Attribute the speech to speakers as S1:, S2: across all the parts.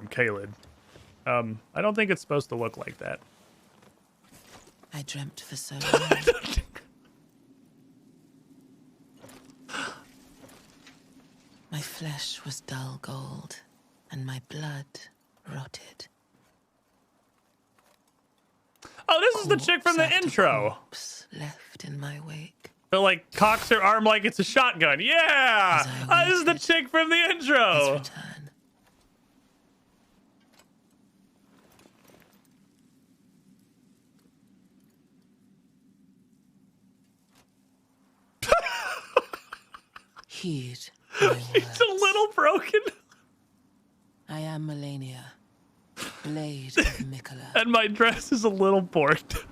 S1: from Kaled. I don't think it's supposed to look like that.
S2: I dreamt for so long. My flesh was dull gold, and my blood rotted.
S1: Oh, this is the chick from the intro.
S2: Left in my wake.
S1: But like cocks her arm like it's a shotgun. Yeah, this is the chick from the intro.
S2: Return. Heed my
S1: She's
S2: words.
S1: a little broken.
S2: I am Melania, blade of Mikola.
S1: And my dress is a little borked.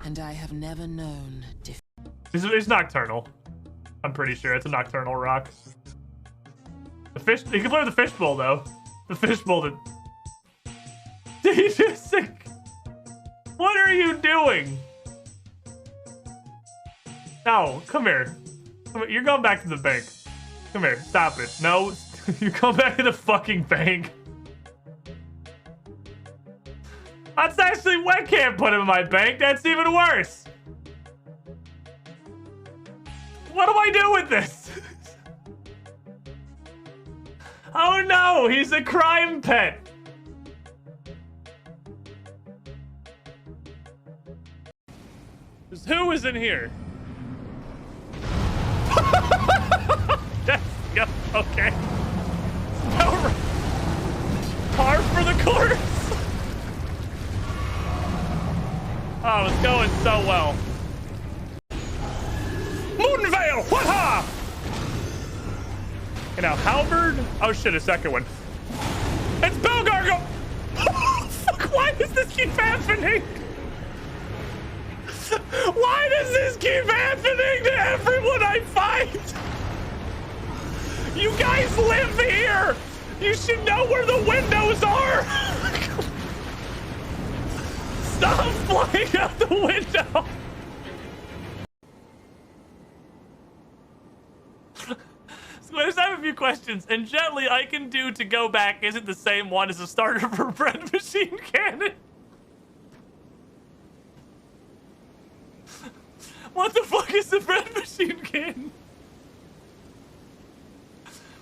S2: And I have never known
S1: It's nocturnal. I'm pretty sure it's a nocturnal rock. The fish. You can play with the fishbowl though. The fishbowl did. Did you just think? What are you doing? No, come here. Come here. You're going back to the bank. Come here. Stop it. No, you come back to the fucking bank. That's actually, I can't put him in my bank. That's even worse. What do I do with this? Oh no, he's a crime pet. Who is in here? Yes, yep, okay. No, par for the course. Oh, it's going so well. Moonveil, what-ha! And now halberd. Oh shit, a second one. It's Belgargo. Fuck, why does this keep happening? Why does this keep happening to everyone I fight? You guys live here. You should know where the windows are. Stop flying out the window. So I just have a few questions, and gently I can do to go back isn't the same one as a starter for bread machine cannon. What the fuck is the bread machine cannon?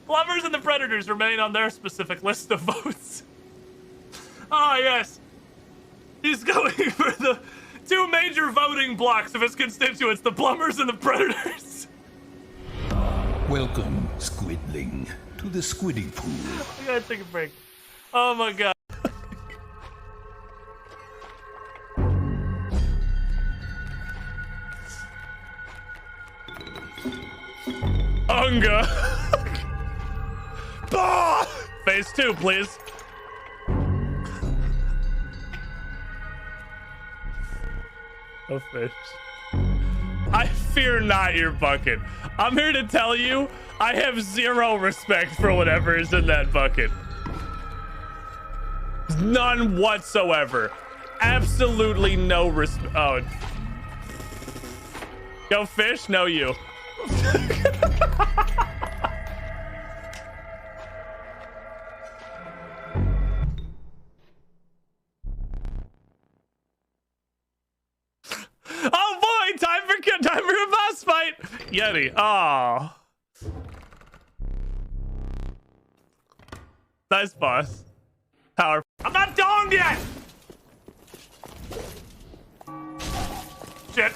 S1: Plumbers and the Predators remain on their specific list of votes. Ah, yes. He's going for the two major voting blocks of his constituents, the Plumbers and the Predators.
S3: Welcome, Squidling, to the Squiddy Pool.
S1: I gotta take a break. Oh my god. Unga. Bah! Phase 2, please. Oh, fish. I fear not your bucket. I'm here to tell you, I have zero respect for whatever is in that bucket. None whatsoever. Absolutely no respect. Oh. Go fish? No, you. Oh boy, time for a boss fight. Yeti. Oh. Nice boss. Power. I'm not donged yet. Shit.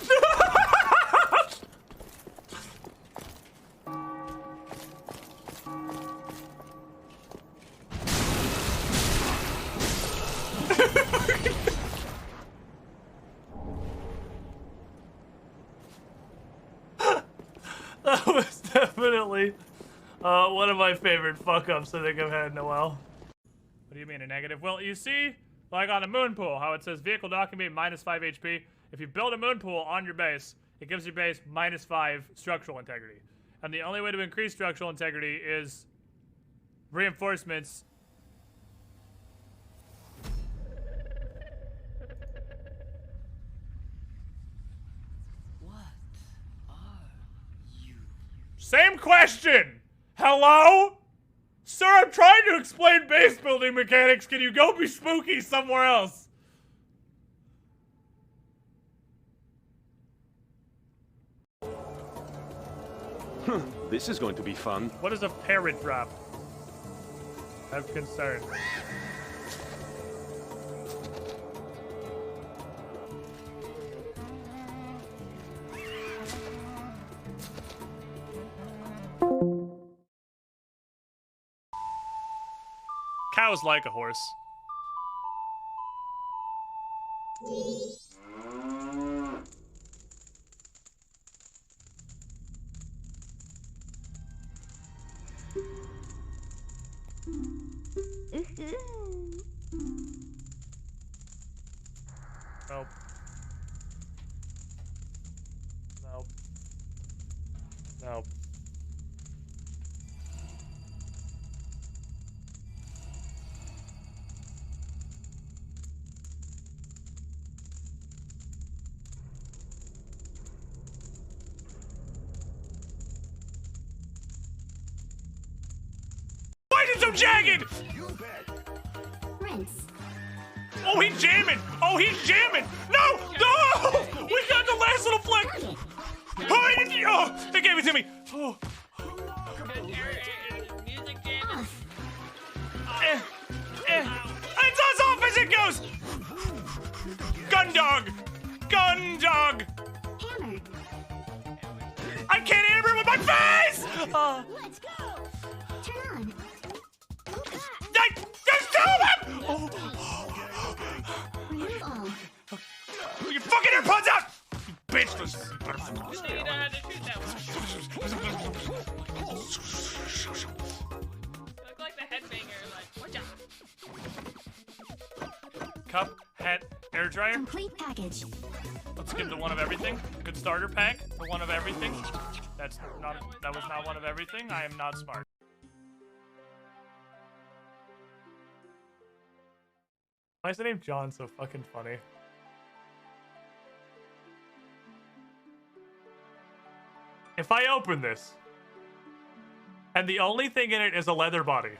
S1: That was definitely one of my favorite fuck-ups I think I've had in a while. What do you mean a negative? Well, you see, like on a moon pool, how it says vehicle docking beam -5 HP. If you build a moon pool on your base, it gives your base -5 structural integrity. And the only way to increase structural integrity is reinforcements.
S2: what?
S1: Same question. Hello? Sir, I'm trying to explain base building mechanics. Can you go be spooky somewhere else?
S4: This is going to be fun.
S1: What is a parrot drop? I have concern. Cows like a horse. Nope. Nope. Nope. Why is it so jagged?
S5: Rinse.
S1: Oh, he's jamming! Oh, he's jamming! No! No! We got the last little flick! Oh, they gave it to me! Oh. It's as off as it goes! Gun dog! Gun dog!
S5: Hammer.
S1: I can't hammer with my face!
S5: Let's go. Turn on.
S1: There's two of them! Oh.
S5: Remove all.
S1: Put your fucking AirPods out! You bitch!
S6: You don't have to shoot that one. You look like the headbanger, like, watch out.
S1: Cup, hat, air dryer.
S5: Complete package.
S1: Let's give the one of everything. Good starter pack. The one of everything. That was not one of everything. I am not smart. Why is the name John so fucking funny? If I open this, and the only thing in it is a leather body,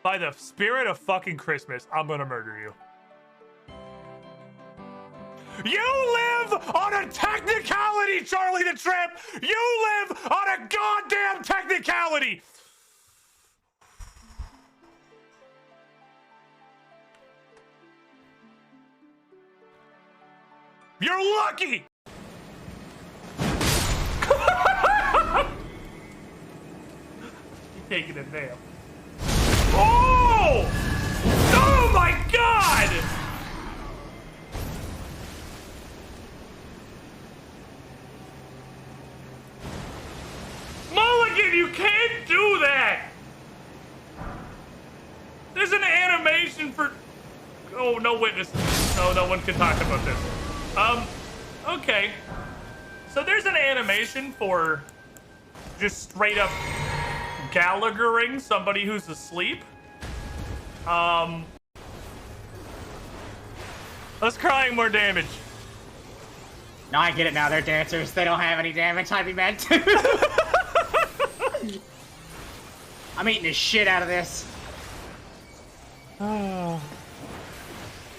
S1: by the spirit of fucking Christmas, I'm gonna murder you. You live on a technicality, Charlie the Tramp! You live on a goddamn technicality! You're lucky! You're taking a nail. Oh! Oh my god! Mulligan, you can't do that! There's an animation for... Oh, no witnesses. No, no one can talk about this. Okay. So there's an animation for just straight up Gallaghering somebody who's asleep. Less crying, more damage.
S7: No, I get it now. They're dancers. They don't have any damage. I'd be mad too. I'm eating the shit out of this.
S1: Oh.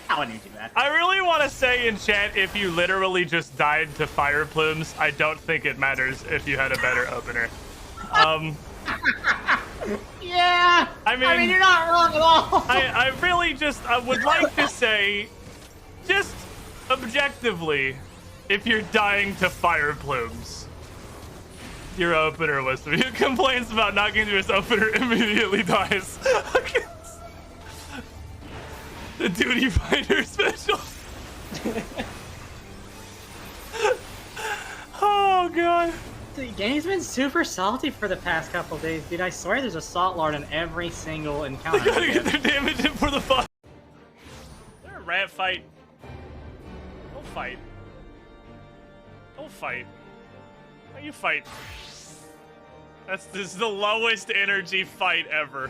S7: I wouldn't do that.
S1: I really want to say in chat, if you literally just died to fire plumes, I don't think it matters if you had a better opener.
S7: Yeah. I mean, you're not wrong at all.
S1: I really just, I would like to say, just objectively, if you're dying to fire plumes, your opener was, who complains about not getting to his opener immediately dies. The Duty Fighter special. Oh god.
S7: The game's been super salty for the past couple days, dude. I swear there's a salt lord in every single encounter.
S1: They gotta get their damage in for the fight. Is there a rat fight? Don't fight. Don't fight. Why you fight? This is the lowest energy fight ever.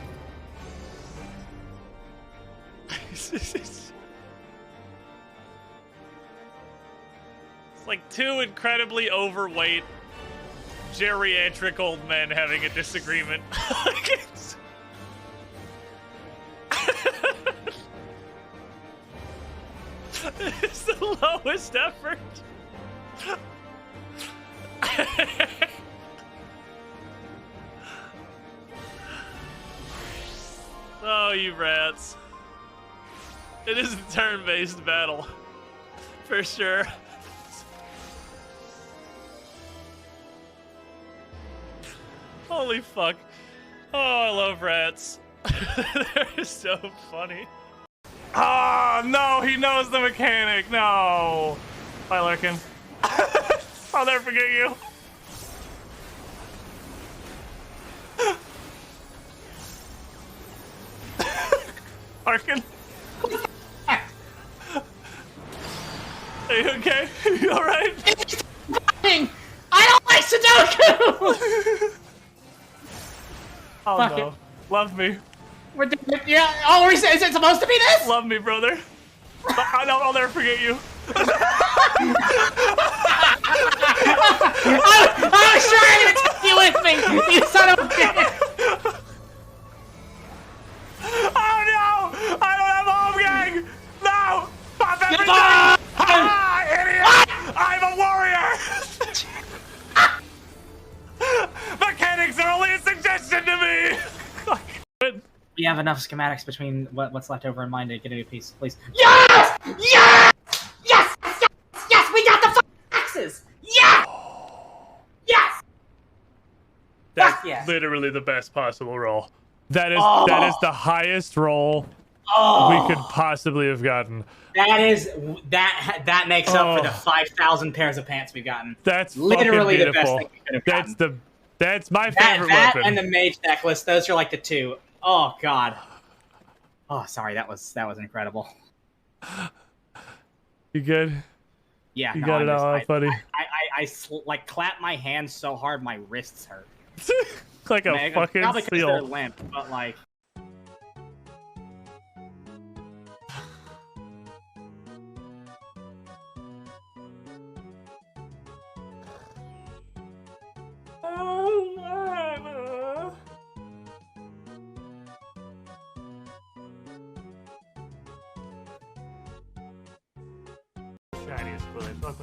S1: It's like two incredibly overweight geriatric old men having a disagreement. It's the lowest effort. Oh, you rats. It is a turn-based battle. For sure. Holy fuck. Oh, I love rats. They're so funny. Oh, no, he knows the mechanic. No. Bye, Larkin. I'll never forget you. Larkin. Are you okay? You alright?
S7: I don't like Sudoku!
S1: Oh
S7: Fuck
S1: no.
S7: it.
S1: Love me.
S7: We're doing it, yeah. Oh, is it supposed to be this?
S1: Love me, brother. I know I'll never forget you.
S7: I was trying to take you with me, you son of a bitch!
S1: Oh no! I don't have a home gang! No! Pop everything!
S7: Goodbye!
S1: Ah, idiot! I'm a warrior! Mechanics are only a suggestion to me!
S7: We have enough schematics between what's left over in mine to get a new piece, please. Yes! Yes! Yes! Yes! Yes! We got the fucking axes! Yes! Yes!
S1: That's
S7: Fuck yes.
S1: literally the best possible roll. That is the highest roll we could possibly have gotten.
S7: That makes up for the 5,000 pairs of pants we've gotten.
S1: That's
S7: literally
S1: fucking
S7: the best
S1: beautiful.
S7: thing we could have gotten.
S1: That's my favorite
S7: that
S1: weapon.
S7: and the mage necklace, those are like the two. Oh god. Oh, sorry, that was incredible.
S1: You good?
S7: Yeah,
S1: You
S7: no,
S1: got it all out, buddy.
S7: I like clap my hands so hard my wrists hurt.
S1: Like a
S7: Man,
S1: fucking
S7: probably because they're
S1: seal.
S7: limp, but like.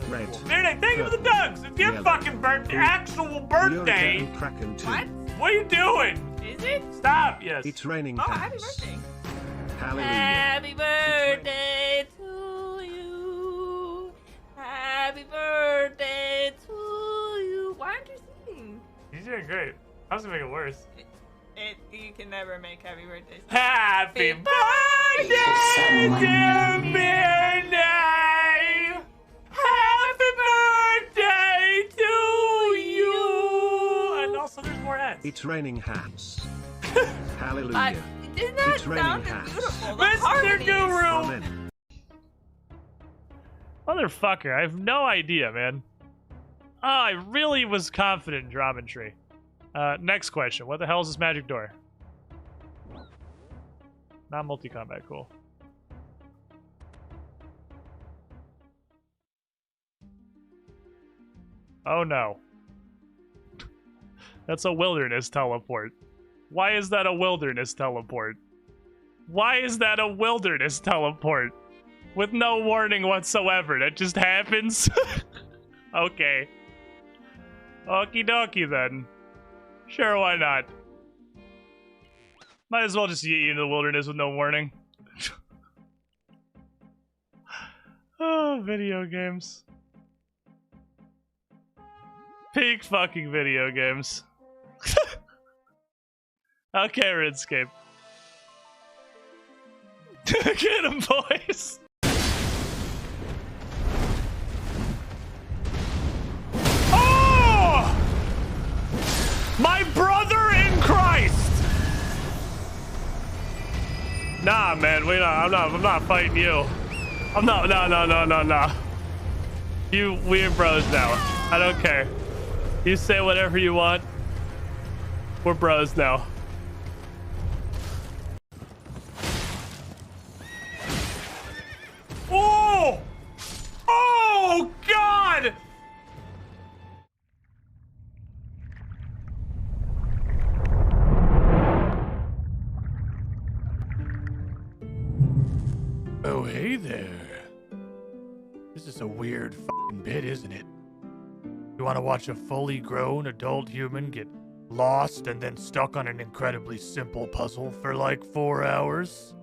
S3: Red.
S1: Thank you for the dogs! It's your fucking birthday, actual birthday!
S6: What?
S1: What are you doing?
S6: Is it?
S1: Stop! Yes.
S3: It's raining
S6: Oh,
S3: hats.
S6: happy birthday.
S3: Hallelujah.
S6: Happy birthday to you. Happy birthday to you. Why aren't you singing?
S1: You're doing great. I was gonna make it worse.
S6: You can never make happy birthdays.
S1: Happy birthday, dear Mary! Happy birthday to you! And also, there's more ads.
S3: It's raining hats.
S6: But
S3: Hallelujah.
S6: didn't that
S3: It's raining
S6: sound
S3: hats.
S6: beautiful? The
S1: Mr.
S6: harmonies.
S1: Guru!
S3: Amen.
S1: Motherfucker, I have no idea, man. Oh, I really was confident in Geometry. Next question. What the hell is this magic door? Not multi-combat, cool. Oh no. That's a wilderness teleport. Why is that a wilderness teleport? Why is that a wilderness teleport? With no warning whatsoever. That just happens? Okay. Okie dokie then. Sure, why not? Might as well just yeet you into the wilderness with no warning. Oh, video games. Peak fucking video games. Okay, Runescape. Get him, boys! Oh! My brother in Christ! Nah, man, I'm not fighting you. No. We're bros now. I don't care. You say whatever you want. We're bros now. Oh! Oh, God! Oh, hey there. This is a weird fucking bit, isn't it? You want to watch a fully grown adult human get lost and then stuck on an incredibly simple puzzle for like 4 hours?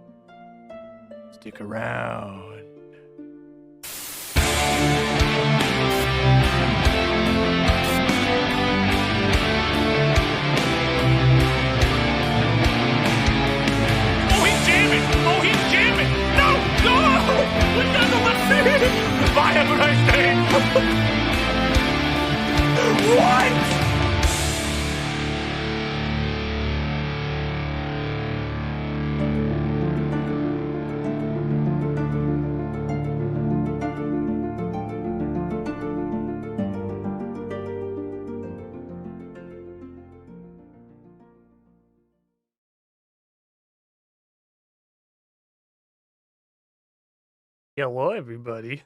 S1: Stick around. Oh, he's jamming! Oh, he's jamming! No! No! We got the left hand! Bye, have a nice day! What? Hello, everybody.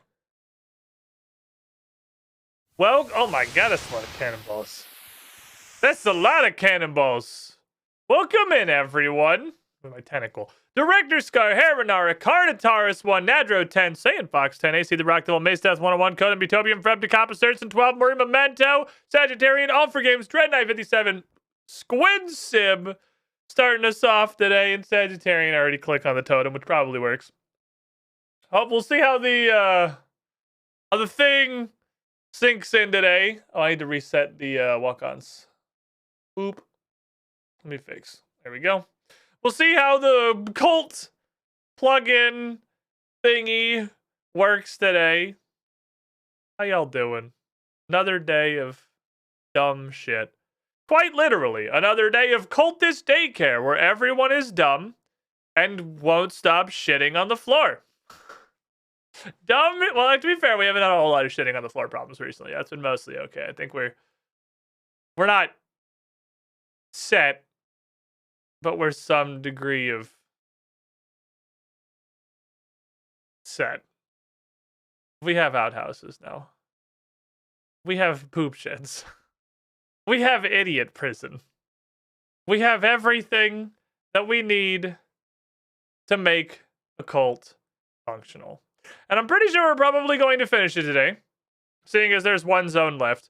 S1: Well, oh my god, that's a lot of cannonballs. That's a lot of cannonballs. Welcome in, everyone. With my tentacle. Director Scar, Heronara, Carnotaurus 1, Nadro 10, Saiyan Fox 10, AC the Rock Devil, Mace Death 101, Conan Butopium, Freb Decapa, Surgeon 12, Murray Memento, Sagittarian, Ultra Games, Dread Knight 57, Squid Sim, starting us off today in Sagittarian. I already click on the totem, which probably works. Oh, we'll see how the thing sinks in today. Oh, I need to reset the walk-ons. Boop. Let me fix. There we go. We'll see how the cult plugin thingy works today. How y'all doing? Another day of dumb shit. Quite literally, another day of cultist daycare where everyone is dumb and won't stop shitting on the floor. Dumb. Well, to be fair, we haven't had a whole lot of shitting on the floor problems recently. That's been mostly okay. I think we're not set, but we're some degree of set. We have outhouses now. We have poop sheds. We have idiot prison. We have everything that we need to make a cult functional. And I'm pretty sure we're probably going to finish it today, seeing as there's one zone left.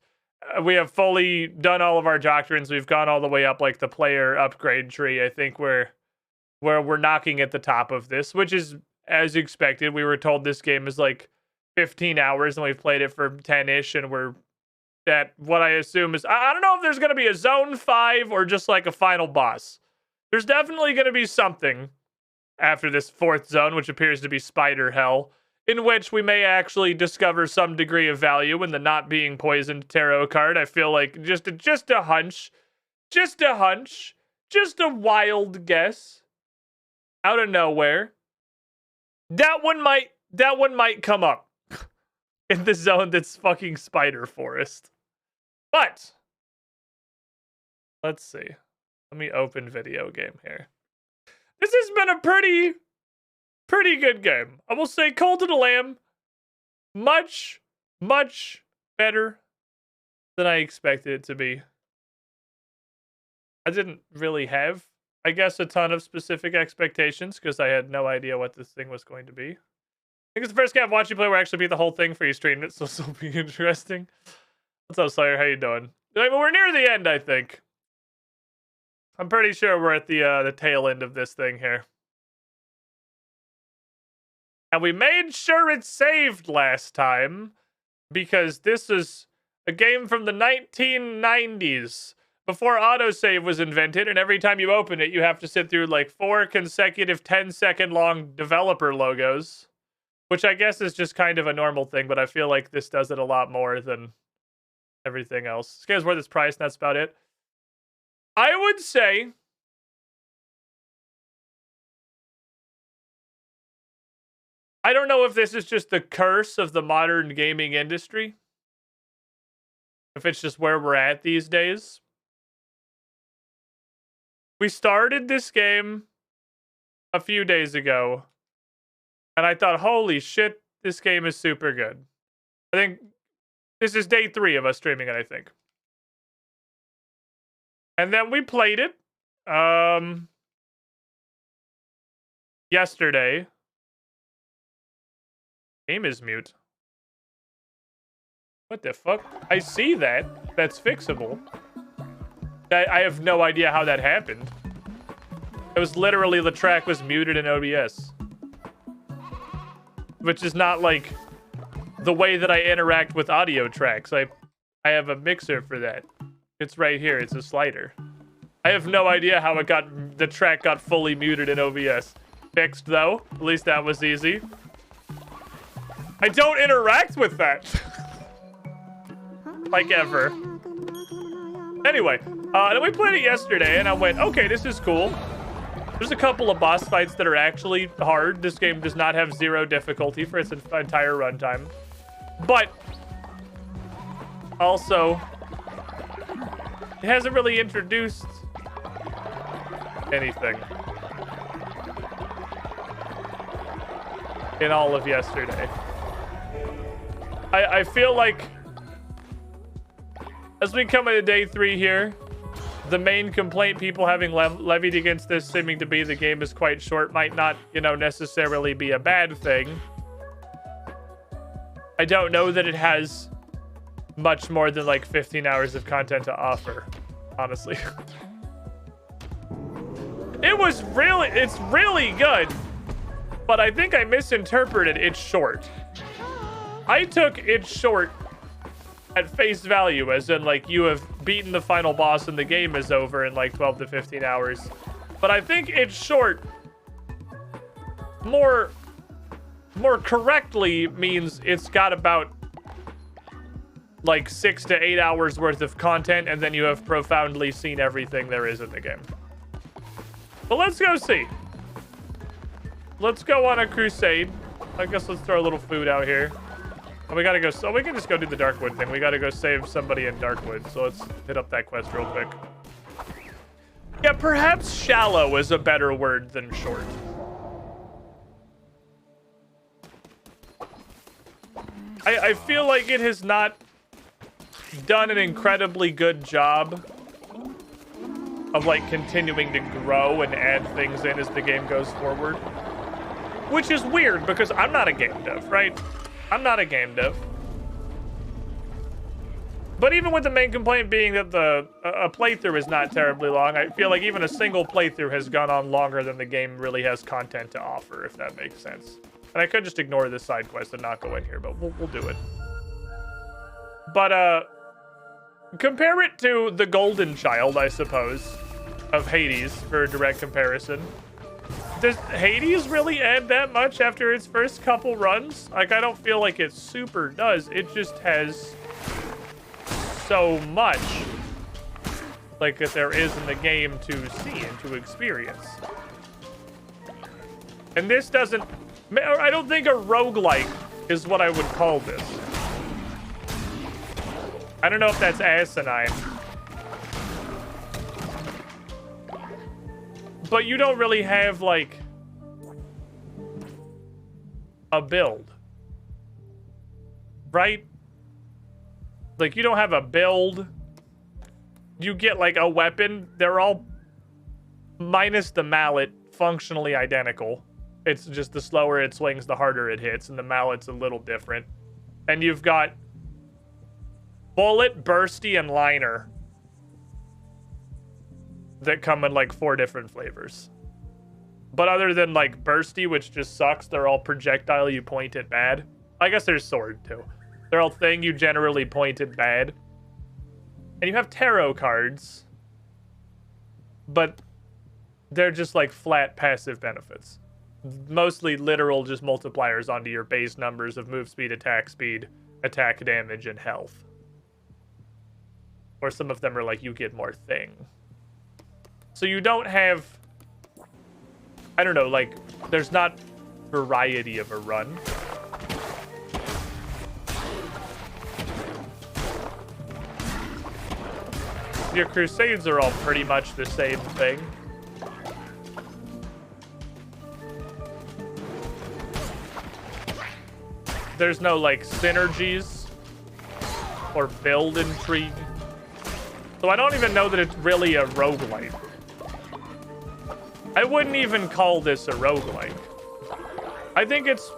S1: We have fully done all of our doctrines. We've gone all the way up like the player upgrade tree. I think we're knocking at the top of this, which is as expected. We were told this game is like 15 hours and we've played it for 10-ish, and we're at what I assume is, I don't know if there's going to be a zone 5 or just like a final boss. There's definitely going to be something after this 4th zone, which appears to be Spider Hell, in which we may actually discover some degree of value in the not being poisoned tarot card. I feel like just a hunch, just a wild guess out of nowhere. That one might come up in the zone that's fucking Spider Forest. But let's see. Let me open video game here. This has been a pretty good game. I will say Cult of the Lamb, much better than I expected it to be. I didn't really have, I guess, a ton of specific expectations because I had no idea what this thing was going to be. I think it's the first game I've watched you play where I actually beat the whole thing for you streaming it, so this will be interesting. What's up, Slayer? How you doing? I mean, we're near the end, I think. I'm pretty sure we're at the tail end of this thing here. And we made sure it saved last time because this is a game from the 1990s before autosave was invented, and every time you open it, you have to sit through like 4 consecutive 10-second long developer logos, which I guess is just kind of a normal thing, but I feel like this does it a lot more than everything else. This game's worth its price, and that's about it. I would say I don't know if this is just the curse of the modern gaming industry, if it's just where we're at these days. We started this game a few days ago, and I thought, holy shit, this game is super good. I think this is day 3 of us streaming it, I think. And then we played it yesterday. Game is mute. What the fuck? I see that. That's fixable. I have no idea how that happened. It was literally the track was muted in OBS. Which is not like the way that I interact with audio tracks. I have a mixer for that. It's right here. It's a slider. I have no idea how the track got fully muted in OBS. Fixed though. At least that was easy. I don't interact with that. Like ever. Anyway, then we played it yesterday and I went, okay, this is cool. There's a couple of boss fights that are actually hard. This game does not have 0 difficulty for its entire runtime. But also, it hasn't really introduced anything in all of yesterday. I feel like as we come into day 3 here, the main complaint people having levied against this seeming to be the game is quite short might not, necessarily be a bad thing. I don't know that it has much more than like 15 hours of content to offer, honestly. It's really good, but I think I misinterpreted it's short. I took it's short at face value, as in like you have beaten the final boss and the game is over in like 12 to 15 hours. But I think it's short more correctly means it's got about like 6 to 8 hours worth of content, and then you have profoundly seen everything there is in the game. But let's go see. Let's go on a crusade. I guess let's throw a little food out here. And we gotta go, so we can just go do the Darkwood thing. We gotta go save somebody in Darkwood, so let's hit up that quest real quick. Yeah, perhaps shallow is a better word than short. I feel like it has not done an incredibly good job of like continuing to grow and add things in as the game goes forward. Which is weird because I'm not a game dev, right? I'm not a game dev. But even with the main complaint being that a playthrough is not terribly long, I feel like even a single playthrough has gone on longer than the game really has content to offer, if that makes sense. And I could just ignore this side quest and not go in here, but we'll do it. But compare it to the Golden Child, I suppose, of Hades for a direct comparison. Does Hades really add that much after its first couple runs? Like, I don't feel like it super does. It just has so much, like, that there is in the game to see and to experience. And this doesn't... I don't think a roguelike is what I would call this. I don't know if that's asinine. But you don't really have, like, a build. Right? Like, you don't have a build. You get, like, a weapon. They're all, minus the mallet, functionally identical. It's just the slower it swings, the harder it hits, and the mallet's a little different. And you've got bullet, bursty, and liner that come in like 4 different flavors. But other than like bursty, which just sucks, they're all projectile you point at bad. I guess there's sword too. They're all thing you generally point at bad. And you have tarot cards, but they're just like flat passive benefits. Mostly literal just multipliers onto your base numbers of move speed, attack damage, and health. Or some of them are like you get more thing. So you don't have, I don't know, like, there's not variety of a run. Your crusades are all pretty much the same thing. There's no, like, synergies or build intrigue. So I don't even know that it's really a roguelike. I wouldn't even call this a roguelike. I think it's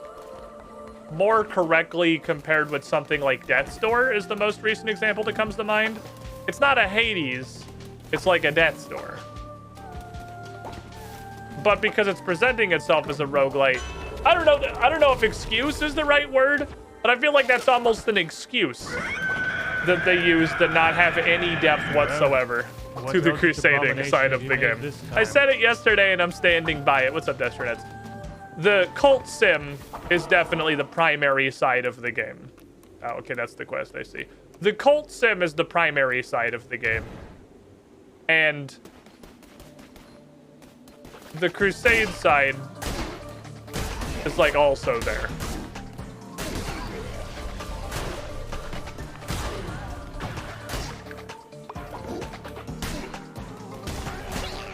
S1: more correctly compared with something like Death's Door is the most recent example that comes to mind. It's not a Hades, it's like a Death's Door. But because it's presenting itself as a roguelite, I don't know if excuse is the right word, but I feel like that's almost an excuse that they use to not have any depth whatsoever to the crusading side of the game. I said it yesterday and I'm standing by it. What's up, Destronets? The cult sim is definitely the primary side of the game. Oh, okay, that's the quest, I see. The cult sim is the primary side of the game. And the crusade side is like also there.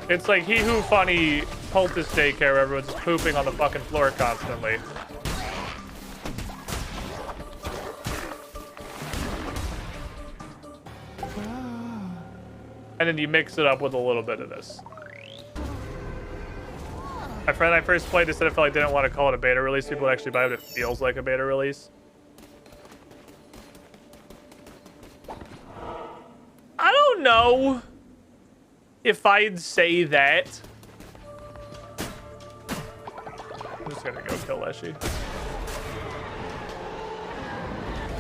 S1: It's like He Who Funny Poultice Daycare where everyone's just pooping on the fucking floor constantly. And then you mix it up with a little bit of this. My friend I first played, they said I felt like they didn't want to call it a beta release. People would actually buy it. It feels like a beta release. I don't know if I'd say that. I'm just gonna go kill Leshy.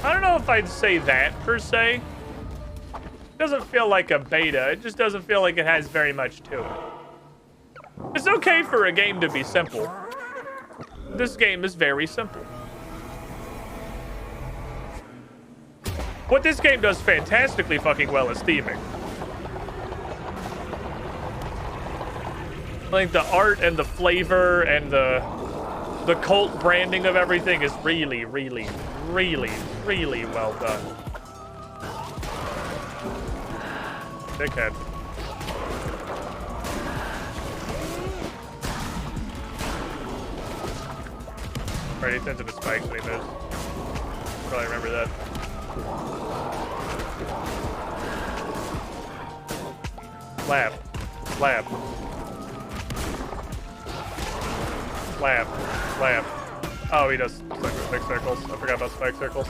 S1: I don't know if I'd say that per se. It doesn't feel like a beta. It just doesn't feel like it has very much to it. It's okay for a game to be simple. This game is very simple. What this game does fantastically fucking well is theming. Like the art and the flavor and the cult branding of everything is really, really, really, really well done. Dickhead. Right, he turns into spikes when he moves. Probably remember that. Slap. Slap. Slap. Slap. Oh, he does spike circles. I forgot about spike circles.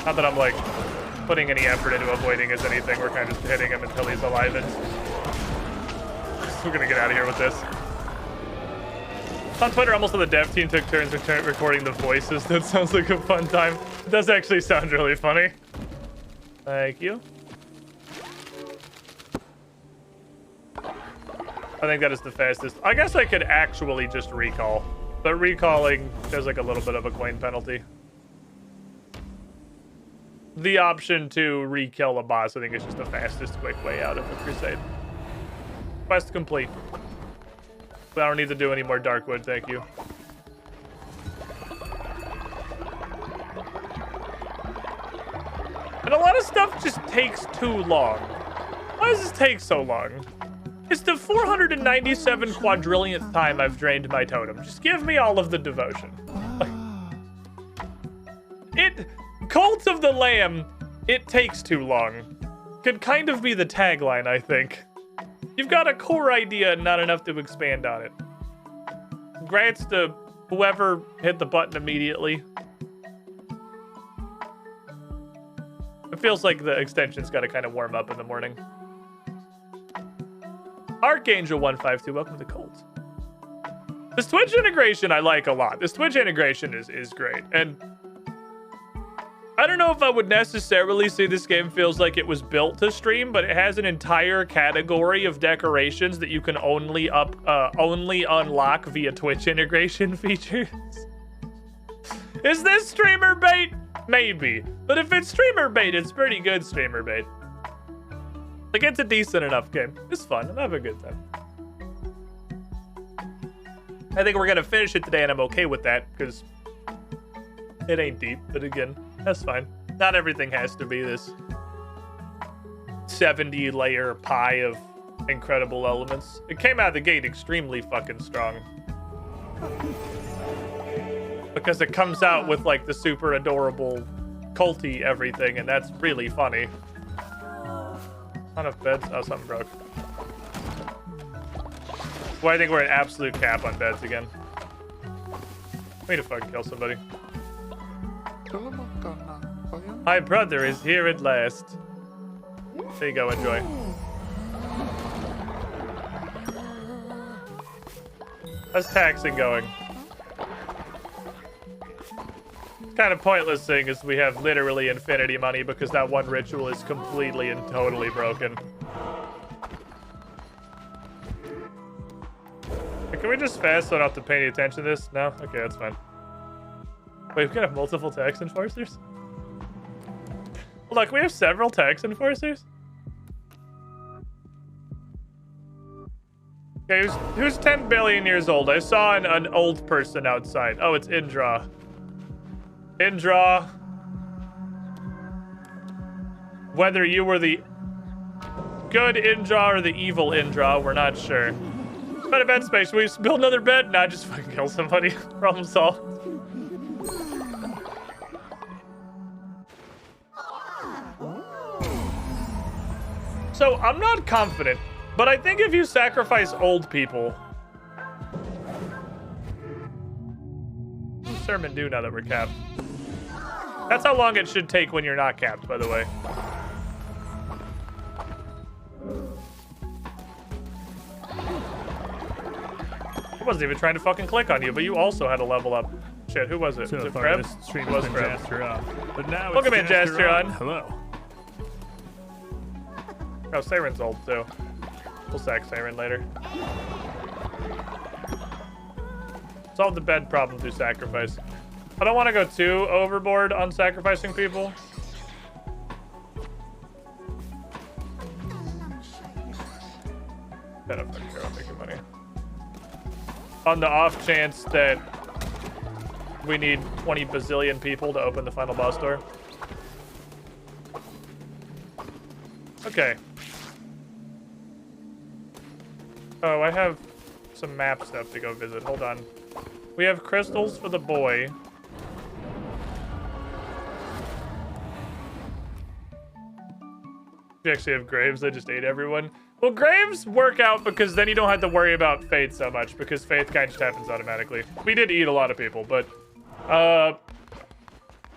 S1: Not that I'm like putting any effort into avoiding his anything. We're kind of just hitting him until he's alive. And we're gonna get out of here with this. On Twitter, almost all the dev team took turns recording the voices. That sounds like a fun time. It does actually sound really funny. Thank you. I think that is the fastest. I guess I could actually just recall, but recalling there's like a little bit of a coin penalty. The option to re-kill a boss, I think, is just the fastest, quick way out of the crusade. Quest complete. I don't need to do any more Darkwood, thank you. And a lot of stuff just takes too long. Why does this take so long? It's the 497 quadrillionth time I've drained my totem. Just give me all of the devotion. Cult of the Lamb, it takes too long. Could kind of be the tagline, I think. You've got a core idea and not enough to expand on it. Congrats to whoever hit the button immediately. It feels like the extension's got to kind of warm up in the morning. Archangel152, welcome to the cult. This Twitch integration I like a lot. This Twitch integration is great. And I don't know if I would necessarily say this game feels like it was built to stream, but it has an entire category of decorations that you can only unlock via Twitch integration features. Is this streamer bait? Maybe. But if it's streamer bait, it's pretty good streamer bait. Like, it's a decent enough game. It's fun. I'm having a good time. I think we're going to finish it today, and I'm okay with that, because it ain't deep. But again, that's fine. Not everything has to be this 70-layer pie of incredible elements. It came out of the gate extremely fucking strong. Because it comes out with, like, the super adorable culty everything, and that's really funny. Not enough beds? Oh, something broke. Well, I think we're at absolute cap on beds again. I need to fucking kill somebody. My brother is here at last. There you go, enjoy. How's taxing going? Kind of pointless thing is we have literally infinity money because that one ritual is completely and totally broken. Can we just fast so I don't have to pay any attention to this? No? Okay, that's fine. Wait, we can have multiple tax enforcers? Look, we have several tax enforcers? Okay, who's 10 billion years old? I saw an old person outside. Oh, it's Indra. Indra. Whether you were the good Indra or the evil Indra, we're not sure. Got a bed space. Should we build another bed? Nah, just fucking kill somebody. Problem solved. So, I'm not confident, but I think if you sacrifice old people... What's Sermon do now that we're capped? That's how long it should take when you're not capped, by the way. I wasn't even trying to fucking click on you, but you also had a level up. Shit, who was it?
S8: So
S1: was it
S8: far,
S1: Crab?
S8: this stream
S1: It was
S8: has
S1: Crab.
S8: been Jaster on. But now
S1: Welcome
S8: it's
S1: in, Jaster on.
S8: Hello.
S1: Oh, Siren's old, too. We'll sack Siren later. Solve the bed problem through sacrifice. I don't want to go too overboard on sacrificing people. I don't fucking care about making money. On the off chance that we need 20 bazillion people to open the final boss door. Okay. Oh, I have some map stuff to go visit. Hold on. We have crystals for the boy. We actually have graves. I just ate everyone. Well, graves work out because then you don't have to worry about faith so much because faith kind of just happens automatically. We did eat a lot of people, but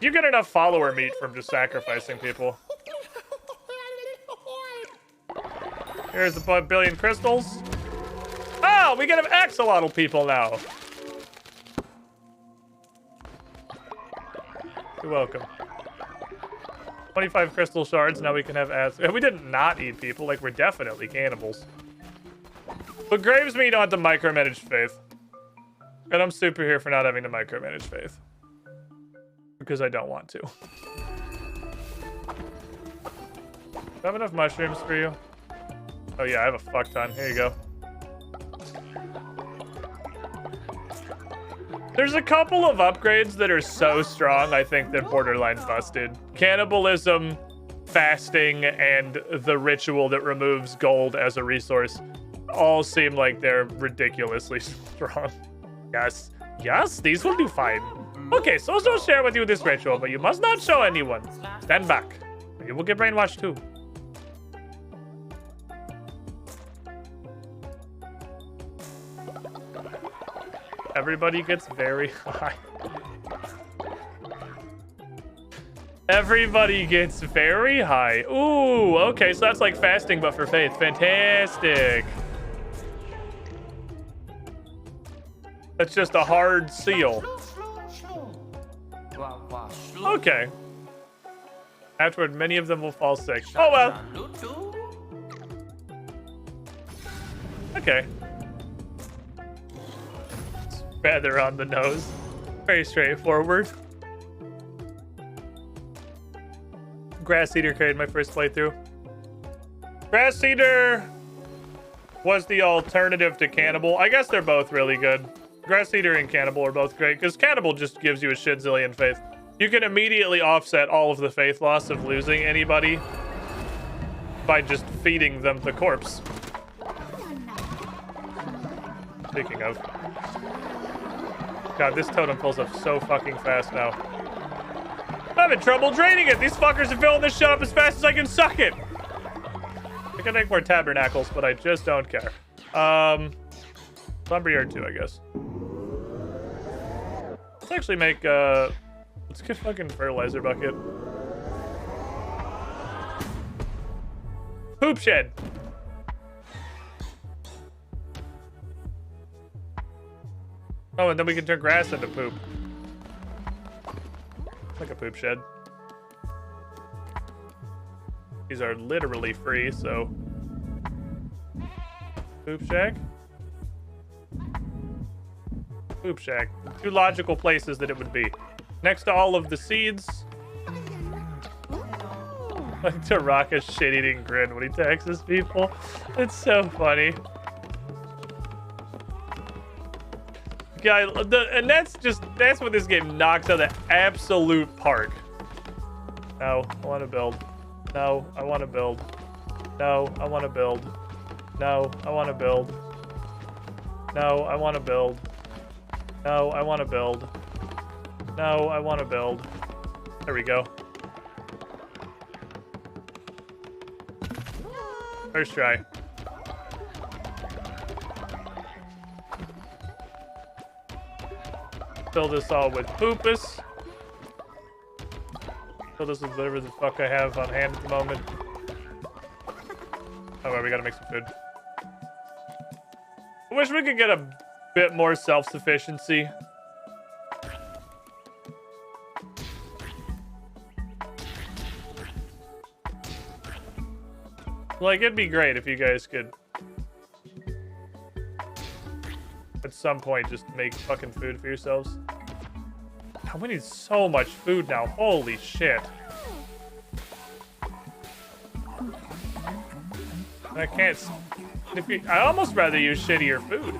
S1: you get enough follower meat from just sacrificing people. Here's a billion crystals. Oh, we get an axolotl people now. You're welcome. 25 crystal shards, now we can have ads. We did not eat people, like we're definitely cannibals. But graves mean you don't have to micromanage faith. And I'm super here for not having to micromanage faith. Because I don't want to. Do I have enough mushrooms for you? Oh yeah, I have a fuck ton. Here you go. There's a couple of upgrades that are so strong, I think they're borderline busted. Cannibalism, fasting, and the ritual that removes gold as a resource all seem like they're ridiculously strong. Yes, yes, these will do fine. Okay, so I'll share with you this ritual, but you must not show anyone. Stand back. You will get brainwashed too. Everybody gets very high. Everybody gets very high. Ooh, okay, so that's like fasting, but for faith. Fantastic. That's just a hard seal. Okay. Afterward, many of them will fall sick. Oh, well. Okay. Feather on the nose. Very straightforward. Grass Eater carried my first playthrough. Grass Eater was the alternative to Cannibal. I guess they're both really good. Grass Eater and Cannibal are both great, because Cannibal just gives you a shit zillion faith. You can immediately offset all of the faith loss of losing anybody by just feeding them the corpse. Speaking of. God, this totem pulls up so fucking fast now. I'm having trouble draining it. These fuckers are filling this shit up as fast as I can suck it. I can make more tabernacles, but I just don't care. Lumberyard 2, I guess. Let's actually make, let's get fucking fertilizer bucket. Poop shed. Oh, and then we can turn grass into poop. Like a poop shed. These are literally free, so... Poop shack? Poop shack. Two logical places that it would be. Next to all of the seeds. Like to rock a shit-eating grin when he texts people. It's so funny. Guy, and that's what this game knocks out of the absolute park. No, I want to build. No, I want to build. No, I want to build. No, I want to build. No, I want to build. No, I want to build. No, I want to build. There we go. First try. Fill this all with poopus. Fill this with whatever the fuck I have on hand at the moment. Oh, well, we gotta make some food. I wish we could get a bit more self-sufficiency. Like, it'd be great if you guys could at some point just make fucking food for yourselves. God, we need so much food now. Holy shit. I can't... I'd almost rather use shittier food.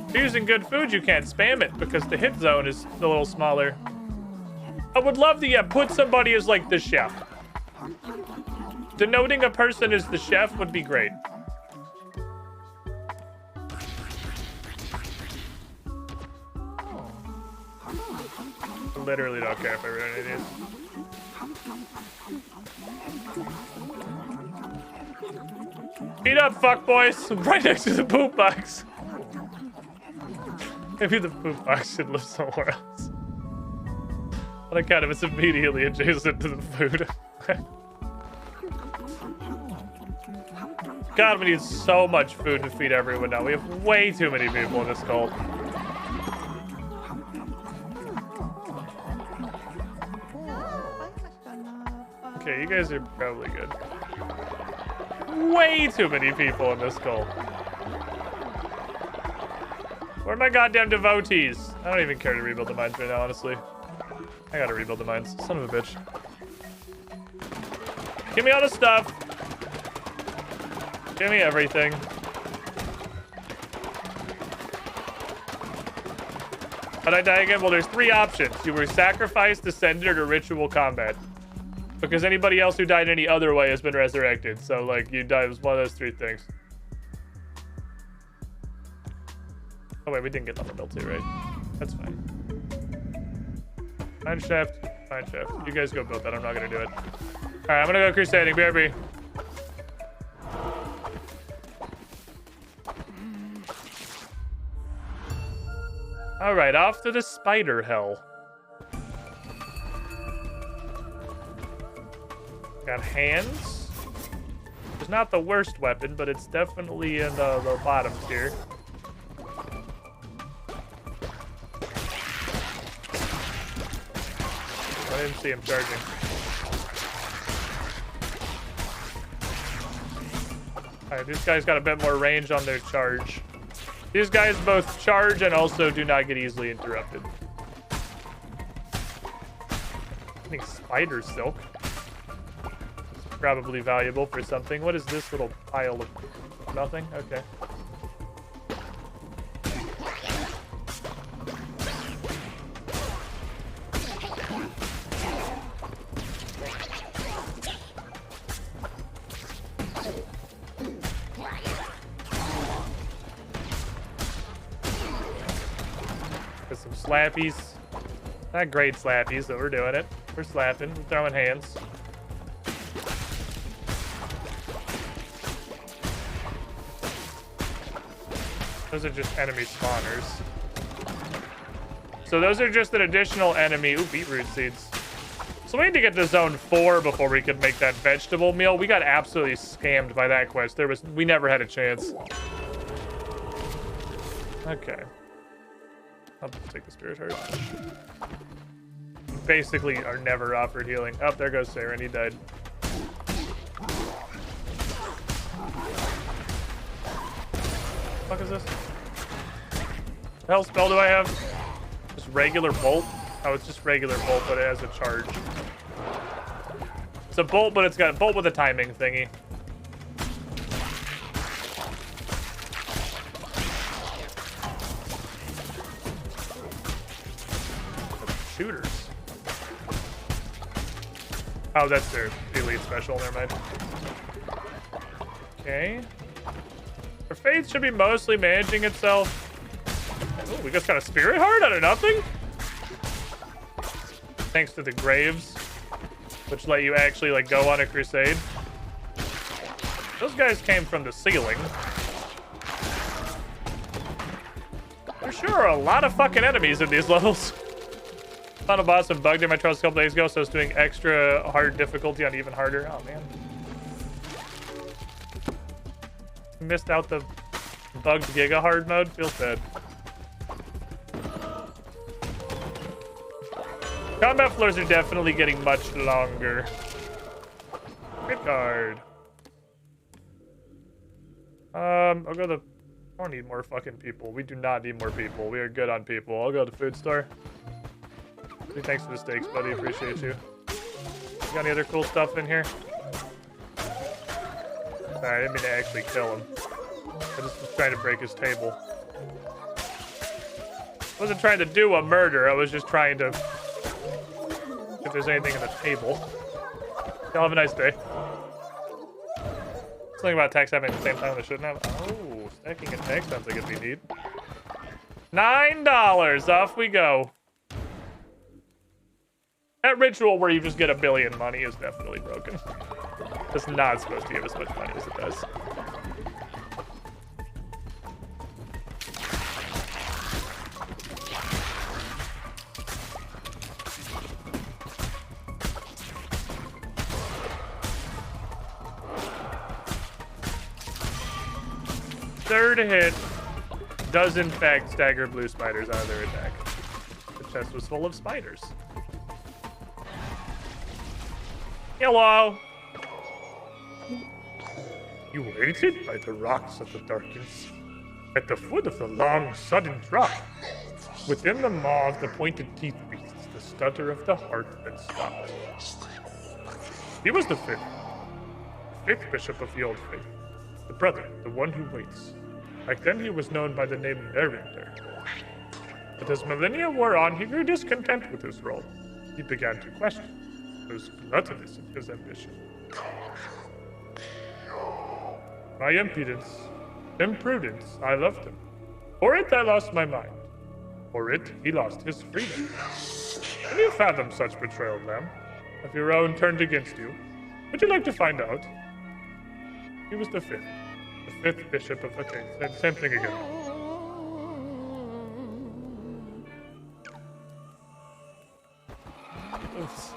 S1: If you're using good food, you can't spam it because the hit zone is a little smaller. I would love to, put somebody as, like, the chef. Denoting a person as the chef would be great. Literally don't care if I run any of these. Eat up, fuckboys! Right next to the poop box. Maybe the poop box should live somewhere else. On account of it's immediately adjacent to the food. God, we need so much food to feed everyone now. We have way too many people in this cult. Okay, you guys are probably good. Way too many people in this cult. Where are my goddamn devotees? I don't even care to rebuild the mines right now, honestly. I gotta rebuild the mines. Son of a bitch. Give me all the stuff. Give me everything. How'd I die again? Well, there's three options. You were sacrificed, ascended, or ritual combat. Because anybody else who died any other way has been resurrected. So, like, you died was one of those three things. Oh, wait, we didn't get on the mill too, right? That's fine. Mine shaft. Mine shaft. You guys go build that. I'm not going to do it. All right, I'm going to go crusading. BRB. All right, off to the spider hell. Got hands. It's not the worst weapon, but it's definitely in the bottom tier. I didn't see him charging. Alright, these guys got a bit more range on their charge. These guys both charge and also do not get easily interrupted. I think spider silk. Probably valuable for something. What is this little pile of nothing? Okay. Got some slappies. Not great slappies, but we're doing it. We're slapping. We're throwing hands. Those are just enemy spawners. So those are just an additional enemy. Ooh, beetroot seeds. So we need to get to zone 4 before we could make that vegetable meal. We got absolutely scammed by that quest. We never had a chance. Okay. I'll just take the spirit heart. Basically are never offered healing. Oh, there goes Saren. He died. What the fuck is this? What the hell spell do I have? Just regular bolt? Oh, it's just regular bolt, but it has a charge. It's a bolt, but it's got a bolt with a timing thingy. Shooters. Oh, that's their elite special. Never mind. Okay. Our faith should be mostly managing itself. Oh, we just got a spirit heart out of nothing? Thanks to the graves, which let you actually like go on a crusade. Those guys came from the ceiling. There sure are a lot of fucking enemies in these levels. Found a boss and bugged in my trust a couple days ago, so it's doing extra hard difficulty on even harder. Oh man. Missed out the bugged giga hard mode. Feels bad. Combat floors are definitely getting much longer. Hit guard. I'll go to the... I don't need more fucking people. We do not need more people. We are good on people. I'll go to the food store. Thanks for the steaks, buddy. Appreciate you. You got any other cool stuff in here? Sorry, I didn't mean to actually kill him. I just was trying to break his table. I wasn't trying to do a murder. I was just trying to... if there's anything in the table. Y'all have a nice day. Something about attacks happening at the same time they shouldn't have. Oh, stacking attacks sounds like it'd be neat. $9. Off we go. That ritual where you just get $1 billion money is definitely broken. It's not supposed to give as much money as it does. Third hit does in fact stagger blue spiders out of their attack. The chest was full of spiders. Hello! You waited by the rocks of the darkness, at the foot of the long, sudden drop. Within the maw of the pointed teeth beats the stutter of the heart that stopped. He was the fifth bishop of the old faith, the brother, the one who waits. Back then he was known by the name Verinder. But as millennia wore on, he grew discontent with his role. He began to question. Was gluttonous in his ambition. My imprudence, I loved him. For it, I lost my mind. For it, he lost his freedom. Can you fathom such betrayal, ma'am? If your own turned against you, would you like to find out? He was the fifth bishop of... Okay, same thing again. Oops.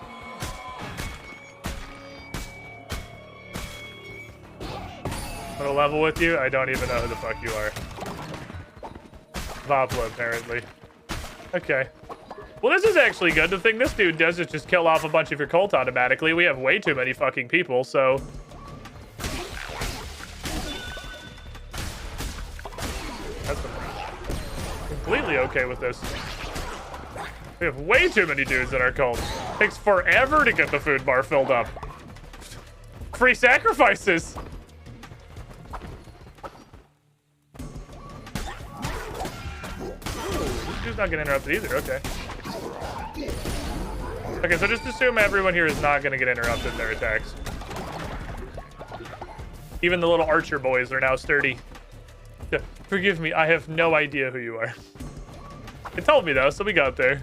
S1: I'm gonna level with you? I don't even know who the fuck you are. Vopla, apparently. Okay. Well, this is actually good. The thing this dude does is just kill off a bunch of your cult automatically. We have way too many fucking people, so... I'm completely okay with this. We have way too many dudes in our cult. It takes forever to get the food bar filled up. Free sacrifices! He's not gonna interrupt either, okay. Okay, so just assume everyone here is not gonna get interrupted in their attacks. Even the little archer boys are now sturdy. Forgive me, I have no idea who you are. It told me though, so we got there.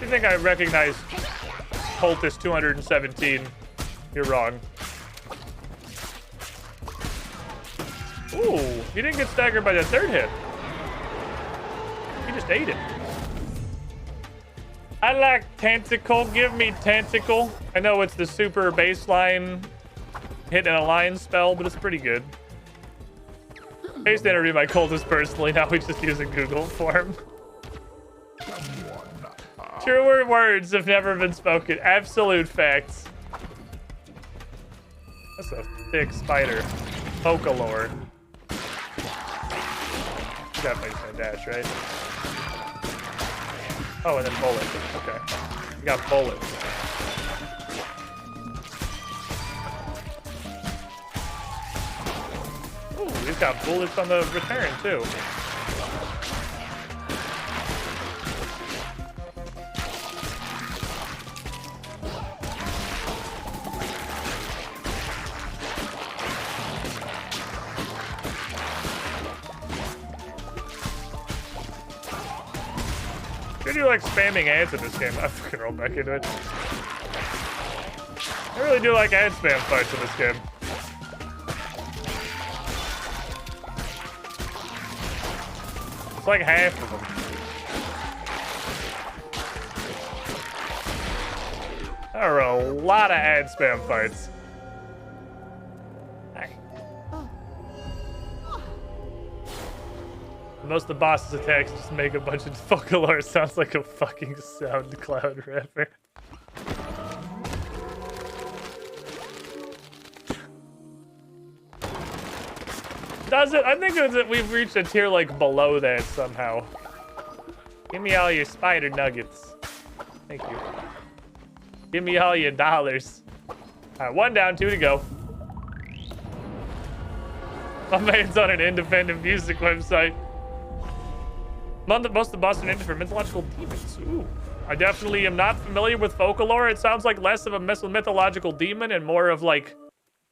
S1: You think I recognize Cultist 217? You're wrong. Ooh, he didn't get staggered by the third hit. He just ate it. I like tentacle. Give me tentacle. I know it's the super baseline hitting a line spell, but it's pretty good. I used to interview my cultist personally. Now we just use a Google form. Truer words have never been spoken. Absolute facts. That's a thick spider. Focalore. Definitely my dash, right? Oh, and then bullet. Okay. You got bullets. Ooh, he's got bullets on the return, too. I do like spamming ads in this game. I fucking roll back into it. I really do like ad spam fights in this game. It's like half of them. There are a lot of ad spam fights. Most of the boss's attacks just make a bunch of Focalore. Sounds like a fucking SoundCloud rapper. Does it? I think it's that we've reached a tier like below that somehow. Give me all your spider nuggets. Thank you. Give me all your dollars. Alright, 1 down, 2 to go. My man's on an independent music website. Most of the bosses are named for mythological demons. Ooh. I definitely am not familiar with Focalore. It sounds like less of a mythological demon and more of like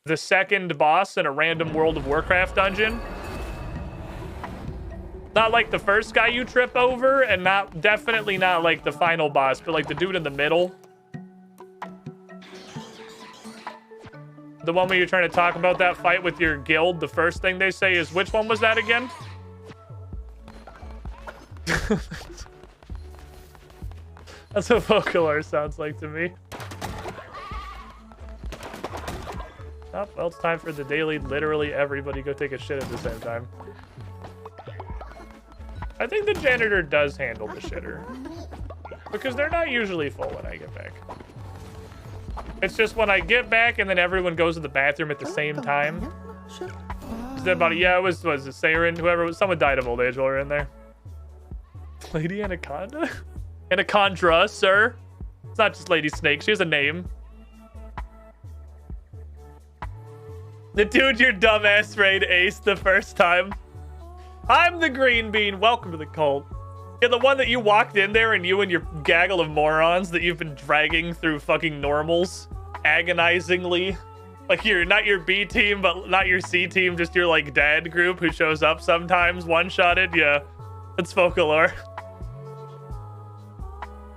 S1: the second boss in a random World of Warcraft dungeon. Not like the first guy you trip over, and definitely not like the final boss, but like the dude in the middle. The one where you're trying to talk about that fight with your guild, the first thing they say is, which one was that again? That's what Focalore sounds like to me. Oh, well, it's time for the daily, literally everybody go take a shit at the same time. I think the janitor does handle the shitter. Because they're not usually full when I get back. It's just when I get back and then everyone goes to the bathroom at the same time. Is that about it? Yeah, it was it Saren? Whoever was, someone died of old age while we were in there. Lady Anaconda? Anacondra, sir. It's not just Lady Snake. She has a name. The dude your dumbass raid aced the first time. I'm the green bean. Welcome to the cult. Yeah, the one that you walked in there and you and your gaggle of morons that you've been dragging through fucking normals agonizingly. Like you're not your B team, but not your C team, just your like dad group who shows up sometimes one-shotted. Yeah, it's Focalore.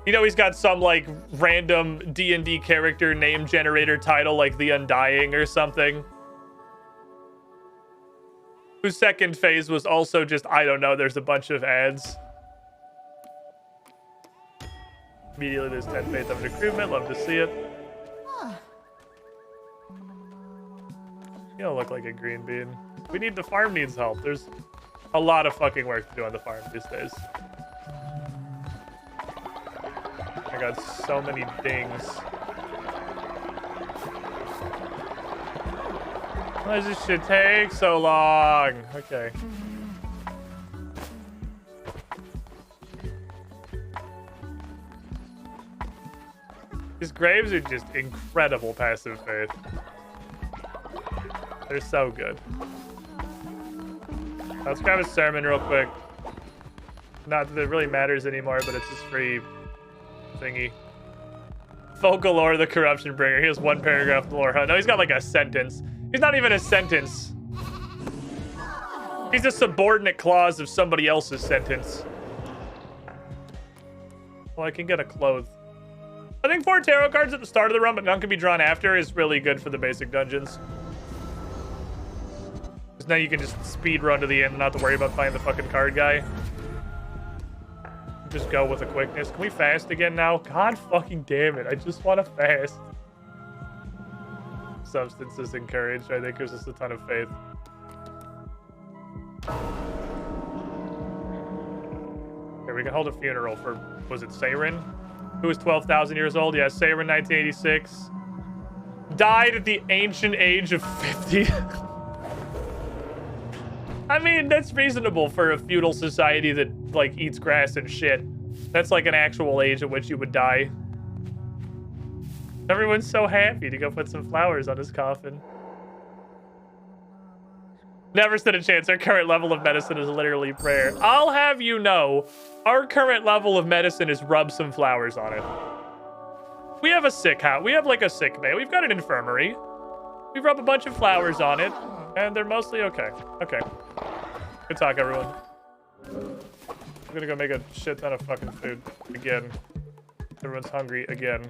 S1: You know he's got some like random D&D character name generator title like The Undying or something. Whose second phase was also just, I don't know, there's a bunch of ads. Immediately there's 10 faith of recruitment, love to see it. You don't look like a green bean. We need, the farm needs help. There's a lot of fucking work to do on the farm these days. I got so many dings. Why does this shit take so long? Okay. These graves are just incredible passive faith. They're so good. Let's grab a sermon real quick. Not that it really matters anymore, but it's this free thingy. Focalore, the corruption bringer. He has one paragraph in the lore. No, he's got like a sentence. He's not even a sentence. He's a subordinate clause of somebody else's sentence. Well, I can get a clothes. I think 4 tarot cards at the start of the run, but none can be drawn after, is really good for the basic dungeons. Because now you can just speed run to the end and not have to worry about finding the fucking card guy. Just go with a quickness. Can we fast again now? God fucking damn it. I just want to fast. Substances encouraged. I think there's just a ton of faith. Here, we can hold a funeral for, was it Seirin? Who was 12,000 years old? Yeah, Seirin, 1986. Died at the ancient age of 50. I mean, that's reasonable for a feudal society that, like, eats grass and shit. That's like an actual age at which you would die. Everyone's so happy to go put some flowers on his coffin. Never stood a chance. Our current level of medicine is literally prayer. I'll have you know, our current level of medicine is rub some flowers on it. We have a sick house. We have like a sick bay. We've got an infirmary. We rub a bunch of flowers on it, and they're mostly okay. Okay. Good talk, everyone. I'm gonna go make a shit ton of fucking food again. Everyone's hungry again.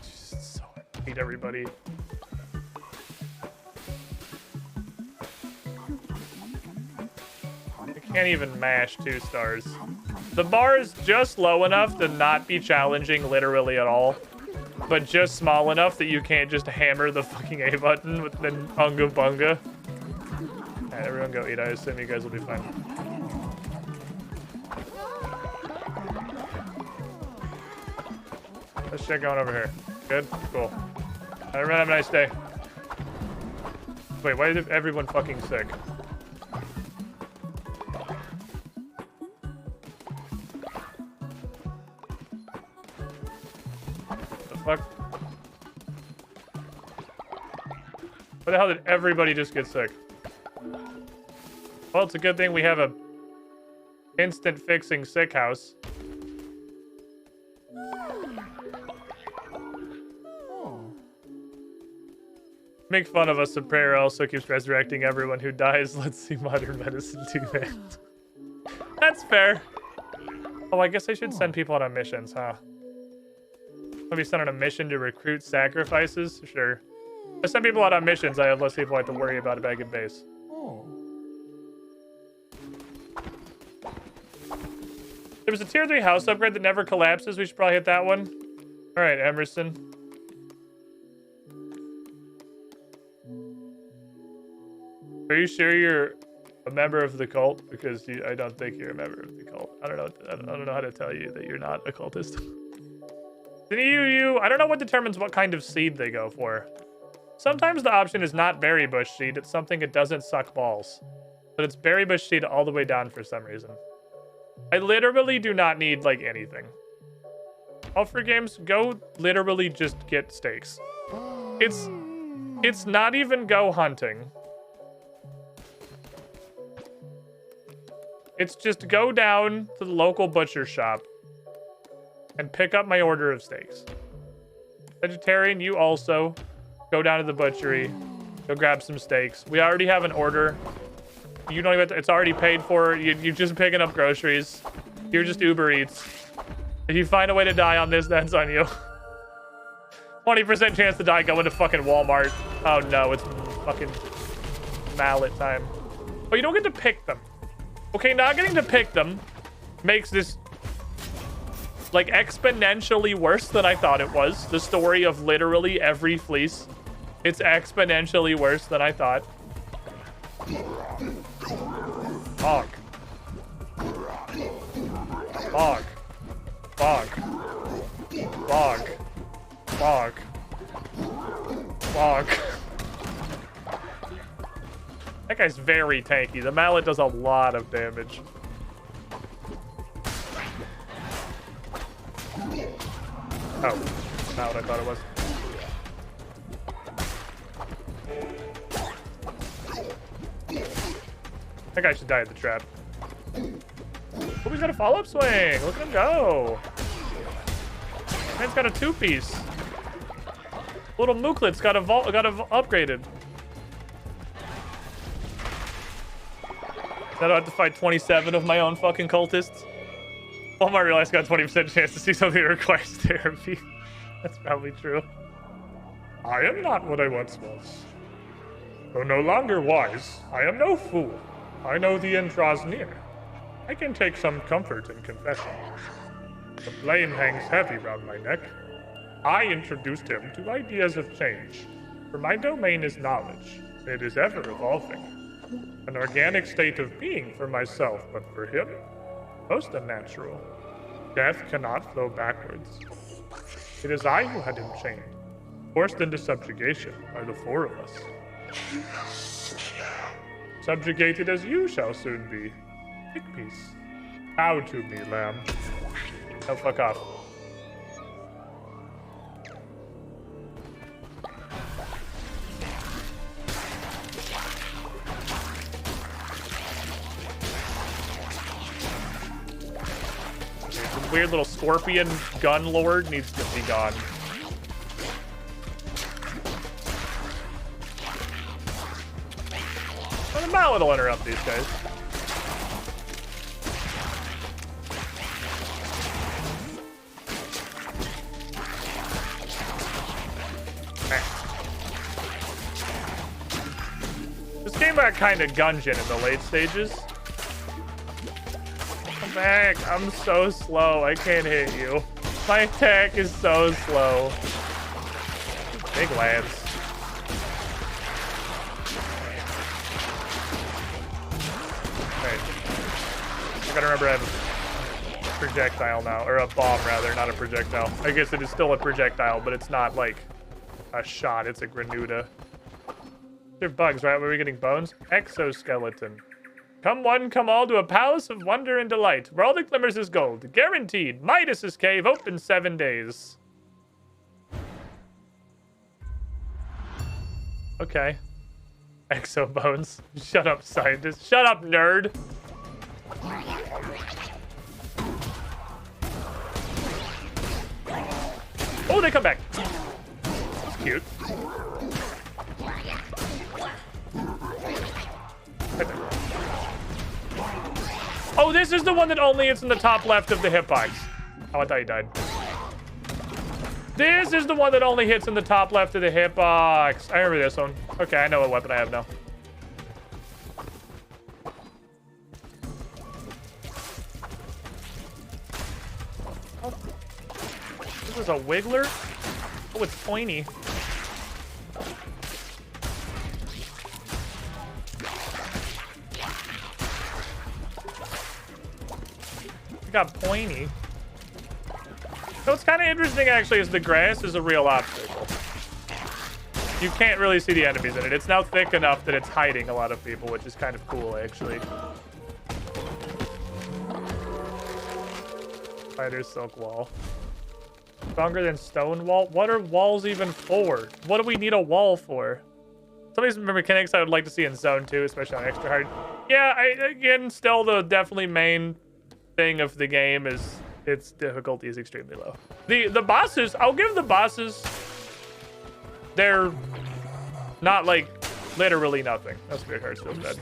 S1: Just so I hate everybody. I can't even mash 2 stars. The bar is just low enough to not be challenging literally at all, but just small enough that you can't just hammer the fucking A button with the unga bunga. Alright, everyone go eat. I assume you guys will be fine. Let's check going over here. Good? Cool. Everyone have a nice day. Wait, why is everyone fucking sick? Fuck. Why the hell did everybody just get sick? Well, it's a good thing we have a instant fixing sick house. Make fun of us. A prayer also keeps resurrecting everyone who dies. Let's see modern medicine do that. That's fair. Oh, I guess I should send people on missions, huh? Maybe send on a mission to recruit sacrifices? Sure. I send people out on missions, I have less people I have to worry about back at base. There was a tier 3 house upgrade that never collapses. We should probably hit that one. Alright, Emerson. Are you sure you're a member of the cult? Because I don't think you're a member of the cult. I don't know how to tell you that you're not a cultist. I don't know what determines what kind of seed they go for. Sometimes the option is not berry bush seed. It's something that doesn't suck balls. But it's berry bush seed all the way down for some reason. I literally do not need, like, anything. All free games, go literally just get steaks. It's not even go hunting. It's just go down to the local butcher shop and pick up my order of steaks. Vegetarian, you also go down to the butchery, go grab some steaks. We already have an order. You don't even, it's already paid for. You're just picking up groceries. You're just Uber Eats. If you find a way to die on this, that's on you. 20% chance to die going to fucking Walmart. Oh no, it's fucking mallet time. Oh, you don't get to pick them. Okay, not getting to pick them makes this like exponentially worse than I thought it was. The story of literally every fleece. It's exponentially worse than I thought. Fuck. Fuck. Fuck. Fuck. Fuck. Fuck. That guy's very tanky. The mallet does a lot of damage. Oh, not what I thought it was. That guy should die at the trap. Oh, he's got a follow-up swing. Look at him go. Man's got a 2-piece. Little Mooklet's got upgraded. I don't have to fight 27 of my own fucking cultists. Walmart realized got 20% chance to see something that requires therapy. That's probably true. I am not what I once was. Though no longer wise, I am no fool. I know the end draws near. I can take some comfort in confession. The blame hangs heavy round my neck. I introduced him to ideas of change, for my domain is knowledge. It is ever evolving. An organic state of being for myself, but for him, most unnatural. Death cannot flow backwards. It is I who had him chained, forced into subjugation by the four of us. Subjugated as you shall soon be. Take peace. Bow to me, lamb. Oh, fuck off. The weird little scorpion gun lord needs to be gone. Well, the mallet will interrupt these guys. This game got kind of Gungeon in the late stages. Come back. I'm so slow. I can't hit you. My attack is so slow. Big lance. Right. I gotta remember I have a projectile now. Or a bomb, rather. Not a projectile. I guess it is still a projectile, but it's not like a shot. It's a Grenuda. They're bugs, right? Were we getting bones? Exoskeleton. Come one, come all to a palace of wonder and delight, where all that glimmers is gold. Guaranteed. Midas's cave, open 7 days. Okay. Exobones. Shut up, scientist. Shut up, nerd. Oh, they come back. That's cute. Right there. Oh, this is the one that only hits in the top left of the hitbox. Oh, I thought you died. This is the one that only hits in the top left of the hitbox. I remember this one. Okay, I know what weapon I have now. Oh. This is a wiggler? Oh, it's pointy. Got pointy. So what's kind of interesting actually is the grass is a real obstacle. You can't really see the enemies in it. It's now thick enough that it's hiding a lot of people, which is kind of cool actually. Spider silk wall. Stronger than stone wall? What are walls even for? What do we need a wall for? Some of these mechanics I would like to see in Zone 2, especially on extra hard. Yeah, again, still the definitely main thing of the game is its difficulty is extremely low. The bosses, I'll give the bosses, they're not like literally nothing. That Spirit Hearts feels bad.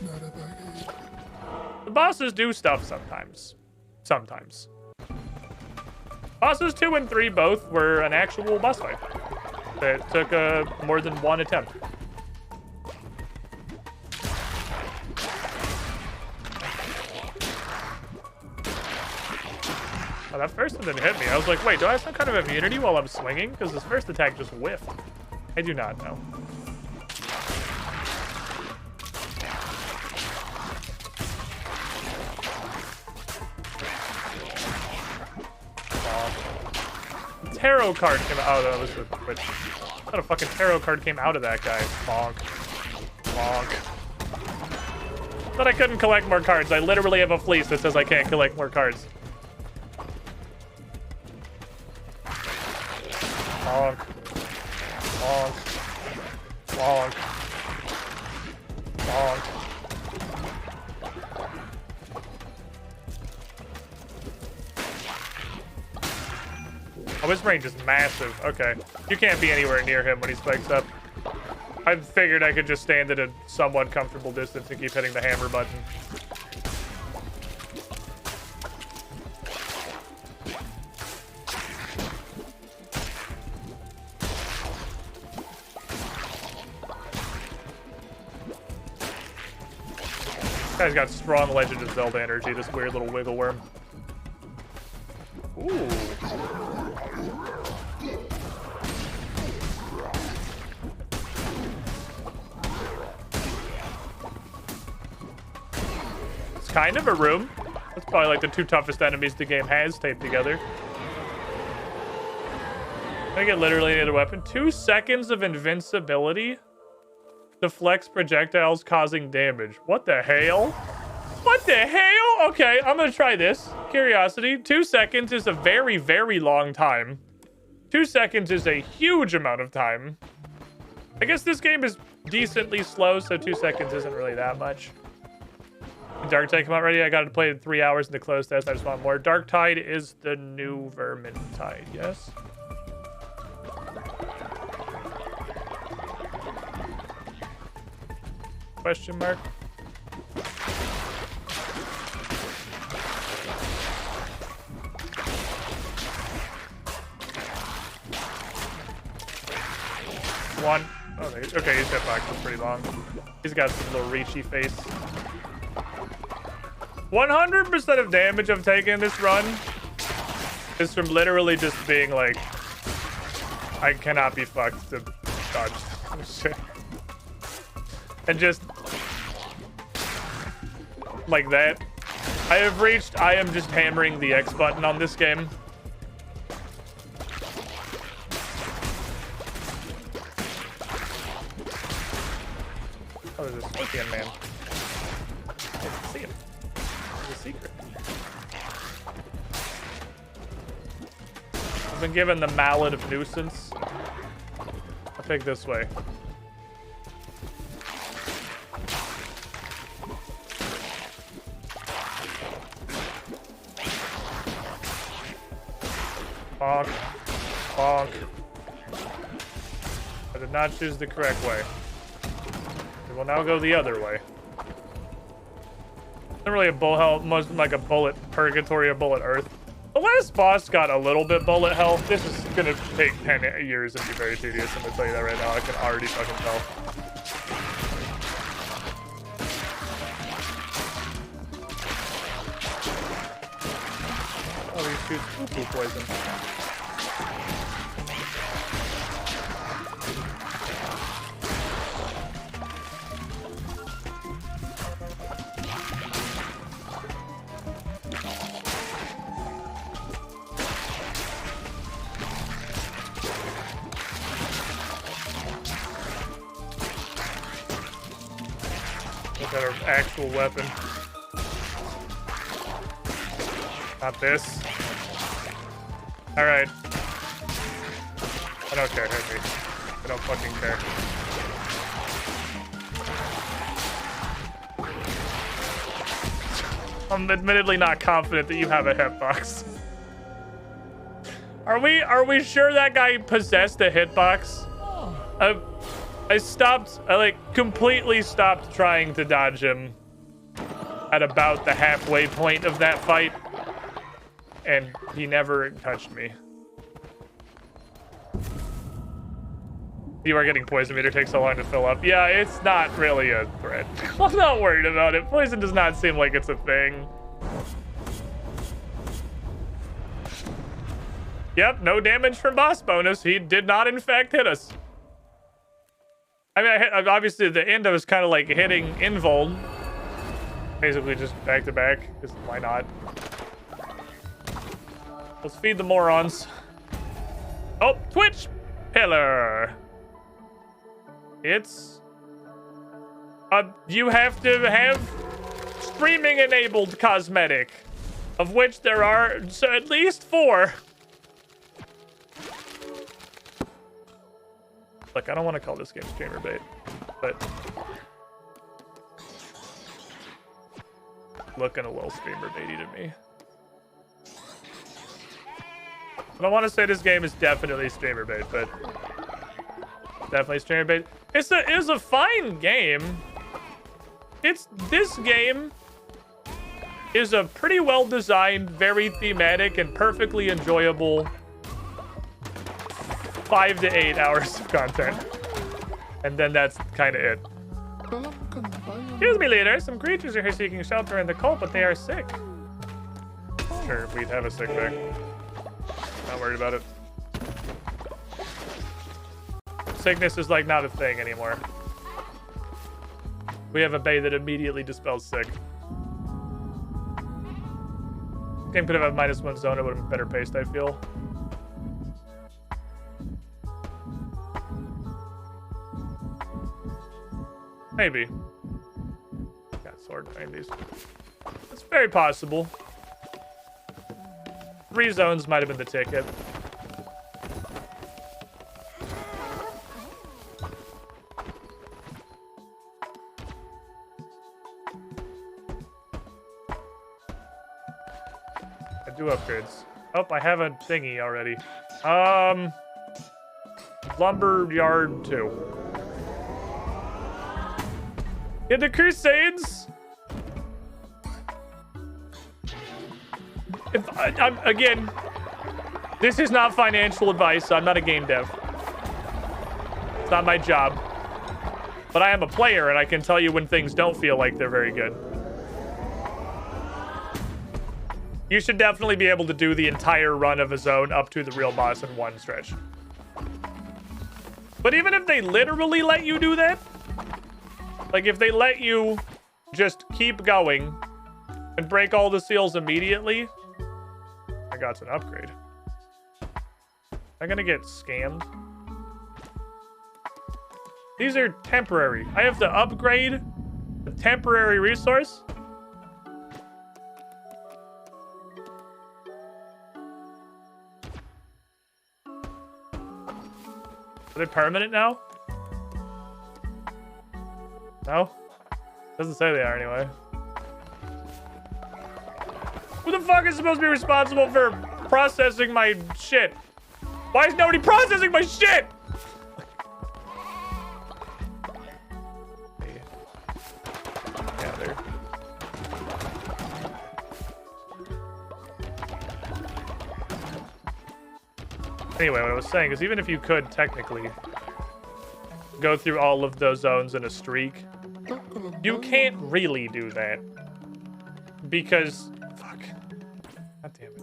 S1: The bosses do stuff sometimes. Sometimes. Bosses 2 and 3 both were an actual boss fight that took more than one attempt. Oh, that first one didn't hit me. I was like, wait, do I have some kind of immunity while I'm swinging? Because this first attack just whiffed. I do not know. Tarot card came out. Oh, no, this was Twitch. I thought a fucking tarot card came out of that guy. Bonk. Bonk. Thought I couldn't collect more cards. I literally have a fleece that says I can't collect more cards. Bonk. Bonk. Bonk. Bonk. Oh, his range is massive. Okay. You can't be anywhere near him when he spikes up. I figured I could just stand at a somewhat comfortable distance and keep hitting the hammer button. Guy's got strong Legend of Zelda energy, this weird little wiggle worm. Ooh. It's kind of a room. That's probably like the 2 toughest enemies the game has taped together. I get literally need a weapon. 2 seconds of invincibility. Deflects projectiles causing damage. What the hell? What the hell? Okay, I'm gonna try this. Curiosity. 2 seconds is a very, very long time. 2 seconds is a huge amount of time. I guess this game is decently slow, so 2 seconds isn't really that much. Dark Tide come out ready? I got to play in 3 hours in the closed test. I just want more. Dark Tide is the new Vermin Tide, yes? Question mark? One. Oh, okay, his hitbox is pretty long. He's got some little reachy face. 100% of damage I've taken this run is from literally just being like, I cannot be fucked to dodge shit. And just like that. I am just hammering the X button on this game. Oh, there's a smoking man. I didn't see him. There's a secret. I've been given the mallet of nuisance. I'll take this way. Bonk. Bonk. I did not choose the correct way. We will now go the other way. Not really a bullet hell, most like a bullet purgatory or bullet earth. The last boss got a little bit bullet health. This is gonna take 10 years and be very tedious. I'm gonna tell you that right now. I can already fucking tell. Oh, he shoots poo-poo poison. Look at our actual weapon. Not this. Alright. I don't care, hit me. I don't fucking care. I'm admittedly not confident that you have a hitbox. Are we sure that guy possessed a hitbox? I like completely stopped trying to dodge him at about the halfway point of that fight. And he never touched me. You are getting poison meter, takes so long to fill up. Yeah, it's not really a threat. I'm not worried about it. Poison does not seem like it's a thing. Yep, no damage from boss bonus. He did not, in fact, hit us. I mean, obviously, at the end, I was kind of like hitting invuln. Basically, just back to back, because why not? Let's feed the morons. Oh, Twitch pillar. It's you have to have streaming enabled cosmetic, of which there are at least 4. Look, I don't want to call this game streamer bait, but looking a little streamer baity to me. I don't want to say this game is definitely streamer bait, but definitely streamer bait. It's a fine game. This game is a pretty well designed, very thematic, and perfectly enjoyable 5 to 8 hours of content, and then that's kind of it. Excuse me, leader. Some creatures are here seeking shelter in the cult, but they are sick. Sure, we'd have a sick bay. Not worried about it. Sickness is like not a thing anymore. We have a bay that immediately dispels sick. Game could have had -1 zone, it would have been better paced, I feel. Maybe. Got sword 90s. It's very possible. 3 zones might have been the ticket. I do upgrades. Oh, I have a thingy already. Lumberyard 2. Yeah, the Crusades. If I'm again, this is not financial advice. I'm not a game dev. It's not my job. But I am a player, and I can tell you when things don't feel like they're very good. You should definitely be able to do the entire run of a zone up to the real boss in one stretch. But even if they literally let you do that, like if they let you just keep going and break all the seals immediately, I got an upgrade. I'm gonna get scammed. These are temporary. I have to upgrade the temporary resource. Are they permanent now? No? Doesn't say they are anyway. Who the fuck is supposed to be responsible for processing my shit? Why is nobody processing my shit? Yeah, there. Anyway, what I was saying is even if you could technically go through all of those zones in a streak, you can't really do that. Because... Fuck. God damn it.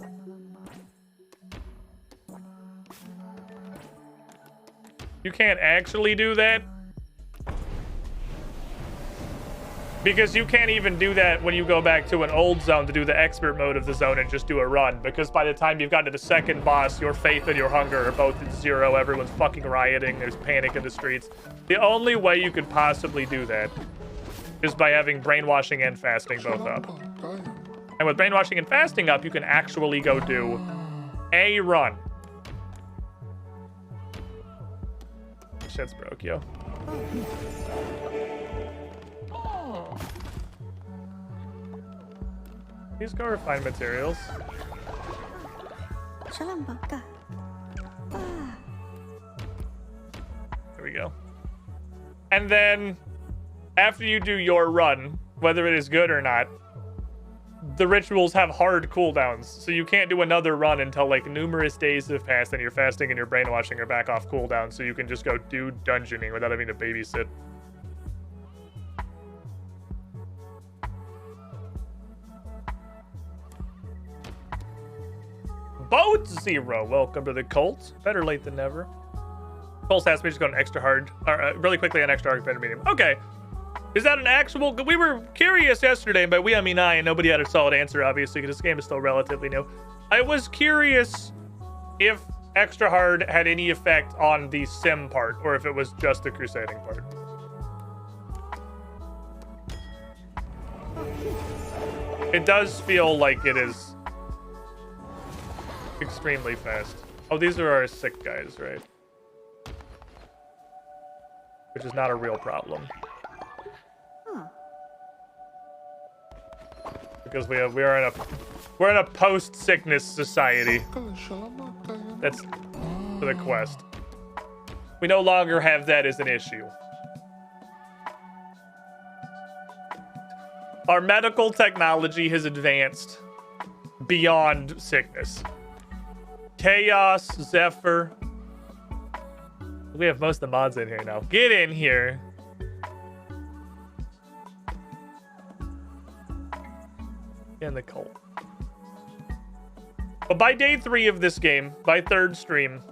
S1: You can't actually do that. Because you can't even do that when you go back to an old zone to do the expert mode of the zone and just do a run. Because by the time you've gotten to the second boss, your faith and your hunger are both at 0. Everyone's fucking rioting. There's panic in the streets. The only way you could possibly do that is by having brainwashing and fasting both up. And with brainwashing and fasting up, you can actually go do a run. Shit's broke, yo. Please go refine materials. There we go. And then, after you do your run, whether it is good or not, the rituals have hard cooldowns. So you can't do another run until like numerous days have passed and your fasting and your brainwashing are back off cooldown. So you can just go do dungeoning without having to babysit. Boat Zero, welcome to the cult. Better late than never. Pulse asked me to go on extra hard, really quickly on extra hard, better medium. Okay, is that an actual? We were curious yesterday, but we, I mean I, and nobody had a solid answer, obviously, because this game is still relatively new. I was curious if extra hard had any effect on the sim part, or if it was just the crusading part. It does feel like it is extremely fast. Oh, these are our sick guys, right? Which is not a real problem. Because we're in a post-sickness society. That's for the quest. We no longer have that as an issue. Our medical technology has advanced beyond sickness. Chaos, Zephyr. We have most of the mods in here now. Get in here. in the cult. But by day 3 of this game, by 3rd stream,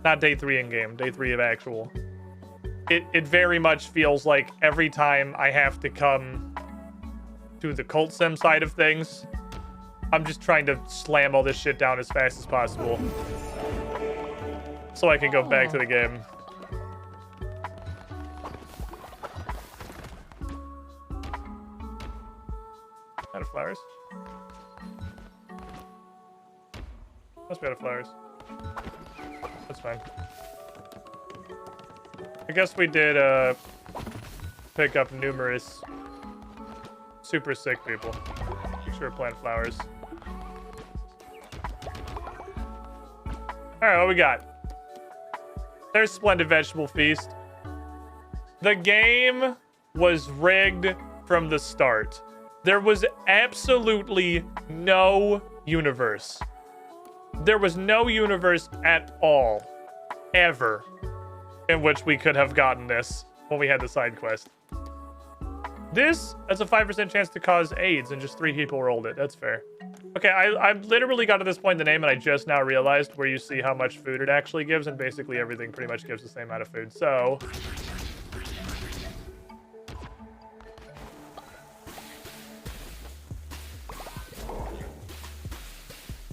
S1: not day 3 in game, day 3 of actual, it very much feels like every time I have to come to the cult sim side of things, I'm just trying to slam all this shit down as fast as possible so I can go back to the game. Out of flowers. Must be out of flowers. That's fine. I guess we did pick up numerous super sick people. Make sure to plant flowers. Alright, what we got? There's Splendid Vegetable Feast. The game was rigged from the start. There was absolutely no universe. There was no universe at all, ever, in which we could have gotten this when we had the side quest. This has a 5% chance to cause AIDS, and just 3 people rolled it. That's fair. Okay, I literally got to this point in the name, and I just now realized where you see how much food it actually gives, and basically everything pretty much gives the same amount of food. So...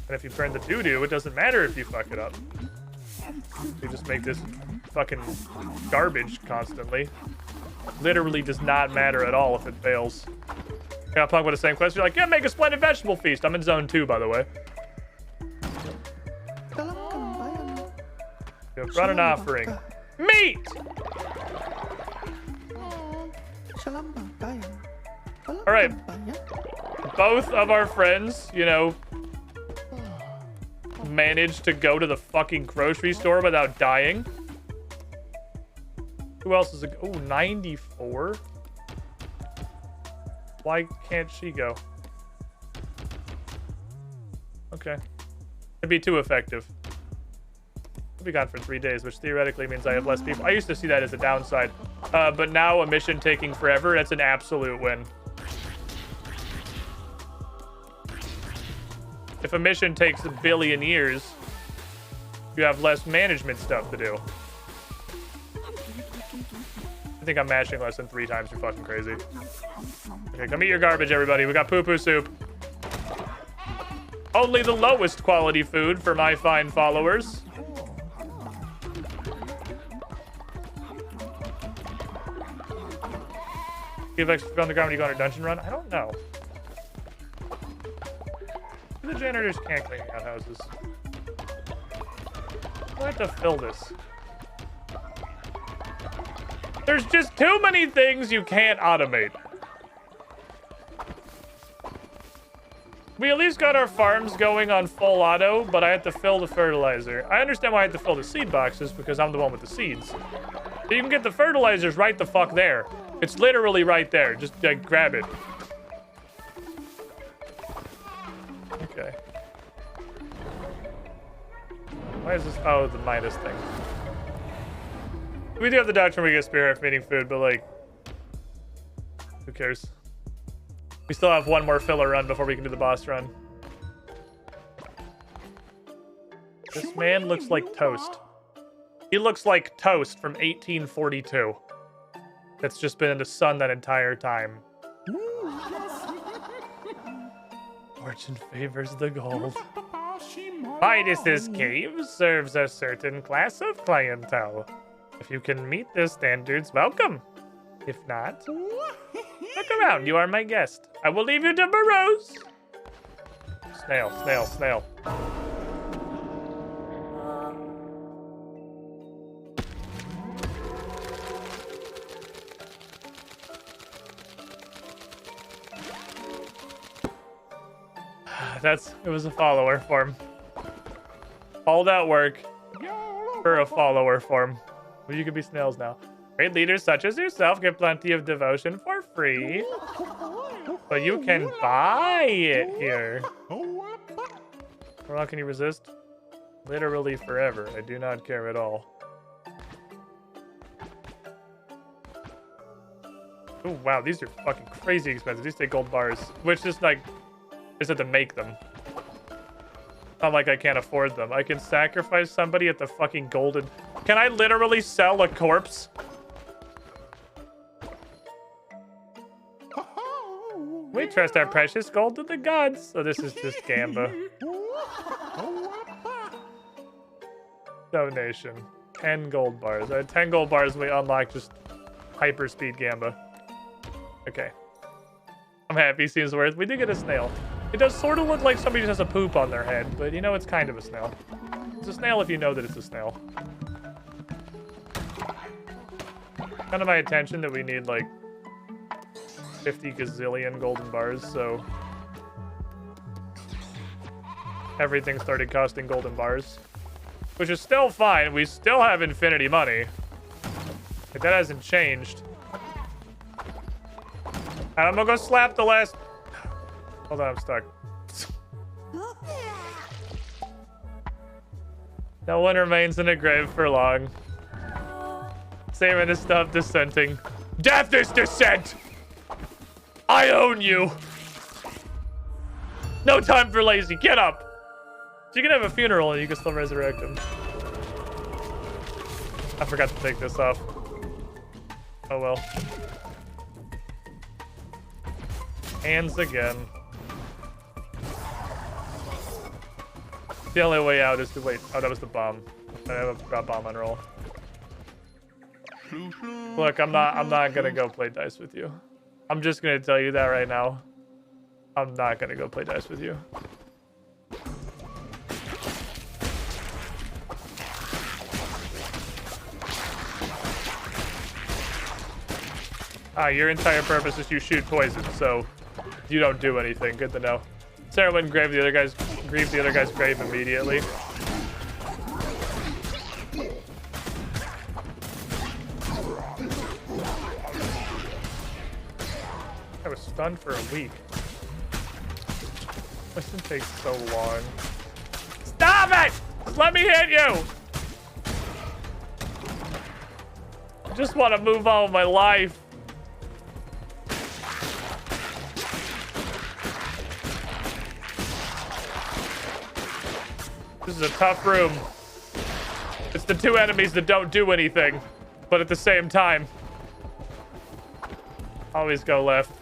S1: and if you burn the doo-doo, it doesn't matter if you fuck it up. You just make this fucking garbage constantly. Literally does not matter at all if it fails. Yeah, Punk with the same question. You're like, yeah, make a Splendid Vegetable Feast. I'm in zone 2, by the way. You have brought an offering. Meat! Alright. Both of our friends, you know, managed to go to the fucking grocery store without dying. Who else is oh, 94? Why can't she go? Okay. It'd be too effective. I'll be gone for 3 days, which theoretically means I have less people. I used to see that as a downside. But now a mission taking forever, that's an absolute win. If a mission takes a billion years, you have less management stuff to do. I think I'm mashing less than 3 times. You're fucking crazy. Okay, come eat your garbage, everybody. We got poo-poo soup. Only the lowest quality food for my fine followers. Give extra underground when you go on a dungeon run? I don't know. The janitors can't clean outhouses. I have to fill this. There's just too many things you can't automate. We at least got our farms going on full auto, but I had to fill the fertilizer. I understand why I had to fill the seed boxes, because I'm the one with the seeds. So you can get the fertilizers right the fuck there. It's literally right there. Just grab it. Okay. Why is this? Oh, the minus thing. We do have the doctrine we get spear from eating food, but like, who cares? We still have one more filler run before we can do the boss run. This man looks like toast. He looks like toast from 1842. That's just been in the sun that entire time. Fortune favors the gold. Midas's cave serves a certain class of clientele. If you can meet the standards, welcome. If not, look around. You are my guest. I will leave you to Burrows. Snail, snail, snail. It was a follower form. All that work for a follower form. Well, you could be snails now. Great leaders such as yourself get plenty of devotion for free. But you can buy it here. How long can you resist? Literally forever. I do not care at all. Oh, wow, these are fucking crazy expensive. These take gold bars, which is like, is it to make them? Not like I can't afford them. I can sacrifice somebody at the fucking golden... Can I literally sell a corpse? We trust our precious gold to the gods. So this is just Gamba. Donation. 10 gold bars. 10 gold bars, we unlock just hyper speed Gamba. Okay. I'm happy. Seems worth. We did get a snail. It does sort of look like somebody just has a poop on their head, but you know it's kind of a snail. It's a snail if you know that it's a snail. Kind of my attention that we need like 50 gazillion golden bars, so everything started costing golden bars, which is still fine. We still have infinity money. Like, that hasn't changed. And I'm gonna go slap the last... Hold on, I'm stuck. No one remains in a grave for long. Same to stop dissenting. Death is dissent! I own you! No time for lazy, get up! So you can have a funeral and you can still resurrect him. I forgot to take this off. Oh well. Hands again. The only way out is to wait. Oh, that was the bomb. I have a bomb on roll. Look, I'm not gonna go play dice with you. I'm just gonna tell you that right now. I'm not gonna go play dice with you. Your entire purpose is you shoot poison, so you don't do anything. Good to know. Sarah went and grieve the other guy's grave immediately. I was stunned for a week. This didn't take so long. Stop it! Just let me hit you! I just want to move on with my life. This is a tough room. It's the two enemies that don't do anything, but at the same time, always go left.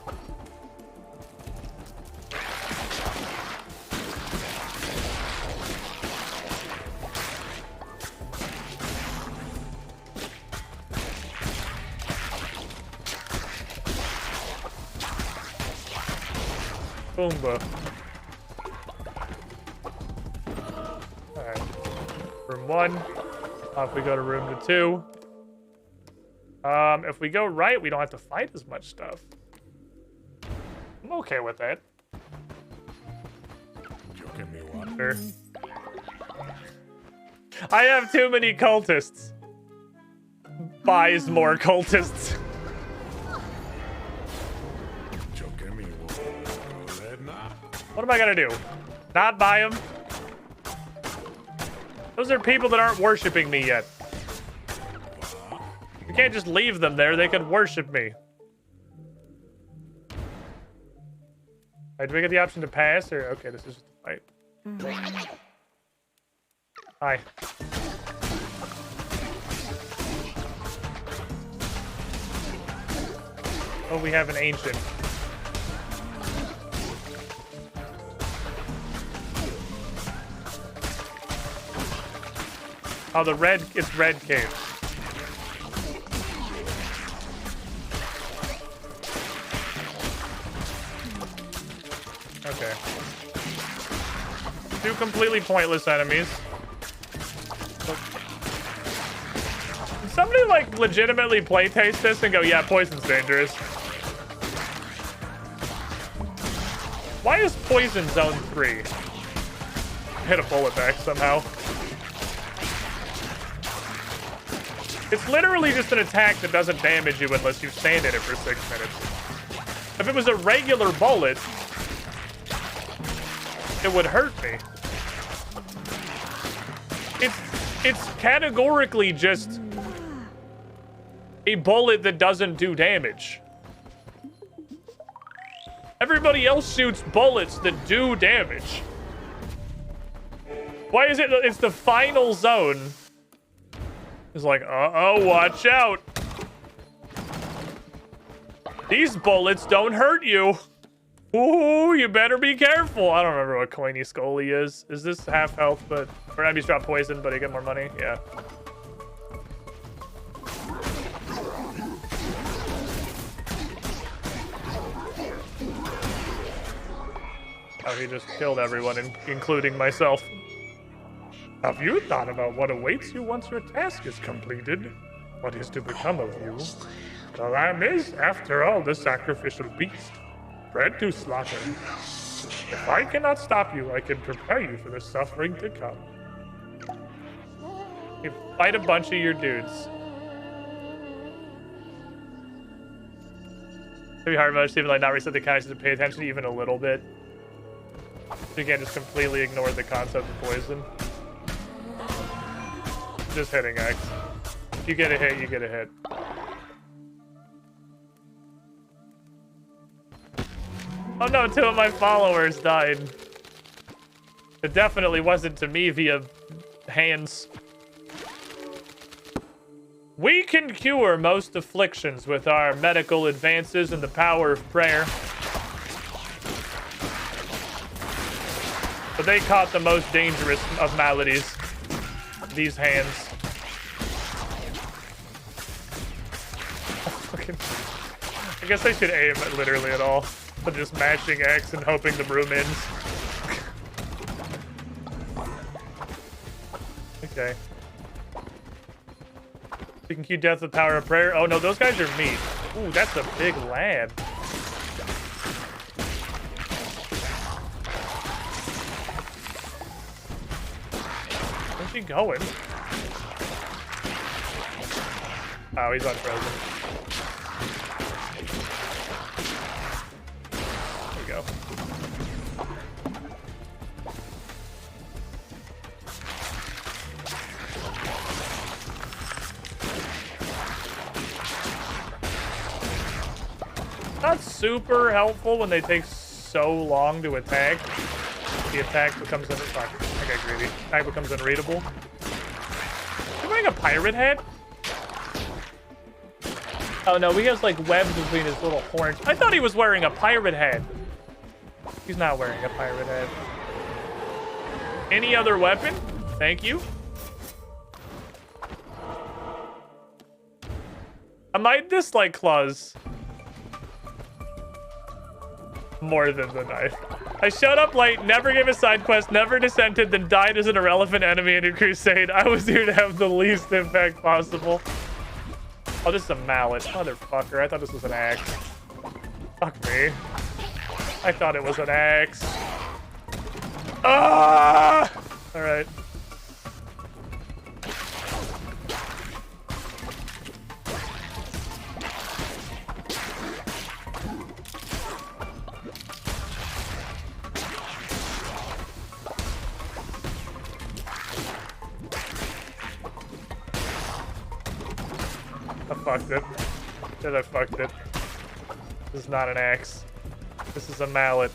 S1: Boomba. Alright. Room 1. Off we go to room 2. If we go right, we don't have to fight as much stuff. I'm okay with that. Sure. I have too many cultists. Buys more cultists. What am I gonna do? Not buy them? Those are people that aren't worshiping me yet. You can't just leave them there. They could worship me. Alright, do we get the option to pass? Or okay, this is just a fight. Hi. Oh, we have an ancient. Oh, it's red cave. Okay. Two completely pointless enemies. Did somebody, like, legitimately play taste this and go, yeah, poison's dangerous? Why is poison zone 3? Hit a bullet back somehow. It's literally just an attack that doesn't damage you unless you stand in it for 6 minutes. If it was a regular bullet, it would hurt me. It's categorically just a bullet that doesn't do damage. Everybody else shoots bullets that do damage. Why is it? It's the final zone. It's like, uh-oh, watch out. These bullets don't hurt you. Ooh, you better be careful. I don't remember what Coiny Scully is. Is this half health, but... Or enemies drop poison, but you get more money? Yeah. Oh, he just killed everyone, including myself. Have you thought about what awaits you once your task is completed? What is to become of you? The lamb is, after all, the sacrificial beast, bred to slaughter. If I cannot stop you, I can prepare you for the suffering to come. You fight a bunch of your dudes. It'd be hard much to even like not reset the characters to pay attention even a little bit. You can't just completely ignore the concept of poison. Just hitting X. If you get a hit, you get a hit. Oh no, 2 of my followers died. It definitely wasn't to me via hands. We can cure most afflictions with our medical advances and the power of prayer. But they caught the most dangerous of maladies. These hands. I guess I should aim at literally at all. But just mashing X and hoping the broom ends. Okay. You can cue death with power of prayer. Oh no, those guys are meat. Ooh, that's a big lad. Where's he going? Oh, he's unfrozen. There we go. Not super helpful when they take so long to attack. The attack becomes fuck. I got greedy. Attack becomes unreadable. Is he wearing a pirate hat? Oh no, he has like webs between his little horns. I thought he was wearing a pirate hat. He's not wearing a pirate hat. Any other weapon? Thank you. I might dislike claws more than the knife. I showed up late, never gave a side quest, never dissented, then died as an irrelevant enemy in a crusade. I was here to have the least impact possible. Oh, this is a mallet. Motherfucker, I thought this was an axe. Fuck me. I thought it was an axe. Ah! Alright. I fucked it. Did I fucked it? This is not an axe. This is a mallet.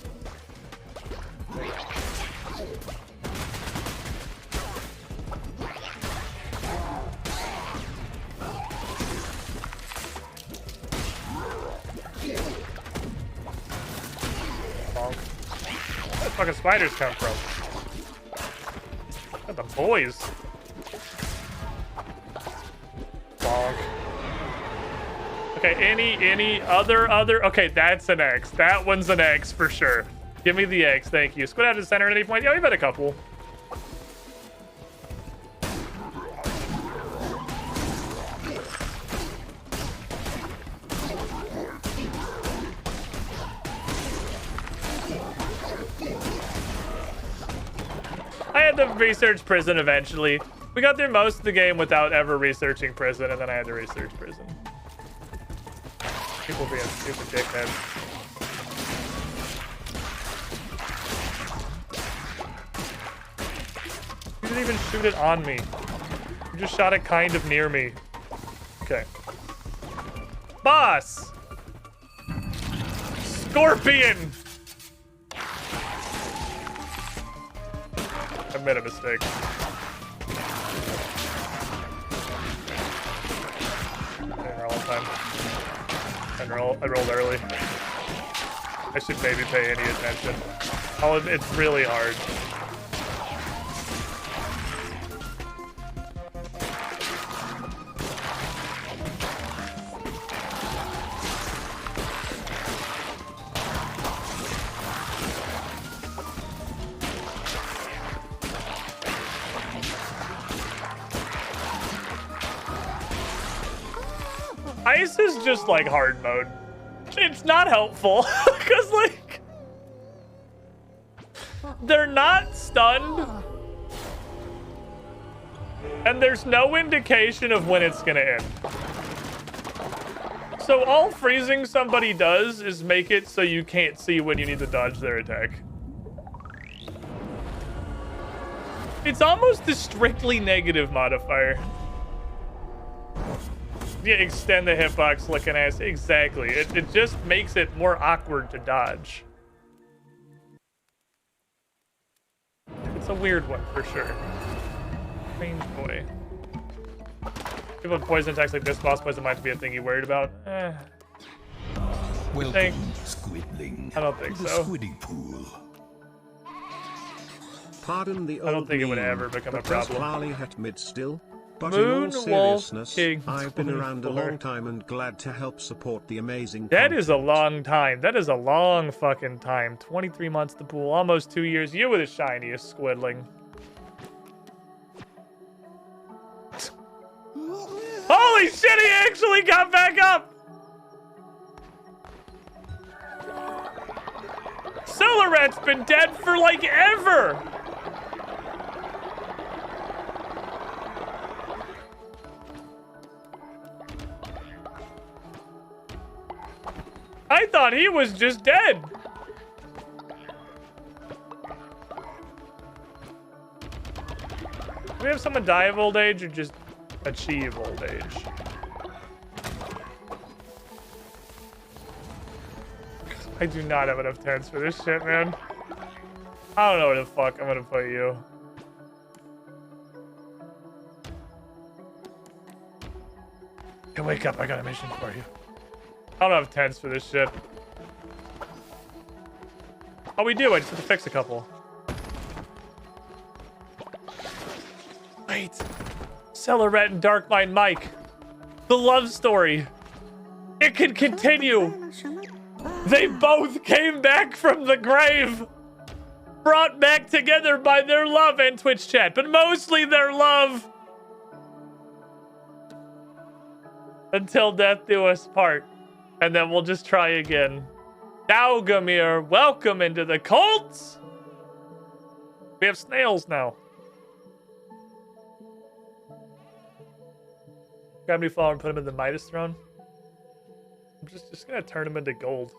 S1: Where the fucking spiders come from? Look at the boys. Bonk. Okay, any other, okay, that's an X. That one's an X for sure. Give me the X, thank you. Squid out to the center at any point. Yeah, we've had a couple. I had to research prison eventually. We got through most of the game without ever researching prison, and then I had to research prison. People being stupid dickheads. You didn't even shoot it on me. You just shot it kind of near me. Okay. Boss! Scorpion! I made a mistake. I didn't roll on time. I rolled early. I should maybe pay any attention. Oh, it's really hard. Ice is just like hard mode. It's not helpful because like they're not stunned and there's no indication of when it's gonna end. So all freezing somebody does is make it so you can't see when you need to dodge their attack. It's almost a strictly negative modifier. Yeah, extend the hitbox looking ass. Exactly. It just makes it more awkward to dodge. It's a weird one for sure. Range boy. People with poison attacks like this, boss poison might be a thing you worried about.
S8: Welcome, Squidling.
S1: I don't think
S8: the
S1: so.
S8: Squiddy pool.
S3: Pardon the old
S1: I don't think it would
S3: meme,
S1: ever become a
S3: but does
S1: problem.
S3: Harley hat mid still? But
S1: Moon
S3: in all
S1: Wolf
S3: seriousness,
S1: King
S3: I've been around a
S1: 24.
S3: long time and glad to help support the amazing
S1: That
S3: content.
S1: is a long time. That is a long fucking time. 23 months to pool, almost 2 years. You were the shiniest squidling. Holy shit, he actually got back up! Silhouette's been dead for like ever! I thought he was just dead. Do we have someone die of old age or just achieve old age? I do not have enough tents for this shit, man. I don't know where the fuck I'm gonna put you. Hey, wake up, I got a mission for you. I don't have tents for this shit. Oh, we do. I just have to fix a couple. Wait. Cellaret and Darkmind Mike. The love story. It can continue. They both came back from the grave. Brought back together by their love and Twitch chat, but mostly their love. Until death do us part. And then we'll just try again. Daugomir, welcome into the cult! We have snails now. Grab me fall and put him in the Midas throne. I'm just gonna turn him into gold.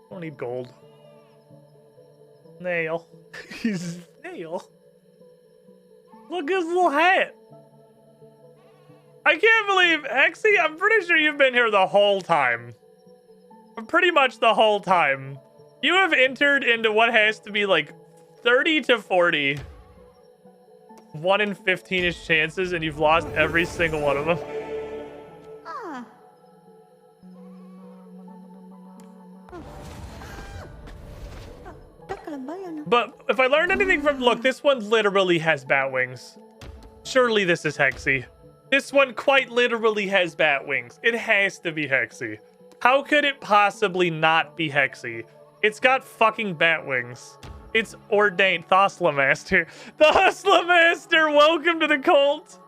S1: I don't need gold. Snail. He's a snail. Look at his little hat. I can't believe, Hexy, I'm pretty sure you've been here the whole time. Pretty much the whole time. You have entered into what has to be like 30 to 40. 1 in 15-ish chances, and you've lost every single one of them. But if I learned anything from, look, this one literally has bat wings. Surely this is Hexy. This one quite literally has bat wings. It has to be Hexy. How could it possibly not be Hexy? It's got fucking bat wings. It's ordained. Thosla Master. Thosla Master, welcome to the cult.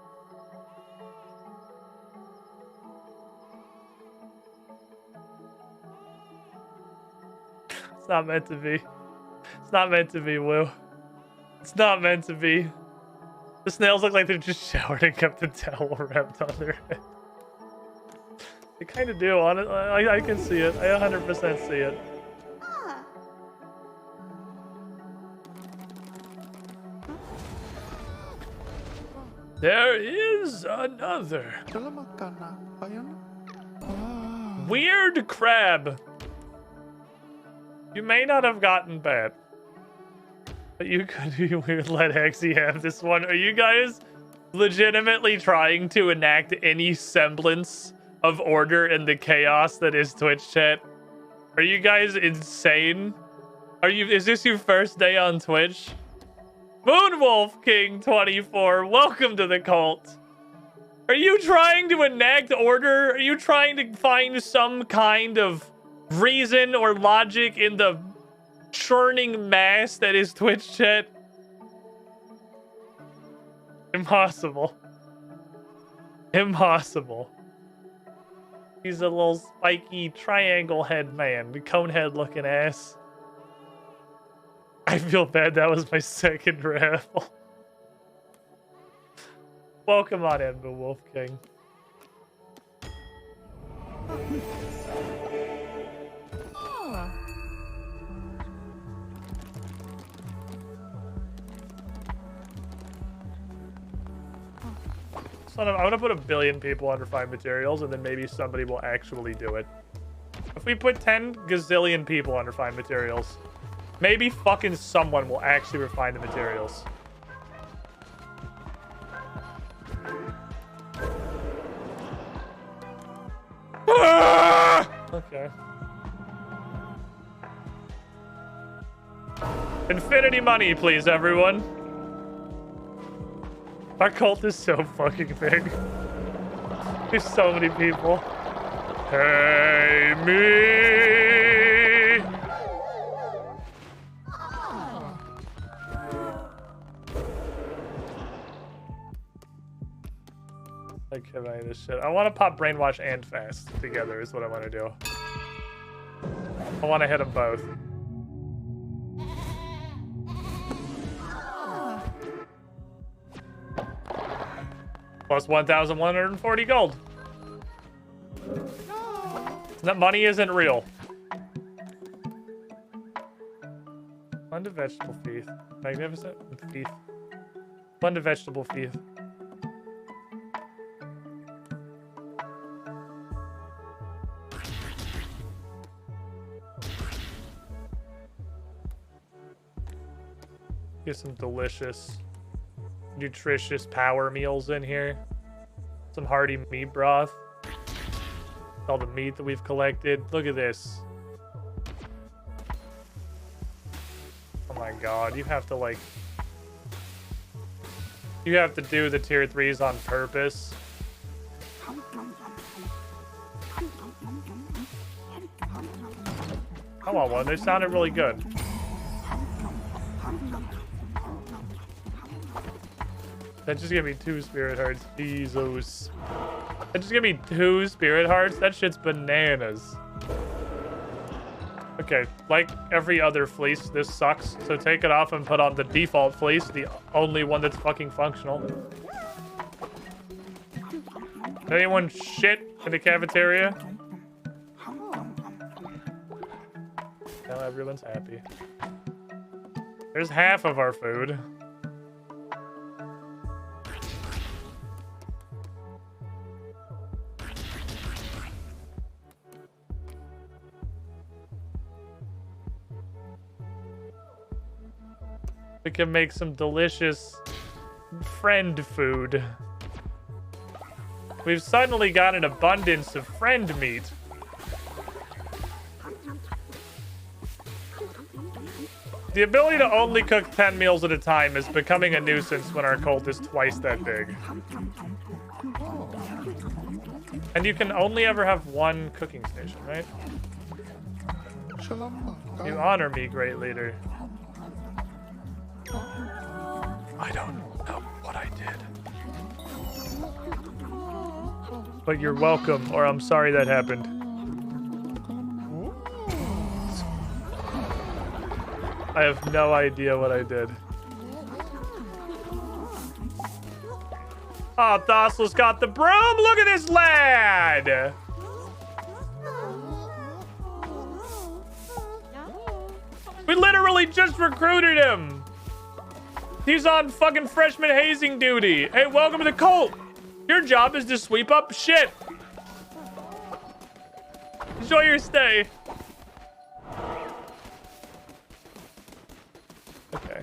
S1: It's not meant to be. It's not meant to be, Woo. It's not meant to be. The snails look like they're just showered and kept the towel wrapped on their head. They kind of do, honestly. I can see it. I 100% see it. There is another. Weird crab. You may not have gotten bad. But you could let Hexy have this one. Are you guys legitimately trying to enact any semblance of order in the chaos that is Twitch chat? Are you guys insane? Is this your first day on Twitch? Moonwolf King 24, welcome to the cult. Are you trying to enact order? Are you trying to find some kind of reason or logic in the churning mass that is Twitch chat? Impossible. Impossible. He's a little spiky triangle head man, the cone head looking ass. I feel bad that was my second raffle. Welcome on in, the Wolf King. Son of, I'm gonna put 1 billion people under 5 materials, and then maybe somebody will actually do it. If we put 10 gazillion people under 5 materials, maybe fucking someone will actually refine the materials. Okay. Infinity money, please, everyone. Our cult is so fucking big. There's so many people. Hey, me! I can't buy this shit. I want to pop Brainwash and Fast together is what I want to do. I want to hit them both. Plus 1,140 gold. That money isn't real. Blended vegetable feast. Magnificent feast. Blended vegetable feast. Get some delicious, nutritious power meals in here. Some hearty meat broth. All the meat that we've collected. Look at this. Oh my god, you have to like... You have to do the tier 3s on purpose. I want one, they sounded really good. That just gave me 2 spirit hearts. Jesus. That just gave me 2 spirit hearts? That shit's bananas. Okay, like every other fleece, this sucks. So take it off and put on the default fleece, the only one that's fucking functional. Did anyone shit in the cafeteria? Now everyone's happy. There's half of our food. We can make some delicious friend food. We've suddenly got an abundance of friend meat. The ability to only cook 10 meals at a time is becoming a nuisance when our cult is twice that big. And you can only ever have 1 cooking station, right? You honor me, great leader. I don't know what I did. But you're welcome, or I'm sorry that happened. I have no idea what I did. Oh, Thossel's got the broom! Look at this lad! We literally just recruited him! He's on fucking freshman hazing duty. Hey, welcome to the cult. Your job is to sweep up shit. Enjoy your stay. Okay.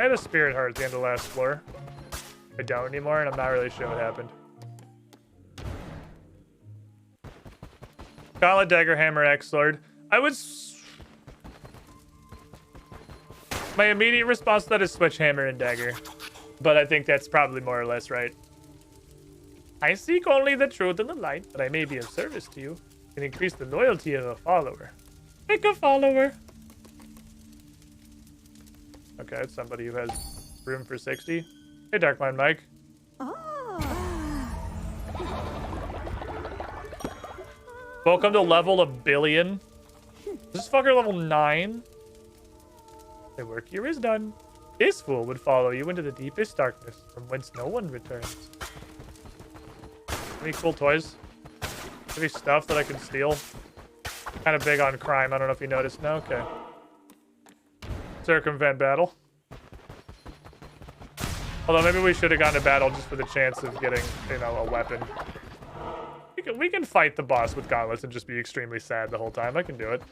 S1: I had a spirit heart at the end of the last floor. I don't anymore, and I'm not really sure what happened. Gauntlet, dagger, hammer, axe, sword. My immediate response to that is switch hammer and dagger. But I think that's probably more or less right. I seek only the truth and the light, that I may be of service to you, and increase the loyalty of a follower. Pick a follower. Okay, it's somebody who has room for 60. Hey, Darkline Mike. Welcome to level 1 billion. This fucker level 9. The work here is done. This fool would follow you into the deepest darkness, from whence no one returns. Any cool toys? Any stuff that I can steal? Kind of big on crime. I don't know if you noticed. No? Okay. Circumvent battle. Although maybe we should have gone to battle just for the chance of getting, you know, a weapon. We can fight the boss with gauntlets and just be extremely sad the whole time. I can do it.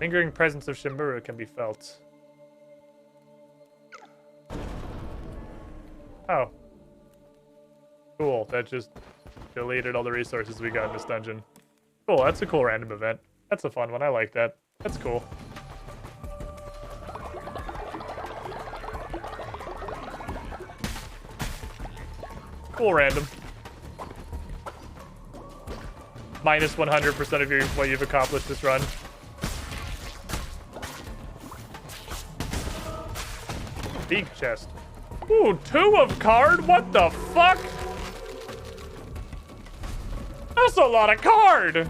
S1: Lingering presence of Shimura can be felt. Oh. Cool. That just deleted all the resources we got in this dungeon. Cool. That's a cool random event. That's a fun one. I like that. That's cool. Cool random. Minus 100% of what you've accomplished this run. Big chest. Ooh, 2 of card? What the fuck? That's a lot of card!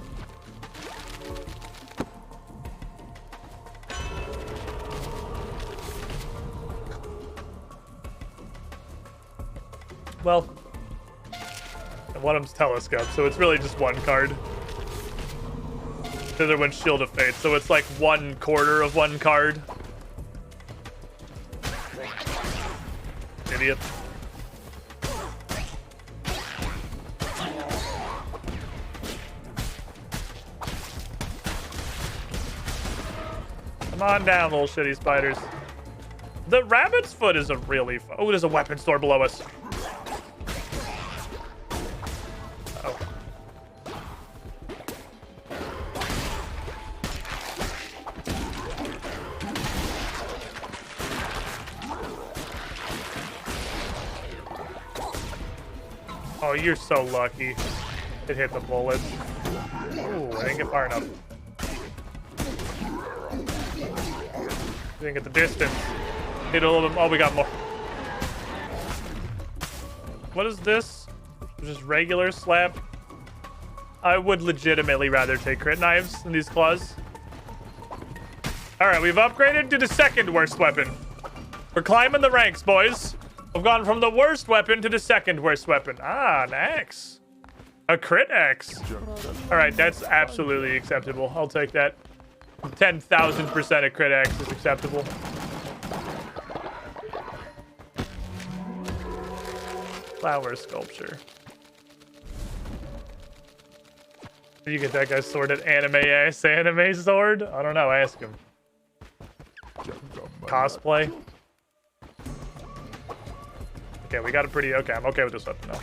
S1: Well, and one of them's telescope, so it's really just 1 card. The other one's Shield of Fate, so it's like 1/4 of 1 card. Idiot. Come on down, little shitty spiders. The rabbit's foot is a really oh, there's a weapon store below us. Oh. Oh, you're so lucky. It hit the bullet. Ooh, I didn't get far enough. Didn't get the distance. Hit a little bit. Oh, we got more. What is this? Just regular slap? I would legitimately rather take crit knives than these claws. Alright, we've upgraded to the 2nd worst weapon. We're climbing the ranks, boys. We've gone from the worst weapon to the 2nd worst weapon. Ah, an axe. A crit axe. Alright, that's absolutely acceptable. I'll take that. 10,000% a crit axe is acceptable. Flower sculpture. Did you get that guy's sword at anime sword? I don't know, ask him. Cosplay. Okay, we got a pretty... Okay, I'm okay with this weapon now.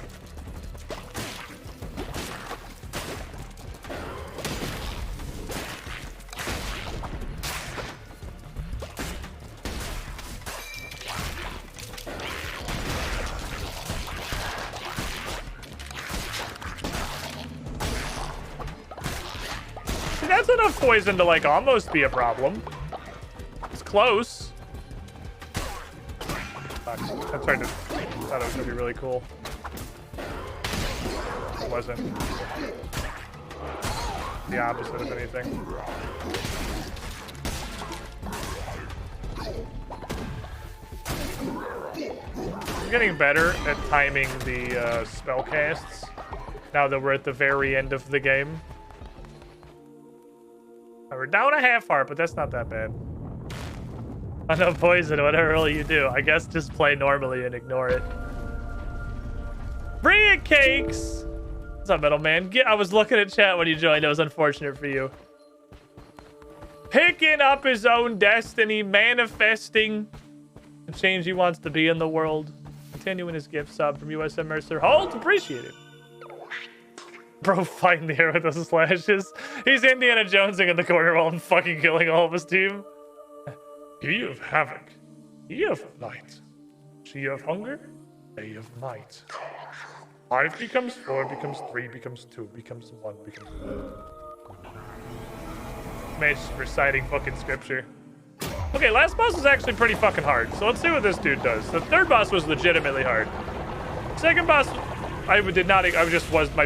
S1: That's enough poison to, like, almost be a problem. It's close. Fuck. I tried to... thought it was gonna be really cool. It wasn't. The opposite, if anything. I'm getting better at timing the spell casts now that we're at the very end of the game. We're down a half heart, but that's not that bad. Enough poison, whatever will you do. I guess just play normally and ignore it. Bring it, cakes! What's up, middleman? I was looking at chat when you joined. It was unfortunate for you. Picking up his own destiny, manifesting the change he wants to be in the world. Continuing his gift sub from USM Mercer. Hold, appreciate it. Bro fighting the air with those slashes. He's Indiana Jonesing in the corner while I'm fucking killing all of his team. He of havoc. He of light. She of hunger. They of might. 5 becomes 4, becomes 3, becomes 2, becomes 1, becomes 1. Man, just reciting fucking scripture. Okay, last boss was actually pretty fucking hard. So let's see what this dude does. The third boss was legitimately hard. Second boss, my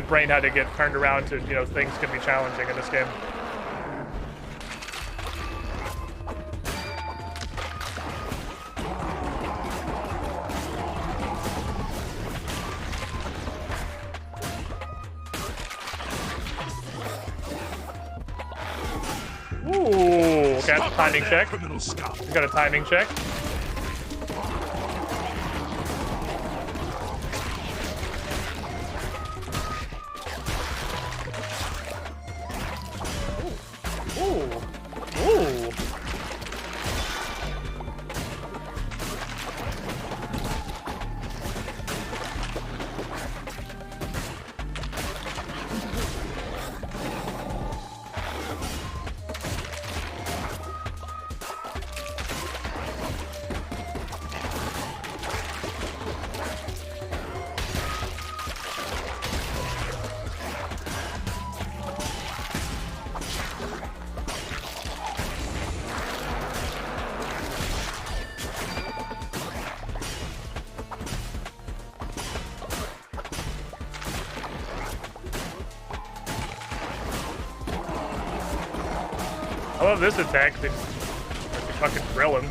S1: brain had to get turned around to, you know, things can be challenging in this game. Ooh, got a timing check. Got a timing check. Ooh. Ooh. I love this attack. They just fucking drill him.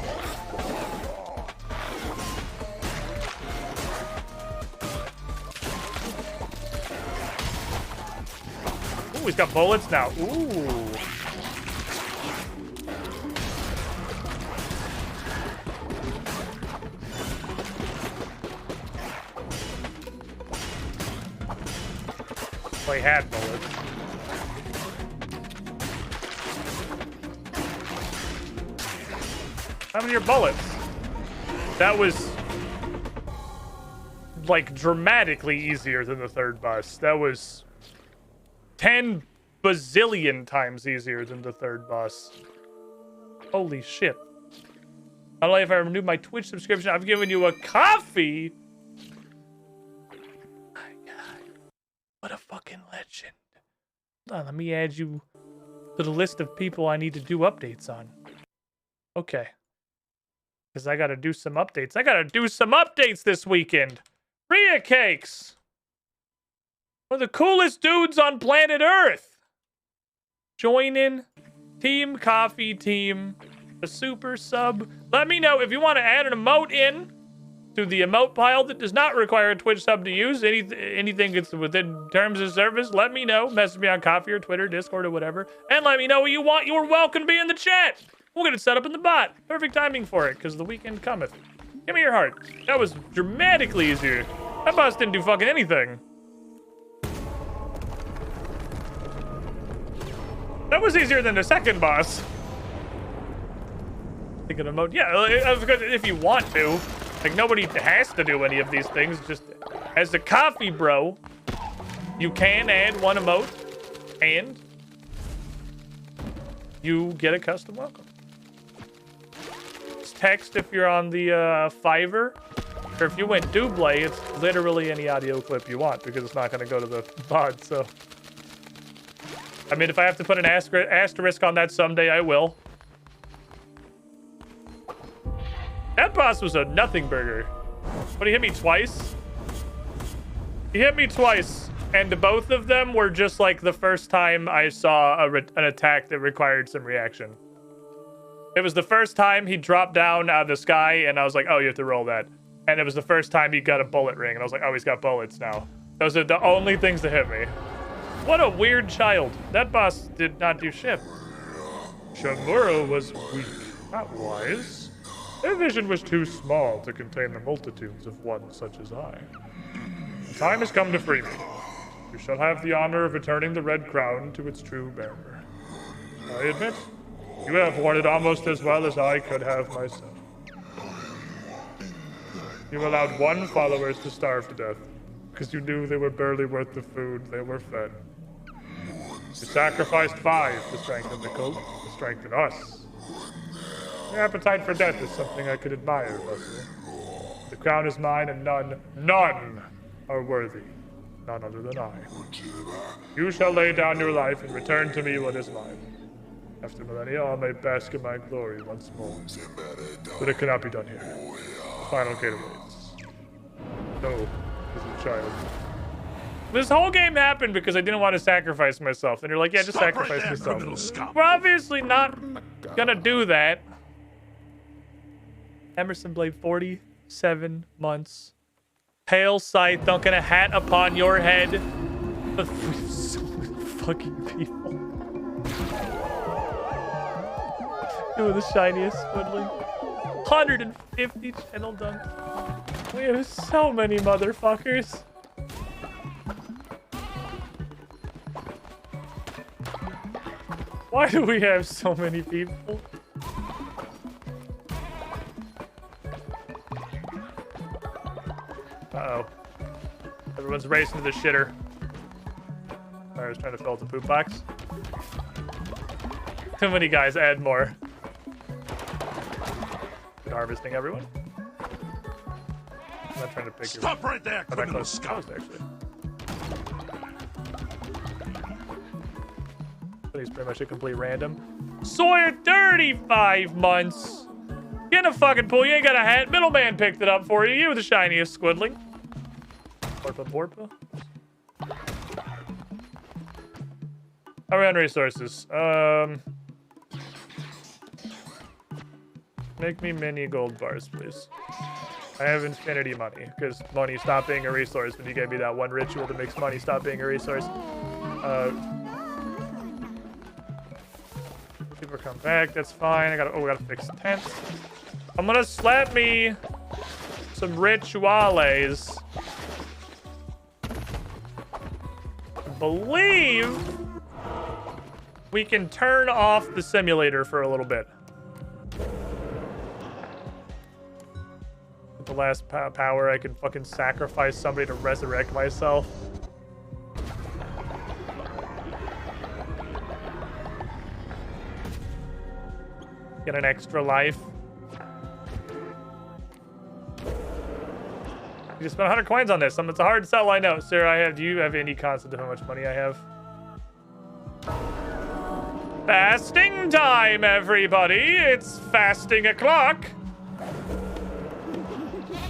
S1: Ooh, he's got bullets now. Ooh. Well, he had bullets. How many are bullets? That was like dramatically easier than the third boss. That was 10 bazillion times easier than the third boss. Holy shit. I don't know if I renewed my Twitch subscription. I've given you a coffee. My God. What a fucking legend. Hold on, let me add you to the list of people I need to do updates on. Okay. Because I gotta do some updates. I gotta do some updates this weekend. Rhea Cakes! One of the coolest dudes on planet Earth! Join in. Team Coffee Team. A super sub. Let me know if you want to add an emote in to the emote pile that does not require a Twitch sub to use. Anything that's within terms of service, let me know. Message me on Coffee or Twitter, Discord, or whatever. And let me know what you want. You're welcome to be in the chat. We'll get it set up in the bot. Perfect timing for it, because the weekend cometh. Give me your heart. That was dramatically easier. That boss didn't do fucking anything. That was easier than the second boss. Thinking of mode. Yeah, if you want to. Like, nobody has to do any of these things. Just as a coffee bro, you can add one emote, and you get a custom welcome. Text if you're on the Fiverr, or if you went double, it's literally any audio clip you want because it's not going to go to the VOD. So, I mean, if I have to put an asterisk on that someday, I will. That boss was a nothing burger. But he hit me twice. He hit me twice, and both of them were just like the first time I saw an attack that required some reaction. It was the first time he dropped down out of the sky, and I was like, oh, you have to roll that. And it was the first time he got a bullet ring, and I was like, oh, he's got bullets now. Those are the only things that hit me. What a weird child. That boss did not do shit. Shamura was weak, not wise. Their vision was too small to contain the multitudes of one such as I. The time has come to free me. You shall have the honor of returning the red crown to its true bearer. I admit, You have worn it almost as well as I could have myself. You allowed one followers to starve to death because you knew they were barely worth the food they were fed. You sacrificed 5 to strengthen the cult, to strengthen us. Your appetite for death is something I could admire, Russell. The crown is mine and none are worthy. None other than I. You shall lay down your life and return to me what is mine. After millennia, I may bask in my glory once more. But it cannot be done here. The final gate awaits. No, as a child. This whole game happened because I didn't want to sacrifice myself. And you're like, yeah, just sacrifice yourself. We're obviously not gonna do that. Emerson Blade, 47 months. Pale sight, dunking a hat upon your head. So many fucking people. Who are the shiniest squiddling? 150 channel dunk. We have so many motherfuckers. Why do we have so many people? Uh-oh. Everyone's racing to the shitter. I was trying to fill out the poop box. Too many guys, add more. Good harvesting, everyone. I'm not trying to pick you.
S8: Stop right there, criminal
S1: scum. Actually. He's pretty much a complete random. Sawyer, 35 months. Get in a fucking pool. You ain't got a hat. Middleman picked it up for you. You were the shiniest squiddling. Borpa. How are we on resources? Make me mini gold bars, please. I have infinity money, because money stopped being a resource when you gave me that one ritual that makes money stop being a resource. People come back, that's fine. I gotta fix tents. I'm gonna slap me some rituales. I believe we can turn off the simulator for a little bit. With the last power, I can fucking sacrifice somebody to resurrect myself. Get an extra life. You just spent 100 coins on this. It's a hard sell, I know. Sir, do you have any concept of how much money I have? Fasting time, everybody. It's fasting o'clock.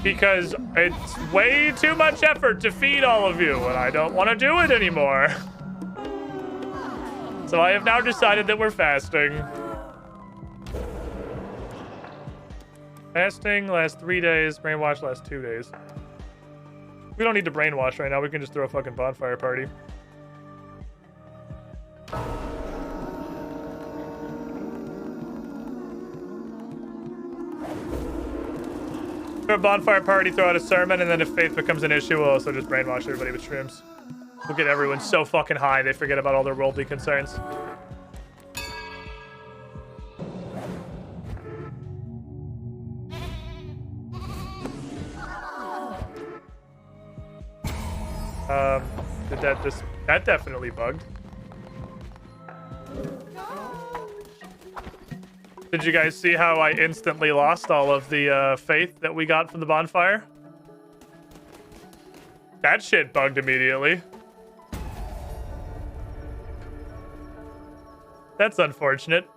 S1: Because it's way too much effort to feed all of you, and I don't want to do it anymore. So I have now decided that we're fasting. Fasting lasts 3 days. Brainwash lasts 2 days. We don't need to brainwash right now. We can just throw a fucking bonfire party. Throw a bonfire party, throw out a sermon, and then if faith becomes an issue, we'll also just brainwash everybody with shrooms. We'll get everyone so fucking high they forget about all their worldly concerns. That definitely bugged. Did you guys see how I instantly lost all of the faith that we got from the bonfire? That shit bugged immediately. That's unfortunate.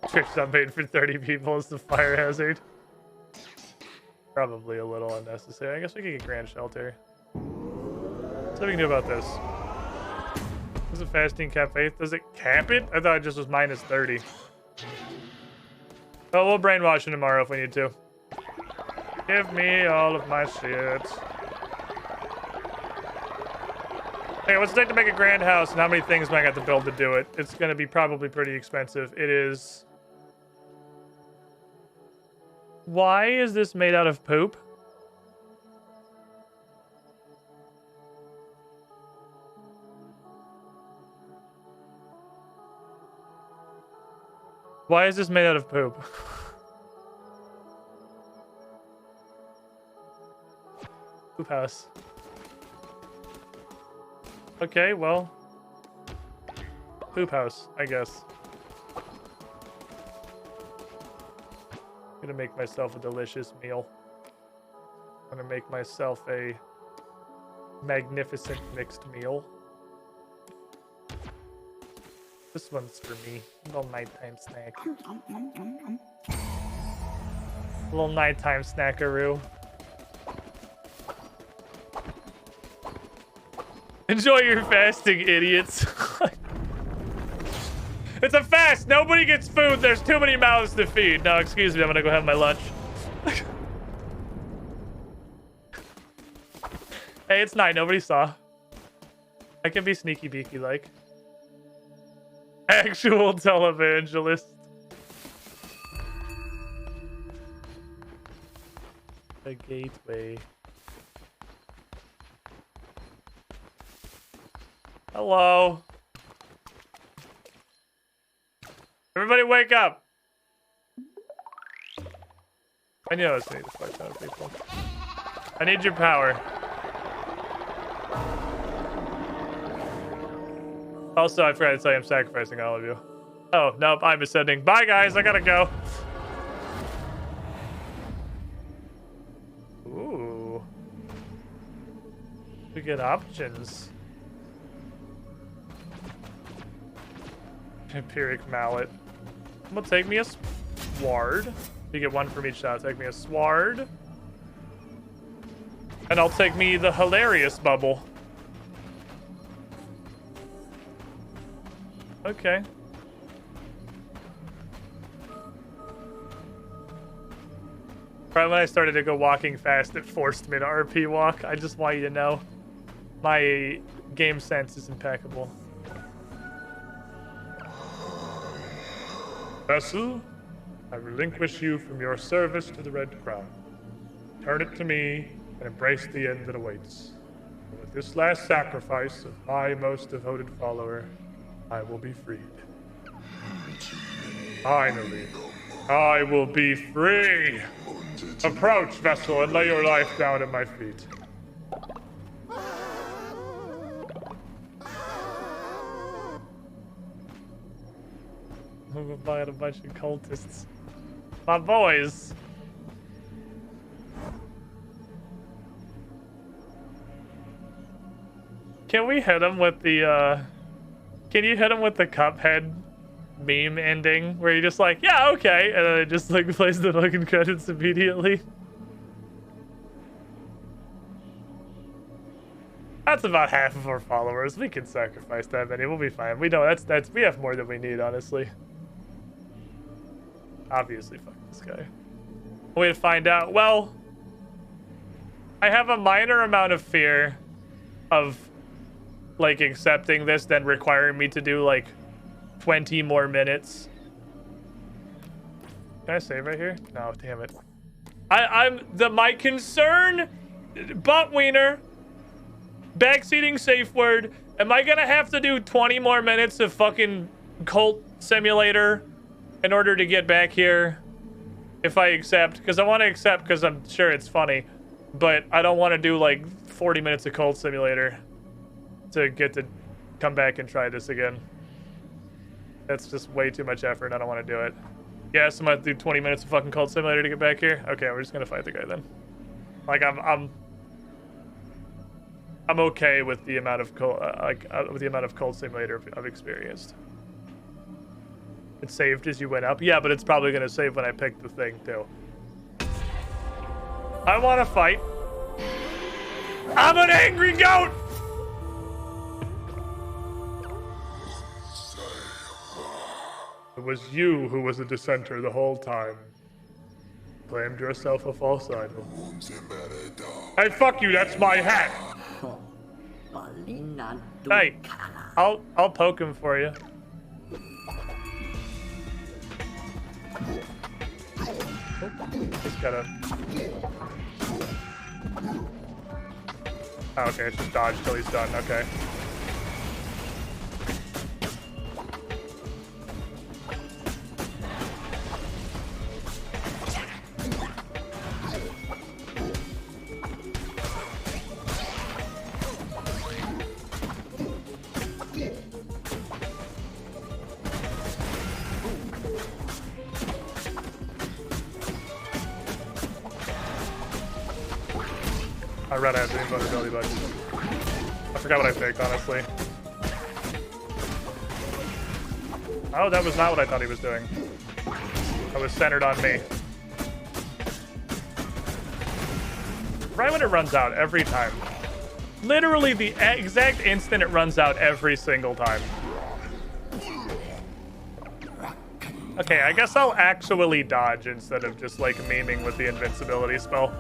S1: Tricks on made for 30 people is the fire hazard. Probably a little unnecessary. I guess we could get Grand Shelter. What's we can do about this? Does it fasting cap faith? Does it cap it? I thought it just was minus 30. Oh, we'll brainwash it tomorrow if we need to. Give me all of my shit. Hey, what's it take to make a grand house, and how many things am I got to build to do it? It's going to be probably pretty expensive. It is... Why is this made out of poop? Why is this made out of poop? Poop house. Okay, well. Poop house, I guess. I'm gonna make myself a delicious meal. I'm gonna make myself a magnificent mixed meal. This one's for me. A little nighttime snack. A little nighttime snackaroo. Enjoy your fasting, idiots. It's a fast. Nobody gets food. There's too many mouths to feed. No, excuse me. I'm gonna go have my lunch. Hey, it's night. Nobody saw. I can be sneaky beaky like. Actual televangelist. The gateway. Hello. Everybody wake up. I know it's me to fight out people. I need your power. Also, I forgot to tell you I'm sacrificing all of you. Oh, nope, I'm ascending. Bye, guys. I gotta go. Ooh. We get options. Empiric mallet. I'm gonna take me a sward. You get one from each shot. Take me a sward. And I'll take me the hilarious bubble. Okay. Right when I started to go walking fast, it forced me to RP walk. I just want you to know. My game sense is impeccable. Vessel, I relinquish you from your service to the Red Crown. Turn it to me and embrace the end that awaits. And with this last sacrifice of my most devoted follower, I will be freed. Finally, I will be free! Approach, Vessel, and lay your life down at my feet. I'm buying a bunch of cultists. My boys! Can we hit him with the, Can you hit him with the Cuphead meme ending? Where you're just like, yeah, okay, and then it just like plays the fucking credits immediately? That's about half of our followers. We can sacrifice that many. We'll be fine. We know that's we have more than we need, honestly. Obviously, fuck this guy. Way to find out. Well, I have a minor amount of fear of like accepting this, then requiring me to do like 20 more minutes. Can I save right here? No, damn it. My concern, butt wiener, backseating safe word. Am I gonna have to do 20 more minutes of fucking cult simulator in order to get back here if I accept? Because I want to accept because I'm sure it's funny, but I don't want to do like 40 minutes of cult simulator to get to come back and try this again. That's just way too much effort. I don't want to do it. Yes, I'm gonna do 20 minutes of fucking cult simulator to get back here. Okay, we're just gonna fight the guy then. Like I'm okay with the amount of with the amount of cult simulator I've experienced. It saved as you went up. Yeah, but it's probably gonna save when I pick the thing too. I want to fight. I'm an angry goat. It was you who was a dissenter the whole time. Claimed yourself a false idol. Hey, fuck you, that's my hat! Hey, I'll poke him for you. Just gotta... Oh, okay, it's just dodge till he's done, okay. My red has an invulnerability bug. I forgot what I picked, honestly. Oh, that was not what I thought he was doing. That was centered on me. Right when it runs out, every time. Literally the exact instant it runs out every single time. Okay, I guess I'll actually dodge instead of just like memeing with the invincibility spell.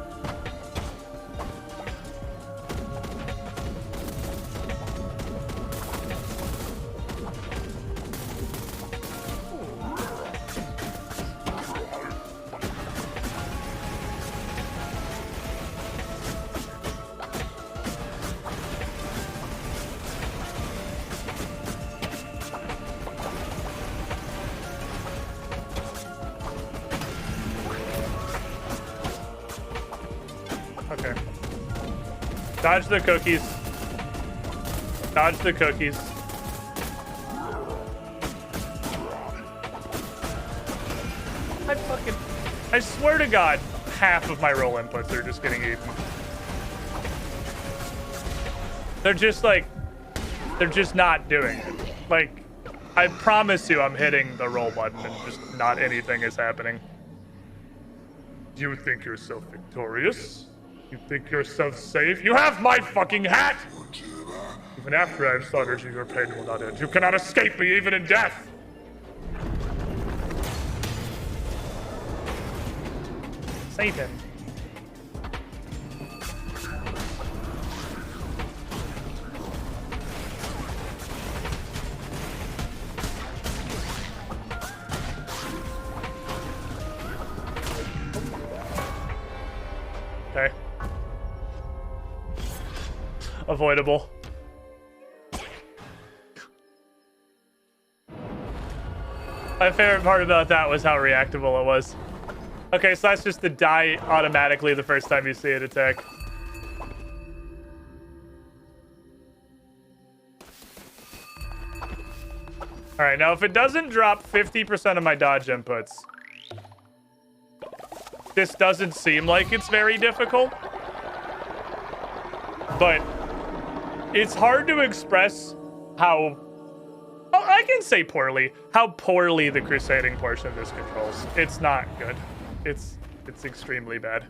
S1: Okay. Dodge the cookies. Dodge the cookies. I swear to God, half of my roll inputs are just getting eaten. They're just like, they're just not doing it. Like, I promise you I'm hitting the roll button and just not anything is happening. You think you're so victorious? You think you're so safe? You have my fucking hat! Even after I have slaughtered you, your pain will not end. You cannot escape me even in death! Save him. Okay. Avoidable. My favorite part about that was how reactable it was. Okay, so that's just to die automatically the first time you see it attack. Alright, now if it doesn't drop 50% of my dodge inputs, this doesn't seem like it's very difficult. But it's hard to express how... Oh, I can say poorly. How poorly the crusading portion of this controls. It's not good. It's extremely bad.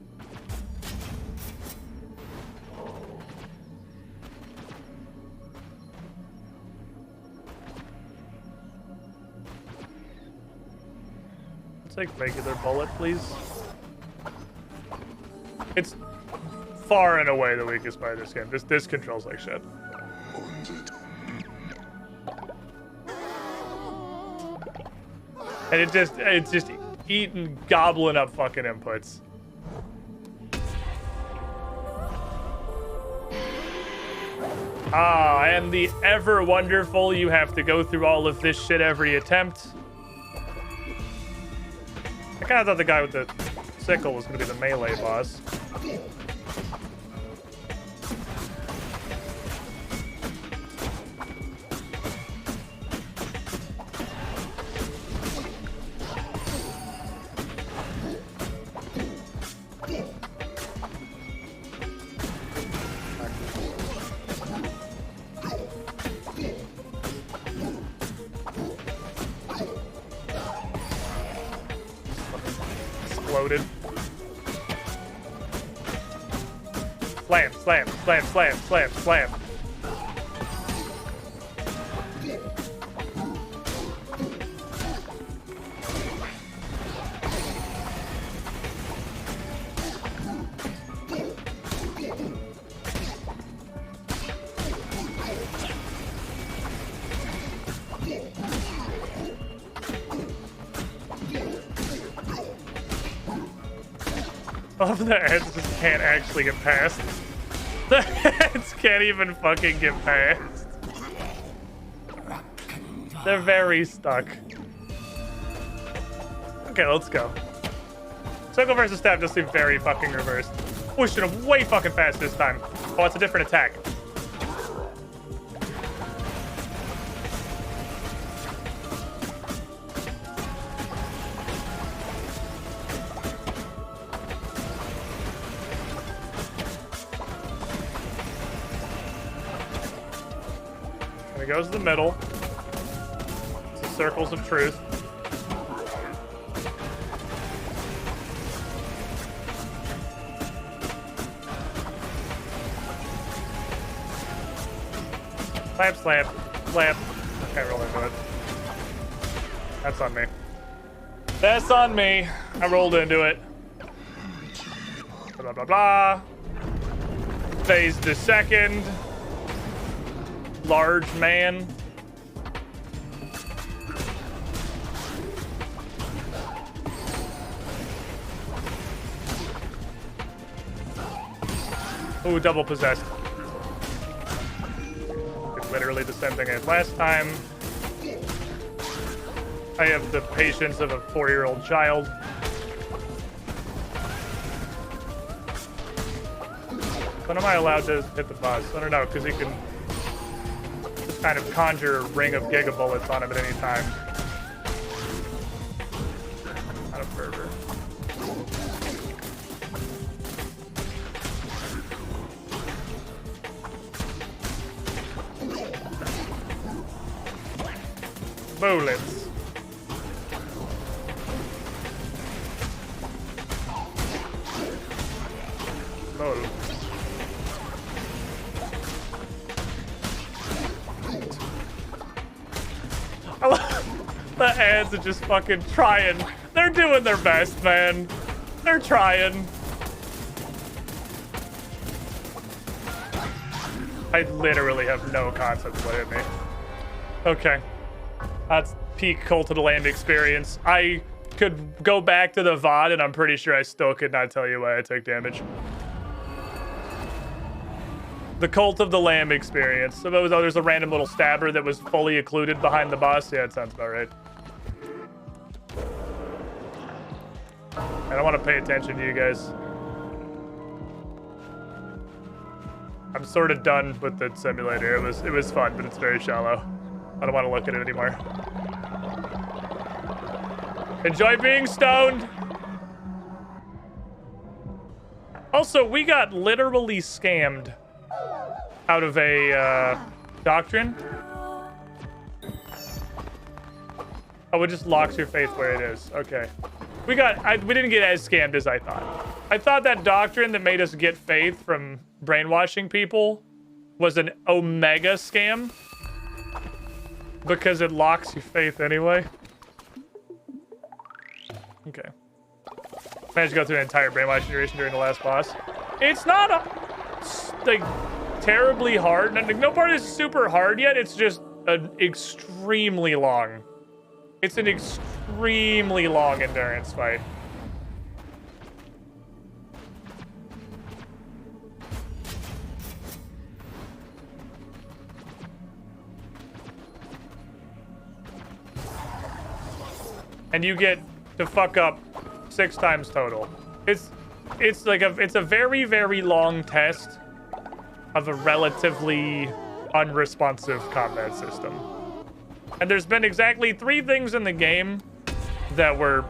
S1: Let's take regular bullet, please. It's far and away the weakest part of this game. This controls like shit. And it's just eating, gobbling up fucking inputs. Ah, and the ever wonderful, you have to go through all of this shit every attempt. I kind of thought the guy with the sickle was going to be the melee boss. Exploded. Slam, slam, slam, slam, slam, slam. Oh, the heads just can't actually get past. The heads can't even fucking get past. They're very stuck. Okay, let's go. Circle versus stab just seemed very fucking reversed. Oh, should have way fucking fast this time. Oh, it's a different attack. There goes the middle. It's the circles of truth. Slap, slap, slap. Can't roll into it. That's on me. That's on me. I rolled into it. Blah, blah, blah. Phase the second. Large man. Ooh, double possessed. It's literally the same thing as last time. I have the patience of a 4-year-old child. When am I allowed to hit the boss? I don't know, because he can just kind of conjure a ring of gigabullets on him at any time. Not a fervor. Bullets. Lol. I love the ads are just fucking trying. They're doing their best, man. They're trying. I literally have no concept of what hit me. Okay. That's peak Cult of the Land experience. I could go back to the VOD and I'm pretty sure I still could not tell you why I took damage. The Cult of the Lamb experience. So there's a random little stabber that was fully occluded behind the boss. Yeah, it sounds about right. I don't want to pay attention to you guys. I'm sort of done with the simulator. It was fun, but it's very shallow. I don't want to look at it anymore. Enjoy being stoned. Also, we got literally scammed out of a doctrine. Oh, it just locks your faith where it is. Okay. We didn't get as scammed as I thought. I thought that doctrine that made us get faith from brainwashing people was an omega scam because it locks your faith anyway. Okay. Managed to go through an entire brainwashing duration during the last boss. It's not like terribly hard. No part is super hard yet. It's just an extremely long. It's an extremely long endurance fight. And you get to fuck up 6 times total. It's a very, very long test of a relatively unresponsive combat system. And there's been exactly 3 things in the game that were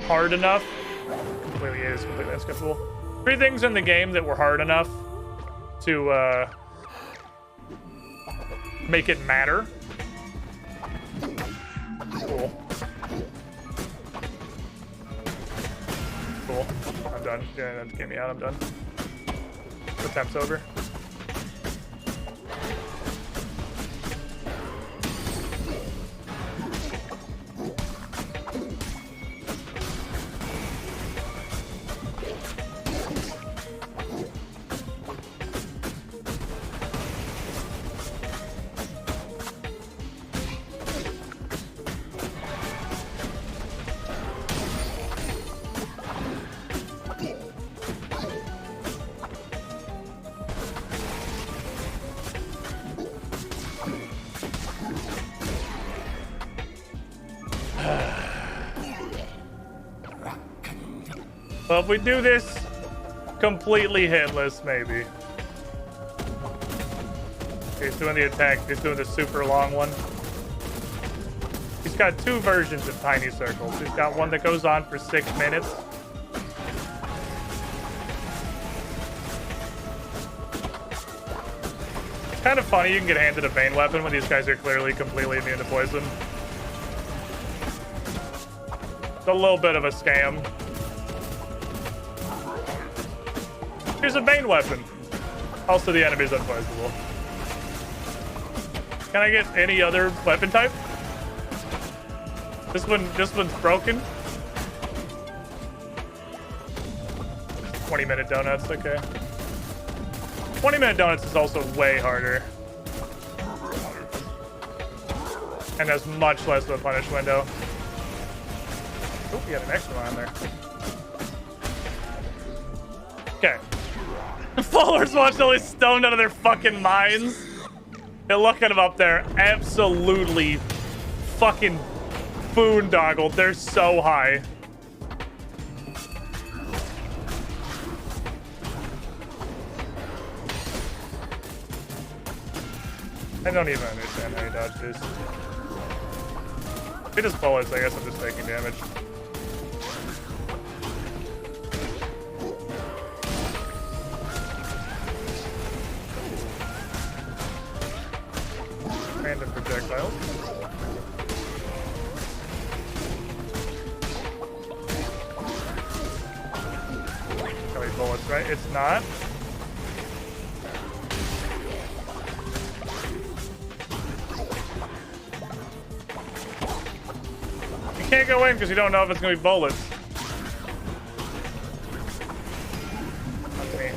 S1: hard enough. Completely unskippable. 3 things in the game that were hard enough to make it matter. Cool. Cool. I'm done. Yeah, get me out. I'm done. The temp's over. Well, if we do this completely hitless, maybe. Okay, he's doing the attack. He's doing the super long one. He's got 2 versions of tiny circles. He's got one that goes on for 6 minutes. kind of funny you can get handed a Bane weapon when these guys are clearly completely immune to poison. It's a little bit of a scam. Here's a Bane weapon. Also, the enemy's unpoisonable. Can I get any other weapon type? This one's broken. 20-minute donuts, okay. 20-minute donuts is also way harder. And has much less of a punish window. Oh, you got an extra one on there. Okay. Followers watching all these stoned out of their fucking minds. And look at them up there. Absolutely fucking boondoggled. They're so high. I don't even understand how you dodge this. If it is bullets, I guess I'm just taking damage. Random projectiles. Probably bullets, right? It's not. You can't go in because you don't know if it's going to be bullets. That's me.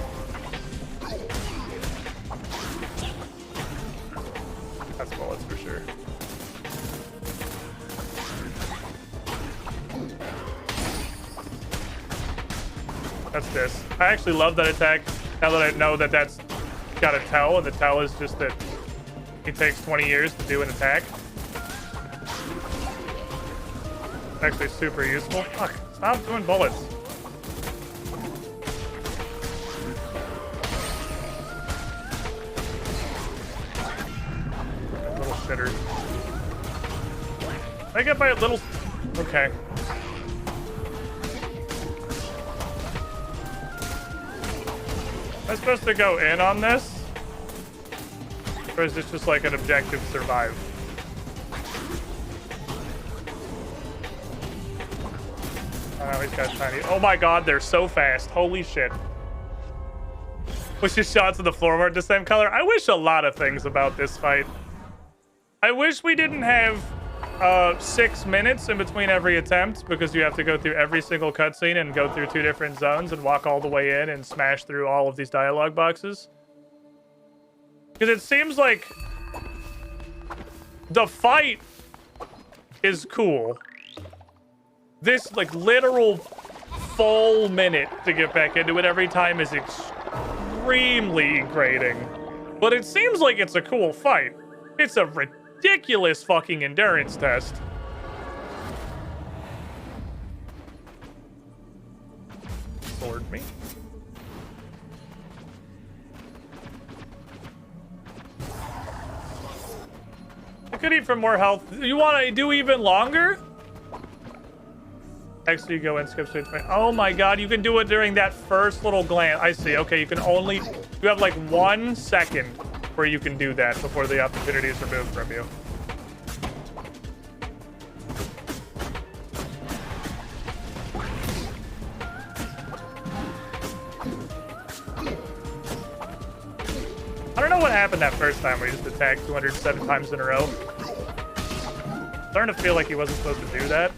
S1: That's bullets for sure. That's this. I actually love that attack now that I know that that's got a tell, and the tell is just that it takes 20 years to do an attack. Actually super useful. Fuck, stop doing bullets. Little shitter. I get by a little... Okay. Am I supposed to go in on this? Or is this just like an objective survive? Oh, he's got tiny. Oh my god, they're so fast. Holy shit. Wish his shots of the floor weren't the same color. I wish a lot of things about this fight. I wish we didn't have 6 minutes in between every attempt, because you have to go through every single cutscene and go through 2 different zones and walk all the way in and smash through all of these dialogue boxes. Because it seems like the fight is cool. This, like, literal full minute to get back into it every time is extremely grating. But it seems like it's a cool fight. It's a ridiculous fucking endurance test. Sword me. I could eat for more health. You want to do even longer? Actually, you go and skip straight. Oh my god, you can do it during that first little glance. I see. Okay, you can only... You have like 1 second where you can do that before the opportunity is removed from you. I don't know what happened that first time where he just attacked 207 times in a row. I'm starting to feel like he wasn't supposed to do that.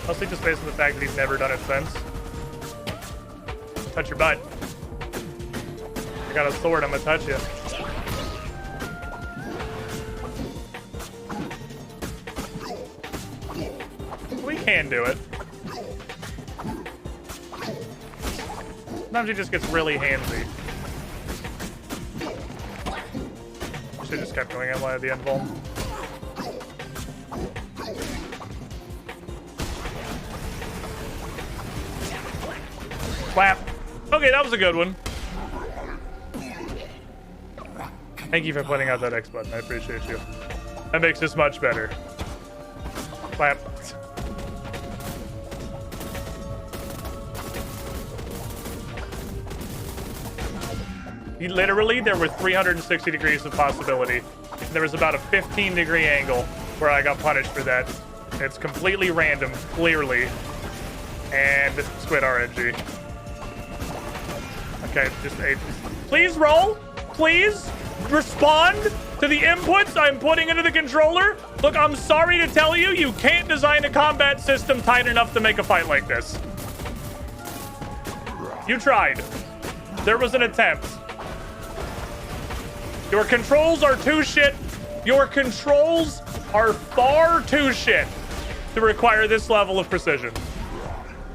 S1: Mostly just based on the fact that he's never done it since. Touch your butt. I got a sword, I'm gonna touch you. We can do it. Sometimes he just gets really handsy. Should've just kept going in at the end vol. Clap. Okay, that was a good one. Thank you for pointing out that X button. I appreciate you. That makes this much better. Clap. Literally, there were 360 degrees of possibility. There was about a 15-degree angle where I got punished for that. It's completely random, clearly. And Squid RNG. Okay, please roll. Please respond to the inputs I'm putting into the controller. Look, I'm sorry to tell you, you can't design a combat system tight enough to make a fight like this. You tried. There was an attempt. Your controls are too shit. Your controls are far too shit to require this level of precision.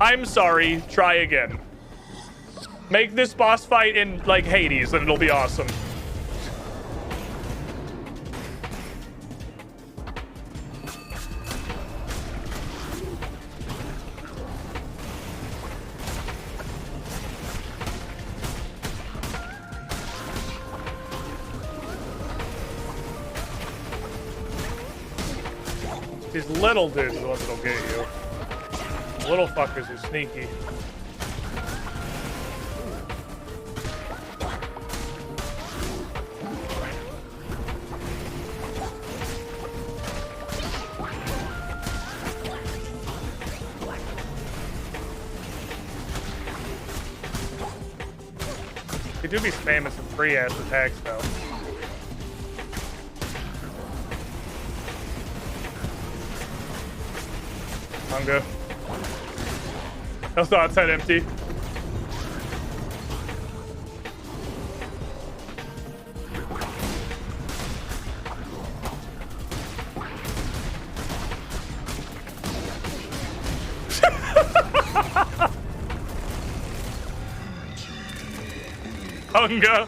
S1: I'm sorry. Try again. Make this boss fight in, like, Hades, and it'll be awesome. These little dudes are the ones that'll get you. Little fuckers are sneaky. They do be spamming some free-ass attacks, though. Hunger. Health outside empty. Hunger.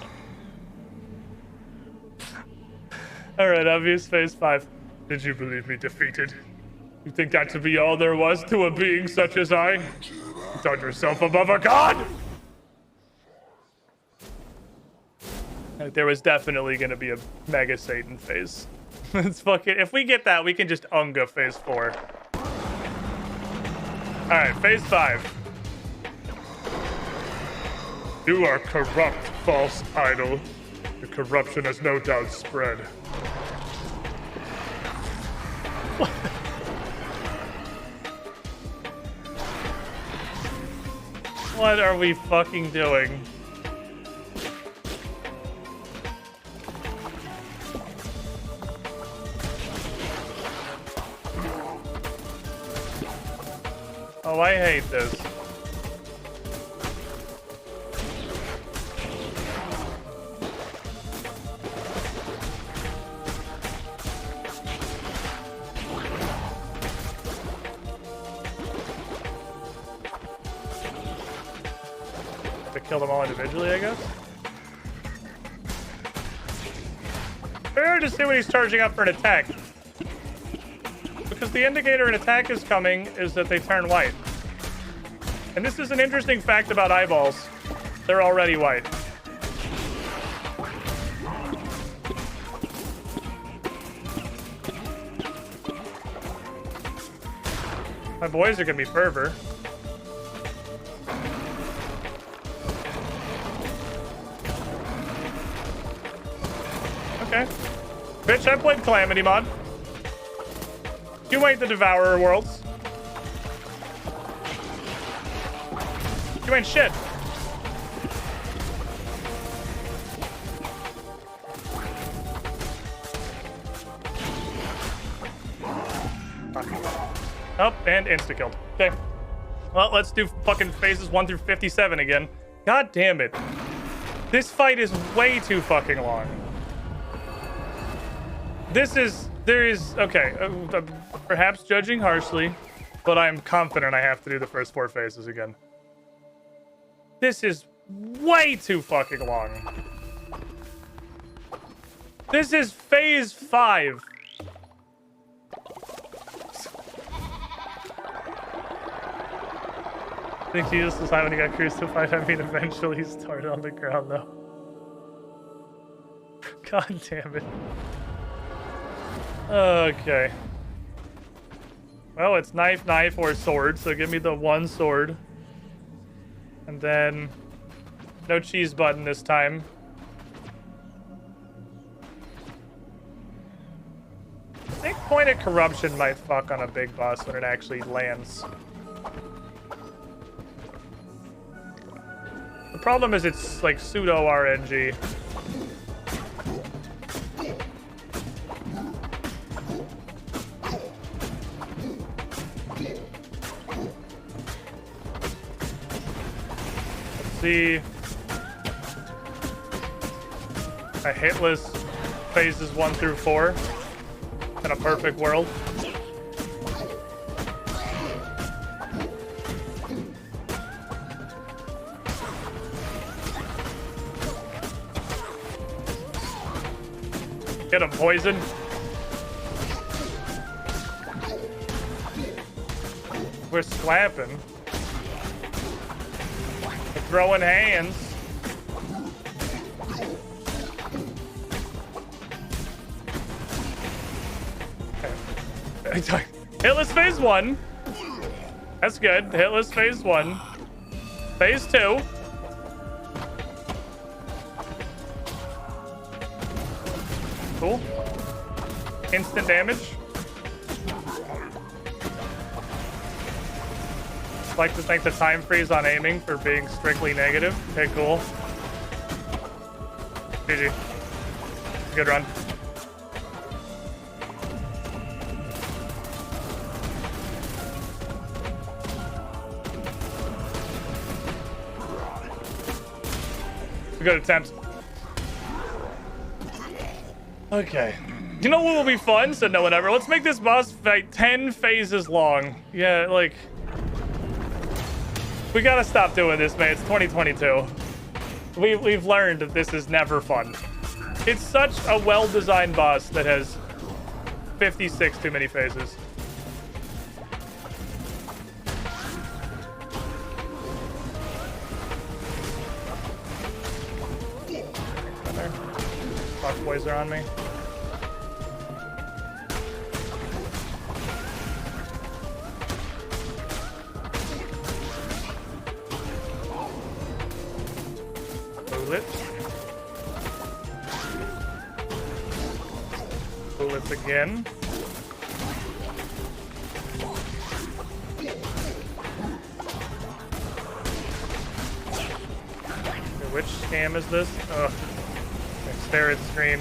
S1: Alright, obvious phase 5. Did you believe me defeated? You think that to be all there was to a being such as I? You thought yourself above a god? There was definitely gonna be a Mega Satan phase. It's fucking, if we get that, we can just Unga phase 4. Alright, phase 5. You are corrupt, false idol. Your corruption has no doubt spread. What are we fucking doing? Oh, I hate this. Kill them all individually, I guess. Fair to see when he's charging up for an attack. Because the indicator an attack is coming is that they turn white. And this is an interesting fact about eyeballs. They're already white. My boys are gonna be fervor. Okay. Bitch, I played Calamity mod. You ain't the Devourer Worlds. You ain't shit. Oh, and insta-killed. Okay. Well, let's do fucking phases 1 through 57 again. God damn it. This fight is way too fucking long. Okay, perhaps judging harshly, but I'm confident I have to do the first 4 phases again. This is way too fucking long. This is phase 5. I think Jesus was high when he got crucified. I mean, eventually he started on the ground, though. God damn it. Okay. Well, it's knife, knife, or sword, so give me the 1 sword. And then no cheese button this time. point of corruption might fuck on a big boss when it actually lands. The problem is it's like pseudo RNG. Let's see. A hitless phases 1 through 4 in a perfect world. Get him, poison. We're slapping. We're throwing hands. Okay. Hitless phase 1. That's good. Hitless phase 1. Phase 2. Cool. Instant damage. Like to thank the time freeze on aiming for being strictly negative. Okay, cool. GG. Good run. Good attempt. Okay. You know what will be fun? Said no one ever. Let's make this boss fight 10 phases long. Yeah, like... We gotta stop doing this, man. It's 2022. We've learned that this is never fun. It's such a well-designed boss that has 56 too many phases. Boys are on me. Bullets. Bullets again. Okay, which scam is this? Ugh. Stare at screen.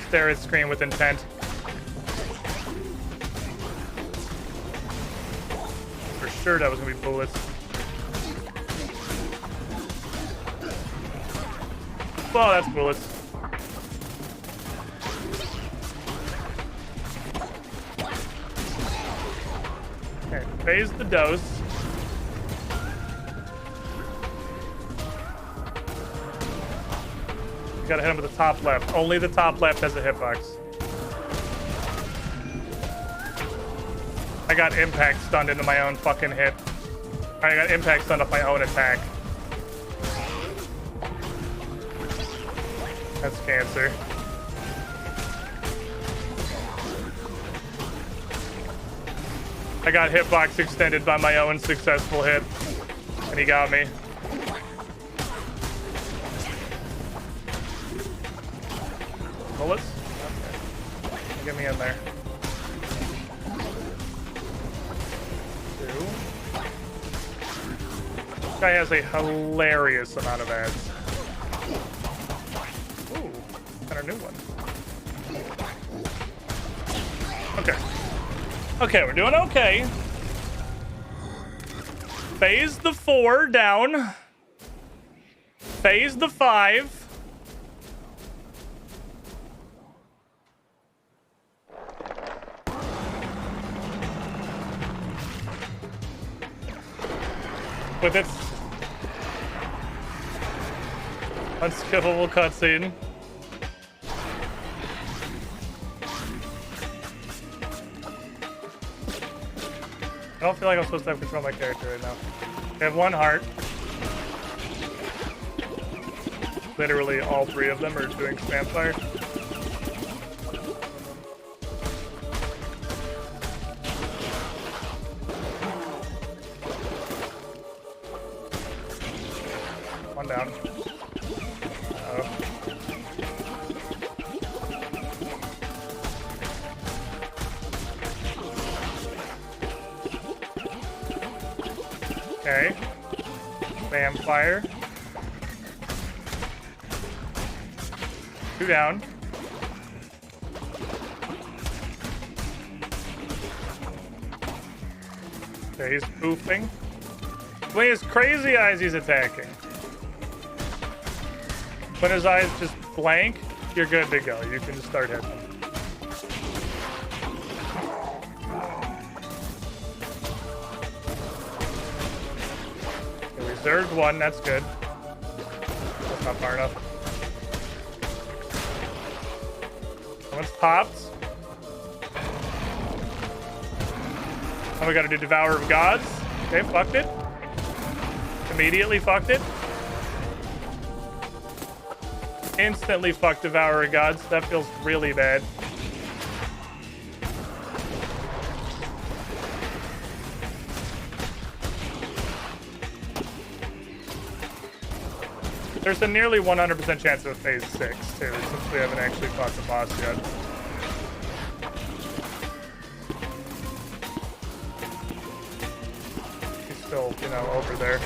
S1: Stare at screen with intent. For sure that was gonna be bullets. Oh, that's bullets. Okay, phase the dose. Gotta hit him with the top left. Only the top left has a hitbox. I got impact stunned into my own fucking hit. I got impact stunned off my own attack. That's cancer. I got hitbox extended by my own successful hit. And he got me. Bullets? Okay. Get me in there. 2. This guy has a hilarious amount of ads. Ooh, got a new one. Okay. Okay, we're doing okay. Phase the 4 down. Phase the 5. With its unskippable cutscene. I don't feel like I'm supposed to have control of my character right now. I have 1 heart. Literally all 3 of them are doing spam fire. One down. Okay. Spam fire. 2 down. Okay, he's poofing. When his crazy eyes, he's attacking. When his eyes just blank, you're good to go. You can just start hitting him. Okay, reserved 1, that's good. That's not far enough. One's popped. Oh, we gotta do Devourer of Gods. Okay, fucked it. Immediately fucked it. Instantly fucked Devourer of Gods. That feels really bad. There's a nearly 100% chance of phase 6, too, since we haven't actually fought the boss yet. He's still, you know, over there.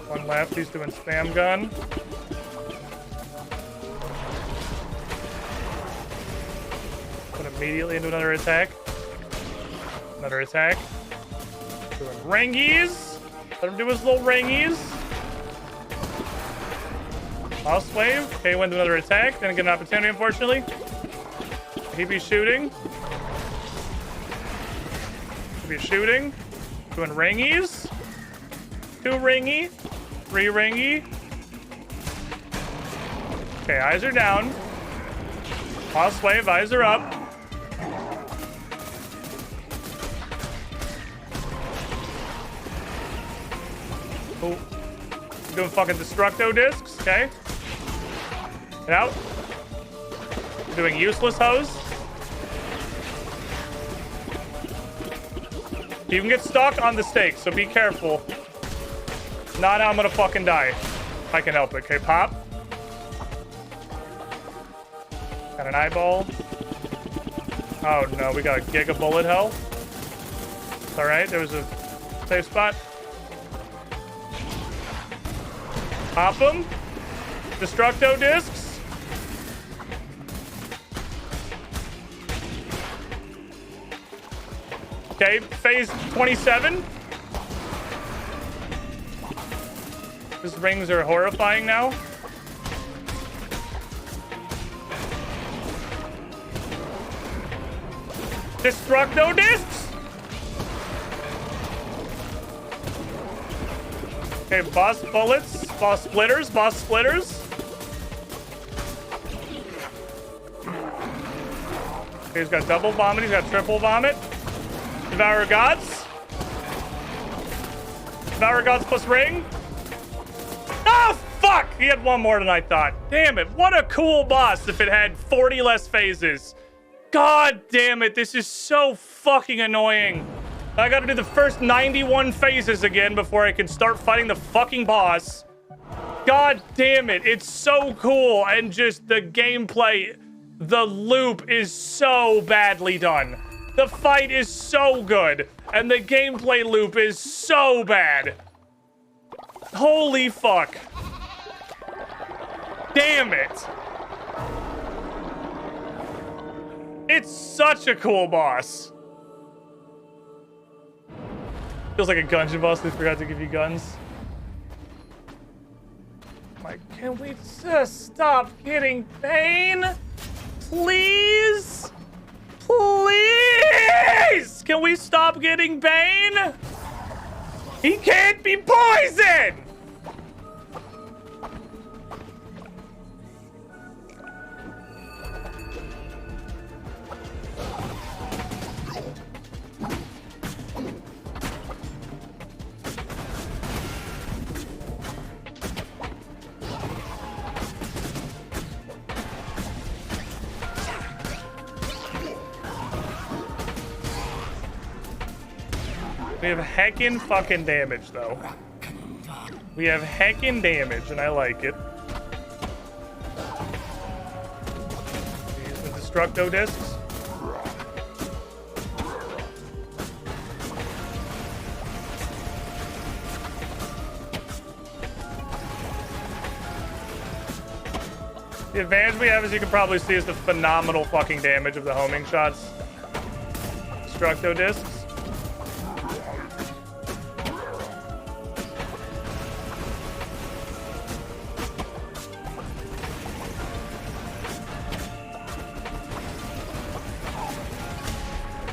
S1: One left, he's doing spam gun. Put immediately into another attack. Another attack. Doing rangies. Let him do his little rangies. Lost wave. Okay, went to another attack. Didn't get an opportunity, unfortunately. He be shooting. He be shooting. Doing rangies. 2 ringy. 3 ringy. Okay, eyes are down. Lost wave, eyes are up. Oh. Doing fucking Destructo discs, okay. Get out. Doing useless hose. You can get stuck on the stake, so be careful. Not how I'm gonna fucking die. If I can help it. Okay, pop. Got an eyeball. Oh no, we got a giga bullet hell. It's alright, there was a safe spot. Pop him. Destructo discs. Okay, phase 27. His rings are horrifying now. Destructo discs. Okay, boss bullets, boss splitters, boss splitters. Okay, he's got double vomit, he's got triple vomit. Devour Gods. Devour Gods plus ring. Oh, fuck! He had one more than I thought. Damn it, what a cool boss if it had 40 less phases. God damn it, this is so fucking annoying. I gotta do the first 91 phases again before I can start fighting the fucking boss. God damn it, it's so cool, and just the gameplay, the loop is so badly done. The fight is so good, and the gameplay loop is so bad. Holy fuck. Damn it. It's such a cool boss. Feels like a Gungeon boss. They forgot to give you guns. Like, can we just stop getting pain? Please? Please! Can we stop getting pain? He can't be poisoned! We have heckin' fucking damage, though. We have heckin' damage, and I like it. Use the Destructo discs. The advantage we have, as you can probably see, is the phenomenal fucking damage of the homing shots. Destructo discs.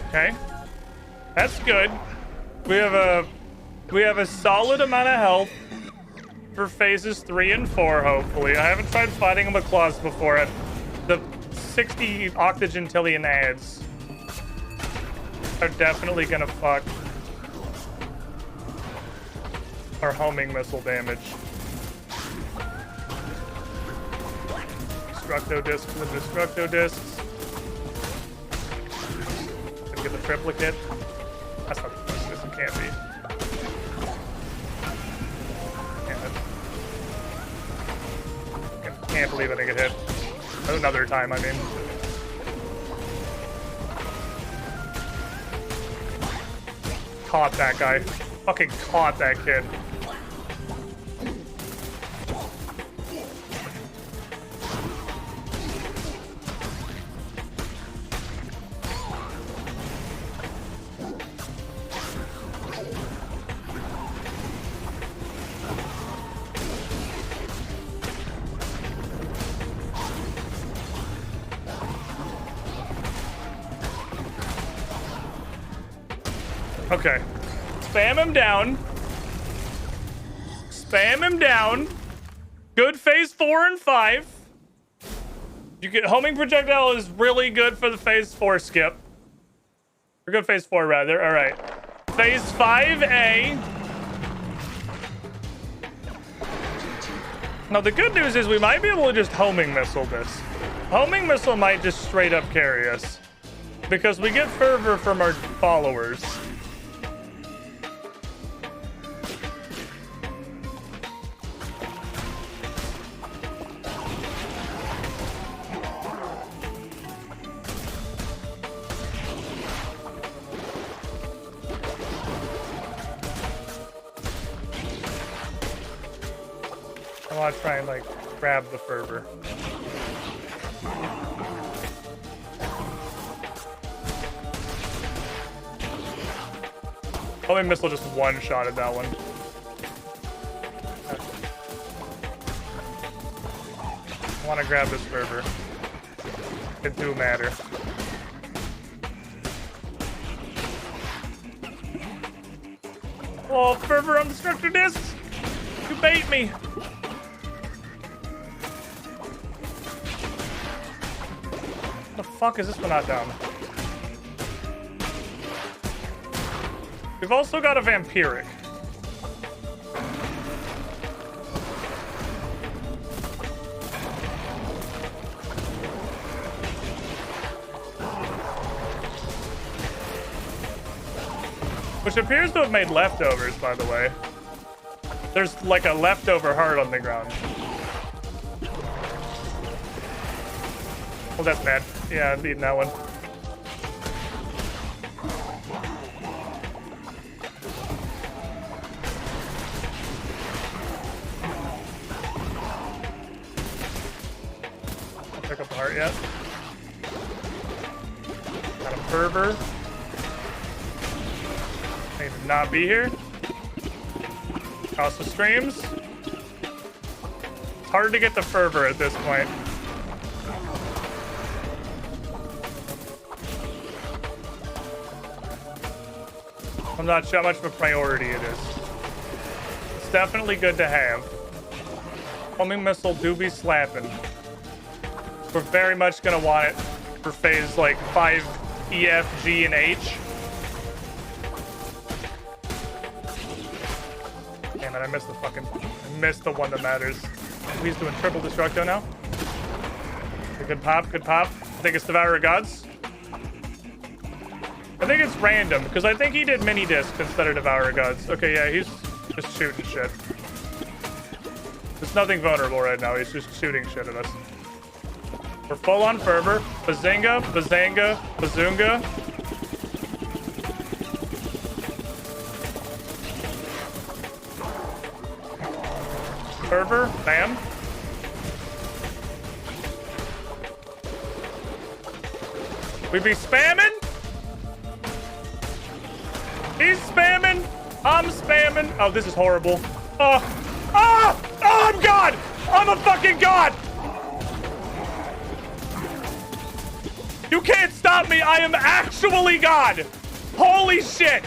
S1: Okay, that's good. We have a solid amount of health for phases 3 and 4. Hopefully, I haven't tried fighting them with claws before. At the 60 octogentillion ads are definitely gonna fuck our homing missile damage. Destructo discs with destructo discs. Get the triplicate. That's not this. It can't be. Can't believe I didn't get hit. Another time, I mean. Caught that guy. Fucking caught that kid. Okay. Spam him down. Spam him down. Good phase 4 and 5. You get homing projectile is really good for the phase 4 skip. Or good phase 4 rather. All right. Phase 5A. Now the good news is we might be able to just homing missile this. Homing missile might just straight up carry us because we get fervor from our followers. I want to try and like grab the fervor. Homing missile just one-shotted that one. I want to grab this fervor. It do matter. Oh, fervor on destructor discs! You bait me! The fuck is this one not down? We've also got a vampiric. Which appears to have made leftovers, by the way. There's like a leftover heart on the ground. Well, that's bad. Yeah, I'm eating that one. I'll pick up the heart yet. Got a fervor. Need to not be here. Across the streams. It's hard to get the fervor at this point. I'm not sure how much of a priority it is. It's definitely good to have. Homing missile do be slapping. We're very much gonna want it for phase like 5 E, F, G, and H. Damn it, I missed the one that matters. He's doing triple destructo now. Good pop, good pop. I think it's Devourer Gods. I think it's random, because I think he did mini discs instead of Devourer Gods. Okay, yeah, he's just shooting shit. There's nothing vulnerable right now, he's just shooting shit at us. We're full on fervor. Bazinga, bazanga, bazunga. Fervor, bam. We be spamming? He's spamming. I'm spamming. Oh, this is horrible. Oh, I'm God. I'm a fucking God. You can't stop me. I am actually God. Holy shit.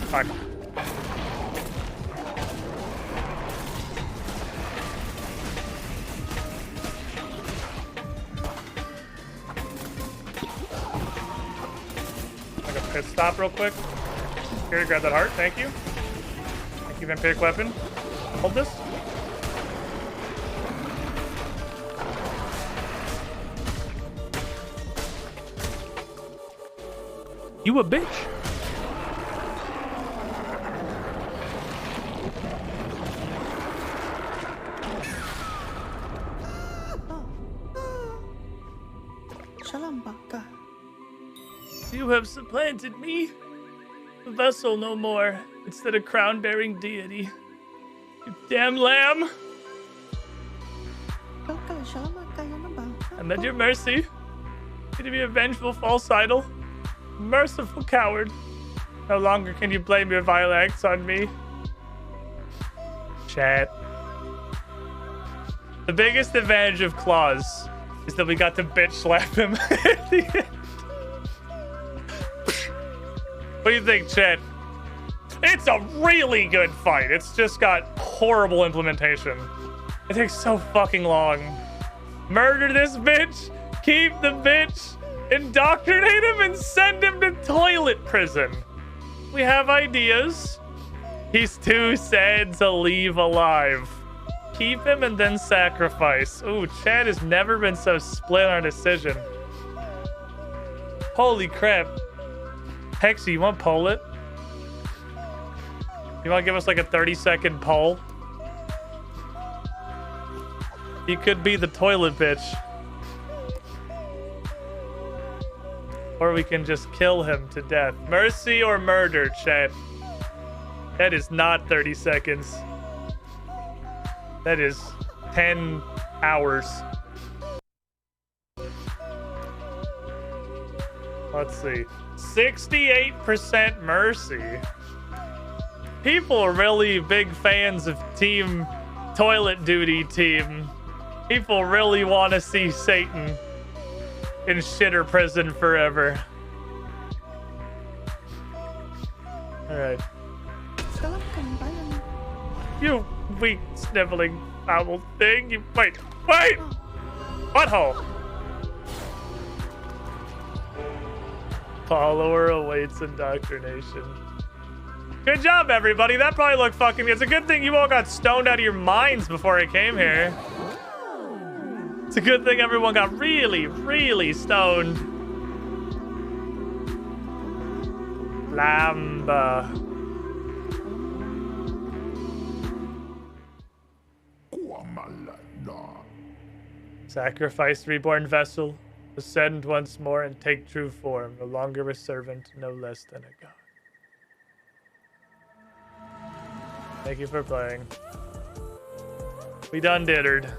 S1: Fuck. Like a pit stop real quick. Here to grab that heart. Thank you. Thank you, vampiric weapon. Hold this. You a bitch. You have supplanted me, a vessel no more, instead of crown-bearing deity. You damn lamb! I'm at your mercy. You to be a vengeful false idol, merciful coward. No longer can you blame your vile acts on me. Chat. The biggest advantage of Claws is that we got to bitch slap him at the end. What do you think, chat? It's a really good fight. It's just got horrible implementation. It takes so fucking long. Murder this bitch, keep the bitch, indoctrinate him, and send him to toilet prison. We have ideas. He's too sad to leave alive. Keep him and then sacrifice. Ooh, Chad has never been so split on a decision. Holy crap. Hexy, you want to poll it? You want to give us like a 30-second poll? He could be the toilet bitch. Or we can just kill him to death. Mercy or murder, chat. That is not 30 seconds. That is 10 hours. Let's see. 68% mercy. People are really big fans of Team Toilet Duty Team. People really want to see Satan in shitter prison forever. Alright. You weak sniveling owl thing. You wait. Butthole. Follower awaits indoctrination. Good job, everybody. That probably looked fucking... It's a good thing you all got stoned out of your minds before I came here. It's a good thing everyone got really, really stoned. Lamba. Sacrifice reborn vessel. Ascend once more and take true form. No longer a servant, no less than a god. Thank you for playing. We done dittered.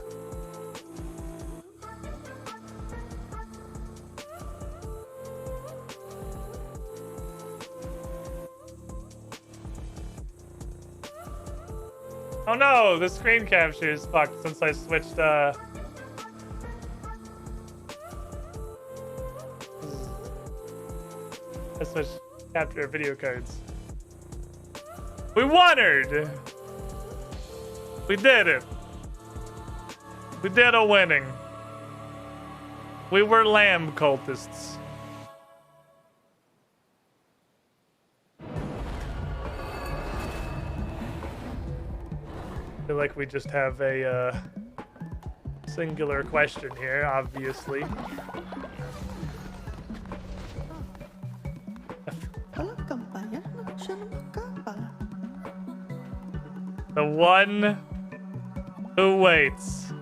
S1: Oh no, the screen capture is fucked since I switched capture video cards. We wonnered! We did it. We did a winning. We were lamb cultists. I feel like we just have a singular question here, obviously. The one who waits.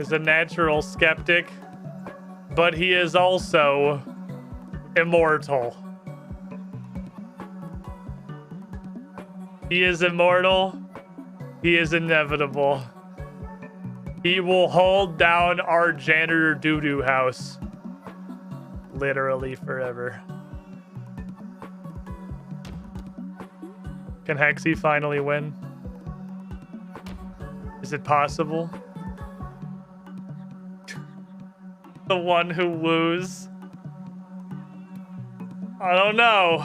S1: Is a natural skeptic, but he is also immortal. He is immortal, He is inevitable. He will hold down our janitor doo-doo house. Literally forever. Can Hexy finally win? Is it possible? The one who woos? I don't know.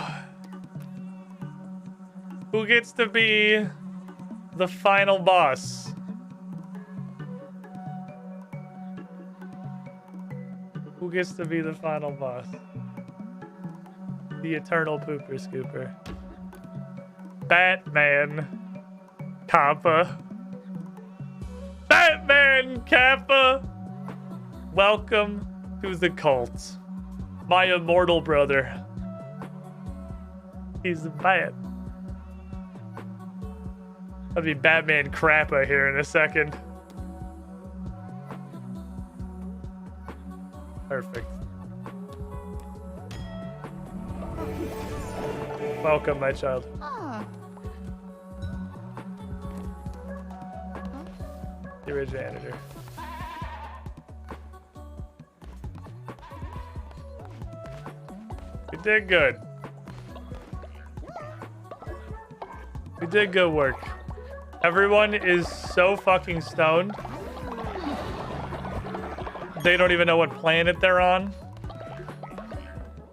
S1: Who gets to be the final boss? Who gets to be the final boss? The eternal pooper scooper. Batman. Kappa. Batman Kappa. Welcome to the cult. My immortal brother. He's the bat. That'll be Batman Crappa here in a second. Perfect. Welcome, my child. You're a janitor. We did good. We did good work. Everyone is so fucking stoned. They don't even know what planet they're on.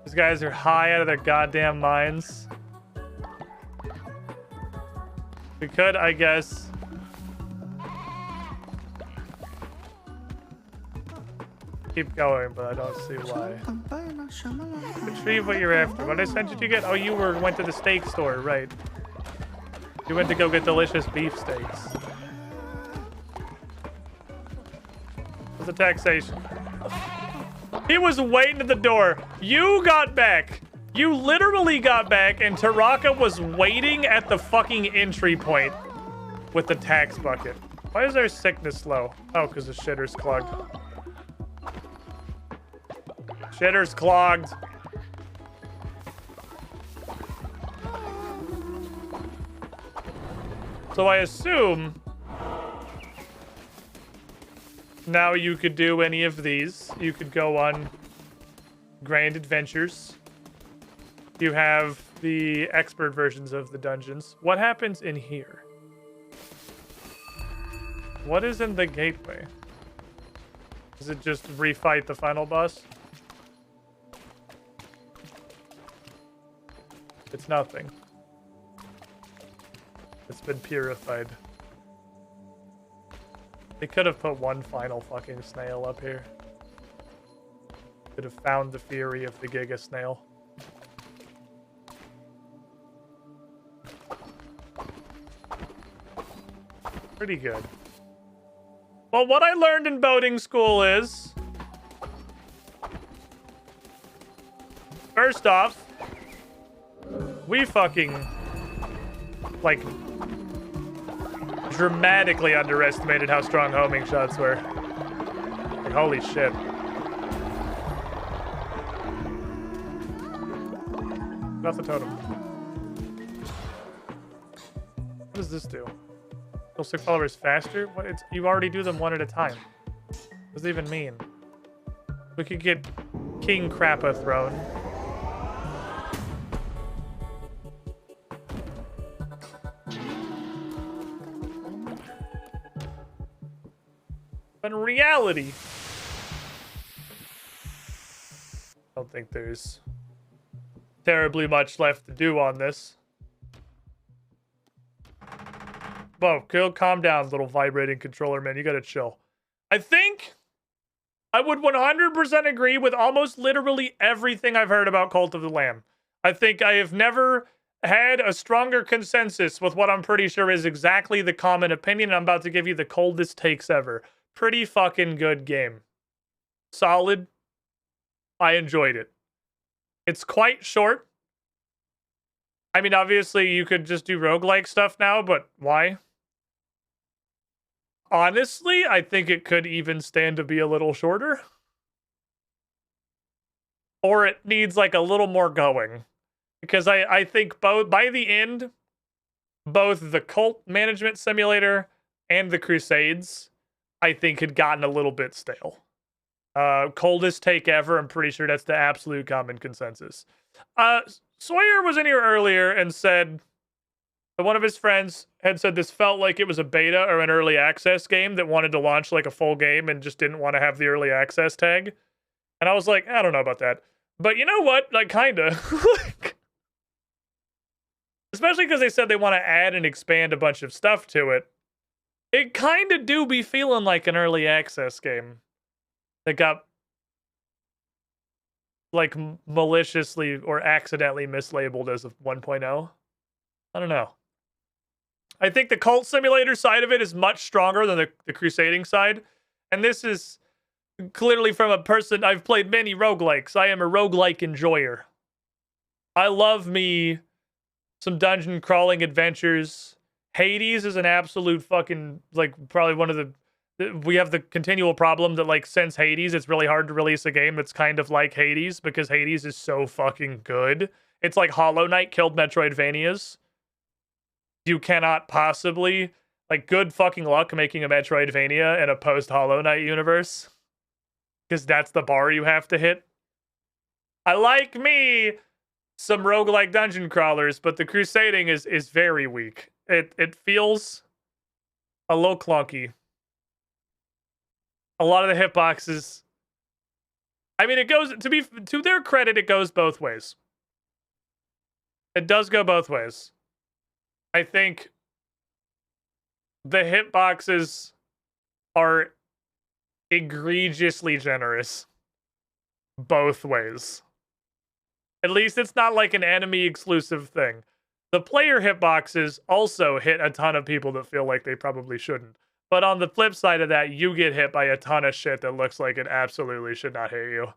S1: These guys are high out of their goddamn minds. We could, I guess, keep going, but I don't see why. Retrieve what you're after. What did I send you to get? Oh, you went to the steak store, right? You went to go get delicious beef steaks. What's the taxation? He was waiting at the door. You got back. You literally got back, and Taraka was waiting at the fucking entry point with the tax bucket. Why is their sickness low? Oh, because the shitter's clogged. Shitter's clogged. So I assume now you could do any of these. You could go on Grand Adventures. You have the expert versions of the dungeons. What happens in here? What is in the gateway? Is it just refight the final boss? It's nothing. It's been purified. They could have put one final fucking snail up here. Could have found the fury of the Giga Snail. Pretty good. Well, what I learned in boating school is... First off, we fucking... like... dramatically underestimated how strong homing shots were. Like, holy shit. Get off the totem. What does this do? Kill 6 followers faster? What? You already do them one at a time. What does it even mean? We could get King Crappa thrown. But in reality, I don't think there's terribly much left to do on this. Whoa, calm down, little vibrating controller, man. You gotta chill. I think I would 100% agree with almost literally everything I've heard about Cult of the Lamb. I think I have never had a stronger consensus with what I'm pretty sure is exactly the common opinion. I'm about to give you the coldest takes ever. Pretty fucking good game. Solid. I enjoyed it. It's quite short. I mean, obviously, you could just do roguelike stuff now, but why? Honestly, I think it could even stand to be a little shorter. Or it needs, like, a little more going. Because I think both by the end, both the cult management simulator and the Crusades, I think, had gotten a little bit stale. Coldest take ever. I'm pretty sure that's the absolute common consensus. Sawyer was in here earlier and said that one of his friends had said this felt like it was a beta or an early access game that wanted to launch like a full game and just didn't want to have the early access tag. And I was like, I don't know about that. But you know what? Like, kinda. Especially because they said they want to add and expand a bunch of stuff to it. It kinda do be feeling like an early access game that got like maliciously or accidentally mislabeled as a 1.0. I don't know. I think the cult simulator side of it is much stronger than the crusading side. And this is clearly from a person. I've played many roguelikes. I am a roguelike enjoyer. I love me some dungeon crawling adventures. Hades is an absolute fucking, like, probably one of the... We have the continual problem that, like, since Hades, it's really hard to release a game that's kind of like Hades because Hades is so fucking good. It's like Hollow Knight killed Metroidvanias. You cannot possibly... Like, good fucking luck making a Metroidvania in a post-Hollow Knight universe. Because that's the bar you have to hit. I like me some roguelike dungeon crawlers, but the crusading is very weak. It feels a little clunky. A lot of the hitboxes... I mean, it goes... To their credit, it goes both ways. It does go both ways. I think the hitboxes are egregiously generous both ways. At least it's not like an enemy exclusive thing. The player hitboxes also hit a ton of people that feel like they probably shouldn't. But on the flip side of that, you get hit by a ton of shit that looks like it absolutely should not hit you.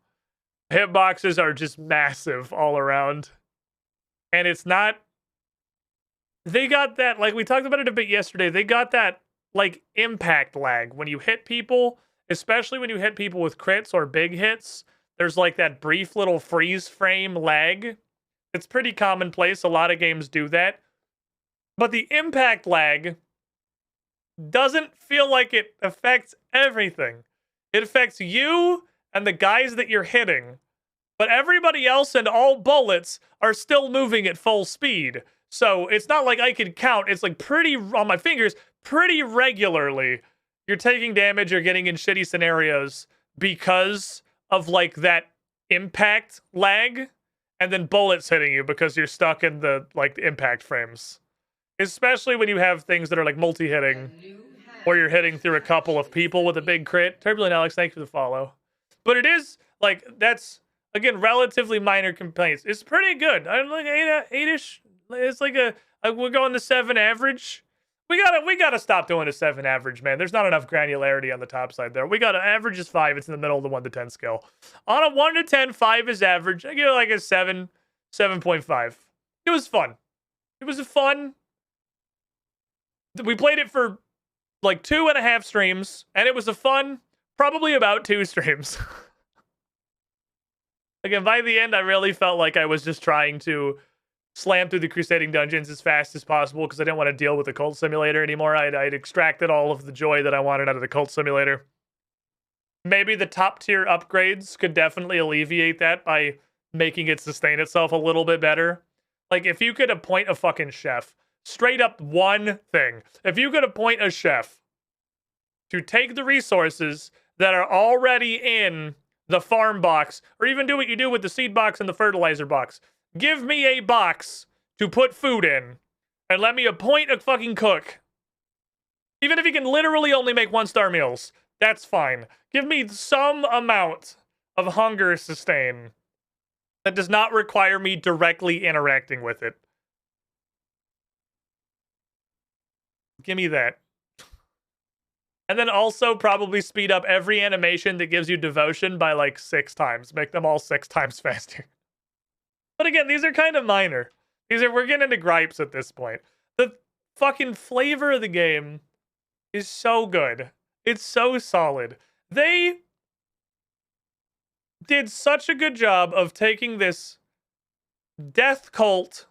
S1: Hitboxes are just massive all around. And it's not... They got that, like we talked about it a bit yesterday, they got that, like, impact lag. When you hit people, especially when you hit people with crits or big hits, there's like that brief little freeze frame lag. It's pretty commonplace. A lot of games do that. But the impact lag doesn't feel like it affects everything. It affects you and the guys that you're hitting. But everybody else and all bullets are still moving at full speed. So it's not like I could count. It's like pretty, on my fingers, pretty regularly. You're taking damage or getting in shitty scenarios because of like that impact lag. And then bullets hitting you because you're stuck in the like impact frames. Especially when you have things that are like multi-hitting. Or you're hitting through a couple of people with a big crit. Turbulent Alex, thank you for the follow. But it is, like, that's, again, relatively minor complaints. It's pretty good. I'm like 8-ish. It's like we're going to 7 average. We gotta stop doing a 7 average, man. There's not enough granularity on the top side there. We got an average is 5. It's in the middle of the 1 to 10 scale. On a 1 to 10, 5 is average. I give it like a 7, 7.5. It was fun. It was fun. We played it for like 2.5 streams, and it was a fun, probably about 2 streams. Again, by the end, I really felt like I was just trying to slam through the crusading dungeons as fast as possible because I didn't want to deal with the cult simulator anymore. I'd extracted all of the joy that I wanted out of the cult simulator. Maybe the top tier upgrades could definitely alleviate that by making it sustain itself a little bit better. Like, if you could appoint a fucking chef, straight up one thing. If you could appoint a chef to take the resources that are already in the farm box, or even do what you do with the seed box and the fertilizer box. Give me a box to put food in, and let me appoint a fucking cook. Even if he can literally only make 1-star meals, that's fine. Give me some amount of hunger sustain that does not require me directly interacting with it. Give me that. And then also probably speed up every animation that gives you devotion by like 6 times. Make them all 6 times faster. But again, these are kind of minor. We're getting into gripes at this point. The fucking flavor of the game is so good. It's so solid. They did such a good job of taking this death cult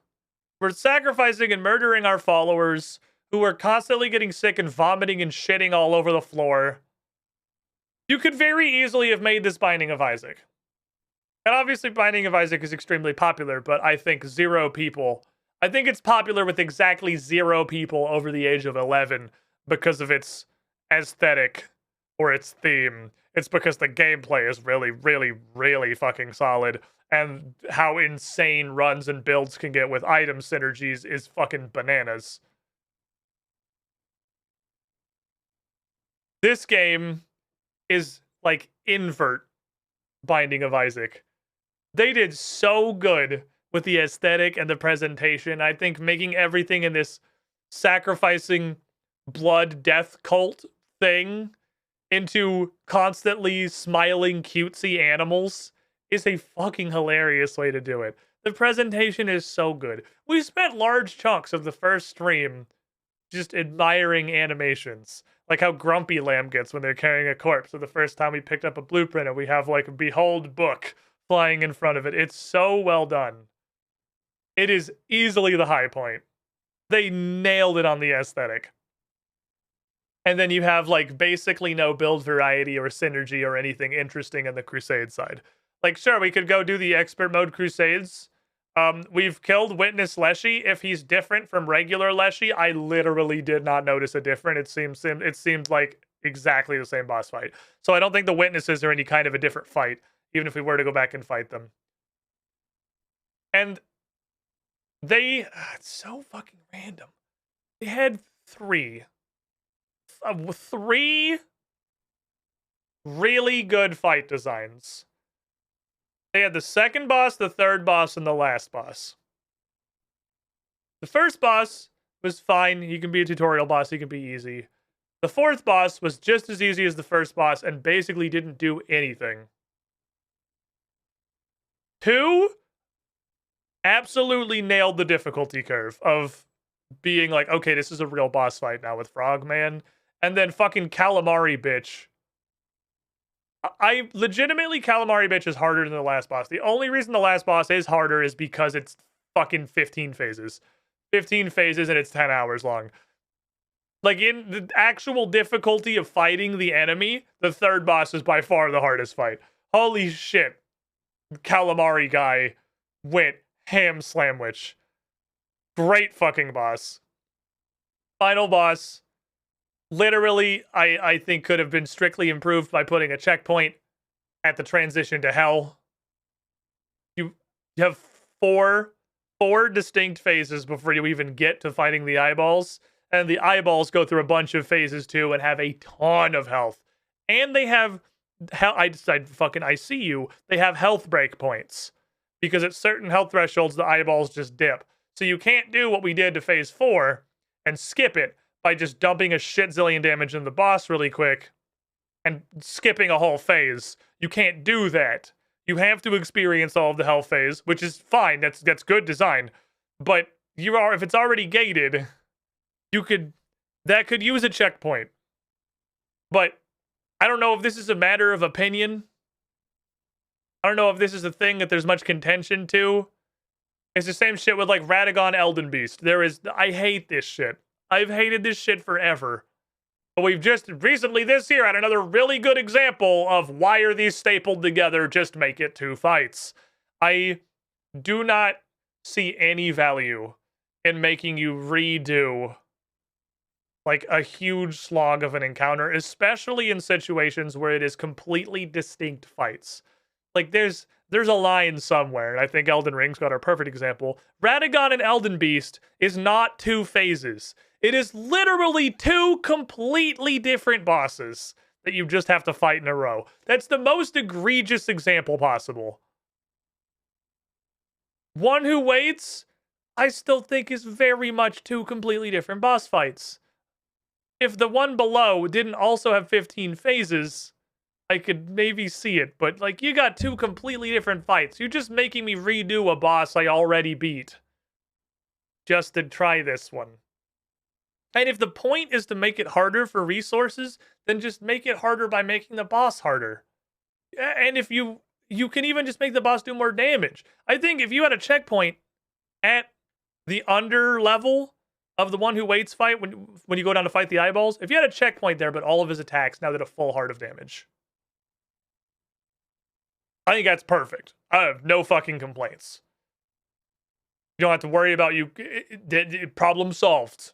S1: We're sacrificing and murdering our followers who are constantly getting sick and vomiting and shitting all over the floor. You could very easily have made this Binding of Isaac. And obviously Binding of Isaac is extremely popular, but I think 0 people. I think it's popular with exactly 0 people over the age of 11 because of its aesthetic or its theme. It's because the gameplay is really, really, really fucking solid. And how insane runs and builds can get with item synergies is fucking bananas. This game is like invert Binding of Isaac. They did so good with the aesthetic and the presentation. I think making everything in this sacrificing blood death cult thing into constantly smiling cutesy animals is a fucking hilarious way to do it. The presentation is so good. We spent large chunks of the first stream just admiring animations. Like how grumpy Lamb gets when they're carrying a corpse. So the first time we picked up a blueprint and we have like a behold book flying in front of it. It's so well done. It is easily the high point. They nailed it on the aesthetic. And then you have like basically no build variety or synergy or anything interesting in the Crusade side. Like, sure, we could go do the expert mode Crusades. We've killed Witness Leshy. If he's different from regular Leshy, I literally did not notice a difference. It seemed like exactly the same boss fight. So I don't think the Witnesses are any kind of a different fight, even if we were to go back and fight them. And it's so fucking random. They had three really good fight designs. They had the second boss, the third boss, and the last boss. The first boss was fine. He can be a tutorial boss. He can be easy. The fourth boss was just as easy as the first boss and basically didn't do anything. 2 absolutely nailed the difficulty curve of being like, okay, this is a real boss fight now with Frogman. And then fucking Calamari Bitch. I legitimately, Calamari Bitch is harder than the last boss. The only reason the last boss is harder is because it's fucking 15 phases. 15 phases and it's 10 hours long. Like, in the actual difficulty of fighting the enemy, the third boss is by far the hardest fight. Holy shit. Calamari guy went ham sandwich. Great fucking boss. Final boss. Literally, I think could have been strictly improved by putting a checkpoint at the transition to hell. You have four distinct phases before you even get to fighting the eyeballs. And the eyeballs go through a bunch of phases too and have a ton of health. And they have I see you. They have health break points. Because at certain health thresholds, the eyeballs just dip. So you can't do what we did to phase 4 and skip it by just dumping a shit zillion damage in the boss really quick and skipping a whole phase. You can't do that. You have to experience all of the health phase, which is fine. That's good design. But if it's already gated, that could use a checkpoint. But I don't know if this is a matter of opinion. I don't know if this is a thing that there's much contention to. It's the same shit with like Radagon Elden Beast. I hate this shit. I've hated this shit forever. But we've just recently this year had another really good example of why are these stapled together, just make it 2 fights. I do not see any value in making you redo like a huge slog of an encounter, especially in situations where it is completely distinct fights. Like there's a line somewhere, and I think Elden Ring's got our perfect example. Radagon and Elden Beast is not 2 phases. It is literally 2 completely different bosses that you just have to fight in a row. That's the most egregious example possible. One Who Waits, I still think is very much 2 completely different boss fights. If the one below didn't also have 15 phases, I could maybe see it, but like you got 2 completely different fights. You're just making me redo a boss I already beat just to try this one. And if the point is to make it harder for resources, then just make it harder by making the boss harder. And if you can even just make the boss do more damage. I think if you had a checkpoint at the under level of the one who waits fight when you go down to fight the eyeballs, if you had a checkpoint there, but all of his attacks now did a full heart of damage, I think that's perfect. I have no fucking complaints. You don't have to worry about problem solved.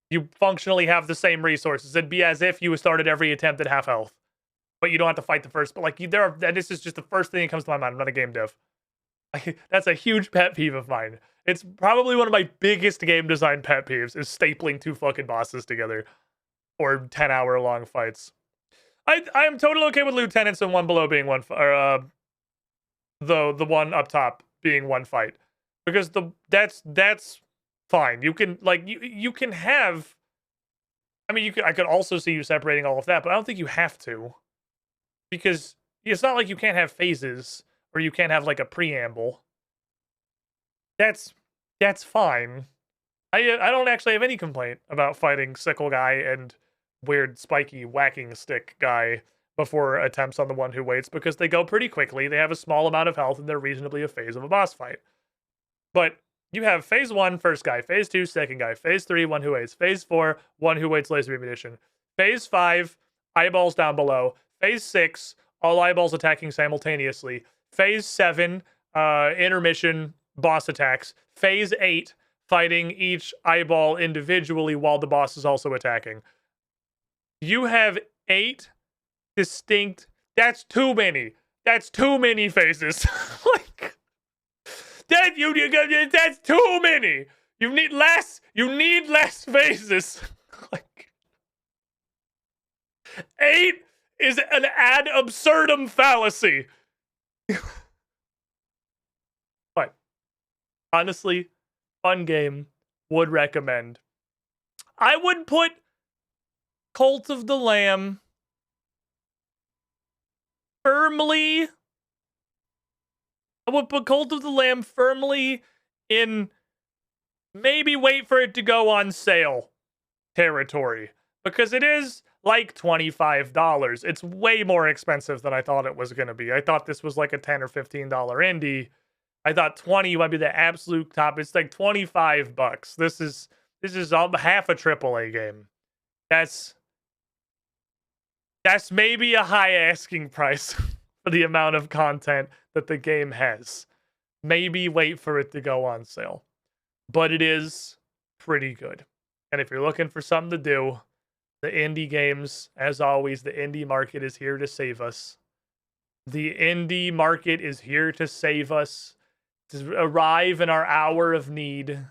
S1: You functionally have the same resources. It'd be as if you started every attempt at half health, but you don't have to fight the first. But like this is just the first thing that comes to my mind. I'm not a game dev. That's a huge pet peeve of mine. It's probably one of my biggest game design pet peeves is stapling two fucking bosses together or 10-hour long fights. I am totally okay with lieutenants and one below being one, or the one up top being one fight, because that's fine. You can you can have. I mean, I could also see you separating all of that, but I don't think you have to, because it's not like you can't have phases or you can't have like a preamble. That's fine. I don't actually have any complaint about fighting sickle guy and weird spiky whacking stick guy before attempts on the one who waits, because they go pretty quickly. They have a small amount of health and they're reasonably a phase of a boss fight. But you have phase 1, first guy, phase 2, second guy, phase 3, one who waits, phase 4, one who waits, laser beam edition, phase 5, eyeballs down below, phase 6, all eyeballs attacking simultaneously, phase 7, intermission, boss attacks, phase 8, fighting each eyeball individually while the boss is also attacking. You have 8 distinct. That's too many. That's too many phases. Like that's too many. You need less. You need less phases. Like 8 is an ad absurdum fallacy. But honestly, fun game. Would recommend. I would put Cult of the Lamb firmly. I would put Cult of the Lamb firmly in maybe wait for it to go on sale territory, because it is like $25. It's way more expensive than I thought it was going to be. I thought this was like a $10 or $15 indie. I thought 20 might be the absolute top. It's like $25. This is half a AAA game. That's maybe a high asking price for the amount of content that the game has. Maybe wait for it to go on sale. But it is pretty good. And if you're looking for something to do, the indie games, as always, the indie market is here to save us. The indie market is here to save us, to arrive in our hour of need,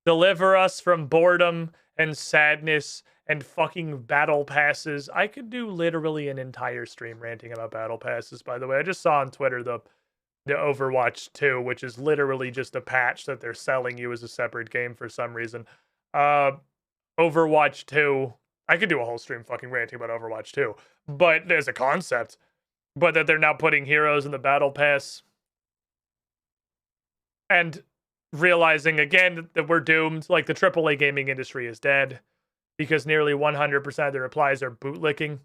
S1: deliver us from boredom and sadness and fucking battle passes. I could do literally an entire stream ranting about battle passes, by the way. I just saw on Twitter the Overwatch 2, which is literally just a patch that they're selling you as a separate game for some reason. Overwatch 2, I could do a whole stream fucking ranting about Overwatch 2, but there's a concept. But that they're now putting heroes in the battle pass. And realizing again that we're doomed. Like, the AAA gaming industry is dead, because nearly 100% of the replies are bootlicking,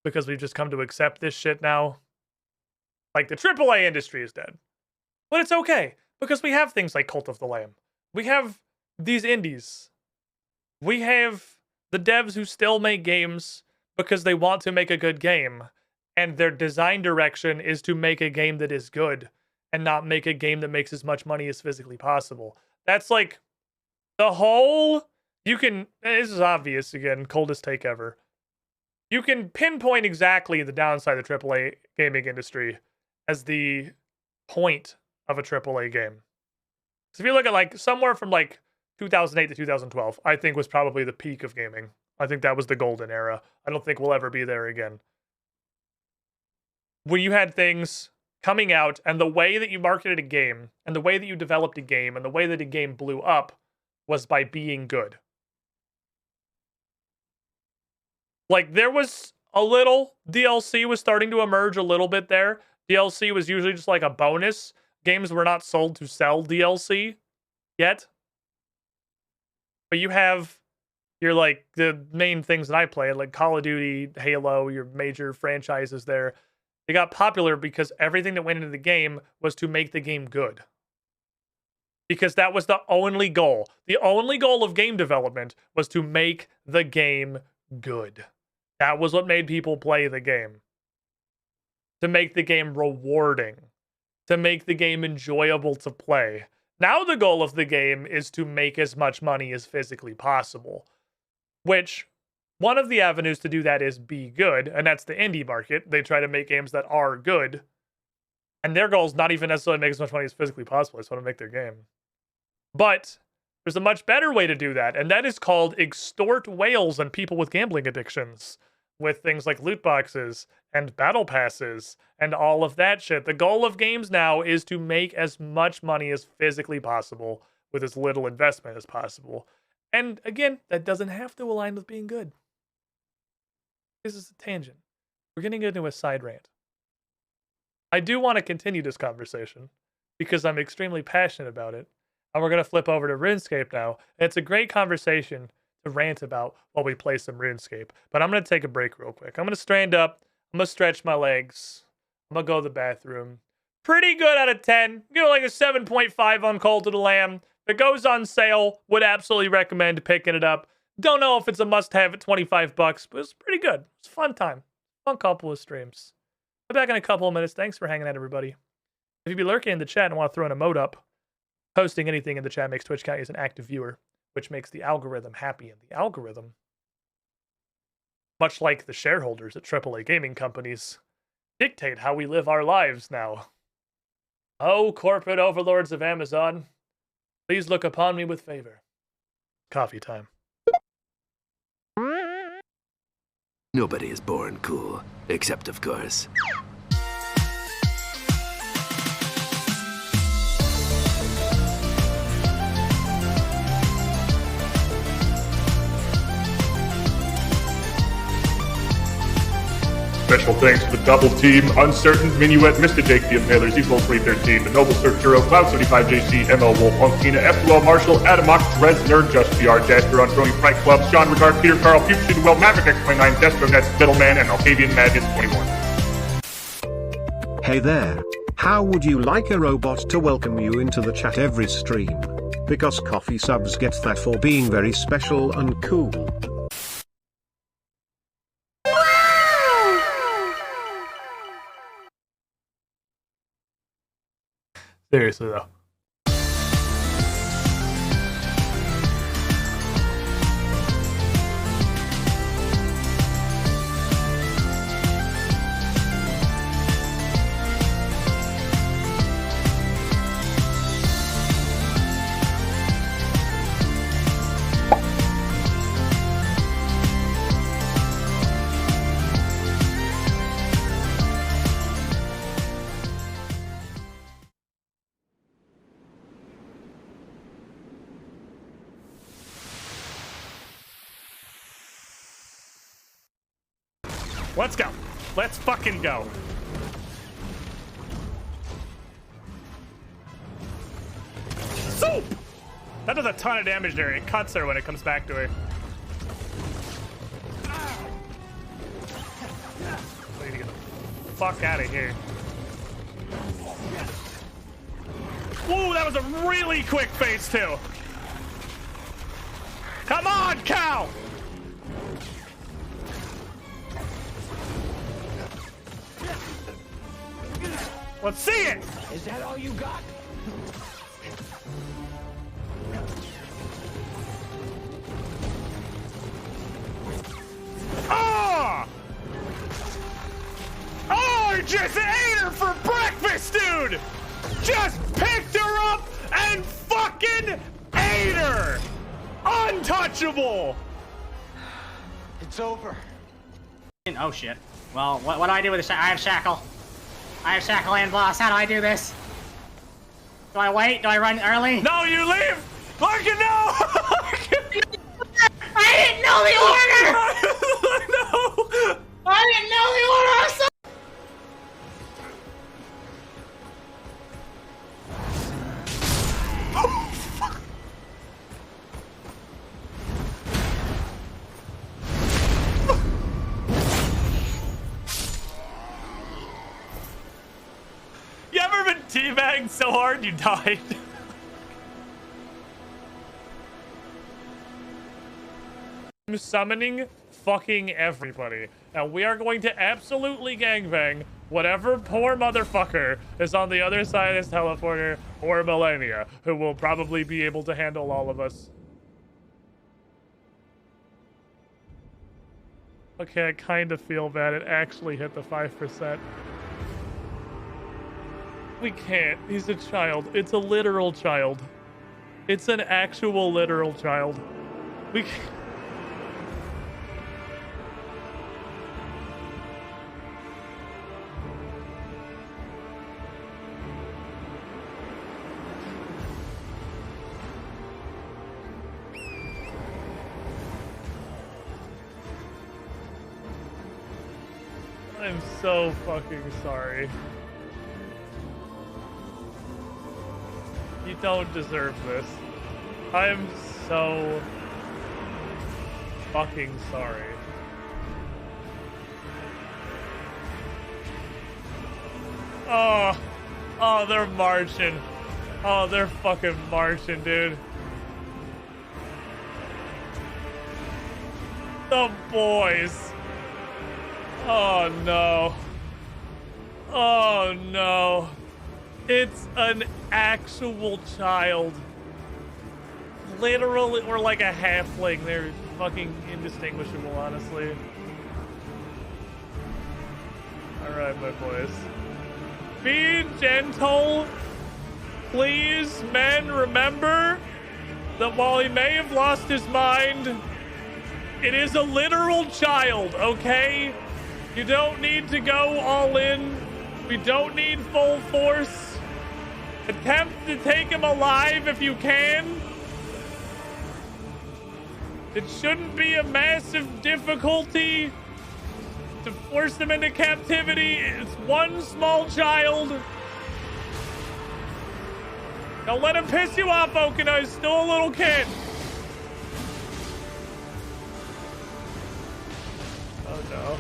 S1: because we've just come to accept this shit now. Like, the AAA industry is dead. But it's okay, because we have things like Cult of the Lamb. We have these indies. We have the devs who still make games because they want to make a good game, and their design direction is to make a game that is good and not make a game that makes as much money as physically possible. That's like the whole... You can... This is obvious again, coldest take ever. You can pinpoint exactly the downside of the AAA gaming industry as the point of a AAA game. So if you look at like somewhere from like 2008 to 2012, I think was probably the peak of gaming. I think that was the golden era. I don't think we'll ever be there again. When you had things coming out, and the way that you marketed a game, and the way that you developed a game, and the way that a game blew up was by being good. Like, there was a little DLC was starting to emerge a little bit there. DLC was usually just like a bonus. Games were not sold to sell DLC yet. But you have your, like, the main things that I play, like Call of Duty, Halo, your major franchises there. They got popular because everything that went into the game was to make the game good. because that was the only goal. The only goal of game development was to make the game good. That was what made people play the game. To make the game rewarding. To make the game enjoyable to play. Now the goal of the game is to make as much money as physically possible. Which, one of the avenues to do that is be good, and that's the indie market. They try to make games that are good. And their goal is not even necessarily make as much money as physically possible. They just want to make their game. But there's a much better way to do that, and that is called extort whales and people with gambling addictions. With things like loot boxes and battle passes and all of that shit. The goal of games now is to make as much money as physically possible with as little investment as possible. And again, that doesn't have to align with being good. This is a tangent. We're getting into a side rant. I do want to continue this conversation because I'm extremely passionate about it. And we're going to flip over to Runescape now. And it's a great conversation to rant about while we play some Runescape. But I'm going to take a break real quick. I'm going to stand up. I'm going to stretch my legs. I'm going to go to the bathroom. Pretty good out of 10. Give it like a 7.5 on Call to the Lamb. If it goes on sale, would absolutely recommend picking it up. Don't know if it's a must-have at $25, but it's pretty good. It's a fun time. Fun couple of streams. I'll be back in a couple of minutes. Thanks for hanging out, everybody. If you be lurking in the chat and want to throw an emote up, posting anything in the chat makes Twitch count as an active viewer, which makes the algorithm happy. And the algorithm, much like the shareholders at AAA gaming companies, dictate how we live our lives now. Oh, corporate overlords of Amazon, please look upon me with favor. Coffee time.
S9: Nobody is born cool, except of course.
S10: Special thanks to the Double Team, Uncertain, Minuet, Mr. Jake the Impaler, Zero 313, The Noble Searcher, Cloud 75JC, ML Wolf, Unkina, F2L Marshall, Adamok, Dresner, Just PR, Jasper, Unfrowing Fright Club, Sean Regard, Peter Carl, Future Well, Maverick X29, Destro Nets, Middleman, and Alcavian Madness 21.
S3: Hey there. How would you like a robot to welcome you into the chat every stream? Because coffee subs gets that for being very special and cool.
S1: Seriously, though. Let's go. Let's fucking go. Soup! That does a ton of damage there. It cuts her when it comes back to her. I need to get the fuck out of here. Ooh, that was a really quick phase too. Come on, cow! Let's see it!
S9: Is that all you got?
S1: Ah! Oh, just ate her for breakfast, dude! Just picked her up and fucking ate her! Untouchable!
S9: It's over.
S7: Oh shit. Well, what do I do with the I have Shackle. I have Shackle and Blast. How do I do this? Do I wait? Do I run early?
S1: No, you leave! Larkin, no!
S7: I didn't know the order!
S1: No!
S7: I didn't know the order! I'm so
S1: You ever been teabagged so hard you died? I'm summoning fucking everybody. And we are going to absolutely gangbang whatever poor motherfucker is on the other side of this teleporter or Millennia, who will probably be able to handle all of us. Okay, I kind of feel bad. It actually hit the 5%. We can't. He's a child. It's a literal child. It's an actual literal child. We can't. I'm so fucking sorry. You don't deserve this. I'm so fucking sorry. Oh, they're marching. Oh, they're fucking marching, dude. The boys. Oh no. Oh no. It's an actual child. Literally, or like a halfling. They're fucking indistinguishable, honestly. Alright, my boys. Be gentle. Please, men, remember that while he may have lost his mind, it is a literal child, okay? You don't need to go all in. We don't need full force. Attempt to take him alive if you can. It shouldn't be a massive difficulty to force him into captivity. It's one small child. Don't let him piss you off, Okina. He's still a little kid. Oh no.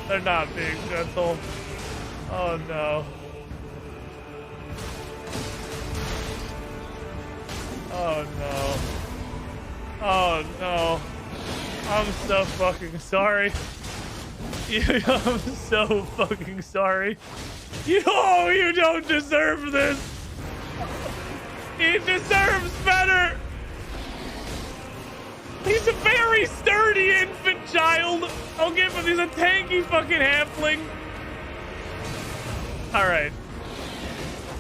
S1: They're not being gentle. Oh no. Oh no. Oh no. I'm so fucking sorry. I'm so fucking sorry. You don't deserve this. He deserves better. He's a very sturdy infant child. I'll give him. He's a tanky fucking halfling. Alright.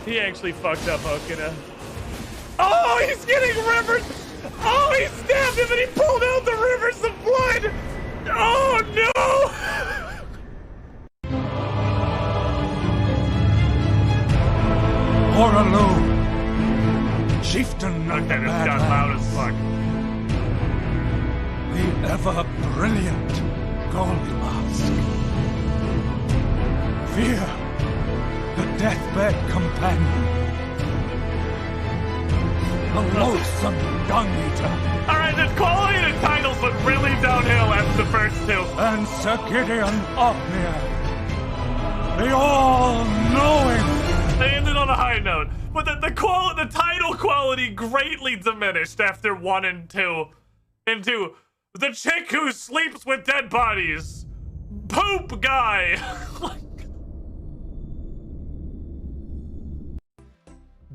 S1: He actually fucked up Okina. Oh, he's getting rivers. Oh, he stabbed him and he pulled out the rivers of blood. Oh, no.
S8: Oraloo, chieftain of the
S1: Okay, this got loud as fuck.
S8: the ever-brilliant Gold Mask. Fear, the deathbed companion. The loathsome dung-eater.
S1: Alright, the quality of the titles went really downhill after the first two.
S8: And Sir Gideon Ofnir. The all-knowing.
S1: They ended on a high note, but the title quality greatly diminished after 1 and 2. And 2, the chick who sleeps with dead bodies. Poop guy.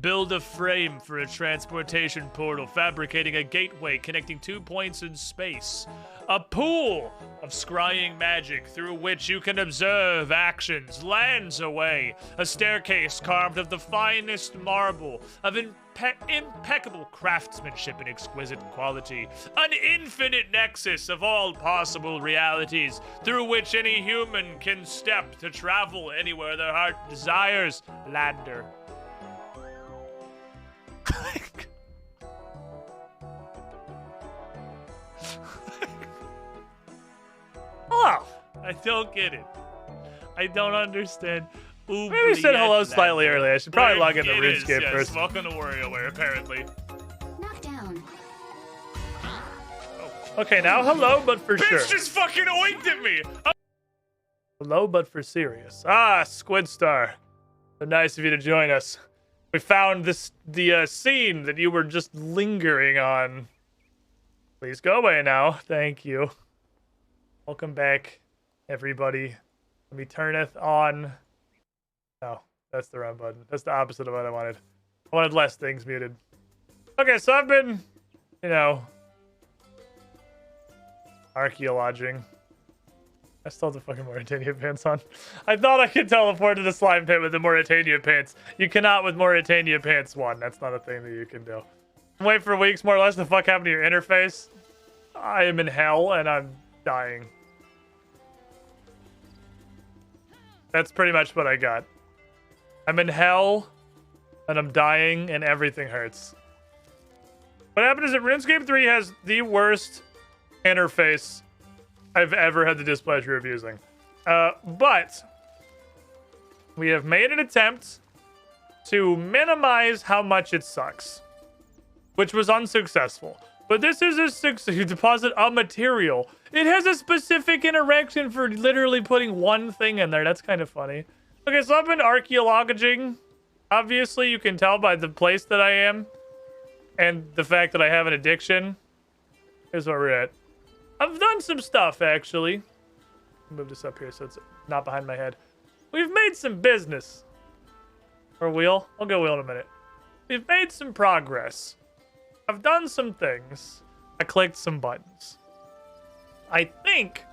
S1: Build a frame for a transportation portal, fabricating a gateway connecting 2 points in space. A pool of scrying magic through which you can observe actions lands away. A staircase carved of the finest marble, of impeccable craftsmanship and exquisite quality. An infinite nexus of all possible realities through which any human can step to travel anywhere their heart desires. Lander. Hello. I don't get it. I don't understand. Maybe I said hello slightly earlier. I should probably log into Runescape first. Welcome to WarioWare, apparently.
S5: Knockdown.
S1: Okay, now hello, but for sure.
S6: Bitch just fucking oinked at me.
S1: Hello, but for serious. Ah, Squid Star. So nice of you to join us. We found the scene that you were just lingering on. Please go away now. Thank you. Welcome back, everybody. Let me turneth on. No, that's the wrong button. That's the opposite of what I wanted. I wanted less things muted. Okay, so I've been, you know, archaeologing. I still have the fucking Mauritania pants on. I thought I could teleport to the slime pit with the Mauritania pants. You cannot with Mauritania pants 1. That's not a thing that you can do. Wait for weeks, more or less. The fuck happened to your interface? I am in hell and I'm dying. That's pretty much what I got. I'm in hell and I'm dying and everything hurts. What happened is that RuneScape 3 has the worst interface I've ever had the displeasure of using. But we have made an attempt to minimize how much it sucks, which was unsuccessful. But this is a deposit of material. It has a specific interaction for literally putting one thing in there. That's kind of funny. Okay, so I've been archaeologing. Obviously, you can tell by the place that I am and the fact that I have an addiction. Here's where we're at. I've done some stuff, actually. Move this up here so it's not behind my head. We've made some business. Or wheel? I'll go wheel in a minute. We've made some progress. I've done some things. I clicked some buttons. I think...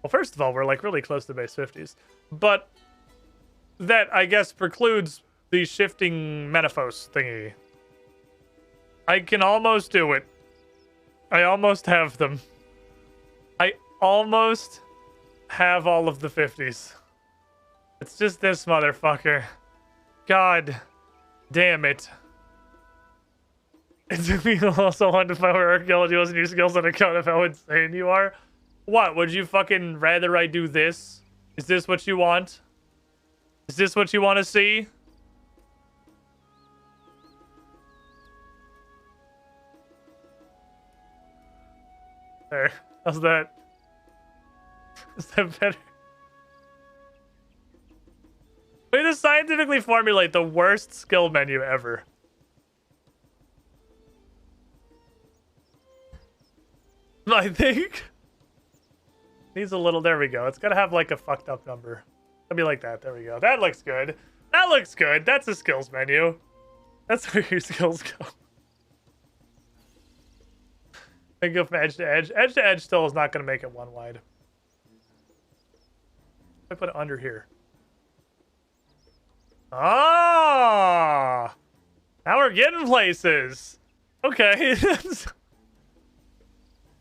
S1: Well, first of all, we're like really close to base 50s. But that, I guess, precludes the shifting Menaphos thingy. I can almost do it. I almost have them. I almost have all of the 50s. It's just this motherfucker. God damn it. It took me also one to find where archaeology wasn't your skills on account of how insane you are. What? Would you fucking rather I do this? Is this what you want? Is this what you want to see? There. How's that? Is that better? Way to scientifically formulate the worst skill menu ever. I think needs a little. There we go. It's gotta have like a fucked up number. It'll be like that. There we go. That looks good. That looks good. That's a skills menu. That's where your skills go. I go from edge to edge. Edge to edge still is not going to make it one wide. I put it under here. Ah! Now we're getting places. Okay.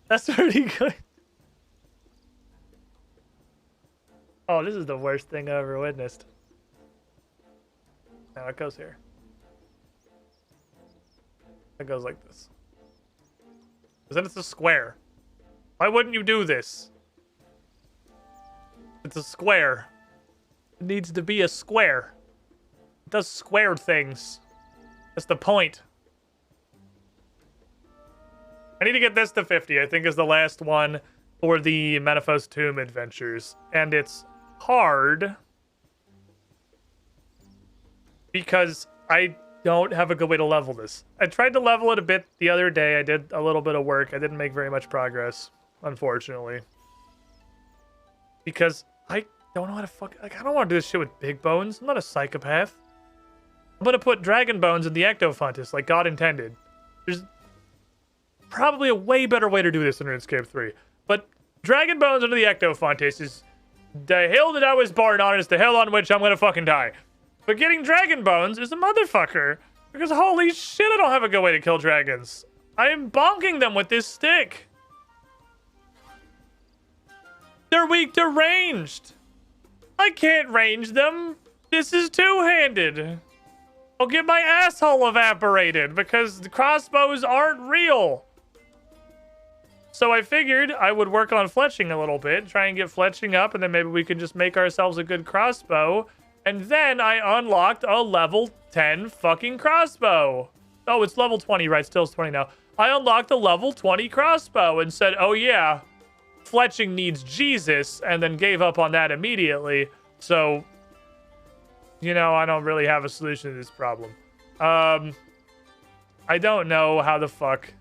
S1: That's pretty good. Oh, this is the worst thing I've ever witnessed. Now it goes here. It goes like this. Because then it's a square. Why wouldn't you do this? It's a square. It needs to be a square. It does square things. That's the point. I need to get this to 50, I think is the last one for the Menaphos Tomb adventures. And it's hard because I don't have a good way to level this. I tried to level it a bit the other day. I did a little bit of work. I didn't make very much progress, unfortunately. Because I don't know how to fuck... Like, I don't want to do this shit with big bones. I'm not a psychopath. I'm going to put dragon bones in the ectofontus like God intended. There's probably a way better way to do this in RuneScape 3. But dragon bones into the ectofontus is the hill that I was born on. Is the hill on which I'm going to fucking die. But getting dragon bones is a motherfucker. Because holy shit, I don't have a good way to kill dragons. I am bonking them with this stick. They're weak to ranged. I can't range them. This is two-handed. I'll get my asshole evaporated because the crossbows aren't real. So I figured I would work on fletching a little bit, try and get fletching up, and then maybe we can just make ourselves a good crossbow. And then I unlocked a level 10 fucking crossbow. Oh, it's level 20, right? Still it's 20 now. I unlocked a level 20 crossbow and said, oh yeah, fletching needs Jesus, and then gave up on that immediately. So, you know, I don't really have a solution to this problem. I I don't know how the fuck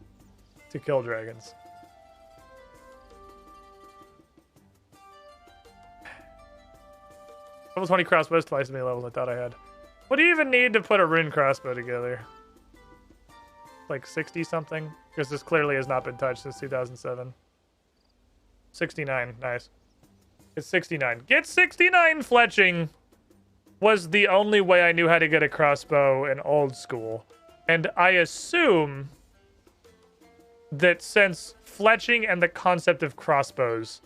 S1: to kill dragons. Level 20 crossbows, twice as many levels I thought I had. What do you even need to put a rune crossbow together? Like 60 something? Because this clearly has not been touched since 2007. 69, nice. It's 69. Get 69 fletching was the only way I knew how to get a crossbow in old school. And I assume that since fletching and the concept of crossbows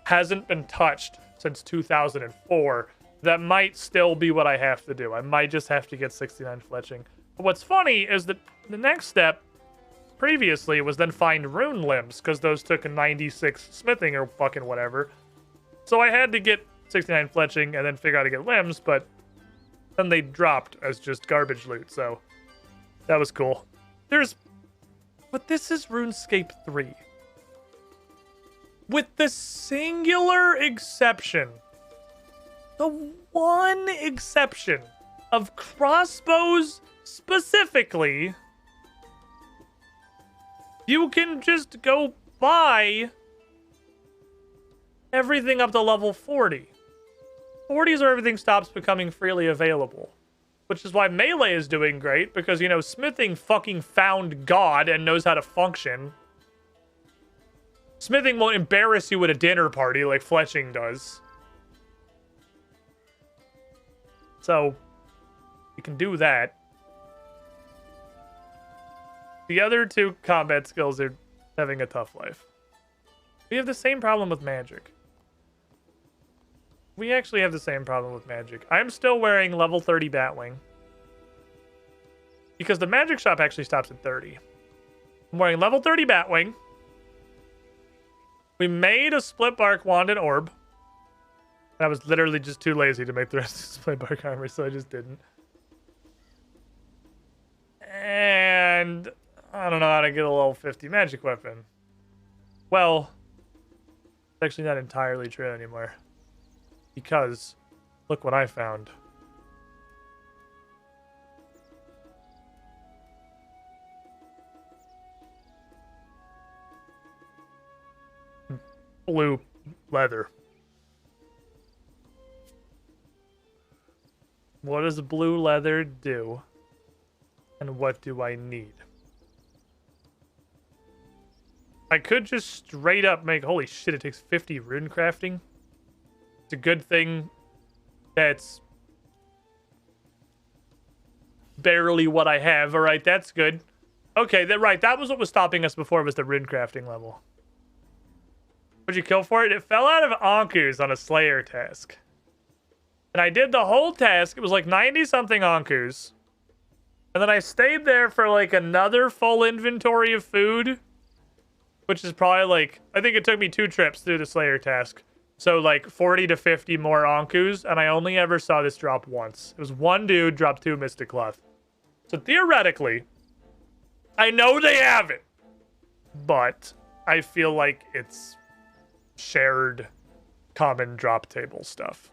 S1: hasn't been touched since 2004, that might still be what I have to do. I might just have to get 69 fletching. But what's funny is that the next step previously was then find rune limbs, because those took a 96 smithing or fucking whatever. So I had to get 69 fletching and then figure out how to get limbs, but then they dropped as just garbage loot, so that was cool. But this is RuneScape 3. With the singular exception, the one exception of crossbows specifically, you can just go buy everything up to level 40. 40 is where everything stops becoming freely available. Which is why Melee is doing great, because, you know, smithing fucking found God and knows how to function. Smithing won't embarrass you at a dinner party like fletching does. So, you can do that. The other two combat skills are having a tough life. We have the same problem with magic. We actually have the same problem with magic. I'm still wearing level 30 Batwing. Because the magic shop actually stops at 30. I'm wearing level 30 Batwing. We made a split bark wand and orb. I was literally just too lazy to make the rest of the split bark armor, so I just didn't. And I don't know how to get a level 50 magic weapon. Well, it's actually not entirely true anymore. Because, look what I found. Blue leather. What does blue leather do? And what do I need? I could just straight up make... Holy shit, it takes 50 rune crafting. It's a good thing that's barely what I have. All right, that's good. Okay, that was what was stopping us before, was the rune crafting level. What'd you kill for it? It fell out of Ankus on a Slayer task. And I did the whole task. It was like 90-something Ankus. And then I stayed there for like another full inventory of food. Which is probably like... I think it took me 2 trips to do the Slayer task. So like 40 to 50 more Ankus. And I only ever saw this drop once. It was one dude dropped 2 Mystic Cloth. So theoretically, I know they have it. But I feel like it's shared common drop table stuff.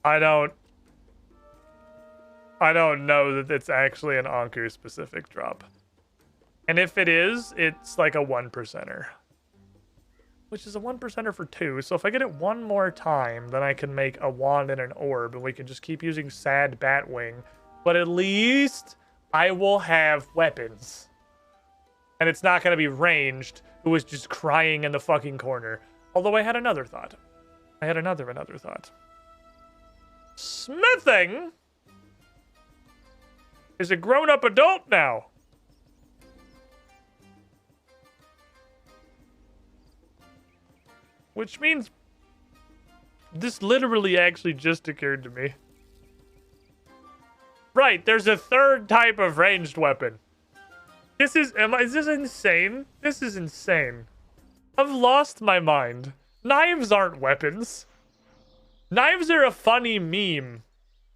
S1: I don't know that it's actually an Anku specific drop. And if it is, it's like a 1%er. Which is a 1%er for 2. So if I get it one more time, then I can make a wand and an orb. And we can just keep using sad Batwing. But at least I will have weapons. And it's not going to be ranged, who was just crying in the fucking corner. Although I had another thought. I had another thought. Smithing is a grown-up adult now. Which means this literally actually just occurred to me. Right, there's a third type of ranged weapon. Is this insane? This is insane. I've lost my mind. Knives aren't weapons. Knives are a funny meme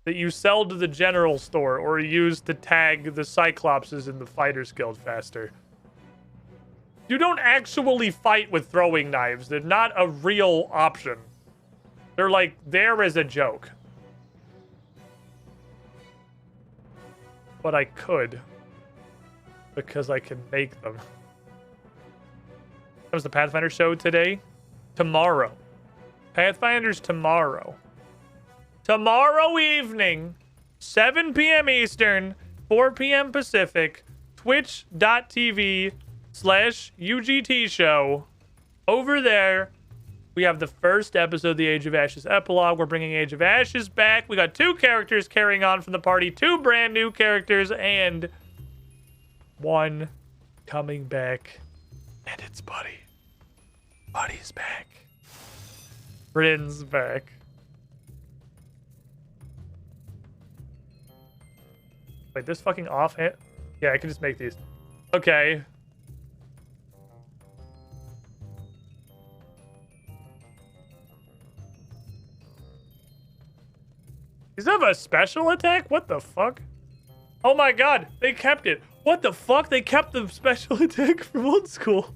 S1: that you sell to the general store or use to tag the Cyclopses in the Fighters Guild faster. You don't actually fight with throwing knives. They're not a real option. They're like there as a joke. but I could. Because I can make them. That was the Pathfinder show today. Tomorrow. Pathfinder's tomorrow. Tomorrow evening, 7 p.m. Eastern, 4 p.m. Pacific, twitch.tv/UGT show. Over there, we have the first episode of the Age of Ashes epilogue. We're bringing Age of Ashes back. We got 2 characters carrying on from the party, 2 brand new characters, and 1 coming back. And it's Buddy. Buddy's back. Bryn's back. Wait, this fucking offhand? Yeah, I can just make these. Okay. Does it have a special attack? What the fuck? Oh my god, they kept it. What the fuck? They kept the special attack from old school.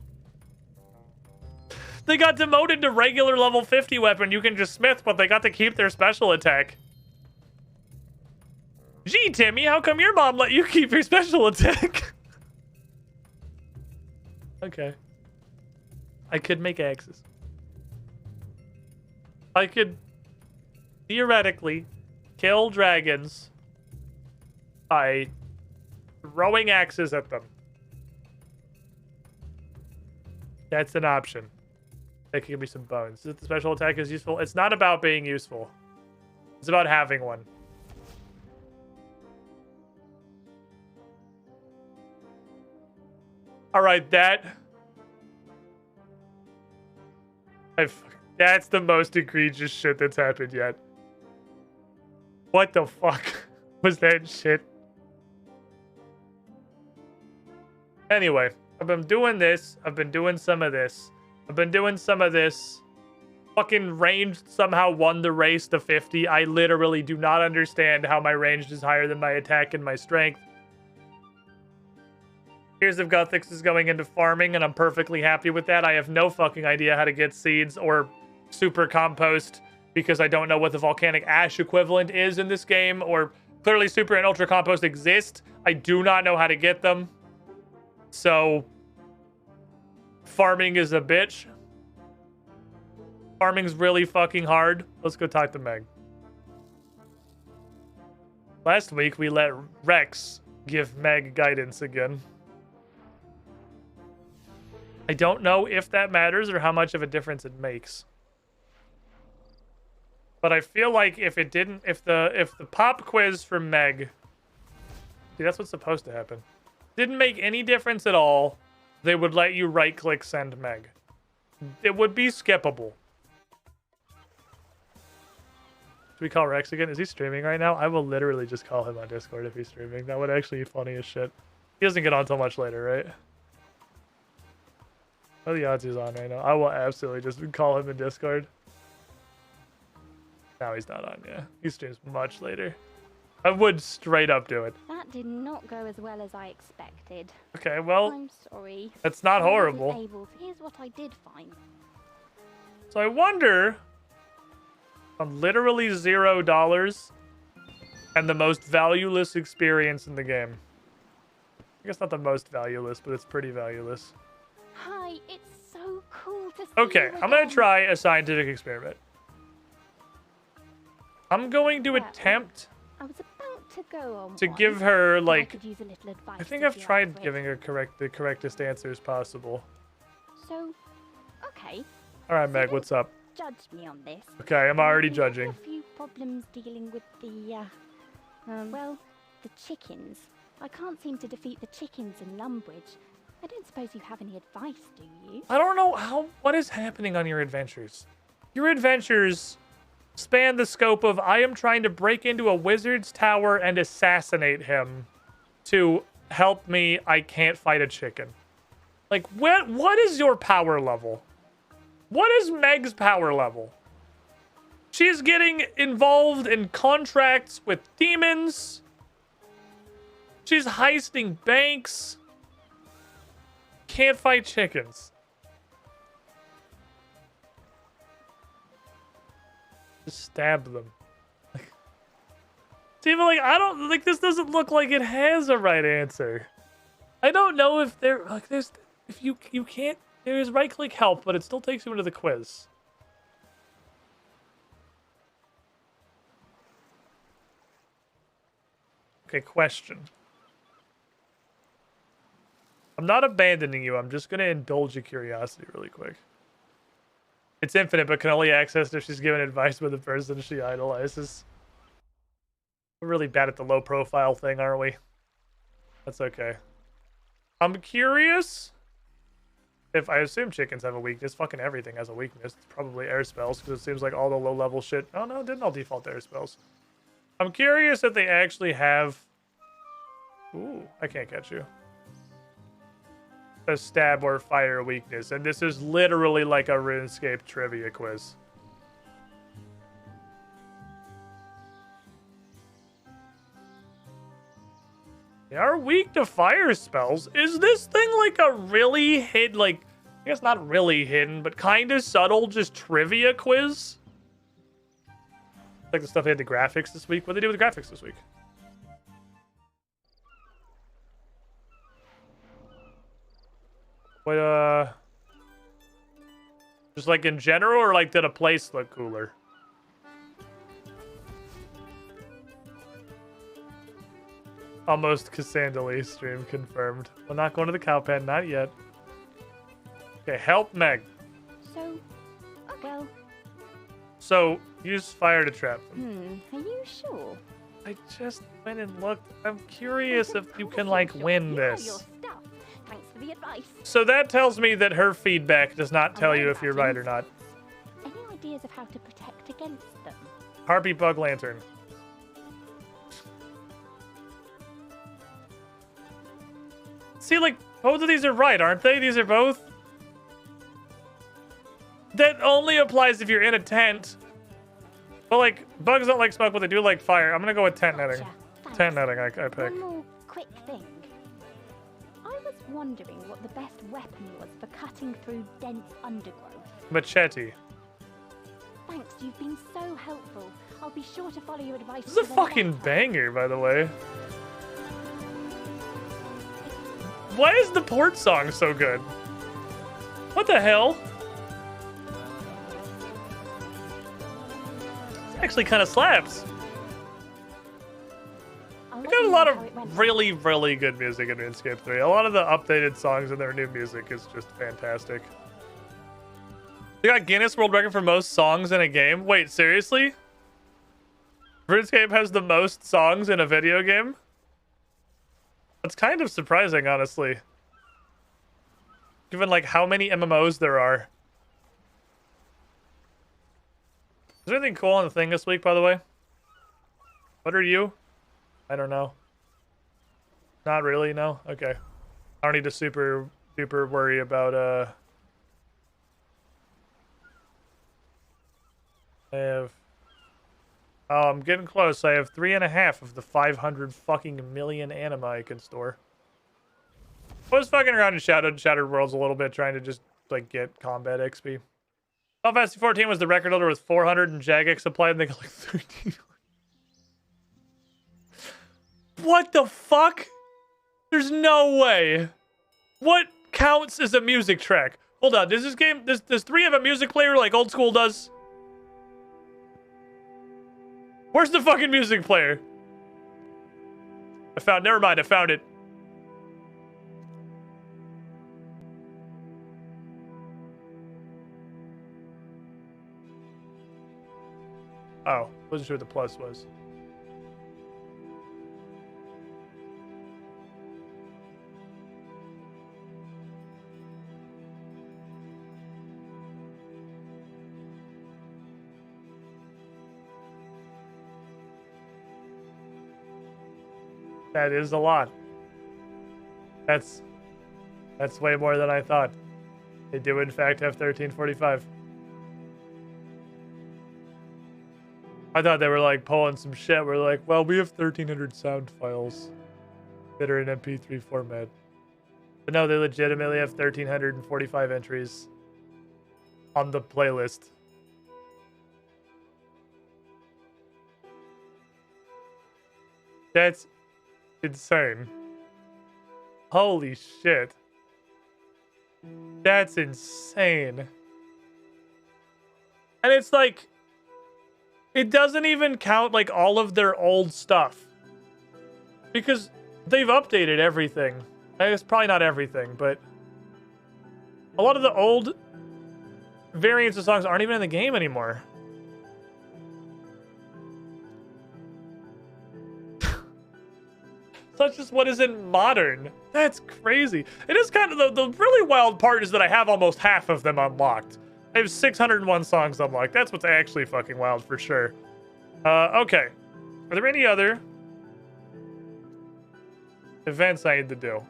S1: They got demoted to regular level 50 weapon. You can just smith, but they got to keep their special attack. Gee, Timmy, how come your mom let you keep your special attack? Okay. I could make axes. I could theoretically kill dragons by throwing axes at them. That's an option. That could give me some bones. If the special attack is useful, it's not about being useful. It's about having one. All right, that's the most egregious shit that's happened yet. What the fuck was that shit? Anyway, I've been doing this. I've been doing some of this. I've been doing some of this. Fucking ranged somehow won the race to 50. I literally do not understand how my ranged is higher than my attack and my strength. Here's of Guthix is going into farming, and I'm perfectly happy with that. I have no fucking idea how to get seeds or super compost because I don't know what the volcanic ash equivalent is in this game, or clearly super and ultra compost exist. I do not know how to get them. So farming is a bitch. Farming's really fucking hard. Let's go talk to Meg. Last week, we let Rex give Meg guidance again. I don't know if that matters or how much of a difference it makes. But I feel like if it didn't, if the pop quiz for Meg, see, that's what's supposed to happen, didn't make any difference at all, they would let you right-click send Meg. It would be skippable. Should we call Rex again? Is he streaming right now? I will literally just call him on Discord if he's streaming. That would actually be funny as shit. He doesn't get on until much later, right? What are the odds he's on right now? I will absolutely just call him in Discord. No, he's not on, yeah. He streams much later. I would straight up do it.
S5: That did not go as well as I expected.
S1: Okay, well,
S5: I'm sorry.
S1: That's not horrible.
S5: Here's what I did find.
S1: So I wonder, on literally $0 and the most valueless experience in the game. I guess not the most valueless, but it's pretty valueless.
S5: Hi, it's so cool to see
S1: Okay,
S5: you
S1: I'm gonna
S5: again.
S1: try a scientific experiment. I'm going to attempt
S5: I was about to go on
S1: to
S5: one,
S1: give her,
S5: but I
S1: like,
S5: could use a little advice
S1: I think
S5: if
S1: I've
S5: you're up
S1: tried
S5: for it.
S1: giving her the correctest answers possible.
S5: So, okay.
S1: All right,
S5: So
S1: Meg,
S5: don't
S1: what's up?
S5: Judge me on this.
S1: Okay, I'm already
S5: We
S1: judging.
S5: had a few problems dealing with the, well, the chickens. I can't seem to defeat the chickens in Lumbridge. I don't suppose you have any advice, do you?
S1: I don't know what is happening on your adventures. Your adventures span the scope of I am trying to break into a wizard's tower and assassinate him to help me. I can't fight a chicken. Like, what is your power level? What is Meg's power level? She's getting involved in contracts with demons. She's heisting banks. Can't fight chickens. Just stab them. See, but like, I don't, like, this doesn't look like it has a right answer. I don't know if there, like, there's, if you can't, there's right-click help, but it still takes you into the quiz. Okay, question. I'm not abandoning you. I'm just going to indulge your curiosity really quick. It's infinite, but can only access if she's given advice by the person she idolizes. We're really bad at the low profile thing, aren't we? That's okay. I'm curious if, I assume chickens have a weakness. Fucking everything has a weakness. It's probably air spells, because it seems like all the low level shit. Oh no, it didn't all default to air spells. I'm curious if they actually have... Ooh, I can't catch you. A stab or fire weakness, and this is literally like a RuneScape trivia quiz. They are weak to fire spells. Is this thing like a really hidden, like, I guess not really hidden, but kind of subtle, just trivia quiz? Like the stuff they had the graphics this week. What did they do with the graphics this week? What, just like in general, or like did a place look cooler? Almost Cassandra stream confirmed. We're not going to the cow pen, not yet. Okay, help Meg.
S5: So, well.
S1: So, use fire to trap them.
S5: Are you sure?
S1: I just went and looked. I'm curious if you can, like, win this.
S5: Thanks for the advice.
S1: So that tells me that her feedback does not tell you if you're right or not.
S5: Any ideas of how to protect against them?
S1: Harpy Bug Lantern. See, like, both of these are right, aren't they? These are both. That only applies if you're in a tent. But, like, bugs don't like smoke, but they do like fire. I'm gonna go with tent netting. Tent netting, I pick.
S5: One more quick thing. I was wondering what the best weapon was for cutting through dense undergrowth.
S1: Machete.
S5: Thanks, you've been so helpful. I'll be sure to follow your advice.
S1: This is a fucking banger, by the way. Why is the port song so good? What the hell? It actually kind of slaps. We got a lot of really, really good music in RuneScape 3. A lot of the updated songs and their new music is just fantastic. They got Guinness World Record for most songs in a game. Wait, seriously? RuneScape has the most songs in a video game? That's kind of surprising, honestly. Given, like, how many MMOs there are. Is there anything cool on the thing this week, by the way? What are you? I don't know. Not really, no? Okay. I don't need to super worry about, I have... Oh, I'm getting close. I have 3.5 of the 500 fucking million anima I can store. I was fucking around in Shattered Worlds a little bit, trying to just, like, get combat XP. Final Fantasy 14 was the record holder with 400 and Jagex applied, and they got like 13. What the fuck? There's no way. What counts as a music track? Hold on, does this game, does 3 have a music player like old school does? Where's the fucking music player? Never mind, I found it. Oh, wasn't sure what the plus was. That is a lot. That's way more than I thought. They do in fact have 1345. I thought they were like pulling some shit. We're like, well, we have 1,300 sound files that are in MP3 format. But no, they legitimately have 1,345 entries on the playlist. That's insane. Holy shit. That's insane. And it's like, it doesn't even count like all of their old stuff. Because they've updated everything. I guess probably not everything, but a lot of the old variants of songs aren't even in the game anymore. Such as what isn't modern. That's crazy. It is kind of the really wild part is that I have almost half of them unlocked. I have 601 songs unlocked. That's what's actually fucking wild for sure. Okay. Are there any other events I need to do?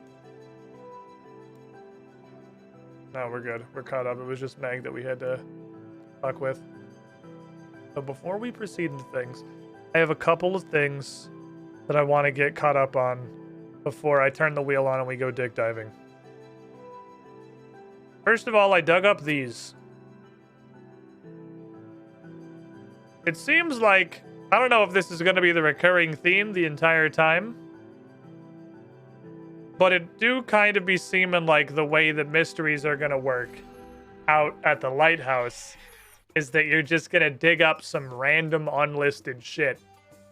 S1: No, we're good. We're caught up. It was just Meg that we had to fuck with. So before we proceed into things, I have a couple of things that I want to get caught up on before I turn the wheel on and we go dig diving. First of all, I dug up these. It seems like, I don't know if this is going to be the recurring theme the entire time, but it do kind of be seeming like the way that mysteries are going to work out at the lighthouse is that you're just going to dig up some random unlisted shit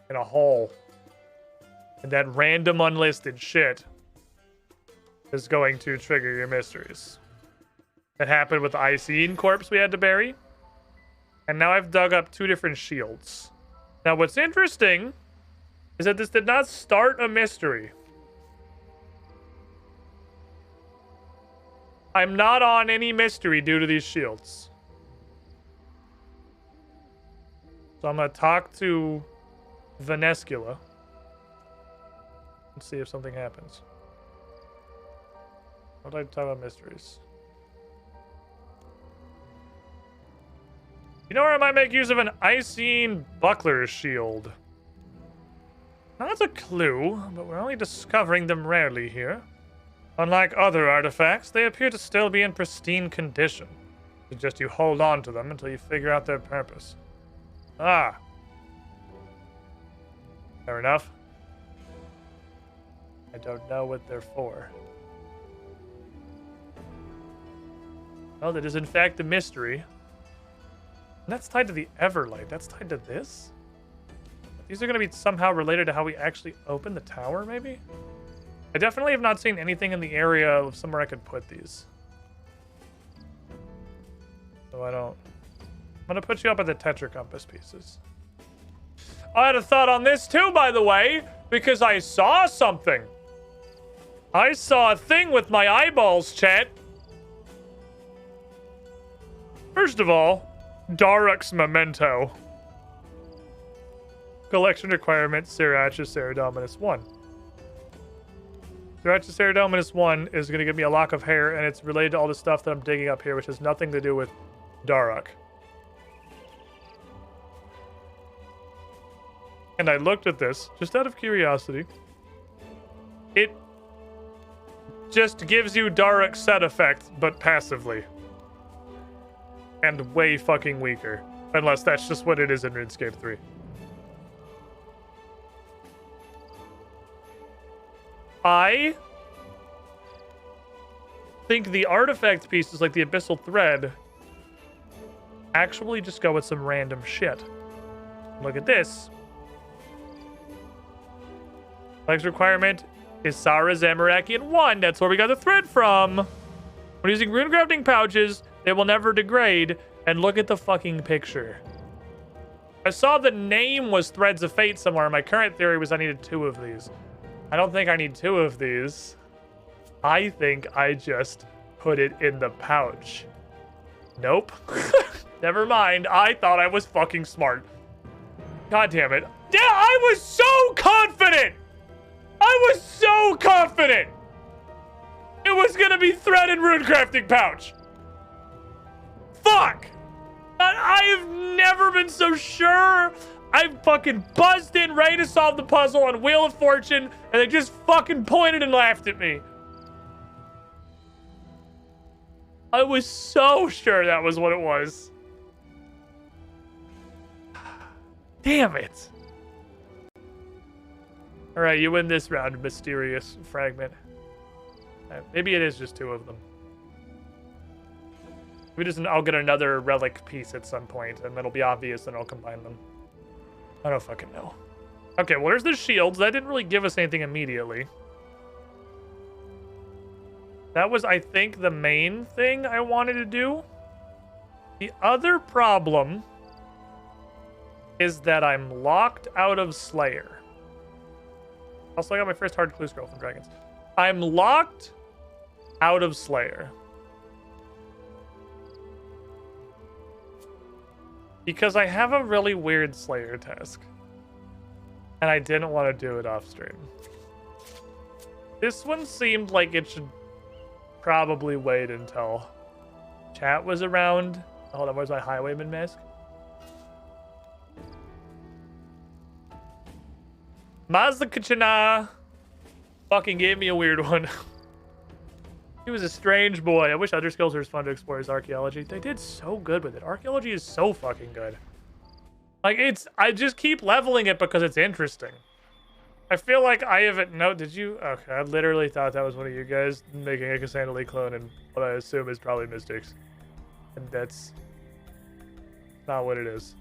S1: in a hole. And that random unlisted shit is going to trigger your mysteries. It happened with the Icene corpse we had to bury. And now I've dug up 2 different shields. Now what's interesting is that this did not start a mystery. I'm not on any mystery due to these shields. So I'm going to talk to Vanescula. Let's see if something happens. What did I talk about mysteries? You know where I might make use of an Icene buckler shield? Now that's a clue, but we're only discovering them rarely here. Unlike other artifacts, they appear to still be in pristine condition. Suggest you hold on to them until you figure out their purpose. Ah. Fair enough. I don't know what they're for. Well, that is in fact a mystery. And that's tied to the Everlight. That's tied to this? These are going to be somehow related to how we actually open the tower, maybe? I definitely have not seen anything in the area of somewhere I could put these. So I don't... I'm going to put you up at the Tetra Compass pieces. I had a thought on this too, by the way, because I saw something. I saw a thing with my eyeballs, chat. First of all, Daruk's Memento. Collection requirement, Sirachus Seridominus 1. Sirachus Seridominus 1 is going to give me a lock of hair, and it's related to all the stuff that I'm digging up here, which has nothing to do with Daruk. And I looked at this, just out of curiosity. It just gives you Daruk's set effect, but passively. And way fucking weaker. Unless that's just what it is in RuneScape 3. I think the artifact pieces, like the Abyssal Thread, actually just go with some random shit. Look at this. Next requirement is Sara Zamorakian 1. That's where we got the thread from. When using rune crafting pouches, they will never degrade. And look at the fucking picture. I saw the name was Threads of Fate somewhere. My current theory was I needed 2 of these. I don't think I need 2 of these. I think I just put it in the pouch. Nope. Never mind. I thought I was fucking smart. God damn it. Yeah, I was so confident! I was so confident! It was gonna be thread and rune crafting pouch. Fuck! I've never been so sure. I fucking buzzed in, ready to solve the puzzle on Wheel of Fortune, and they just fucking pointed and laughed at me. I was so sure that was what it was. Damn it. Alright, you win this round, mysterious fragment. Maybe it is just 2 of them. I'll get another relic piece at some point, and it'll be obvious, and I'll combine them. I don't fucking know. Okay, well, there's the shields. That didn't really give us anything immediately. That was, I think, the main thing I wanted to do. The other problem is that I'm locked out of Slayer. Also, I got my first hard clue scroll from Dragons. I'm locked out of Slayer. Because I have a really weird Slayer task. And I didn't want to do it off stream. This one seemed like it should probably wait until chat was around. Hold on, where's my highwayman mask? Mazda fucking gave me a weird one. He was a strange boy. I wish other skills were as fun to explore as archaeology. They did so good with it. Archaeology is so fucking good. Like, I just keep leveling it because it's interesting. I feel like I haven't... No, did you? Okay, I literally thought that was one of you guys making a Cassandra Lee clone and what I assume is probably Mystics. And that's not what it is.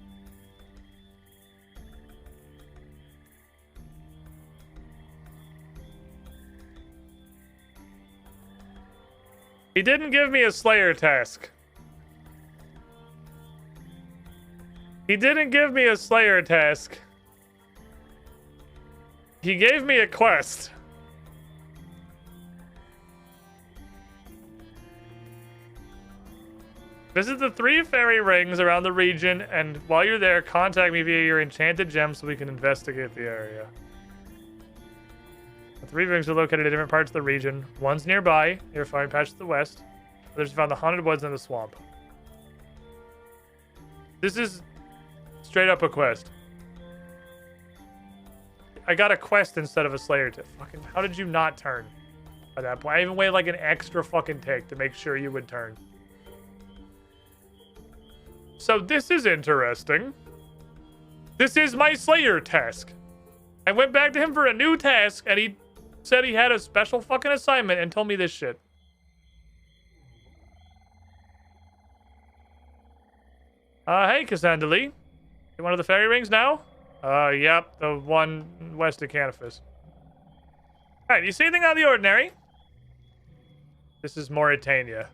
S1: He didn't give me a Slayer task. He didn't give me a Slayer task. He gave me a quest. Visit the 3 fairy rings around the region, and while you're there, contact me via your enchanted gem so we can investigate the area. The 3 rings are located in different parts of the region. One's nearby, near Fire Patch to the west. Others found the haunted woods and the swamp. This is straight up a quest. I got a quest instead of a Slayer tip. Fucking, how did you not turn at that point? I even waited like an extra fucking tick to make sure you would turn. So this is interesting. This is my Slayer task. I went back to him for a new task, and he said he had a special fucking assignment and told me this shit. Hey, Cassandra Lee. You one of the fairy rings now? Yep, the one west of Canifis. Alright, you see anything out of the ordinary? This is Mauritania.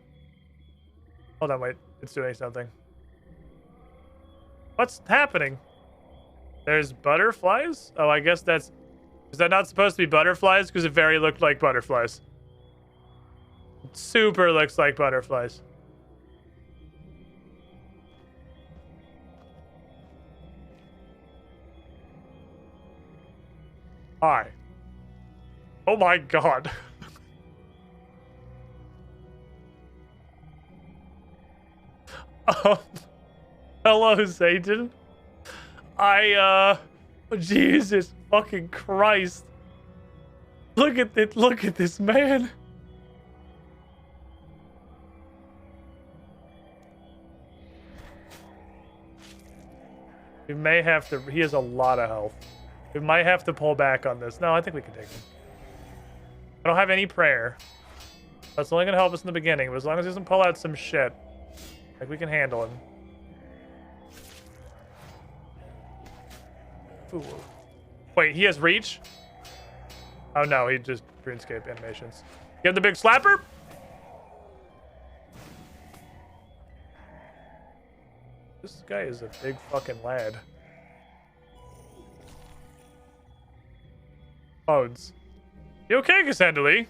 S1: Hold on, wait. It's doing something. What's happening? There's butterflies? Oh, I guess that's... Is that not supposed to be butterflies? Because it very looked like butterflies. It super looks like butterflies. Hi. Oh my god. Hello, Satan. Jesus fucking Christ. Look at this man. We may have to, he has a lot of health. We might have to pull back on this. No, I think we can take him. I don't have any prayer. That's only gonna help us in the beginning, but as long as he doesn't pull out some shit, like we can handle him. Ooh. Wait, he has reach? Oh no, he just Runescape animations. You have the big slapper? This guy is a big fucking lad. Bones. You okay, Cassandra Lee?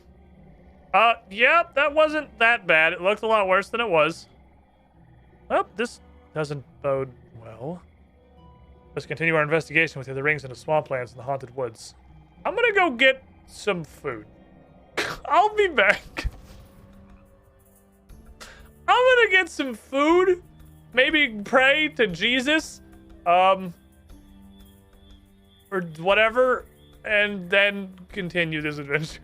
S1: Yeah, that wasn't that bad. It looked a lot worse than it was. Oh, this doesn't bode well. Let's continue our investigation with the other rings and the swamplands and the haunted woods. I'm gonna go get some food. I'll be back. I'm gonna get some food. Maybe pray to Jesus. Or whatever. And then continue this adventure.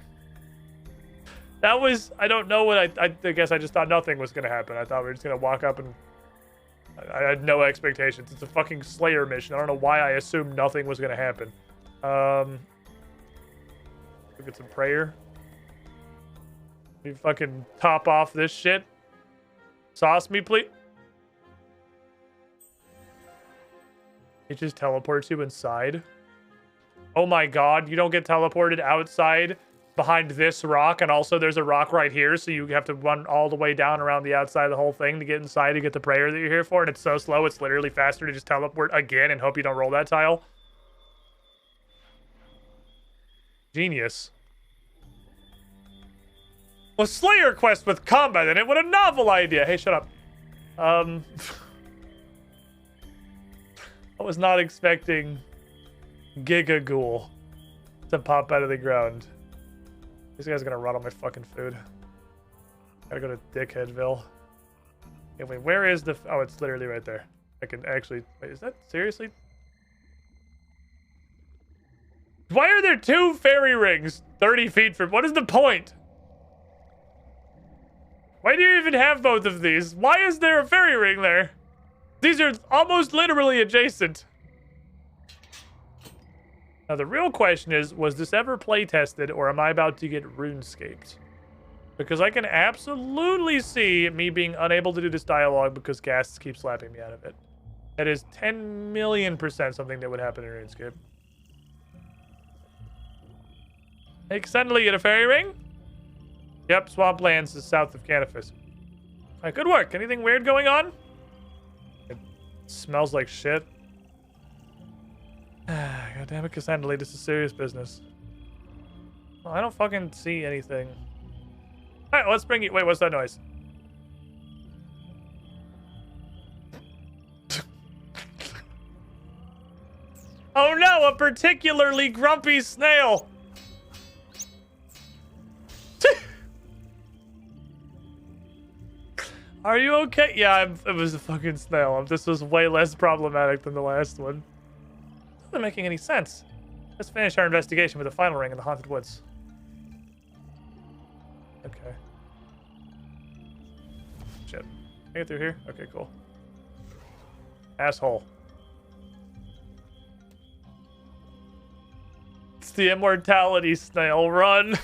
S1: That was... I don't know what I guess I just thought nothing was gonna happen. I thought we were just gonna walk up and... I had no expectations. It's a fucking Slayer mission. I don't know why I assumed nothing was gonna happen. Go get some prayer. You fucking top off this shit. Sauce me, please. It just teleports you inside. Oh my god, you don't get teleported outside behind this rock, and also there's a rock right here, so you have to run all the way down around the outside of the whole thing to get inside to get the prayer that you're here for, and it's so slow, it's literally faster to just teleport again and hope you don't roll that tile. Genius. Well, Slayer quest with combat in it, what a novel idea! Hey, shut up. I was not expecting Giga Ghoul to pop out of the ground. This guy's gonna run on my fucking food. Gotta go to Dickheadville. Okay, wait, where is the... Oh, it's literally right there. I can actually... Wait, is that seriously? Why are there 2 fairy rings 30 feet from... What is the point? Why do you even have both of these? Why is there a fairy ring there? These are almost literally adjacent. Now, the real question is, was this ever play tested, or am I about to get runescaped? Because I can absolutely see me being unable to do this dialogue because Ghasts keep slapping me out of it. That is 10 million% something that would happen in RuneScape. Hey, suddenly get a fairy ring? Yep, Swamplands is south of Canifis. Alright, good work. Anything weird going on? It smells like shit. God damn it, Cassandra, this is serious business. Well, I don't fucking see anything. Alright, let's bring you... Wait, what's that noise? Oh no, a particularly grumpy snail! Are you okay? Yeah, it was a fucking snail. This was way less problematic than the last one. Doesn't making any sense. Let's finish our investigation with the final ring in the Haunted Woods. Okay. Shit. Can I get through here? Okay, cool. Asshole. It's the immortality snail. Run!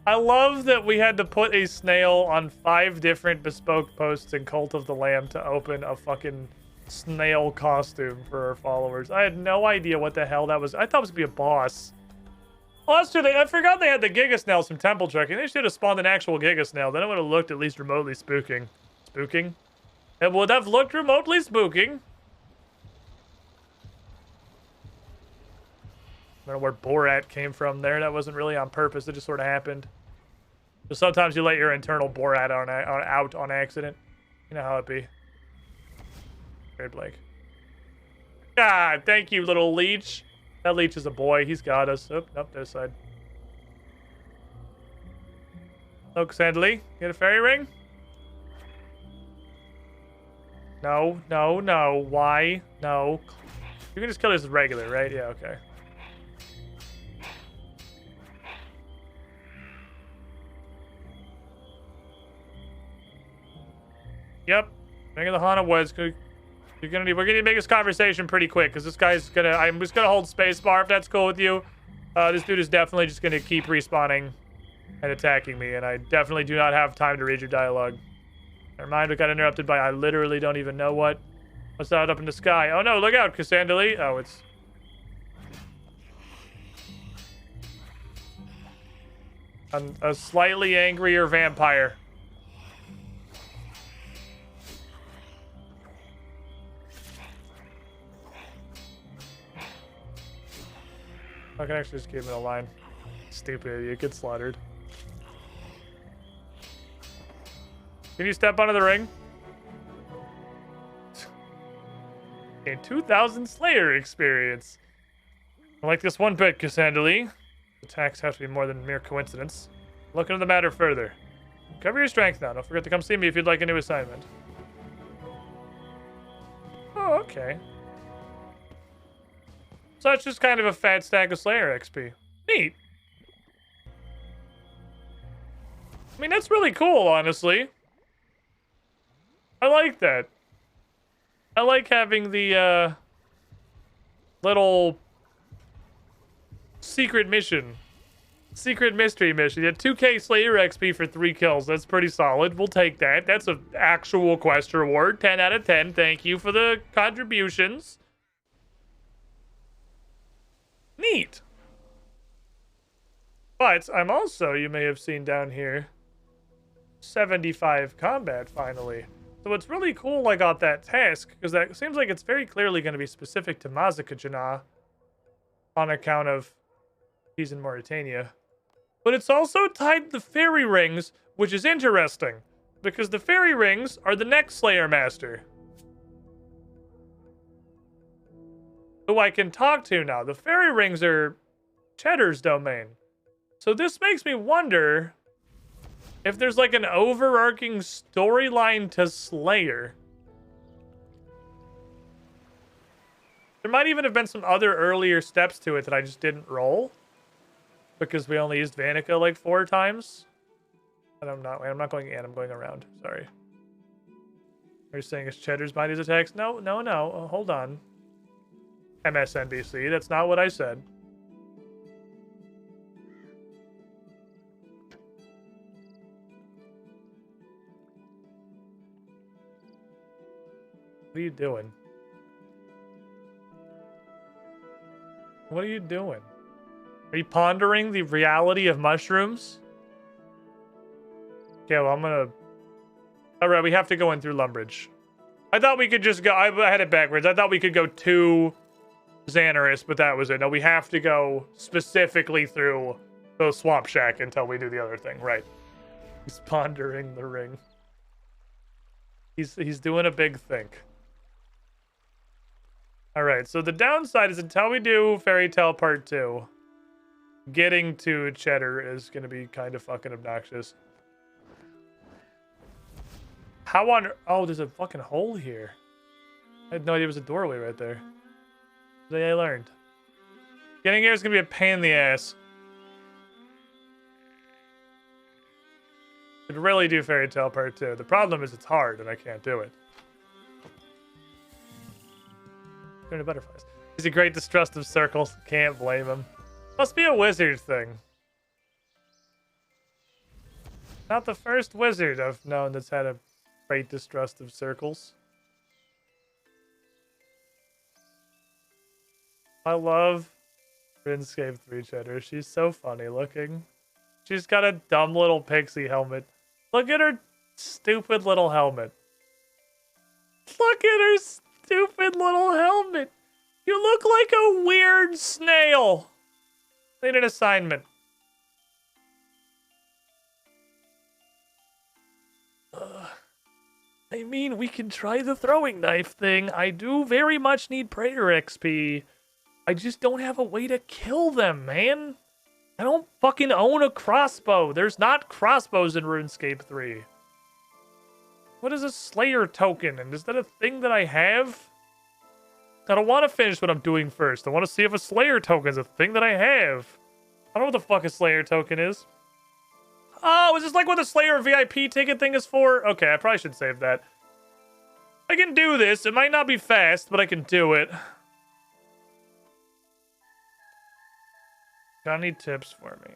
S1: I love that we had to put a snail on 5 different bespoke posts in Cult of the Lamb to open a fucking snail costume for our followers. I had no idea what the hell that was. I thought it was going to be a boss. Oh, that's true. I forgot they had the Giga Snails from Temple Trekking. They should have spawned an actual Giga Snail. Then it would have looked at least remotely spooking. Spooking? It would have looked remotely spooking. I don't know where Borat came from there. That wasn't really on purpose. It just sort of happened. So sometimes you let your internal Borat out on accident. You know how it be. Great Blake. God, thank you, little leech. That leech is a boy. He's got us. Oh, nope, this side. Look, Sandley, get a fairy ring? No, no, no. Why? No. You can just kill this as regular, right? Yeah, okay. Yep. Ring of the Haunted Woods. We're gonna need to make this conversation pretty quick because this guy's gonna. I'm just gonna hold spacebar if that's cool with you. This dude is definitely just gonna keep respawning and attacking me, and I definitely do not have time to read your dialogue. Never mind, we got interrupted by I literally don't even know what. What's that up in the sky? Oh no, look out, Cassandra Lee. Oh, it's. A slightly angrier vampire. I can actually just keep him in a line. Stupid, you get slaughtered. Can you step onto the ring? A 2,000 Slayer experience. I like this one bit, Cassandra Lee. Attacks have to be more than mere coincidence. Look into the matter further. Cover your strength now. Don't forget to come see me if you'd like a new assignment. Oh, okay. So it's just kind of a fat stack of Slayer XP. Neat. I mean, that's really cool, honestly. I like that. I like having the, little Secret mission. Secret mystery mission. You had 2k Slayer XP for 3 kills. That's pretty solid. We'll take that. That's an actual quest reward. 10 out of 10. Thank you for the contributions. Neat. But I'm also, you may have seen down here, 75 combat finally. So what's really cool I got that task, because that seems like it's very clearly going to be specific to Mazaka Jannah on account of he's in Mauritania. But it's also tied to the fairy rings, which is interesting, because the fairy rings are the next Slayer Master, who I can talk to now. The fairy rings are Cheddar's domain. So this makes me wonder if there's like an overarching storyline to Slayer. There might even have been some other earlier steps to it that I just didn't roll, because we only used Vanica like 4 times. And I'm not going in, I'm going around. Sorry. Are you saying it's Cheddar's behind his attacks? No. Oh, hold on. MSNBC, that's not what I said. What are you doing? What are you doing? Are you pondering the reality of mushrooms? Okay, well, I'm gonna... Alright, we have to go in through Lumbridge. I thought we could just go... I had it backwards. I thought we could go to Xanaris, but that was it. No, we have to go specifically through the Swamp Shack until we do the other thing. Right. He's pondering the ring. He's doing a big think. Alright, so the downside is until we do Fairy Tale Part 2, getting to Cheddar is going to be kind of fucking obnoxious. How on... Oh, there's a fucking hole here. I had no idea there was a doorway right there. Today I learned. Getting here is going to be a pain in the ass. Could really do Fairy Tale Part 2. The problem is it's hard and I can't do it. Turn to butterflies. He's a great distrust of circles. Can't blame him. Must be a wizard thing. Not the first wizard I've known that's had a great distrust of circles. I love Runescape 3 Cheddar. She's so funny looking. She's got a dumb little pixie helmet. Look at her stupid little helmet. Look at her stupid little helmet. You look like a weird snail. Need an assignment. I mean, we can try the throwing knife thing. I do very much need prayer XP. I just don't have a way to kill them, man. I don't fucking own a crossbow. There's not crossbows in RuneScape 3. What is a Slayer token? And is that a thing that I have? I don't want to finish what I'm doing first. I want to see if a Slayer token is a thing that I have. I don't know what the fuck a Slayer token is. Oh, is this like what the Slayer VIP ticket thing is for? Okay, I probably should save that. I can do this. It might not be fast, but I can do it. Got any tips for me?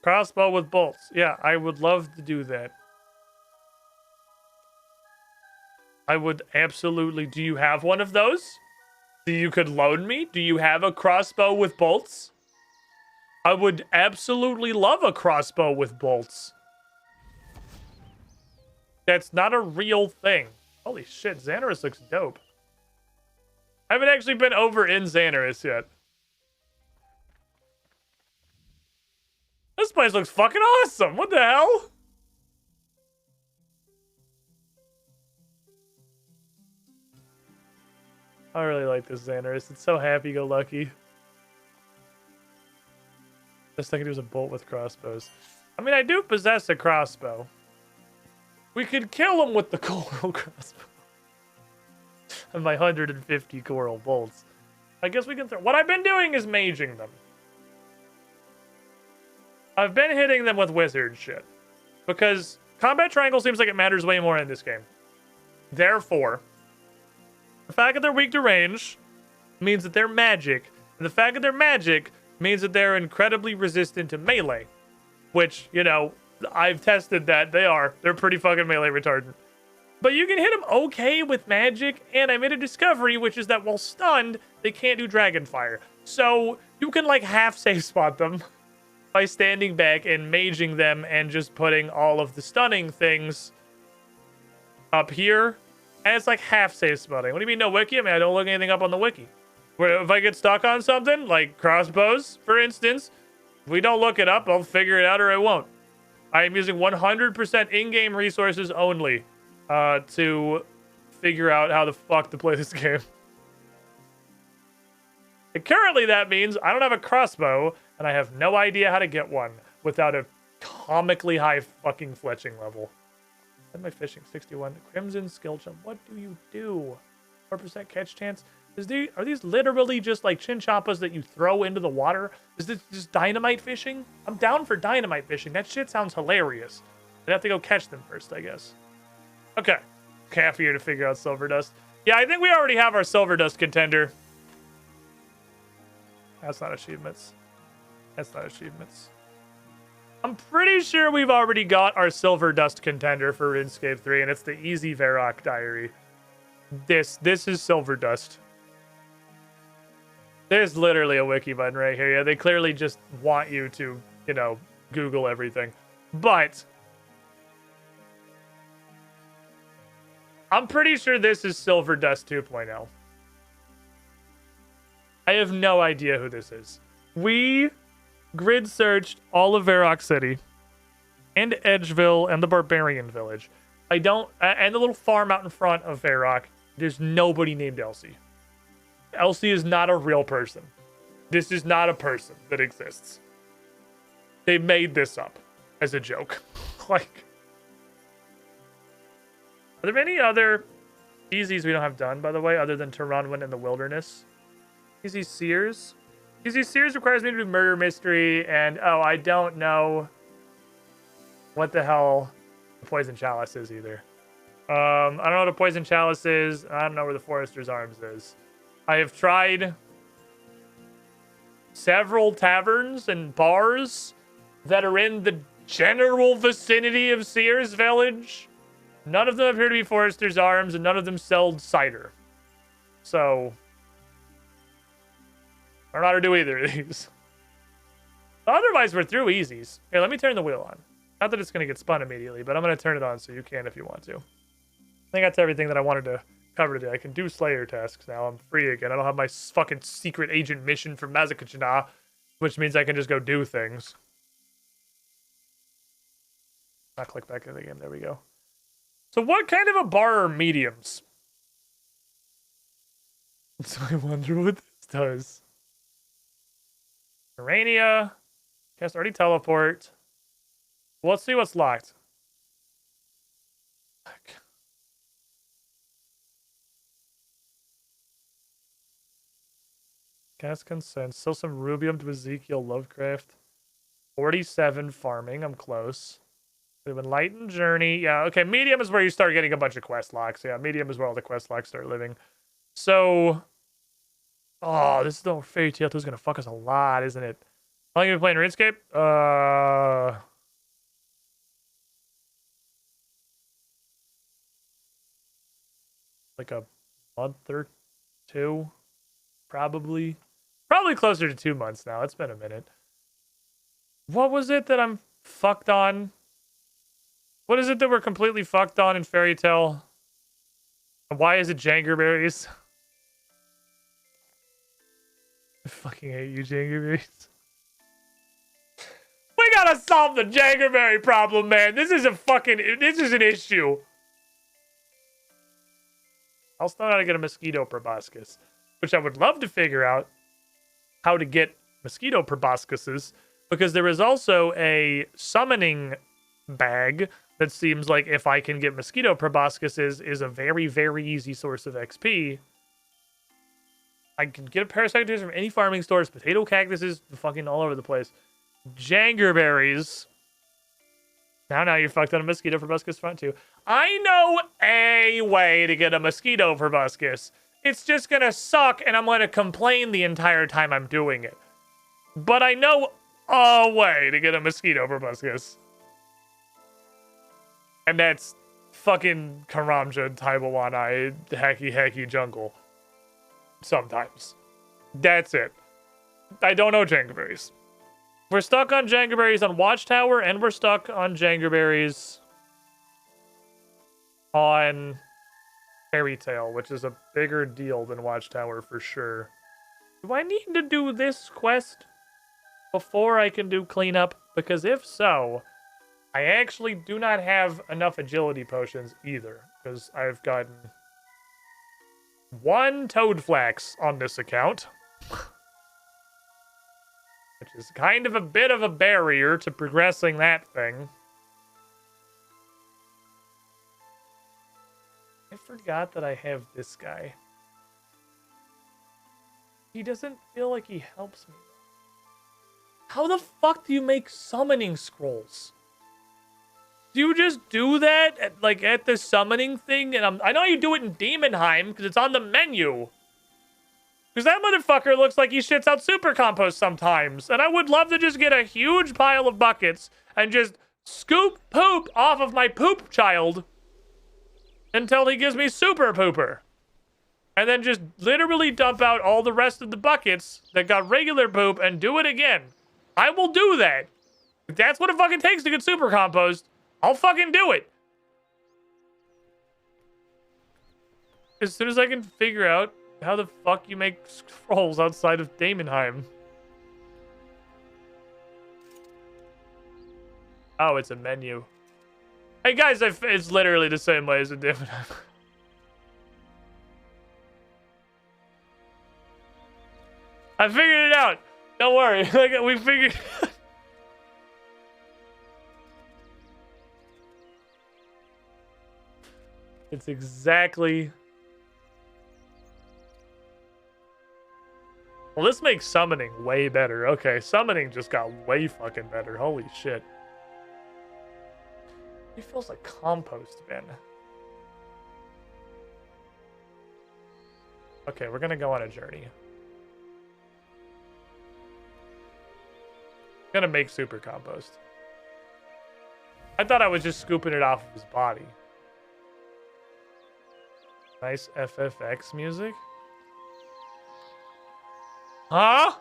S1: Crossbow with bolts. Yeah, I would love to do that. I would absolutely... Do you have one of those? You could loan me? Do you have a crossbow with bolts? I would absolutely love a crossbow with bolts. That's not a real thing. Holy shit, Xanaris looks dope. I haven't actually been over in Xanaris yet. This place looks fucking awesome. What the hell? I really like this Xanaris. It's so happy-go-lucky. Best thing I can do is a bolt with crossbows. I mean, I do possess a crossbow. We could kill him with the coral crossbow. And my 150 coral bolts. I guess we can throw... What I've been doing is maging them. I've been hitting them with wizard shit. Because combat triangle seems like it matters way more in this game. Therefore, the fact that they're weak to range means that their magic And the fact that they're magic means that they're incredibly resistant to melee. Which, you know, I've tested that. They're pretty fucking melee retardant. But you can hit them okay with magic, and I made a discovery, which is that while stunned, they can't do dragon fire. So you can like half safe spot them by standing back and maging them and just putting all of the stunning things up here. And it's like half safe spotting. What do you mean no wiki? I mean, I don't look anything up on the wiki. Where if I get stuck on something, like crossbows, for instance, if we don't look it up, I'll figure it out or I won't. I am using 100% in-game resources only to figure out how the fuck to play this game. And currently that means I don't have a crossbow and I have no idea how to get one without a comically high fucking fletching level. What am I fishing? 61. Crimson skill jump. What do you do? 4% catch chance. Are these literally just like chinchompas that you throw into the water? Is this just dynamite fishing? I'm down for dynamite fishing. That shit sounds hilarious. I'd have to go catch them first, I guess. Okay. Half here to figure out silver dust. Yeah, I think we already have our silver dust contender. That's not achievements. That's not achievements. I'm pretty sure we've already got our silver dust contender for RuneScape 3, and it's the Easy Varrock Diary. This is silver dust. There's literally a wiki button right here. Yeah, they clearly just want you to, you know, Google everything. But I'm pretty sure this is Silver Dust 2.0. I have no idea who this is. We grid searched all of Varrock City and Edgeville and the Barbarian Village. And the little farm out in front of Varrock. There's nobody named Elsie. Elsie is not a real person. This is not a person that exists. They made this up as a joke. Like, are there any other easies we don't have done, by the way, other than Taranwin in the Wilderness? Easy Sears? Easy Sears requires me to do murder mystery, and oh, I don't know what the hell the Poison Chalice is either. I don't know what a Poison Chalice is. I don't know where the Forester's Arms is. I have tried several taverns and bars that are in the general vicinity of Sears Village. None of them appear to be Forester's Arms, and none of them sell cider. So, I don't know how to do either of these. Otherwise, we're through easies. Here, let me turn the wheel on. Not that it's going to get spun immediately, but I'm going to turn it on so you can if you want to. I think that's everything that I wanted to cover today. I can do Slayer tasks now. I'm free again. I don't have my fucking secret agent mission from Mazakachina, which means I can just go do things. I'll click back in the game. There we go. So what kind of a bar are mediums? So I wonder what this does. Urania. Cast already teleport. Well, let's see what's locked. Cast consent. Still some Rubium to Ezekiel Lovecraft. 47 farming. I'm close. We have Enlightened Journey. Yeah, okay. Medium is where you start getting a bunch of quest locks. Yeah, medium is where all the quest locks start living. So, oh, this is the Fairy Tale 2 is gonna fuck us a lot, isn't it? How long have you been playing RuneScape? Like a month or two, probably. Probably closer to 2 months now. It's been a minute. What was it that I'm fucked on? What is it that we're completely fucked on in Fairy Tale? And why is it Jangerberries? I fucking hate you, Jangerberries. We gotta solve the Jangerberry problem, man. This is an issue. I'll still know how to get a mosquito proboscis, which I would love to figure out how to get mosquito proboscises, because there is also a summoning bag that seems like if I can get mosquito proboscises is a very, very easy source of XP. I can get a parasite from any farming stores, potato cactuses, fucking all over the place. Jangerberries. Now you're fucked on a mosquito proboscis front too. I know a way to get a mosquito proboscis. it's just gonna suck and I'm gonna complain the entire time I'm doing it. But I know a way to get a mosquito proboscis. And that's fucking Karamja, Taiwanai, Hacky Jungle. Sometimes. That's it. I don't know Jangaberries. We're stuck on Jangaberries on Watchtower, and we're stuck on Jangaberries on Fairy Tail, which is a bigger deal than Watchtower for sure. Do I need to do this quest before I can do cleanup? Because if so, I actually do not have enough agility potions either, because I've gotten 1 Toadflax on this account. Which is kind of a bit of a barrier to progressing that thing. I forgot that I have this guy. He doesn't feel like he helps me. How the fuck do you make summoning scrolls? Do you just do that at the summoning thing? And I know you do it in Demonheim because it's on the menu. Because that motherfucker looks like he shits out super compost sometimes. And I would love to just get a huge pile of buckets and just scoop poop off of my poop child until he gives me super pooper. And then just literally dump out all the rest of the buckets that got regular poop and do it again. I will do that. If that's what it fucking takes to get super compost, I'll fucking do it. As soon as I can figure out how the fuck you make scrolls outside of Daemonheim. Oh, it's a menu. Hey guys, it's literally the same way as in Daemonheim. I figured it out. Don't worry. We figured it out. It's exactly... Well, this makes summoning way better. Okay, summoning just got way fucking better. Holy shit. It feels like compost, man. Okay, we're gonna go on a journey. Gonna make super compost. I thought I was just scooping it off of his body. Nice FFX music. Huh?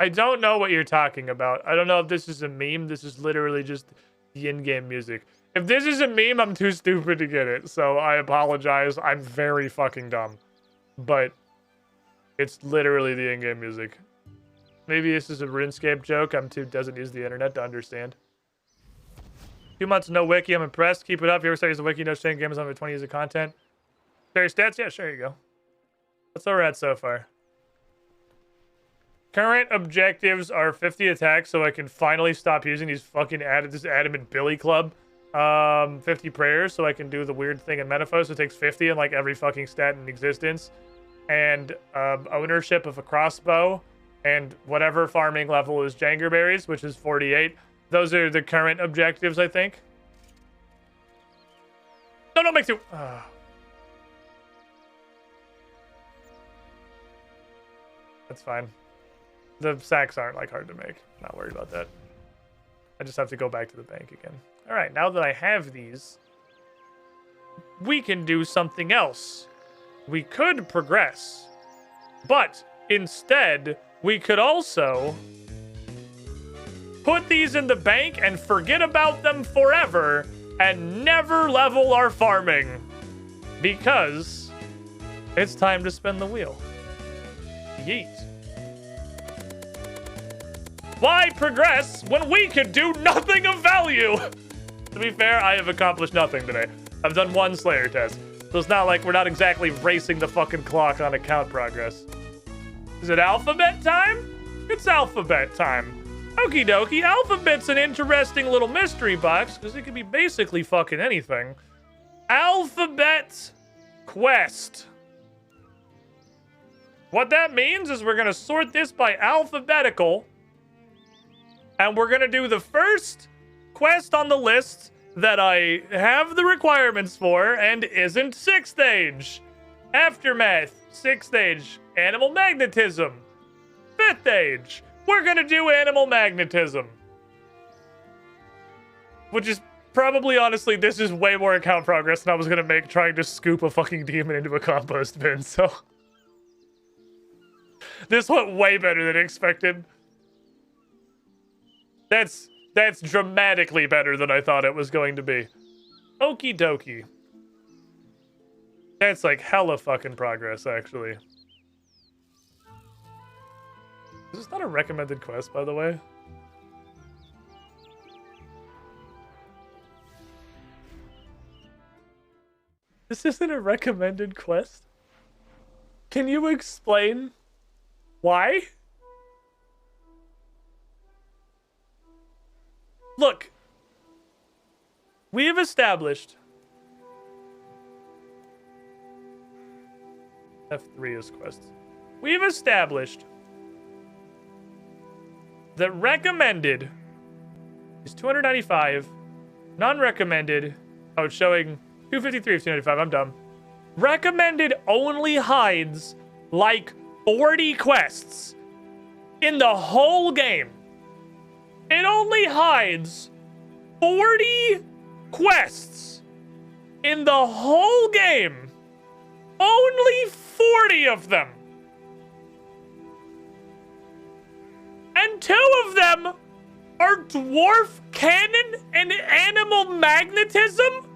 S1: I don't know what you're talking about. I don't know if this is a meme. This is literally just the in-game music. If this is a meme, I'm too stupid to get it. So I apologize. I'm very fucking dumb. But it's literally the in-game music. Maybe this is a RuneScape joke. I'm too doesn't use the internet to understand. 2 months no wiki. I'm impressed. Keep it up. If you ever start using the wiki, no shame. Games on over 20 years of content. Fair stats? Yeah, sure you go. What's our at so far? Current objectives are 50 attacks, so I can finally stop using these fucking this adamant Billy Club. 50 prayers, so I can do the weird thing in Metaphos. So it takes 50 in like every fucking stat in existence. And ownership of a crossbow. And whatever farming level is Jangerberries, which is 48. Those are the current objectives, I think. No, don't make two. That's fine. The sacks aren't like hard to make. Not worried about that. I just have to go back to the bank again. All right, now that I have these, we can do something else. We could progress, but instead, we could also put these in the bank and forget about them forever and never level our farming because it's time to spin the wheel. Yeet. Why progress when we could do nothing of value? To be fair, I have accomplished nothing today. I've done 1 Slayer test. So it's not like we're not exactly racing the fucking clock on account progress. Is it alphabet time? It's alphabet time. Okie dokie, alphabet's an interesting little mystery box because it can be basically fucking anything. Alphabet quest. What that means is we're gonna sort this by alphabetical. And we're gonna do the first quest on the list that I have the requirements for and isn't 6th age. Aftermath, 6th age. Animal magnetism, 5th age. We're gonna do animal magnetism. Which is probably, honestly, this is way more account progress than I was gonna make trying to scoop a fucking demon into a compost bin, so. This went way better than expected. That's dramatically better than I thought it was going to be. Okie dokie. That's like hella fucking progress, actually. Is this not a recommended quest, by the way? This isn't a recommended quest? Can you explain why? Look, we have established F3 is quests. We've established that recommended is 295, non-recommended, oh, it's showing 253 of 295, I'm dumb. Recommended only hides like 40 quests in the whole game. It only hides 40 quests in the whole game. Only 40 of them. And 2 of them are dwarf cannon and animal magnetism?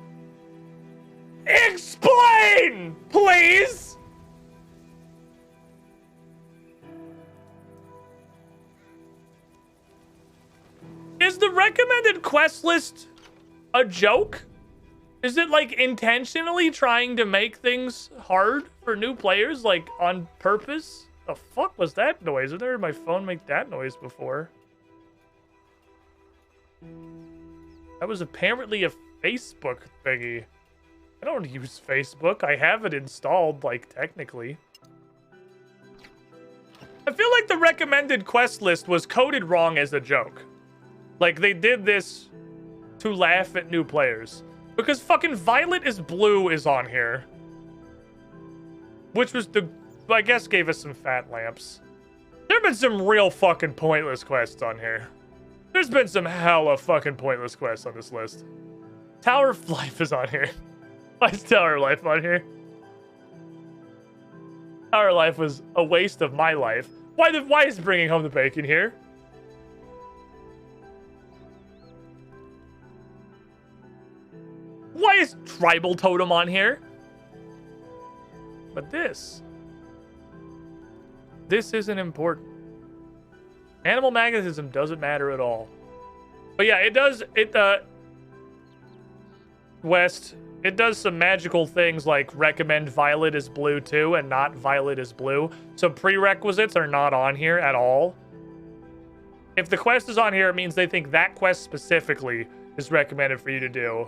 S1: Explain, please! Is the recommended quest list a joke? Is it like intentionally trying to make things hard for new players, like on purpose? The fuck was that noise? I've never heard my phone make that noise before. That was apparently a Facebook thingy. I don't use Facebook. I have it installed, like, technically. I feel like the recommended quest list was coded wrong as a joke. Like, they did this to laugh at new players. Because fucking Violet is Blue is on here. Which was the... I guess gave us some fat lamps. There have been some real fucking pointless quests on here. There's been some hella fucking pointless quests on this list. Tower of Life is on here. Why is Tower of Life on here? Tower of Life was a waste of my life. Why is bringing home the bacon here? Why is Tribal Totem on here? But this isn't important. Animal magnetism doesn't matter at all. But yeah, it does, West, it does some magical things like recommend Violet is Blue too and not Violet is Blue. So prerequisites are not on here at all. If the quest is on here, it means they think that quest specifically is recommended for you to do.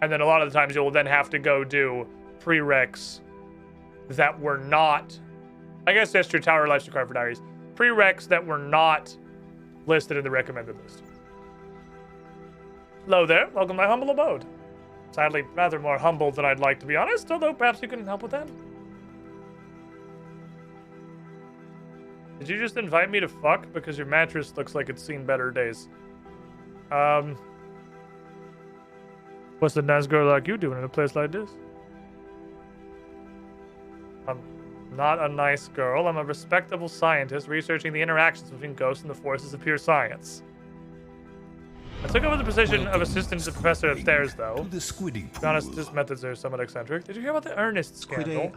S1: And then a lot of the times you'll then have to go do prereqs that were not, I guess that's true, Tower of Life's required for diaries. Prereqs that were not listed in the recommended list. Hello there, welcome to my humble abode. Sadly, rather more humble than I'd like, to be honest, although perhaps you can help with that. Did you just invite me to fuck? Because your mattress looks like it's seen better days. What's a nice girl like you doing in a place like this? I'm not a nice girl. I'm a respectable scientist researching the interactions between ghosts and the forces of pure science. I took over the position of assistant to the professor upstairs, though. To be honest, his methods are somewhat eccentric. Did you hear about the Ernest scandal?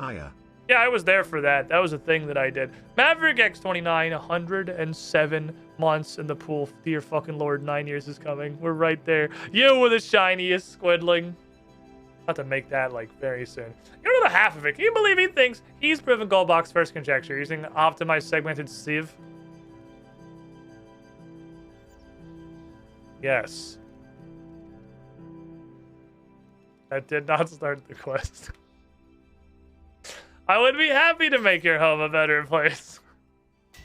S1: Yeah, I was there for that. That was a thing that I did. Maverick X29, 107 months in the pool. Dear fucking Lord, 9 years is coming. We're right there. You were the shiniest, Squidling. About to make that, like, very soon. You know the half of it. Can you believe he thinks he's proven Goldbox first conjecture using optimized segmented sieve? Yes. That did not start the quest. I would be happy to make your home a better place. I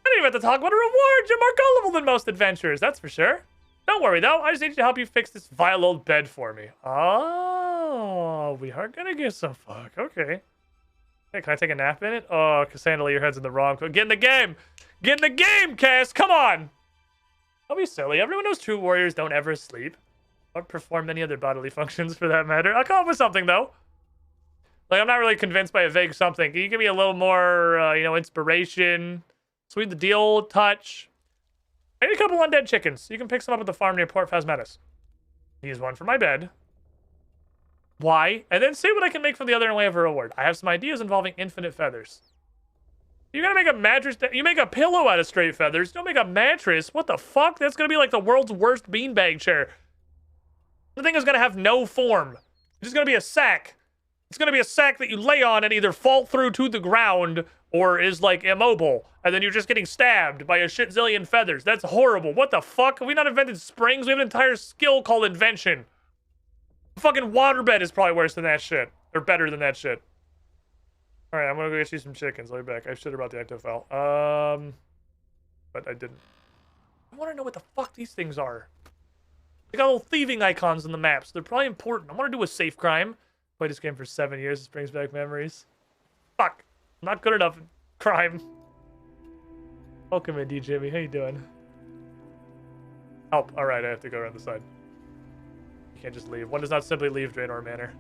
S1: didn't even have to talk about a reward. You're more gullible than most adventurers, that's for sure. Don't worry, though. I just need to help you fix this vile old bed for me. Oh, we are gonna get some fuck. Okay. Hey, can I take a nap in it? Oh, Cassandra, your head's in the wrong. Get in the game! Get in the game, Cass! Come on! Don't be silly. Everyone knows true warriors don't ever sleep. Or perform any other bodily functions, for that matter. I'll come up with something, though. Like, I'm not really convinced by a vague something. Can you give me a little more, inspiration? Sweet the deal touch. I need a couple undead chickens. You can pick some up at the farm near Port Phasmatis. Use one for my bed. Why? And then see what I can make from the other in way of a reward. I have some ideas involving infinite feathers. You're gonna make a mattress. You make a pillow out of straight feathers. Don't make a mattress. What the fuck? That's gonna be like the world's worst beanbag chair. The thing is gonna have no form. It's just gonna be a sack. It's gonna be a sack that you lay on and either fall through to the ground or is like immobile. And then you're just getting stabbed by a shit zillion feathers. That's horrible. What the fuck? Have we not invented springs? We have an entire skill called invention. A fucking waterbed is probably worse than that shit. Or better than that shit. Alright, I'm gonna go get you some chickens. I'll be back. I should have brought the active file. But I didn't. I want to know what the fuck these things are. They got little thieving icons on the maps. They're probably important. I want to do a safe crime. Played this game for 7 years. This brings back memories. Fuck. I'm not good enough at crime. Welcome in, D. Jimmy. How you doing? Help. Alright, I have to go around the side. You can't just leave. One does not simply leave Draenor Manor.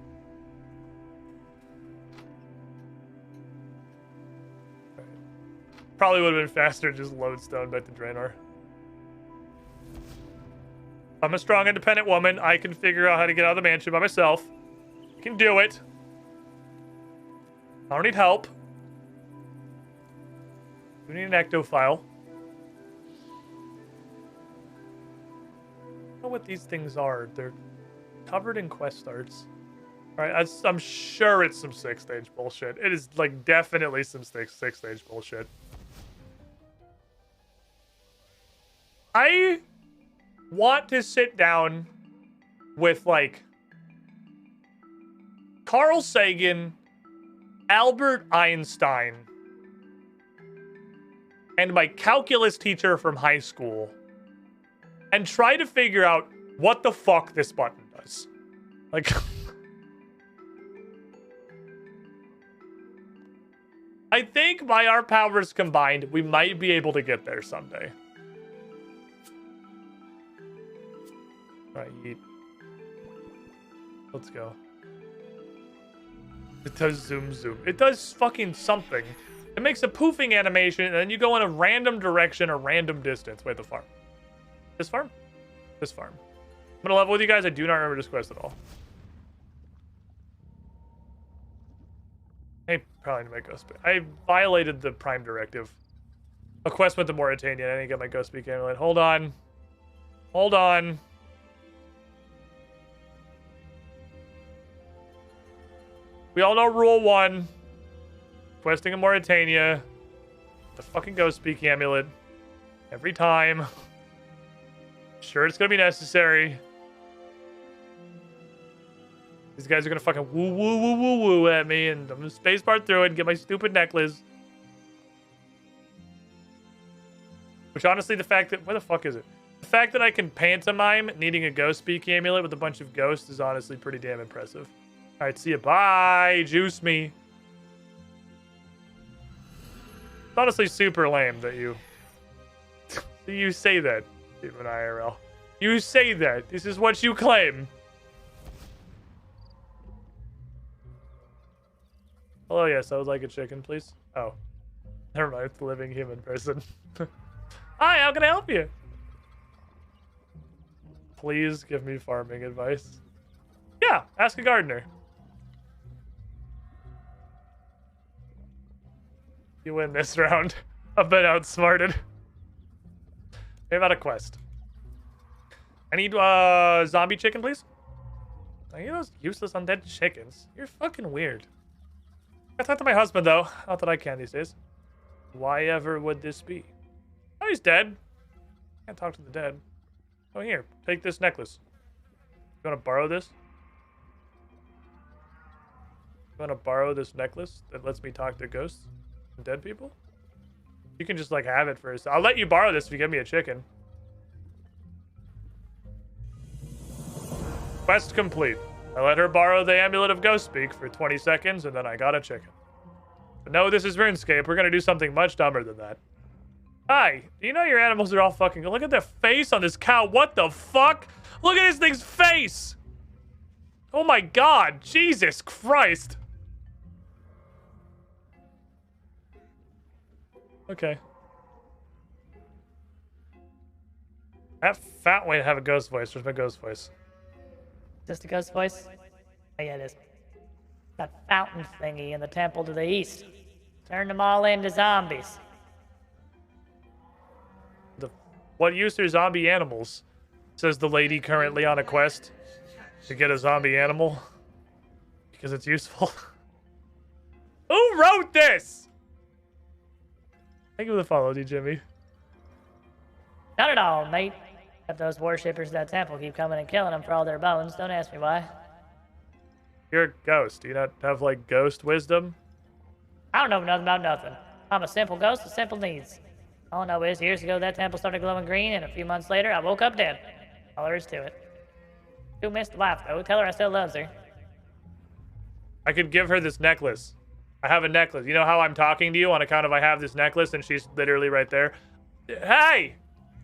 S1: Probably would have been faster to just load stone back to Draenor. I'm a strong, independent woman. I can figure out how to get out of the mansion by myself. I can do it. I don't need help. We need an ectofile. I don't know what these things are. They're covered in quest arts. Alright, I'm sure it's some 6th-stage bullshit. It is, like, definitely some 6th-stage bullshit. I want to sit down with, like, Carl Sagan, Albert Einstein, and my calculus teacher from high school and try to figure out what the fuck this button does. Like, I think by our powers combined, we might be able to get there someday. Alright, eat. Let's go. It does zoom. It does fucking something. It makes a poofing animation, and then you go in a random direction, a random distance. Wait, the farm. This farm? This farm. I'm gonna level with you guys. I do not remember this quest at all. I probably need my ghost speak. I violated the prime directive. A quest went to Mauritania. I didn't get my ghost speak amulet. Hold on. Hold on. We all know rule 1. Questing in Mauritania. The fucking ghost speak amulet. Every time. Sure, it's gonna be necessary. These guys are gonna fucking woo woo woo woo woo at me, and I'm gonna spacebar through it and get my stupid necklace. Which honestly, the fact that... Where the fuck is it? The fact that I can pantomime needing a ghost speak amulet with a bunch of ghosts is honestly pretty damn impressive. Alright, see ya. Bye! Juice me. It's honestly super lame that you... you say that, even IRL. You say that. This is what you claim. Hello, yes, I would like a chicken, please. Oh. Never mind, it's a living human person. Hi, how can I help you? Please give me farming advice. Yeah, ask a gardener. You win this round. I've been outsmarted. How about a quest? I need zombie chicken, please. I need those useless undead chickens. You're fucking weird. I talked to my husband, though. Not that I can these days. Why ever would this be? Oh, he's dead. Can't talk to the dead. Oh, here. Take this necklace. You want to borrow this? You want to borrow this necklace that lets me talk to ghosts and dead people? You can just, like, have it first. I'll let you borrow this if you give me a chicken. Quest complete. I let her borrow the Amulet of Ghost Speak for 20 seconds, and then I got a chicken. But no, this is RuneScape. We're gonna do something much dumber than that. Hi, do you know your animals are all fucking... Look at the face on this cow. What the fuck? Look at this thing's face. Oh my god. Jesus Christ. Okay. That fat way to have a ghost voice. Where's my ghost voice?
S11: Just a ghost voice? Oh yeah, it is. That fountain thingy in the temple to the east. Turn them all into zombies.
S1: What use are zombie animals? Says the lady currently on a quest to get a zombie animal. Because it's useful. Who wrote this? Thank you for the follow, D. Jimmy.
S11: Not at all, mate. But those worshippers at that temple keep coming and killing them for all their bones. Don't ask me why.
S1: You're a ghost. Do you not have, like, ghost wisdom?
S11: I don't know nothing about nothing. I'm a simple ghost with simple needs. All I know is years ago that temple started glowing green, and a few months later I woke up dead. All there is to it. You missed the wife, though. Tell her I still loves her.
S1: I could give her this necklace. I have a necklace. You know how I'm talking to you on account of I have this necklace and she's literally right there? Hey!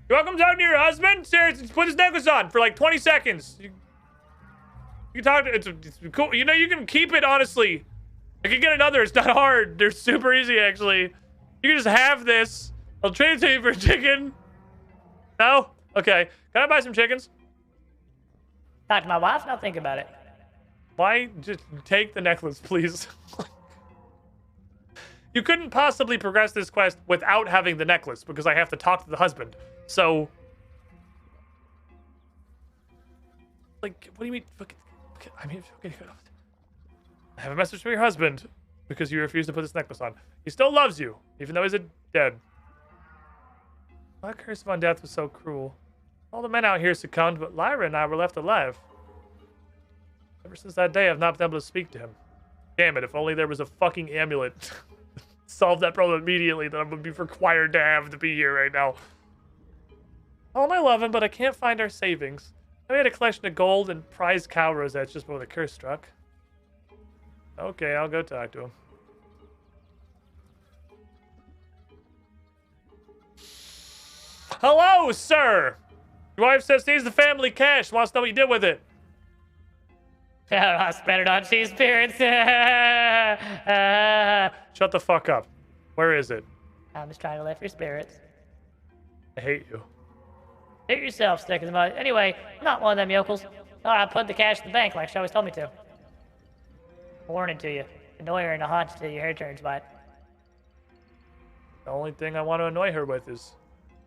S1: You want to come talk to your husband? Seriously, put this necklace on for like 20 seconds. You talk to... It's cool. You know, you can keep it, honestly. I can get another. It's not hard. They're super easy, actually. You can just have this. I'll trade it to you for a chicken. No? Okay. Can I buy some chickens?
S11: Talk to my wife and I'll think about it.
S1: Why? Just take the necklace, please. You couldn't possibly progress this quest without having the necklace because I have to talk to the husband. So... Like, what do you mean? I mean, I have a message from your husband because you refused to put this necklace on. He still loves you, even though he's dead. My curse of undeath was so cruel. All the men out here succumbed, but Lyra and I were left alive. Ever since that day, I've not been able to speak to him. Damn it, if only there was a fucking amulet. Solve that problem immediately that I'm going to be required to have to be here right now. Oh, I love him, but I can't find our savings. I had a collection of gold and prized cow rosettes just before the curse struck. Okay, I'll go talk to him. Hello, sir! Your wife says needs the family cash. Wants to know what you did with it.
S11: I spent it on cheese spirits.
S1: Shut the fuck up. Where is it?
S11: I'm just trying to lift your spirits.
S1: I hate you.
S11: Do it yourself, stick in the mud. Anyway, I'm not one of them yokels. Thought I put the cash in the bank like she always told me to. Warning to you. Annoy her and I'll haunt you till your hair turns white.
S1: The only thing I want to annoy her with is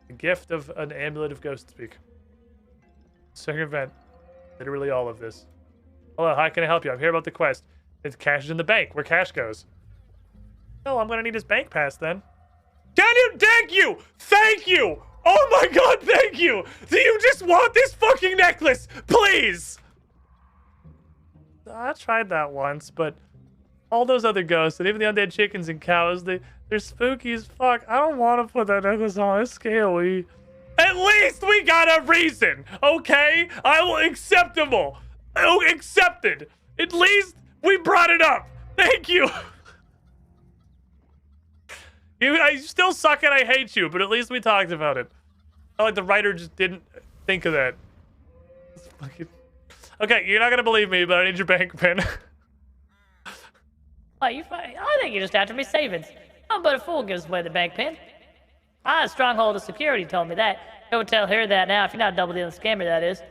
S1: the gift of an amulet of ghost speak. Circumvent literally all of this. Hello, how can I help you? I'm here about the quest. It's cash in the bank, where cash goes. Oh, I'm gonna need his bank pass then. Can you? Thank you! Thank you! Oh my god, thank you! Do you just want this fucking necklace? Please! I tried that once, but all those other ghosts, and even the undead chickens and cows, they're spooky as fuck. I don't want to put that necklace on. It's scary. At least we got a reason, okay? I will acceptable. Oh, accepted. At least we brought it up. Thank you. I still suck and I hate you, but at least we talked about it. I like the writer just didn't think of that. It's fucking... Okay, you're not gonna believe me, but I need your bank pin.
S11: Well, I think you're just after me savings. I'm but a fool gives away the bank pin. A stronghold of security told me that. Go tell her that now if you're not double dealing scammer, that is.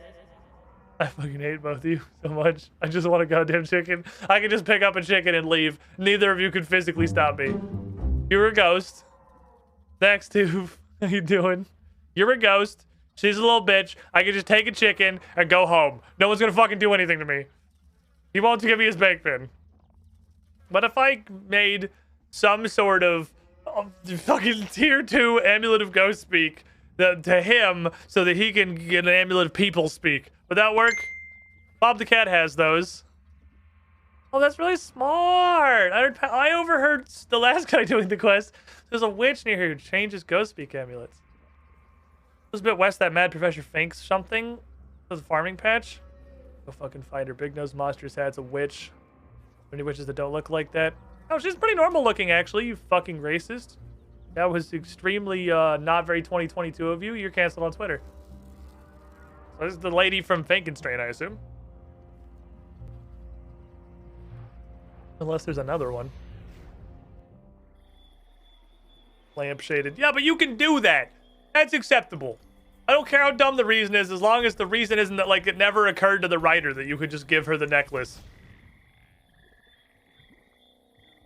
S1: I fucking hate both of you so much. I just want a goddamn chicken. I can just pick up a chicken and leave. Neither of you could physically stop me. You're a ghost. Next to, how you doing? You're a ghost. She's a little bitch. I can just take a chicken and go home. No one's gonna fucking do anything to me. He won't give me his bank pin. What if I made some sort of fucking tier 2 amulet of ghost speak to him so that he can get an amulet of people speak? Would that work? Bob the Cat has those. Oh, that's really smart. I overheard the last guy doing the quest. There's a witch near here who changes ghost speak amulets. It was a bit west that mad Professor Finks something. It was a farming patch. Go fucking find her. Big Nose Monsters Hat's a witch. Any witches that don't look like that? Oh, she's pretty normal looking, actually, you fucking racist. That was extremely not very 2022 of you. You're canceled on Twitter. So this is the lady from Frankenstein, I assume. Unless there's another one. Lampshaded. Yeah, but you can do that. That's acceptable. I don't care how dumb the reason is, as long as the reason isn't that, like, it never occurred to the writer that you could just give her the necklace.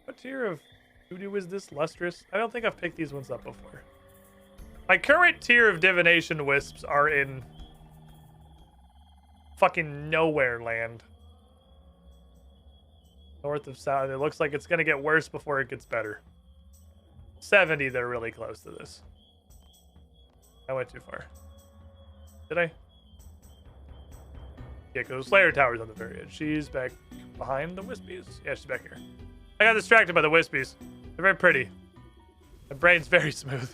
S1: What tier of voodoo is this? Lustrous? I don't think I've picked these ones up before. My current tier of divination wisps are in fucking nowhere land. North of south. It looks like it's going to get worse before it gets better. 70, they're really close to this. I went too far. Did I? Yeah, because Slayer Tower's on the very edge. She's back behind the wispies. Yeah, she's back here. I got distracted by the wispies. They're very pretty. My brain's very smooth.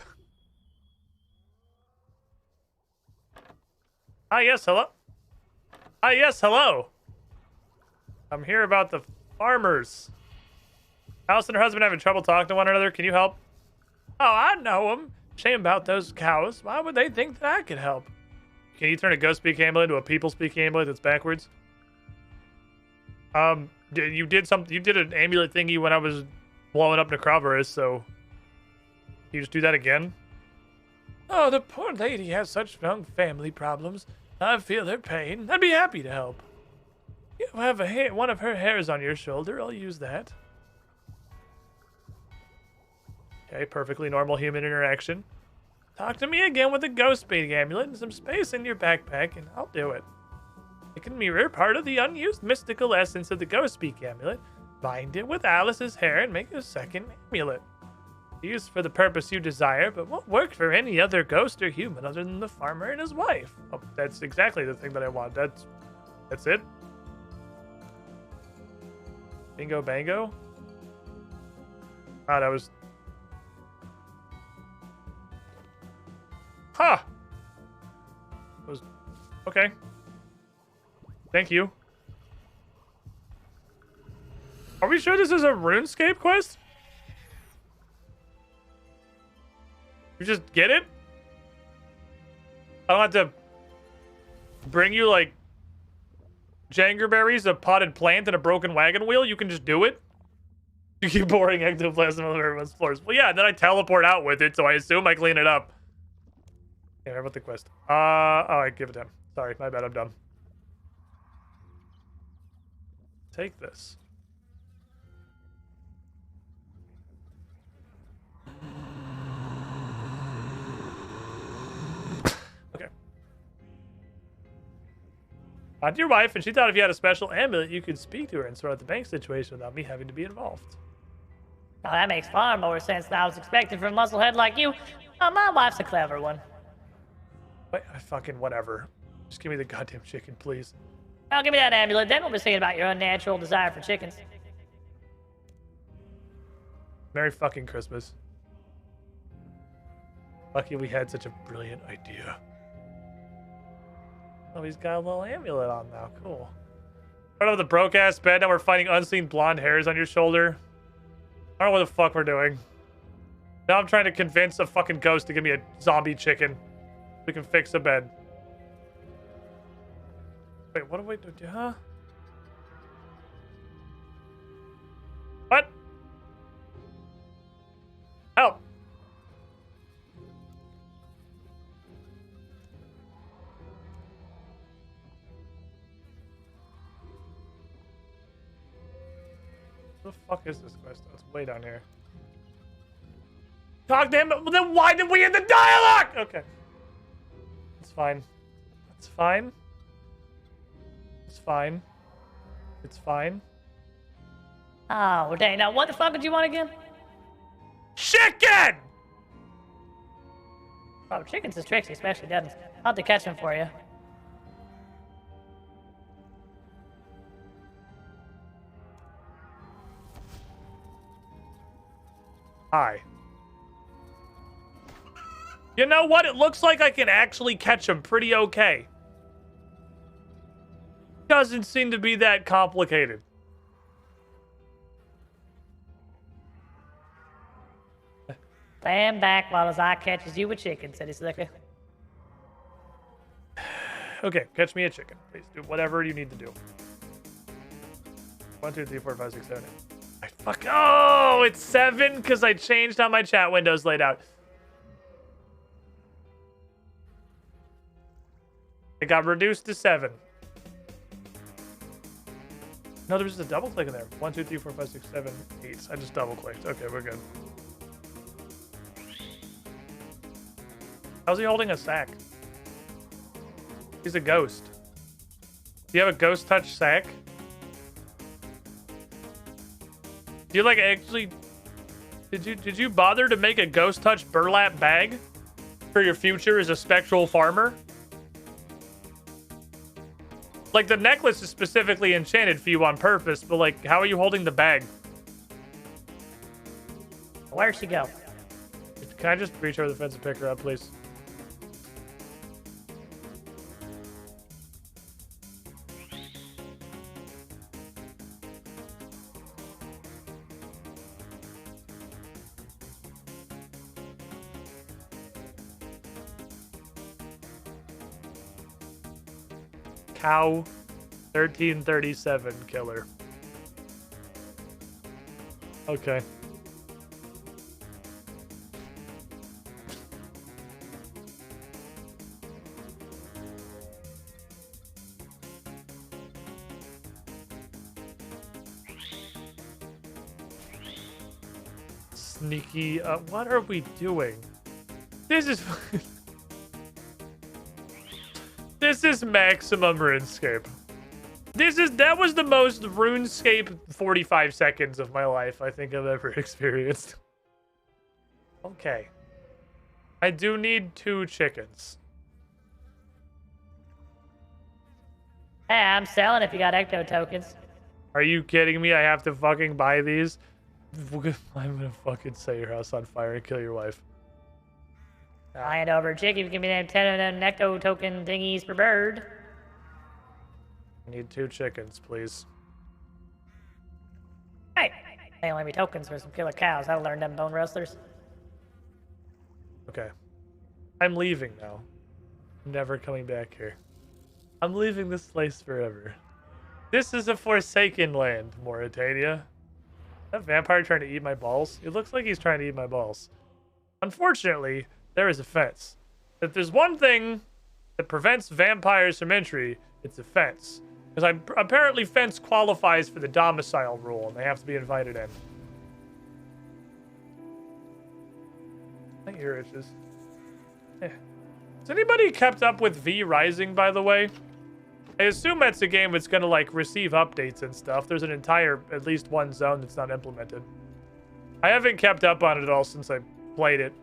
S1: Ah, yes, hello. Ah, yes, hello. I'm here about the farmers. Alice and her husband having trouble talking to one another. Can you help? Oh, I know them. Shame about those cows. Why would they think that I could help? Can you turn a ghost speak amulet into a people speak amulet that's backwards? You did an amulet thingy when I was blowing up Necroverus, so you just do that again? Oh, the poor lady has such strong family problems. I feel her pain. I'd be happy to help. You have one of her hairs on your shoulder. I'll use that. Okay, perfectly normal human interaction. Talk to me again with a ghost speak amulet and some space in your backpack, and I'll do it. It can mirror part of the unused mystical essence of the ghost speak amulet, bind it with Alice's hair, and make a second amulet. Used for the purpose you desire, but won't work for any other ghost or human other than the farmer and his wife. Oh, that's exactly the thing that I want. That's it. Bingo bango. Ah, that was... Huh. That was... Okay. Thank you. Are we sure this is a RuneScape quest? You just get it? I don't have to bring you, like, jangerberries, a potted plant, and a broken wagon wheel? You can just do it? You keep pouring ectoplasm on everyone's floors. Well, yeah, and then I teleport out with it, so I assume I clean it up. Yeah, how about the quest? Oh, I give it to him. Sorry, my bad, I'm dumb. Take this. Okay. To your wife, and she thought if you had a special amulet, you could speak to her and sort out the bank situation without me having to be involved.
S11: Oh, that makes far more sense than I was expecting from a musclehead like you. Oh, my wife's a clever one.
S1: Wait, fucking whatever. Just give me the goddamn chicken, please.
S11: Oh, give me that amulet, then we'll be thinking about your unnatural desire for chickens.
S1: Merry fucking Christmas. Lucky we had such a brilliant idea. Oh, he's got a little amulet on now. Cool. Right over the broke-ass bed, now we're fighting unseen blonde hairs on your shoulder. I don't know what the fuck we're doing. Now I'm trying to convince a fucking ghost to give me a zombie chicken. We can fix the bed. Wait, what do we do? Huh? What? Help! What the fuck is this quest? It's way down here. Talk to him, but then why did we end the dialogue? Okay. It's fine. It's fine. It's fine. It's fine.
S11: Oh, dang. Now, what the fuck did you want again?
S1: Chicken!
S11: Oh, chickens is tricky, especially doesn't. I'll have to catch them for you.
S1: Hi. You know what? It looks like I can actually catch him pretty okay. Doesn't seem to be that complicated.
S11: Stand back while his eye catches you with chicken, city slicker.
S1: Okay, catch me a chicken. Please do whatever you need to do. 1, 2, 3, 4, 5, 6, 7, 8. Fuck. Oh, it's 7 because I changed how my chat window's laid out. It got reduced to 7. No, there was just a double click in there. 1, 2, 3, 4, 5, 6, 7, 8. I just double clicked. Okay, we're good. How's he holding a sack? He's a ghost. Do you have a ghost touch sack? Do you like actually... Did you bother to make a ghost touch burlap bag for your future as a spectral farmer? Like, the necklace is specifically enchanted for you on purpose, but like, how are you holding the bag?
S11: Where'd she go?
S1: Can I just reach over the fence and pick her up, please? Cow 1337 killer. Okay. Sneaky. What are we doing? This is... This is maximum RuneScape. That was the most RuneScape 45 seconds of my life I think I've ever experienced. Okay. I do need 2 chickens.
S11: Hey, I'm selling if you got ecto tokens.
S1: Are you kidding me? I have to fucking buy these? I'm gonna fucking set your house on fire and kill your wife.
S11: I'll hand over a chicken if you give me them 10 of them ecto token thingies per bird.
S1: I need 2 chickens, please.
S11: Hey, they only be tokens for some killer cows. I'll learn them bone rustlers.
S1: Okay. I'm leaving now. I'm never coming back here. I'm leaving this place forever. This is a forsaken land, Mauritania. That vampire trying to eat my balls? It looks like he's trying to eat my balls. Unfortunately, there is a fence. If there's one thing that prevents vampires from entry, it's a fence. Because apparently fence qualifies for the domicile rule, and they have to be invited in. My ear itches. Eh. Has anybody kept up with V Rising, by the way? I assume that's a game that's going to, like, receive updates and stuff. There's an entire, at least one zone that's not implemented. I haven't kept up on it at all since I played it.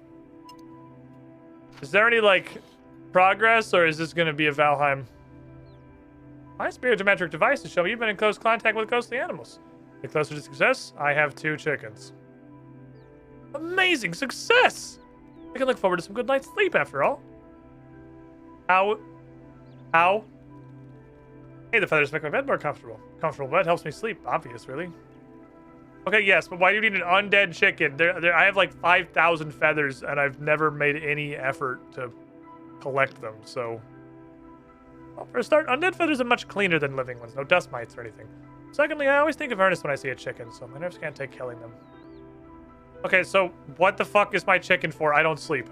S1: Is there any, like, progress, or is this going to be a Valheim? My spirit-geometric devices show me you've been in close contact with ghostly animals. The closer to success, I have 2 chickens. Amazing success! I can look forward to some good night's sleep, after all. Ow. Ow. Hey, the feathers make my bed more comfortable. Comfortable bed helps me sleep. Obvious, really. Okay, yes, but why do you need an undead chicken? I have like 5,000 feathers, and I've never made any effort to collect them, so... Well, for a start, undead feathers are much cleaner than living ones. No dust mites or anything. Secondly, I always think of Ernest when I see a chicken, so my nerves can't take killing them. Okay, so what the fuck is my chicken for? I don't sleep.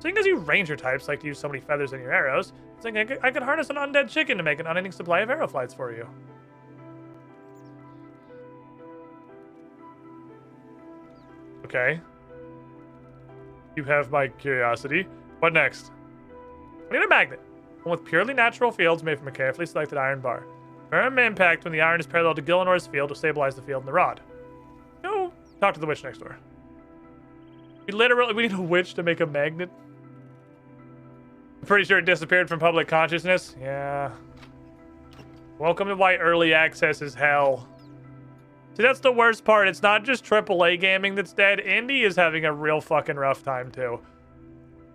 S1: Seeing as you ranger types like to use so many feathers in your arrows, I think I could harness an undead chicken to make an unending supply of arrow flights for you. Okay. You have my curiosity. What next? I need a magnet. One with purely natural fields made from a carefully selected iron bar. Firm impact when the iron is parallel to Gillinor's field to stabilize the field and the rod. Go talk to the witch next door. We need a witch to make a magnet. I'm pretty sure it disappeared from public consciousness. Yeah. Welcome to why early access is hell. See, that's the worst part. It's not just AAA gaming that's dead. Indie is having a real fucking rough time, too.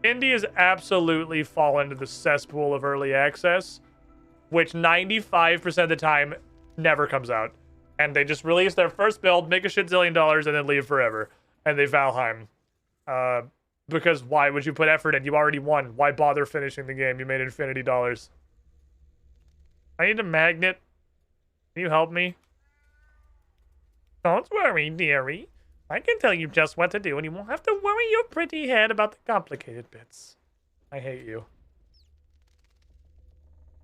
S1: Indie has absolutely fallen into the cesspool of early access. which 95% of the time never comes out. And they just release their first build, make a shit zillion dollars, and then leave forever. And they Valheim. Because why would you put effort in? You already won. Why bother finishing the game? You made infinity dollars. I need a magnet. Can you help me? Don't worry, dearie. I can tell you just what to do, and you won't have to worry your pretty head about the complicated bits. I hate you.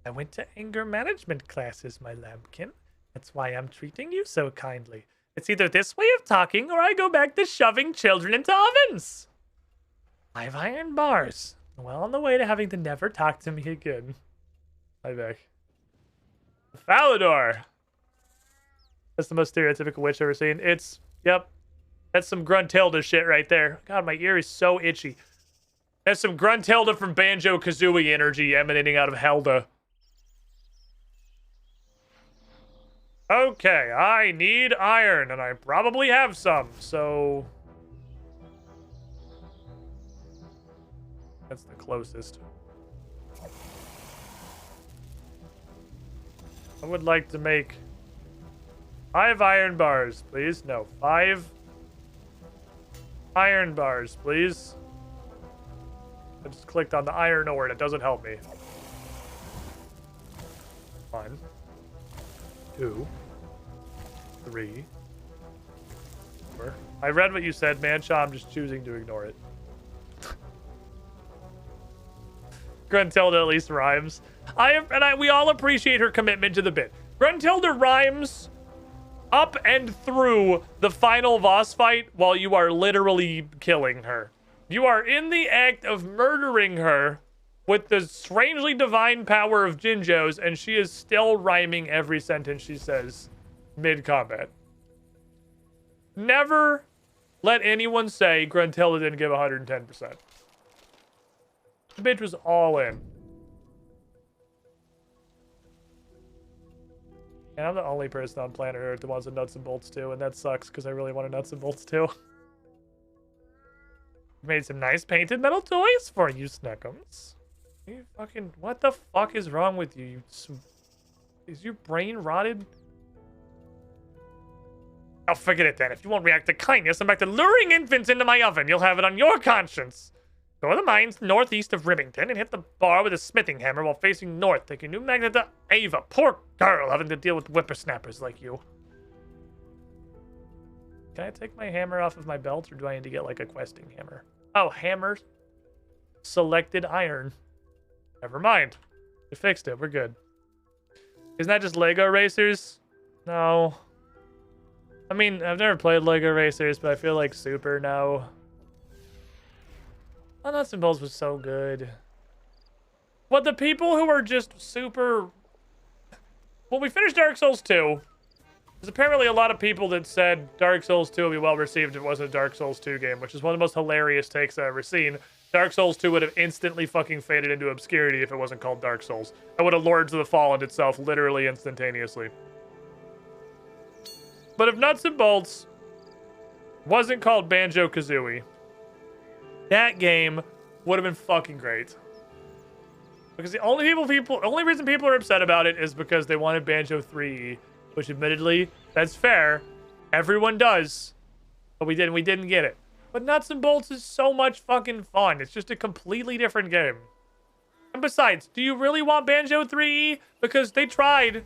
S1: I went to anger management classes, my lambkin. That's why I'm treating you so kindly. It's either this way of talking, or I go back to shoving children into ovens. 5 iron bars. Well on the way to having to never talk to me again. Hi, Beck. Falador. That's the most stereotypical witch I've ever seen. It's, yep. That's some Gruntilda shit right there. God, my ear is so itchy. That's some Gruntilda from Banjo-Kazooie energy emanating out of Helda. Okay, I need iron, and I probably have some, so... That's the closest. I would like to make 5 iron bars, please. No, 5 iron bars, please. I just clicked on the iron ore and it doesn't help me. 1, 2, 3, 4. I read what you said, Mancha. I'm just choosing to ignore it. Gruntilda at least rhymes. We all appreciate her commitment to the bit. Gruntilda rhymes up and through the final boss fight while you are literally killing her. You are in the act of murdering her with the strangely divine power of Jinjos, and she is still rhyming every sentence she says mid-combat. Never let anyone say Gruntilda didn't give 110%. The bitch was all in. And I'm the only person on planet Earth that wants a nuts and bolts too, and that sucks because I really want a nuts and bolts too. Made some nice painted metal toys for you, Sneckums. You fucking, what the fuck is wrong with you? Is your brain rotted? I'll forget it then. If you won't react to kindness, I'm back to luring infants into my oven. You'll have it on your conscience. Go to the mines northeast of Ribbington and hit the bar with a smithing hammer while facing north. Take a new magnet to Ava. Poor girl having to deal with whippersnappers like you. Can I take my hammer off of my belt, or do I need to get like a questing hammer? Oh, hammer. Selected iron. Never mind. We fixed it. We're good. Isn't that just Lego Racers? No. I mean, I've never played Lego Racers, but I feel like Super now. Oh, Nuts and Bolts was so good. But the people who are just super... Well, we finished Dark Souls 2. There's apparently a lot of people that said Dark Souls 2 would be well received if it wasn't a Dark Souls 2 game, which is one of the most hilarious takes I've ever seen. Dark Souls 2 would have instantly fucking faded into obscurity if it wasn't called Dark Souls. It would have Lords of the Fallen itself literally instantaneously. But if Nuts and Bolts wasn't called Banjo-Kazooie, that game would have been fucking great. Because the only reason people are upset about it is because they wanted Banjo 3E, which admittedly, that's fair. Everyone does. But we didn't get it. But Nuts and Bolts is so much fucking fun. It's just a completely different game. And besides, do you really want Banjo 3E? Because they tried.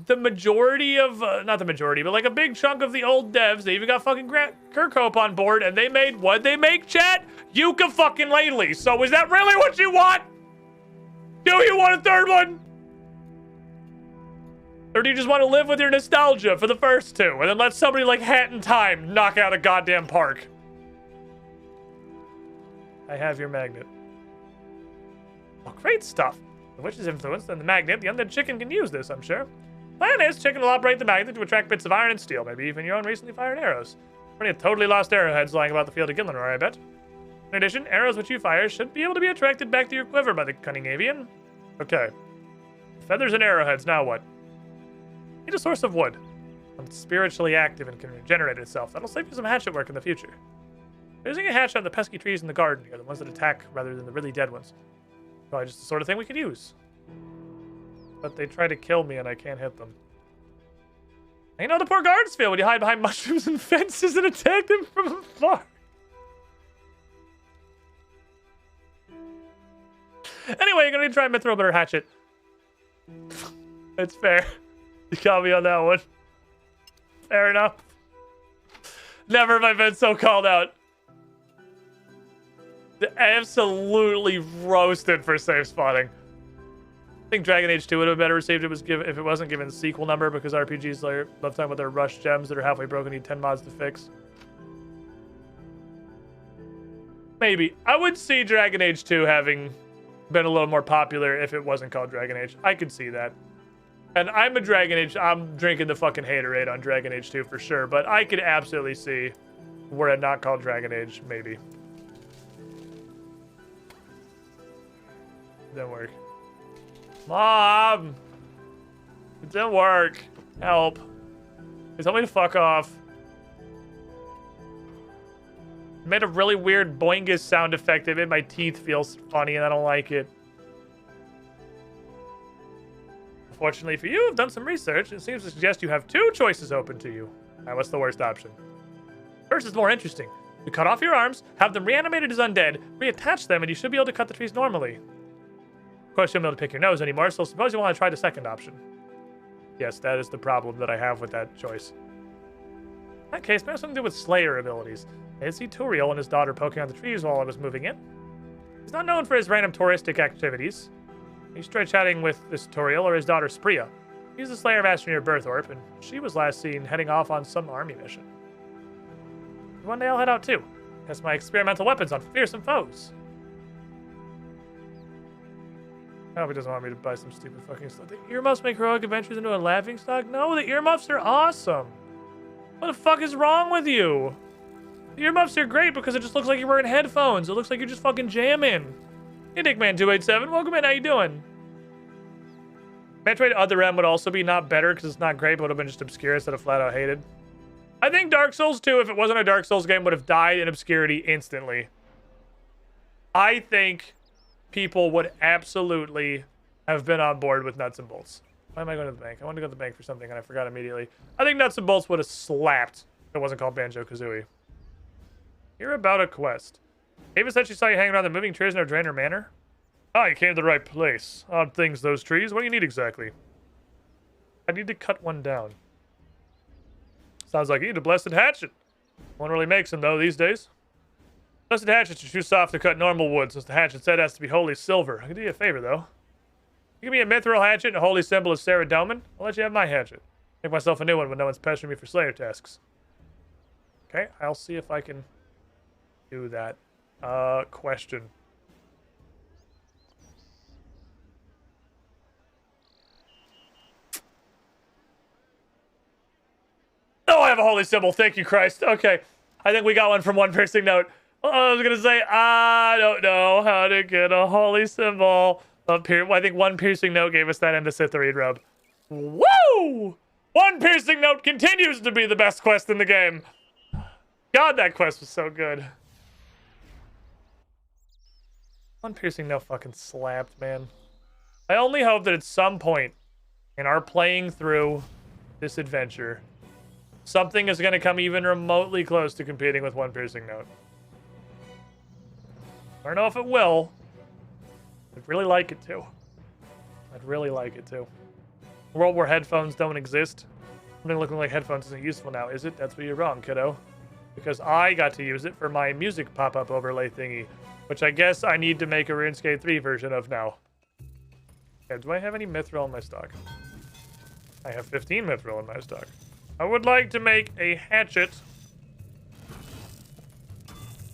S1: The majority of, not the majority, but like a big chunk of the old devs, they even got fucking Kirkhope on board, and they made, what'd they make, chat? Yucca fucking lately. So is that really what you want? Do you want a third one? Or do you just want to live with your nostalgia for the first two, and then let somebody like Hat in Time knock out a goddamn park? I have your magnet. Oh, great stuff. The witch's influence and the magnet, the undead chicken can use this, I'm sure. Plan is, chicken will operate the magnet to attract bits of iron and steel, maybe even your own recently fired arrows. Plenty of totally lost arrowheads lying about the field of Gillenor, I bet. In addition, arrows which you fire should be able to be attracted back to your quiver by the cunning avian. Okay. Feathers and arrowheads, now what? Need a source of wood. It's spiritually active and can regenerate itself. That'll save you some hatchet work in the future. Using a hatchet on the pesky trees in the garden here, the ones that attack rather than the really dead ones. Probably just the sort of thing we could use. but they try to kill me and I can't hit them. You know the poor guards feel when you hide behind mushrooms and fences and attack them from afar. Anyway, you're gonna try and throw a better hatchet. It's fair. You got me on that one. Fair enough. Never have I been so called out. Absolutely roasted for safe spotting. I think Dragon Age 2 would have been better received if it wasn't given the sequel number, because RPGs love talking about their rush gems that are halfway broken, need 10 mods to fix. Maybe. I would see Dragon Age 2 having been a little more popular if it wasn't called Dragon Age. I could see that. And I'm a Dragon Age, I'm drinking the fucking haterade on Dragon Age 2 for sure, but I could absolutely see were it not called Dragon Age, maybe. Didn't work. Mom! It didn't work. Help. They told me to fuck off. It made a really weird boingus sound effect. It made my teeth feel funny and I don't like it. Fortunately for you, I've done some research. It seems to suggest you have two choices open to you. Now, what's the worst option? First is more interesting. You cut off your arms, have them reanimated as undead, reattach them, and you should be able to cut the trees normally. Of course, you won't be able to pick your nose anymore, so suppose you want to try the second option. Yes, that is the problem that I have with that choice. In that case, maybe something to do with Slayer abilities. I did see Turiel and his daughter poking on the trees while I was moving in. He's not known for his random touristic activities. You should try chatting with this Turiel or his daughter Spria. He's the Slayer Master near Berthorpe, and she was last seen heading off on some army mission. One day I'll head out too. Test my experimental weapons on fearsome foes. I hope he doesn't want me to buy some stupid fucking stuff. The earmuffs make heroic adventures into a laughingstock? No, the earmuffs are awesome. What the fuck is wrong with you? The earmuffs are great because it just looks like you're wearing headphones. It looks like you're just fucking jamming. Hey, Dickman287, welcome in. How you doing? Metroid Other M would also be not better because it's not great, but would have been just obscure instead of flat out hated. I think Dark Souls 2, if it wasn't a Dark Souls game, would have died in obscurity instantly. I think people would absolutely have been on board with Nuts and Bolts. Why am I going to the bank? I wanted to go to the bank for something and I forgot immediately. I think Nuts and Bolts would have slapped if it wasn't called Banjo-Kazooie. Hear about a quest. Ava said she saw you hanging around the moving trees near Drainer Manor. Ah, you came to the right place. Odd things, those trees. What do you need exactly? I need to cut one down. Sounds like you need a blessed hatchet. One really makes them, though, these days. Blessed hatchets are too soft to cut normal wood, since the hatchet set has to be holy silver. I can do you a favor, though. You give me a mithril hatchet and a holy symbol of Saradomin, I'll let you have my hatchet. Make myself a new one when no one's pestering me for Slayer tasks. Okay, I'll see if I can do that. Question. Oh, I have a holy symbol. Thank you, Christ. Okay. I think we got one from One Piercing Note. I was going to say, I don't know how to get a holy symbol. I think One Piercing Note gave us that in the Scytherine rub. Woo! One Piercing Note continues to be the best quest in the game. God, that quest was so good. One Piercing Note fucking slapped, man. I only hope that at some point in our playing through this adventure, something is going to come even remotely close to competing with One Piercing Note. I don't know if it will. I'd really like it to. I'd really like it to. A world where headphones don't exist. Something looking like headphones isn't useful now, is it? That's where you're wrong, kiddo. Because I got to use it for my music pop-up overlay thingy, which I guess I need to make a RuneScape 3 version of now. Yeah, do I have any mithril in my stock? I have 15 mithril in my stock. I would like to make a hatchet.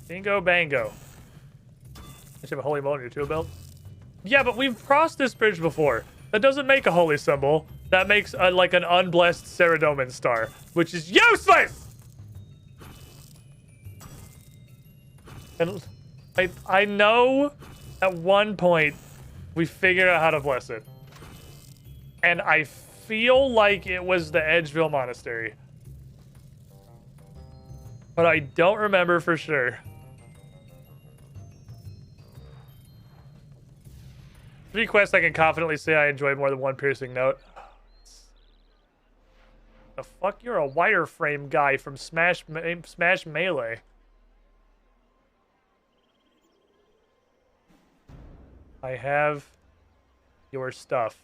S1: Bingo bango. I should have a holy mold in your tool belt. Yeah, but we've crossed this bridge before. That doesn't make a holy symbol. That makes like an unblessed Saradomin star, which is useless! And I know at one point we figured out how to bless it. And I feel like it was the Edgeville Monastery. But I don't remember for sure. 3 quests I can confidently say I enjoyed more than one piercing note. The fuck? You're a wireframe guy from Smash Melee. I have your stuff.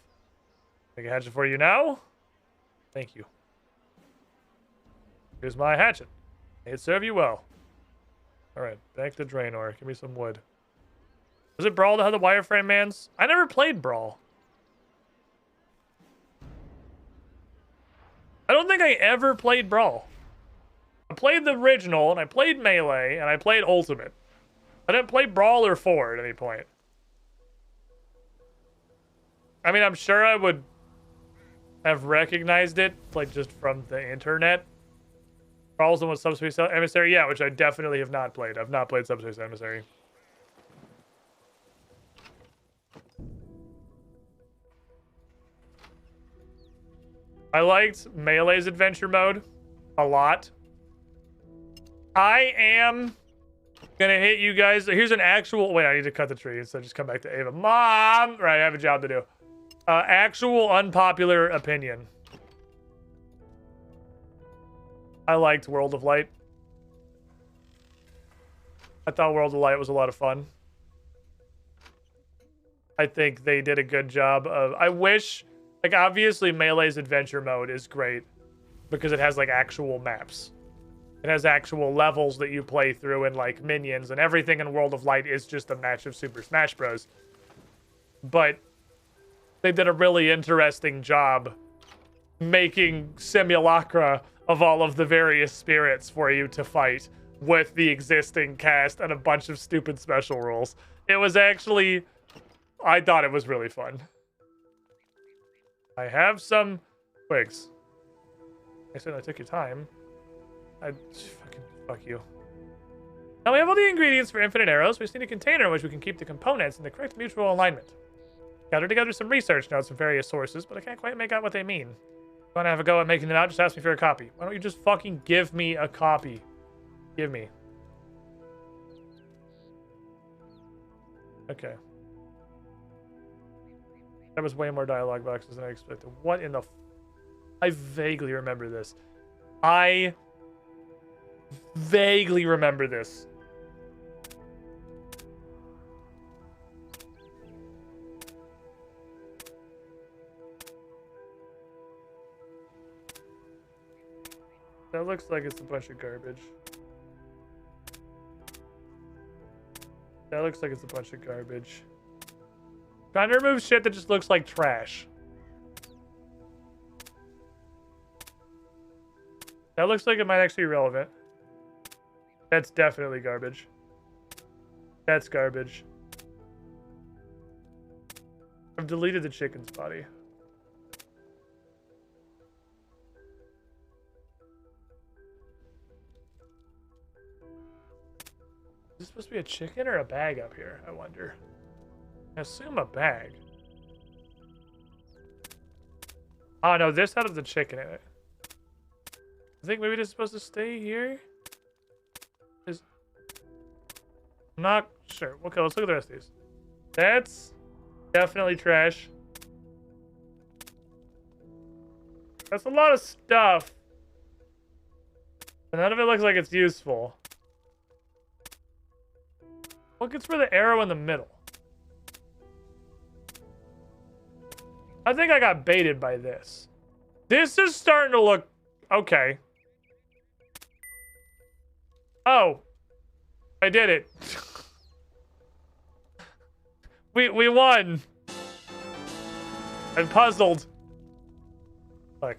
S1: Make a hatchet for you now? Thank you. Here's my hatchet. May it serve you well. Alright, back to Draenor. Give me some wood. Was it Brawl that had the wireframe mans? I never played Brawl. I don't think I ever played Brawl. I played the original, and I played Melee, and I played Ultimate. I didn't play Brawl or 4 at any point. I mean, I'm sure I would have recognized it, like, just from the internet. Brawl's the one with Subspace Emissary? Yeah, which I definitely have not played. I've not played Subspace Emissary. I liked Melee's adventure mode a lot. I am gonna hit you guys. Here's an actual... Wait, I need to cut the tree, so just come back to Ava. Mom! Right, I have a job to do. Actual unpopular opinion. I liked World of Light. I thought World of Light was a lot of fun. I think they did a good job of... I wish... Like, obviously, Melee's adventure mode is great because it has, like, actual maps. It has actual levels that you play through and, like, minions, and everything in World of Light is just a match of Super Smash Bros. But they did a really interesting job making simulacra of all of the various spirits for you to fight with the existing cast and a bunch of stupid special rules. It was actually... I thought it was really fun. I have some twigs. I said I took your time. Fuck you. Now we have all the ingredients for infinite arrows. We just need a container in which we can keep the components in the correct mutual alignment. Gathered together some research notes from various sources, but I can't quite make out what they mean. If you want to have a go at making them out, just ask me for a copy. Why don't you just fucking give me a copy? Give me. Okay. That was way more dialogue boxes than I expected. What in the... I vaguely remember this. I vaguely remember this. That looks like it's a bunch of garbage. That looks like it's a bunch of garbage. Trying to remove shit that just looks like trash. That looks like it might actually be relevant. That's definitely garbage. That's garbage. I've deleted the chicken's body. Is this supposed to be a chicken or a bag up here? I wonder. I assume a bag. Oh no, this had the chicken in it. I think maybe this is supposed to stay here. I'm not sure. Okay, let's look at the rest of these. That's definitely trash. That's a lot of stuff. And none of it looks like it's useful. What gets for the arrow in the middle? I think I got baited by this. This is starting to look... Okay. Oh. I did it. We won. I'm puzzled. Look.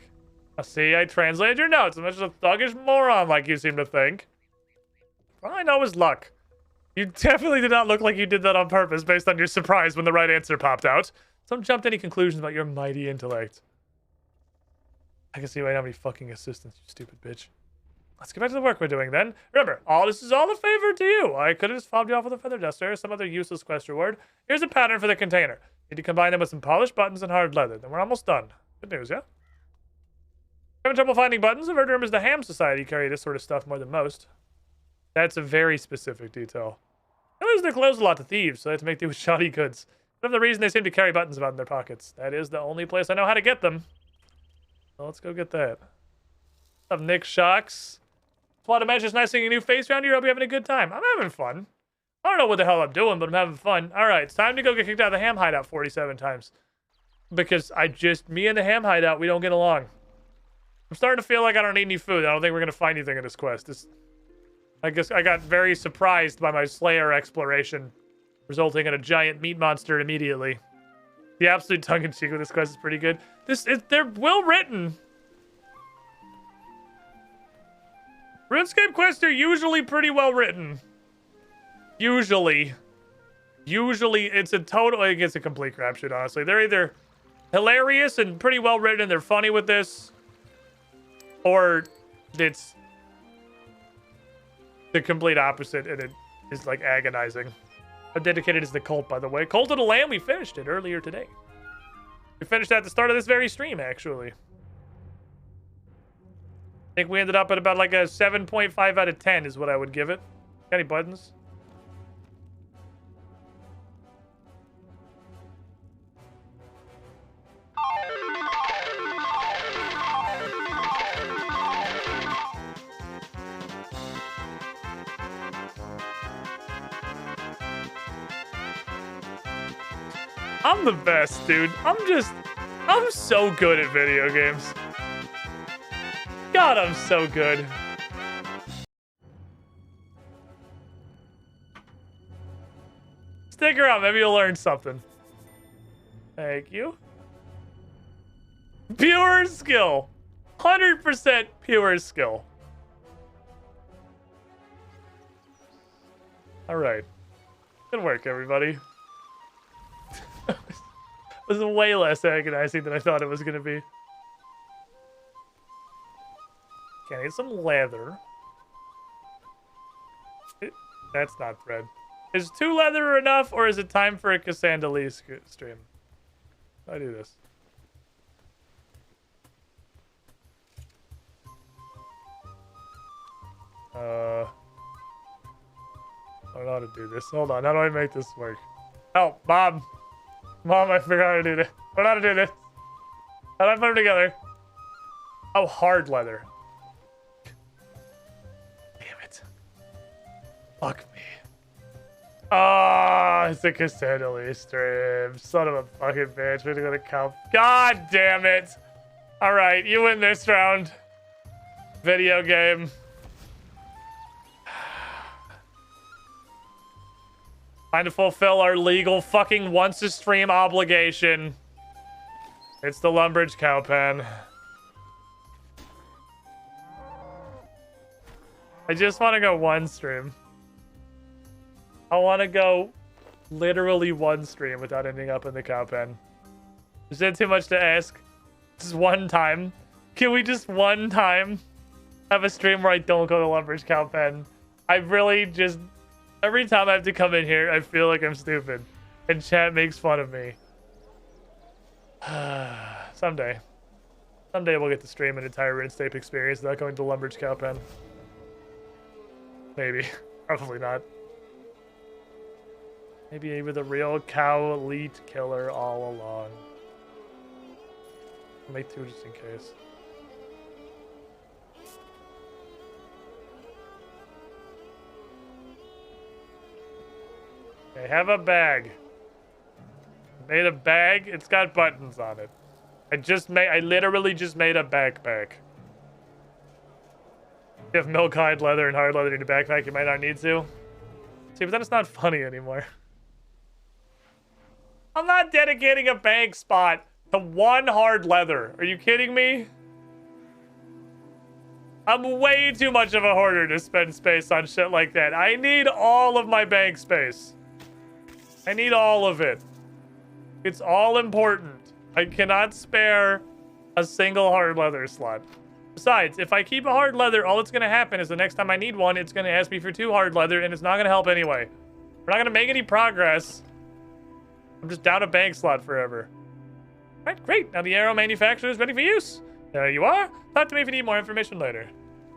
S1: See, I translated your notes. I'm just a thuggish moron like you seem to think. All I know is luck. You definitely did not look like you did that on purpose based on your surprise when the right answer popped out. Don't jump to any conclusions about your mighty intellect. I can see why you have any fucking assistants, you stupid bitch. Let's get back to the work we're doing then. Remember, this is all a favor to you. I could have just fobbed you off with a feather duster or some other useless quest reward. Here's a pattern for the container. Need to combine them with some polished buttons and hard leather. Then we're almost done. Good news, yeah? Having trouble finding buttons? I've heard rumors the Ham Society carry this sort of stuff more than most. That's a very specific detail. They lose their clothes a lot to thieves, so they have to make do with shoddy goods. Whatever the reason, they seem to carry buttons about in their pockets. That is the only place I know how to get them. So let's go get that. What's up, Nick Shocks? Just want to mention it's nice seeing a new face around here. Hope you're having a good time. I'm having fun. I don't know what the hell I'm doing, but I'm having fun. All right, it's time to go get kicked out of the ham hideout 47 times. Because me and the ham hideout, we don't get along. I'm starting to feel like I don't need any food. I don't think we're going to find anything in this quest. I guess I got very surprised by my Slayer exploration, resulting in a giant meat monster immediately. The absolute tongue-in-cheek with this quest is pretty good. They're well written. RuneScape quests are usually pretty well written. Usually it's a complete crapshoot, honestly. They're either hilarious and pretty well written and they're funny with this, or it's the complete opposite and it is like agonizing. How dedicated is the cult, by the way? Cult of the Lamb, we finished it earlier today. We finished at the start of this very stream, actually. I think we ended up at about like a 7.5 out of 10 is what I would give it. Got any buttons? I'm the best, dude. I'm so good at video games. God, I'm so good. Stick around, maybe you'll learn something. Thank you. Pure skill. 100% pure skill. All right. Good work, everybody. It was way less agonizing than I thought it was going to be. Okay, I need some leather. That's not bread. Is 2 leather enough, or is it time for a Cassandra Lee stream? I do this. I don't know how to do this. Hold on, how do I make this work? Oh, Mom! Mom, I forgot how to do this. I don't know how to do this. How do I put them together? Oh, hard leather. Damn it. Fuck me. Ah, it's a Cassandra Lee stream. Son of a fucking bitch. We're gonna count. God damn it. Alright, you win this round. Video game. Time to fulfill our legal fucking once a stream obligation. It's the Lumbridge cow pen. I just want to go one stream. I want to go literally one stream without ending up in the cow pen. Is that too much to ask? Just one time. Can we just one time have a stream where I don't go to Lumbridge cow pen? I really just... Every time I have to come in here, I feel like I'm stupid. And chat makes fun of me. Someday. Someday we'll get to stream an entire Runescape experience without going to Lumbridge cow pen. Maybe. Probably not. Maybe he was a real cow elite killer all along. I'll make 2 just in case. I have a bag. Made a bag. It's got buttons on it. I literally just made a backpack. If you have milk hide leather and hard leather in your backpack, you might not need to. See, but then it's not funny anymore. I'm not dedicating a bank spot to 1 hard leather. Are you kidding me? I'm way too much of a hoarder to spend space on shit like that. I need all of my bank space. I need all of it. It's all important. I cannot spare a single hard leather slot. Besides, if I keep a hard leather, all that's going to happen is the next time I need one, it's going to ask me for 2 hard leather, and it's not going to help anyway. We're not going to make any progress. I'm just down a bank slot forever. All right, great. Now the arrow manufacturer is ready for use. There you are. Talk to me if you need more information later.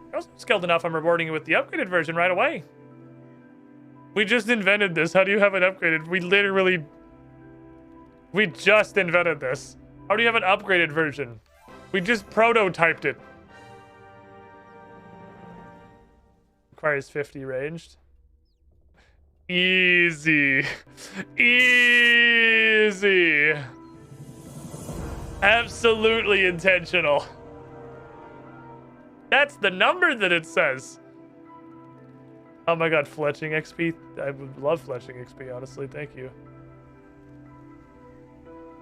S1: You're also skilled enough. I'm rewarding you with the upgraded version right away. We just invented this. How do you have it upgraded? We literally We just invented this. How do you have an upgraded version? We just prototyped it. Requires 50 ranged. Easy. Easy. Absolutely intentional. That's the number that it says. Oh my god, fletching XP. I would love fletching XP, honestly. Thank you.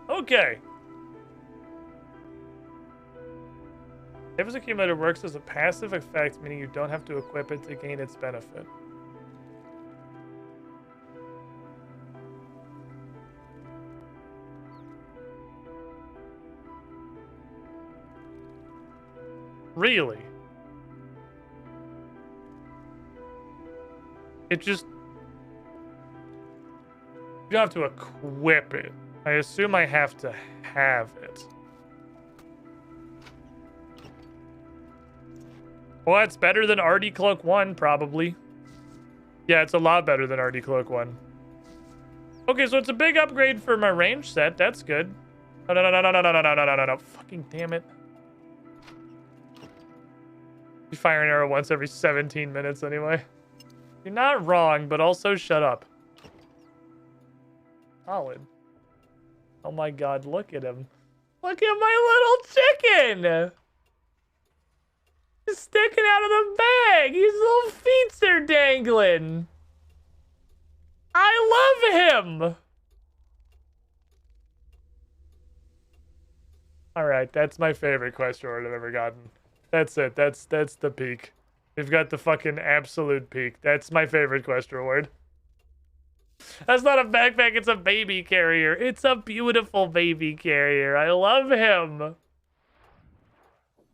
S1: Okay. Savers Accumulator works as a passive effect, meaning you don't have to equip it to gain its benefit. Really? It just... You don't have to equip it. I assume I have to have it. Well, that's better than RD Cloak 1, probably. Yeah, it's a lot better than RD Cloak 1. Okay, so it's a big upgrade for my range set. That's good. No, no, no, no, no, no, no, no, no, no, no. Fucking damn it. You fire an arrow once every 17 minutes anyway. You're not wrong, but also shut up. Solid. Oh my god, look at him. Look at my little chicken! He's sticking out of the bag! His little feet are dangling! I love him! Alright, that's my favorite quest reward I've ever gotten. That's it. That's the peak. We've got the fucking absolute peak. That's my favorite quest reward. That's not a backpack, it's a baby carrier. It's a beautiful baby carrier. I love him.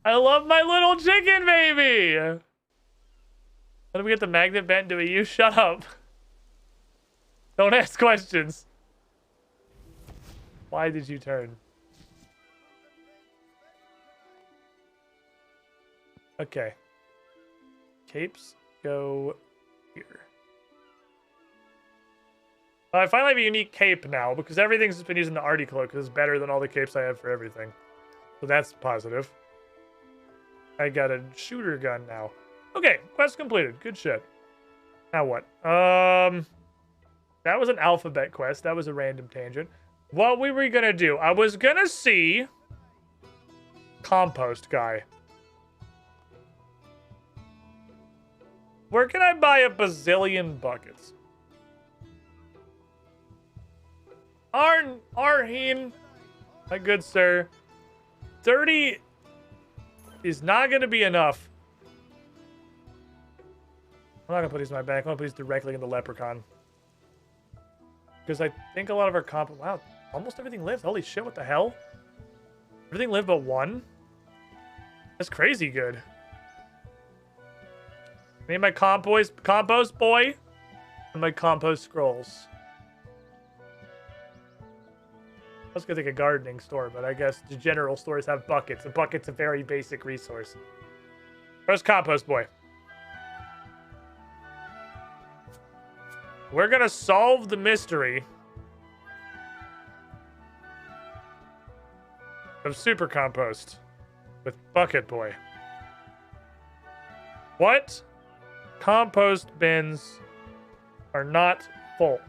S1: I love my little chicken baby. How do we get the magnet bent? Do we use? Shut up. Don't ask questions. Why did you turn? Okay. Capes go here. I finally have a unique cape now because everything's just been using the Artie cloak because it's better than all the capes I have for everything. So that's positive. I got a shooter gun now. Okay, quest completed. Good shit. Now what? That was an alphabet quest. That was a random tangent. What we were gonna do? I was gonna see compost guy. Where can I buy a bazillion buckets? Arheen, my good sir, 30 is not going to be enough. I'm not going to put these in my bag. I'm going to put these directly in the leprechaun. Because I think a lot of our comp... Wow, almost everything lived. Holy shit, what the hell? Everything lived but one? That's crazy good. I need my compost boy and my compost scrolls. I was gonna think a gardening store, but I guess the general stores have buckets. A bucket's a very basic resource. Where's compost boy? We're gonna solve the mystery of super compost with bucket boy. What? Compost bins are not full.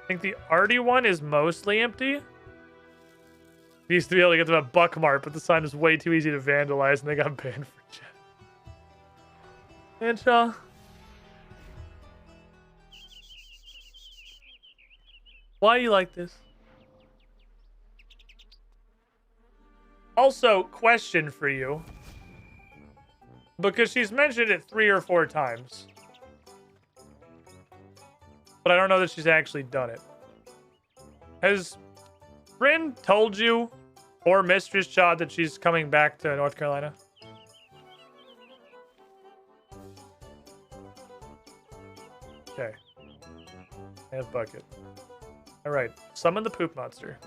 S1: I think the arty one is mostly empty. We used to be able to get them at Buckmart, but the sign is way too easy to vandalize, and they got banned for chat. Anshaw. Why you like this? Also, question for you. Because she's mentioned it 3 or 4 times. But I don't know that she's actually done it. Has Bryn told you, or Mistress Chad, that she's coming back to North Carolina? Okay. I have bucket. Alright, summon the poop monster.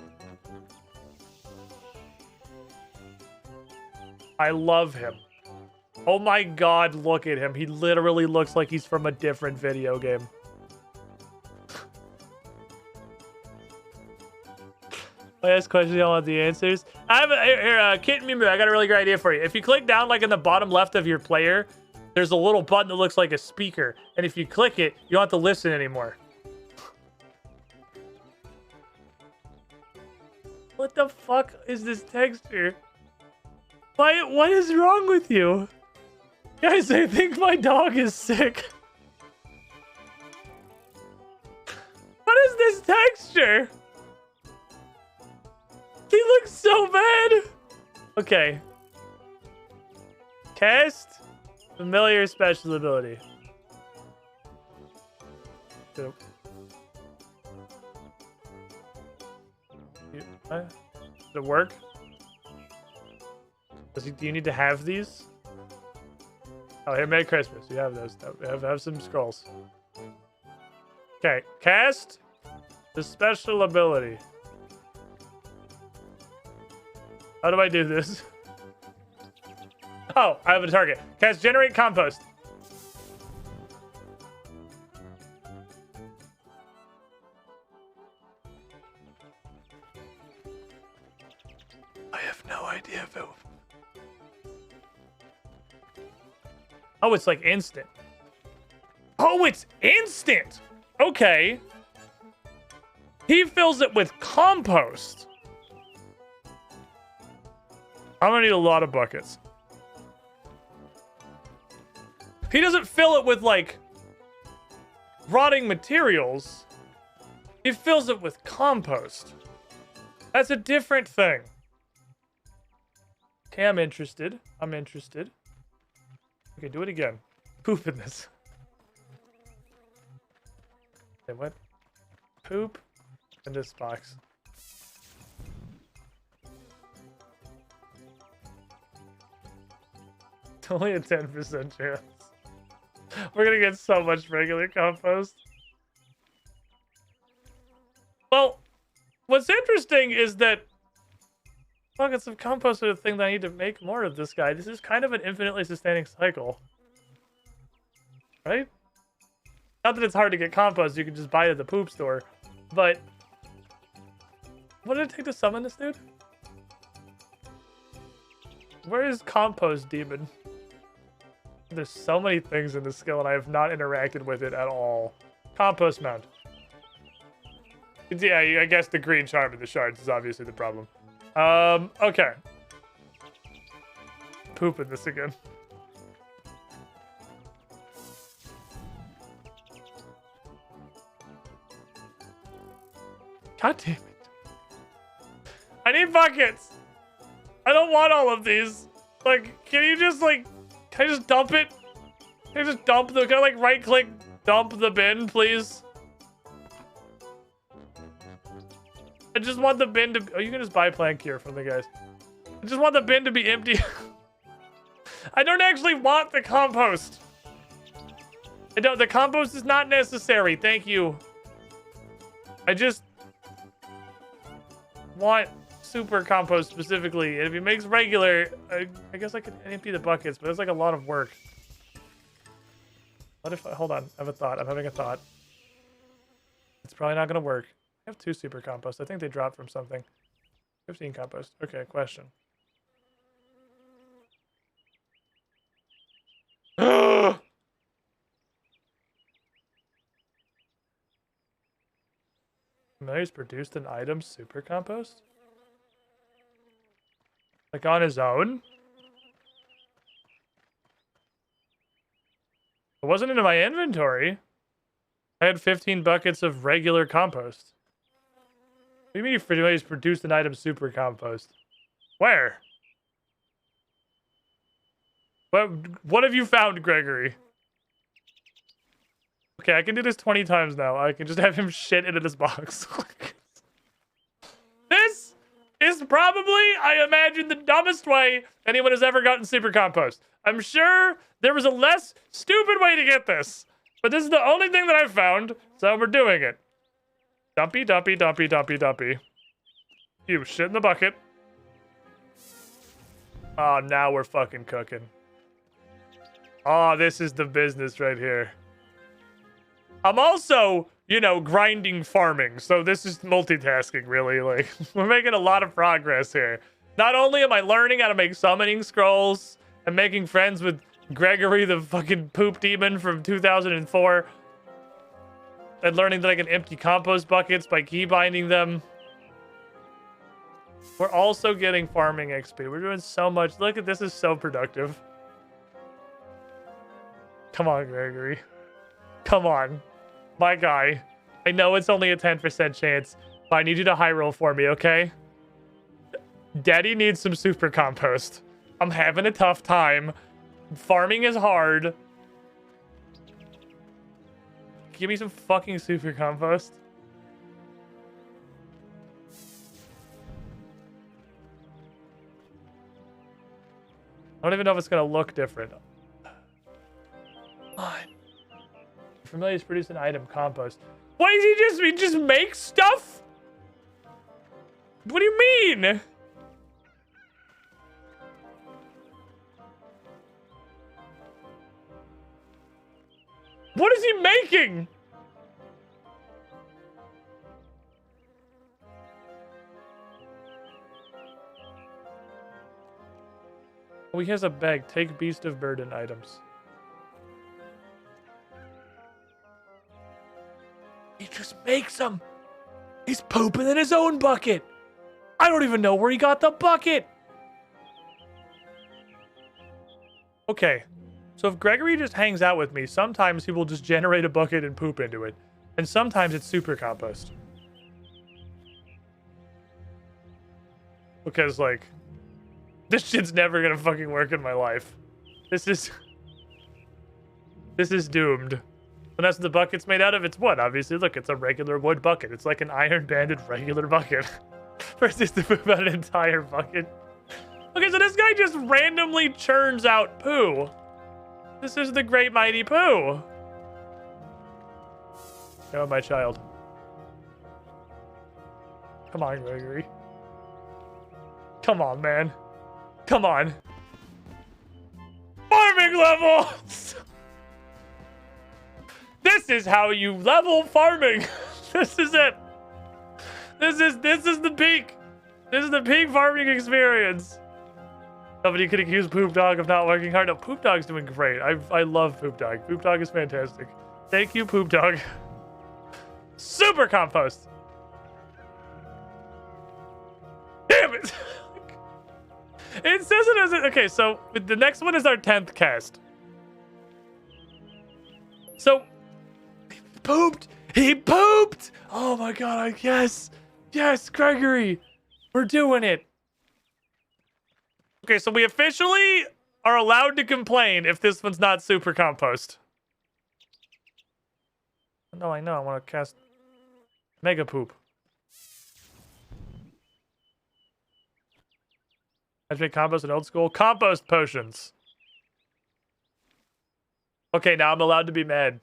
S1: I love him. Oh my god, look at him. He literally looks like he's from a different video game. I ask questions, you don't want the answers. I have a Kit Mimu, I got a really great idea for you. If you click down, like in the bottom left of your player, there's a little button that looks like a speaker. And if you click it, you don't have to listen anymore. What the fuck is this texture? What is wrong with you? Guys, I think my dog is sick. What is this texture? He looks so bad. Okay. Cast familiar special ability. Does it work? Do you need to have these? Oh, here, Merry Christmas. You have those. Have some scrolls. Okay, cast the special ability. How do I do this? Oh, I have a target. Cast generate compost. I have no idea if it... Oh, it's like instant. Oh, it's instant! Okay. He fills it with compost. I'm gonna need a lot of buckets. He doesn't fill it with, like, rotting materials. He fills it with compost. That's a different thing. Okay, I'm interested. I'm interested. Okay, do it again. Poop in this. Okay, what? Poop in this box. It's only a 10% chance. We're gonna get so much regular compost. Well, what's interesting is that buckets of compost are the thing that I need to make more of this guy. This is kind of an infinitely sustaining cycle. Right? Not that it's hard to get compost, you can just buy it at the poop store. But what did it take to summon this dude? Where is Compost Demon? There's so many things in this skill and I have not interacted with it at all. Compost Mound. Yeah, I guess the green charm in the shards is obviously the problem. Okay. Pooping this again. God damn it. I need buckets. I don't want all of these. Like, can you just, like, can I just dump it? Can I just dump the, can I, like, right-click, dump the bin, please? I just want the bin to, oh, you can just buy plant cure from the guys. I just want the bin to be empty. I don't actually want the compost. I don't, the compost is not necessary, thank you. I just want super compost specifically, and if he makes regular, I guess I could empty the buckets, but it's like a lot of work. What if, hold on, I have a thought, I'm having a thought. It's probably not gonna work. I have 2 super compost, I think they dropped from something. 15 compost, okay, question. Familiar's produced an item super compost? Like on his own? It wasn't in my inventory. I had 15 buckets of regular compost. What do you mean Familiar's produced an item super compost? Where? What have you found, Gregory? Okay, I can do this 20 times now. I can just have him shit into this box. This is probably, I imagine, the dumbest way anyone has ever gotten super compost. I'm sure there was a less stupid way to get this. But this is the only thing that I've found, so we're doing it. Dumpy, dumpy, dumpy, dumpy, dumpy. You shit in the bucket. Oh, now we're fucking cooking. Oh, this is the business right here. I'm also you know, grinding farming. So this is multitasking, really. Like, we're making a lot of progress here. Not only am I learning how to make summoning scrolls and making friends with Gregory, the fucking poop demon from 2004, and learning that I can empty compost buckets by key binding them. We're also getting farming XP. We're doing so much. Look at this, is so productive. Come on, Gregory. Come on. My guy. I know it's only a 10% chance, but I need you to high roll for me, okay? Daddy needs some super compost. I'm having a tough time. Farming is hard. Give me some fucking super compost. I don't even know if it's gonna look different. Come on. Familiar is produce an item, compost. What does he just make stuff? What do you mean? What is he making? Oh, he has a bag. Take beast of burden items. He just makes them. He's pooping in his own bucket. I don't even know where he got the bucket. Okay. So if Gregory just hangs out with me, sometimes he will just generate a bucket and poop into it. And sometimes it's super compost. Because, like, this shit's never gonna fucking work in my life. This is doomed. And that's what the bucket's made out of. It's wood, obviously. Look, it's a regular wood bucket. It's like an iron-banded regular bucket. Versus to poop out an entire bucket. Okay, so this guy just randomly churns out poo. This is the great mighty poo. Oh, my child. Come on, Gregory. Come on, man. Come on. Farming levels! This is how you level farming. This is it. This is the peak. This is the peak farming experience. Somebody could accuse Poop Dog of not working hard. No, Poop Dog's doing great. I love Poop Dog. Poop Dog is fantastic. Thank you, Poop Dog. Super compost. Damn it. It says it as a... Okay, so the next one is our 10th cast. So, he pooped. He pooped. Oh my god, yes. Yes, Gregory. We're doing it. Okay, so we officially are allowed to complain if this one's not super compost. No, I know. I want to cast Mega Poop. I make compost in old school. Compost potions. Okay, now I'm allowed to be mad.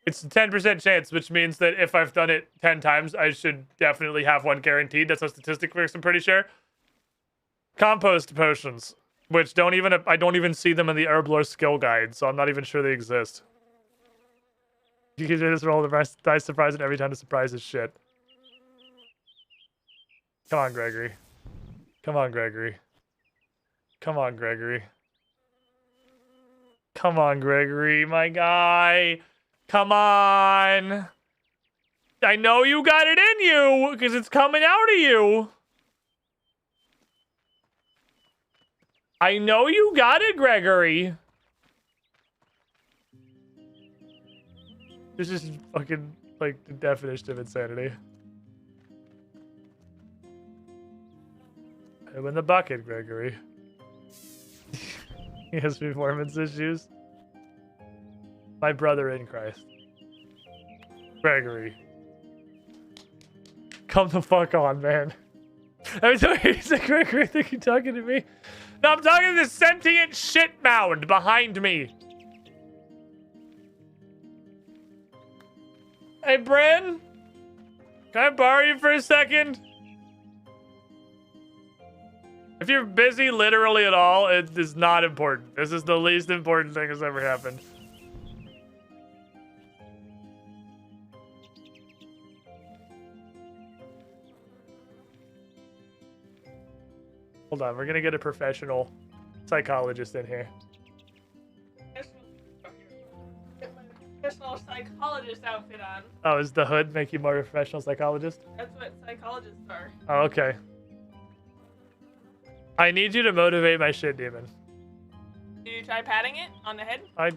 S1: It's a 10% chance, which means that if I've done it 10 times, I should definitely have one guaranteed. That's how statistic works, I'm pretty sure. Compost potions, which I don't even see them in the Herblore skill guide, so I'm not even sure they exist. You can just roll the rest, dice surprise, and every time the surprise is shit. Come on, Gregory. Come on, Gregory. Come on, Gregory. Come on, Gregory, my guy. Come on. I know you got it in you, because it's coming out of you. I know you got it, Gregory. This is fucking, like, the definition of insanity. I'm in the bucket, Gregory. He has performance issues. My brother in Christ. Gregory. Come the fuck on, man. I'm sorry, he's like, Gregory, I think you're talking to me. No, I'm talking to the sentient shit mound behind me. Hey, Bryn? Can I borrow you for a second? If you're busy literally at all, it is not important. This is the least important thing that's ever happened. Hold on, we're gonna get a professional psychologist in here.
S6: Professional psychologist outfit on.
S1: Oh, is the hood make you more of a professional psychologist?
S6: That's what psychologists are.
S1: Oh, okay. I need you to motivate my shit demon.
S6: Did you try patting it on the head?
S1: I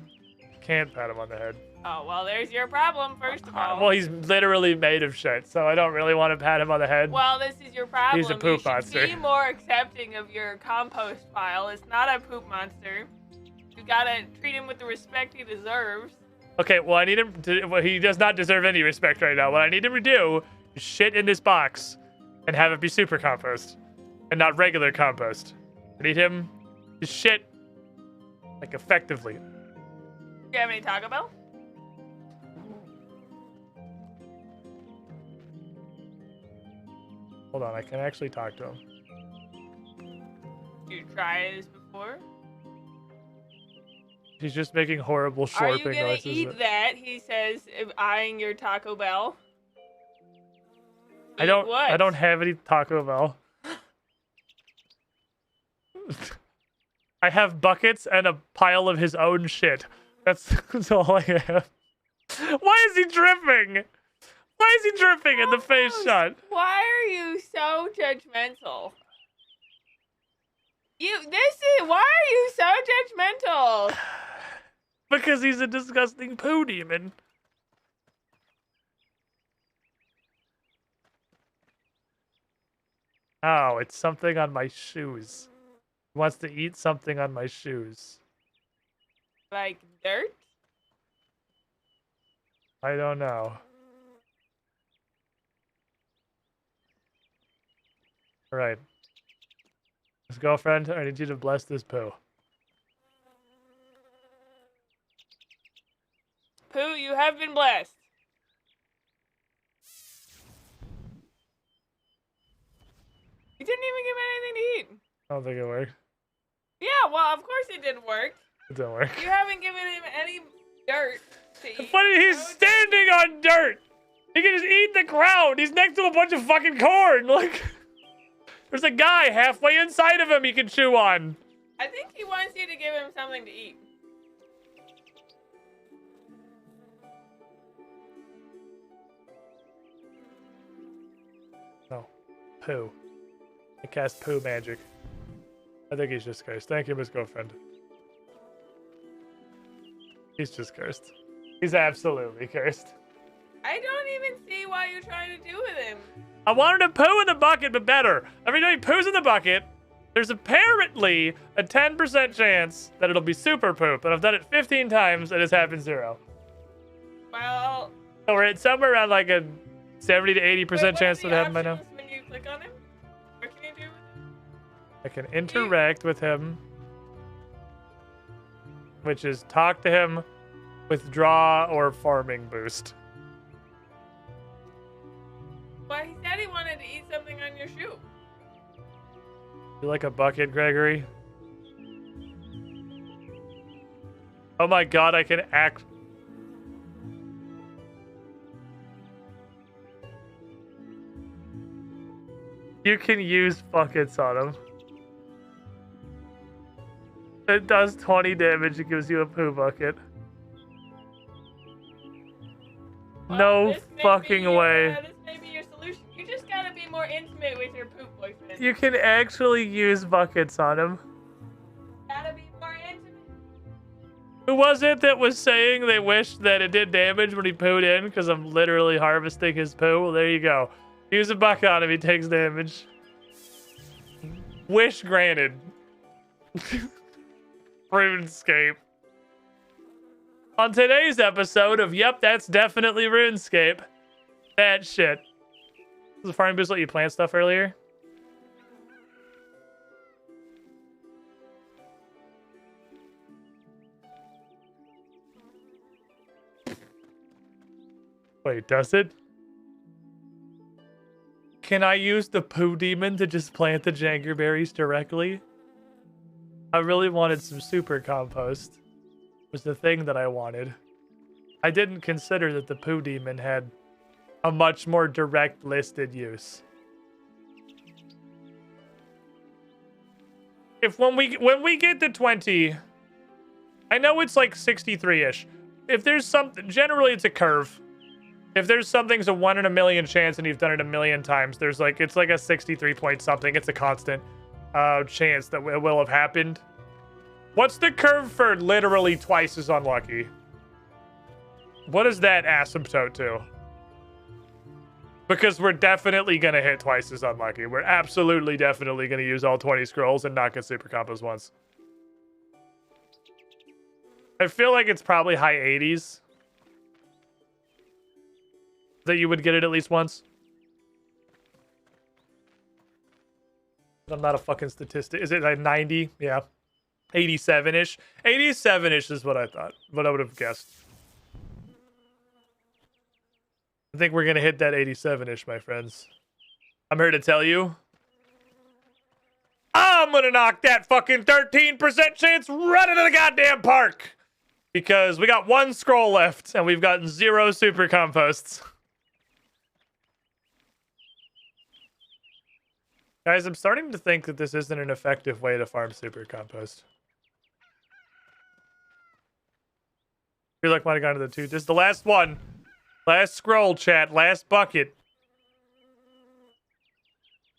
S1: can't pat him on the head.
S6: Oh, well, there's your problem, first of all.
S1: Well, he's literally made of shit, so I don't really want to pat him on the head.
S6: Well, this is your problem.
S1: He's a poop
S6: you should
S1: monster.
S6: be more accepting of your compost pile. It's not a poop monster. You gotta treat him with the respect he deserves.
S1: Okay, well, I need him to. Well, he does not deserve any respect right now. What I need him to do is shit in this box and have it be super compost and not regular compost. I need him to shit, like, effectively.
S6: Do you have any Taco Bell?
S1: Hold on, I can actually talk to him.
S6: Did you try this before?
S1: He's just making horrible
S6: Are you
S1: slurping
S6: gonna
S1: noises.
S6: eat that? He says, eyeing your Taco Bell.
S1: I don't.
S6: What?
S1: I don't have any Taco Bell. I have buckets and a pile of his own shit. That's all I have. Why is he dripping? Why is he dripping in the face shot?
S6: Why are you so judgmental? Why are you so judgmental?
S1: Because he's a disgusting poo demon. Oh, it's something on my shoes. He wants to eat something on my shoes.
S6: Like dirt?
S1: I don't know. All right. His girlfriend, I need you to bless this poo.
S6: Pooh, you have been blessed. You didn't even give him anything to eat.
S1: I don't think it worked.
S6: Yeah, well, of course it didn't work.
S1: It didn't work.
S6: You haven't given him any dirt to eat.
S1: But he's standing on dirt. He can just eat the ground. He's next to a bunch of fucking corn. Like, there's a guy halfway inside of him he can chew on.
S6: I think he wants you to give him something to eat.
S1: No. Poo. I cast poo magic. I think he's just cursed. Thank you, Miss Girlfriend. He's just cursed. He's absolutely cursed.
S6: I don't even see what you're trying to do with him.
S1: I wanted to poo in the bucket, but better. Every time he poos in the bucket, there's apparently a 10% chance that it'll be super poop. And I've done it 15 times, and it's happened 0.
S6: Well...
S1: So we're at somewhere around like a 70 to 80% chance that it happened by now.
S6: When you click on him, what can you do with him?
S1: I can interact with him, which is talk to him, withdraw, or farming boost.
S6: Well, he said he wanted to eat something on your shoe.
S1: You like a bucket, Gregory? Oh my god, I can act... You can use buckets on him. It does 20 damage, it gives you a poo bucket.
S6: Well,
S1: no
S6: this may
S1: fucking
S6: be,
S1: way.
S6: This may be your solution. You just gotta be more intimate with your poop boyfriend.
S1: You can actually use buckets on him.
S6: Gotta be more intimate.
S1: Who was it that was saying they wished that it did damage when he pooed in? Because I'm literally harvesting his poo. Well, there you go. Use a bucket on him, he takes damage. Wish granted. RuneScape. On today's episode of Yep, That's Definitely RuneScape. That shit. Does the farming boost let you plant stuff earlier? Wait, does it? Can I use the poo demon to just plant the jangerberries directly? I really wanted some super compost. Was the thing that I wanted. I didn't consider that the poo demon had a much more direct listed use. if when we get to 20, I know it's like 63-ish. If there's something, generally it's a curve. If there's something's a 1 in a million chance and you've done it a million times, there's like, it's like a 63 point something. It's a constant chance that it will have happened. What's the curve for literally twice as unlucky? What is that asymptote to? Because we're definitely going to hit twice as unlucky. We're absolutely definitely going to use all 20 scrolls and not get super combos once. I feel like it's probably high 80s. That you would get it at least once. I'm not a fucking statistic. Is it like 90? Yeah. 87-ish. 87-ish is what I thought. What I would have guessed. I think we're going to hit that 87-ish, my friends. I'm here to tell you. I'm going to knock that fucking 13% chance right into the goddamn park. Because we got 1 scroll left and we've gotten 0 super composts. Guys, I'm starting to think that this isn't an effective way to farm super compost. I feel like might have gone to the 2. This is the last one. Last scroll, chat. Last bucket.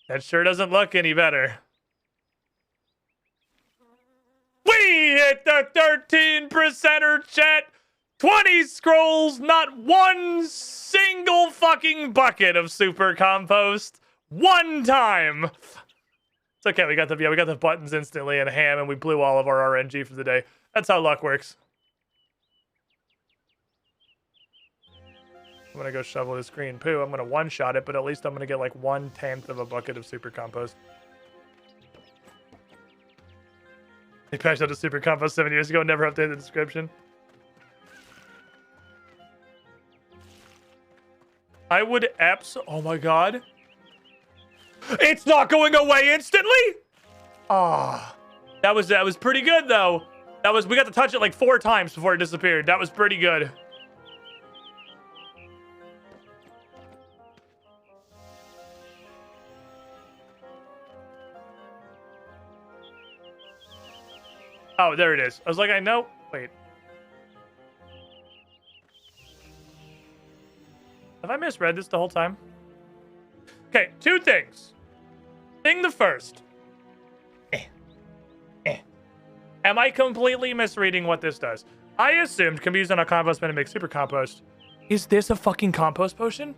S1: That sure doesn't look any better. We hit the 13%er, chat. 20 scrolls, not 1 single fucking bucket of super compost. 1 time. It's okay. We got the buttons instantly and ham, and we blew all of our RNG for the day. That's how luck works. I'm gonna go shovel this green poo. I'm gonna one-shot it, but at least I'm gonna get like 1/10 of a bucket of super compost. They patched out a super compost 7 years ago. Never updated the description. I would oh my god. It's not going away instantly? Ah. That was pretty good though. We got to touch it like 4 times before it disappeared. That was pretty good. Oh, there it is. I was like, I know. Wait. Have I misread this the whole time? Okay, 2 things. Thing the first. Am I completely misreading what this does? I assumed can be used on a compost bin to make super compost. Is this a fucking compost potion?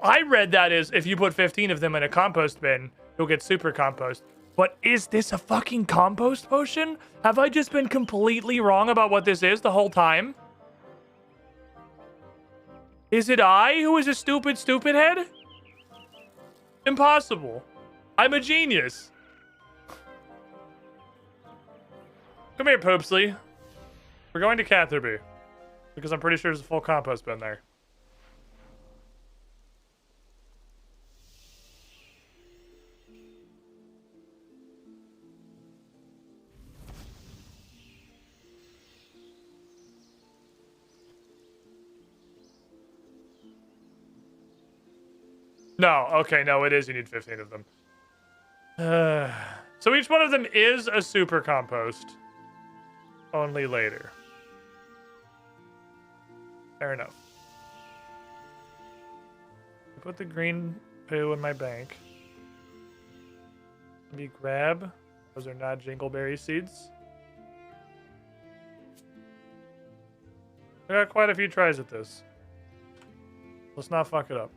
S1: I read that as if you put 15 of them in a compost bin, you'll get super compost. But is this a fucking compost potion? Have I just been completely wrong about what this is the whole time? Is it I who is a stupid head? Impossible. I'm a genius. Come here, Poopsley. We're going to Catherby. Because I'm pretty sure there's a full compost bin there. No, okay, no, it is. You need 15 of them. So each one of them is a super compost. Only later. Fair enough. I put the green poo in my bank. Let me grab. Those are not jingleberry seeds. I got quite a few tries at this. Let's not fuck it up.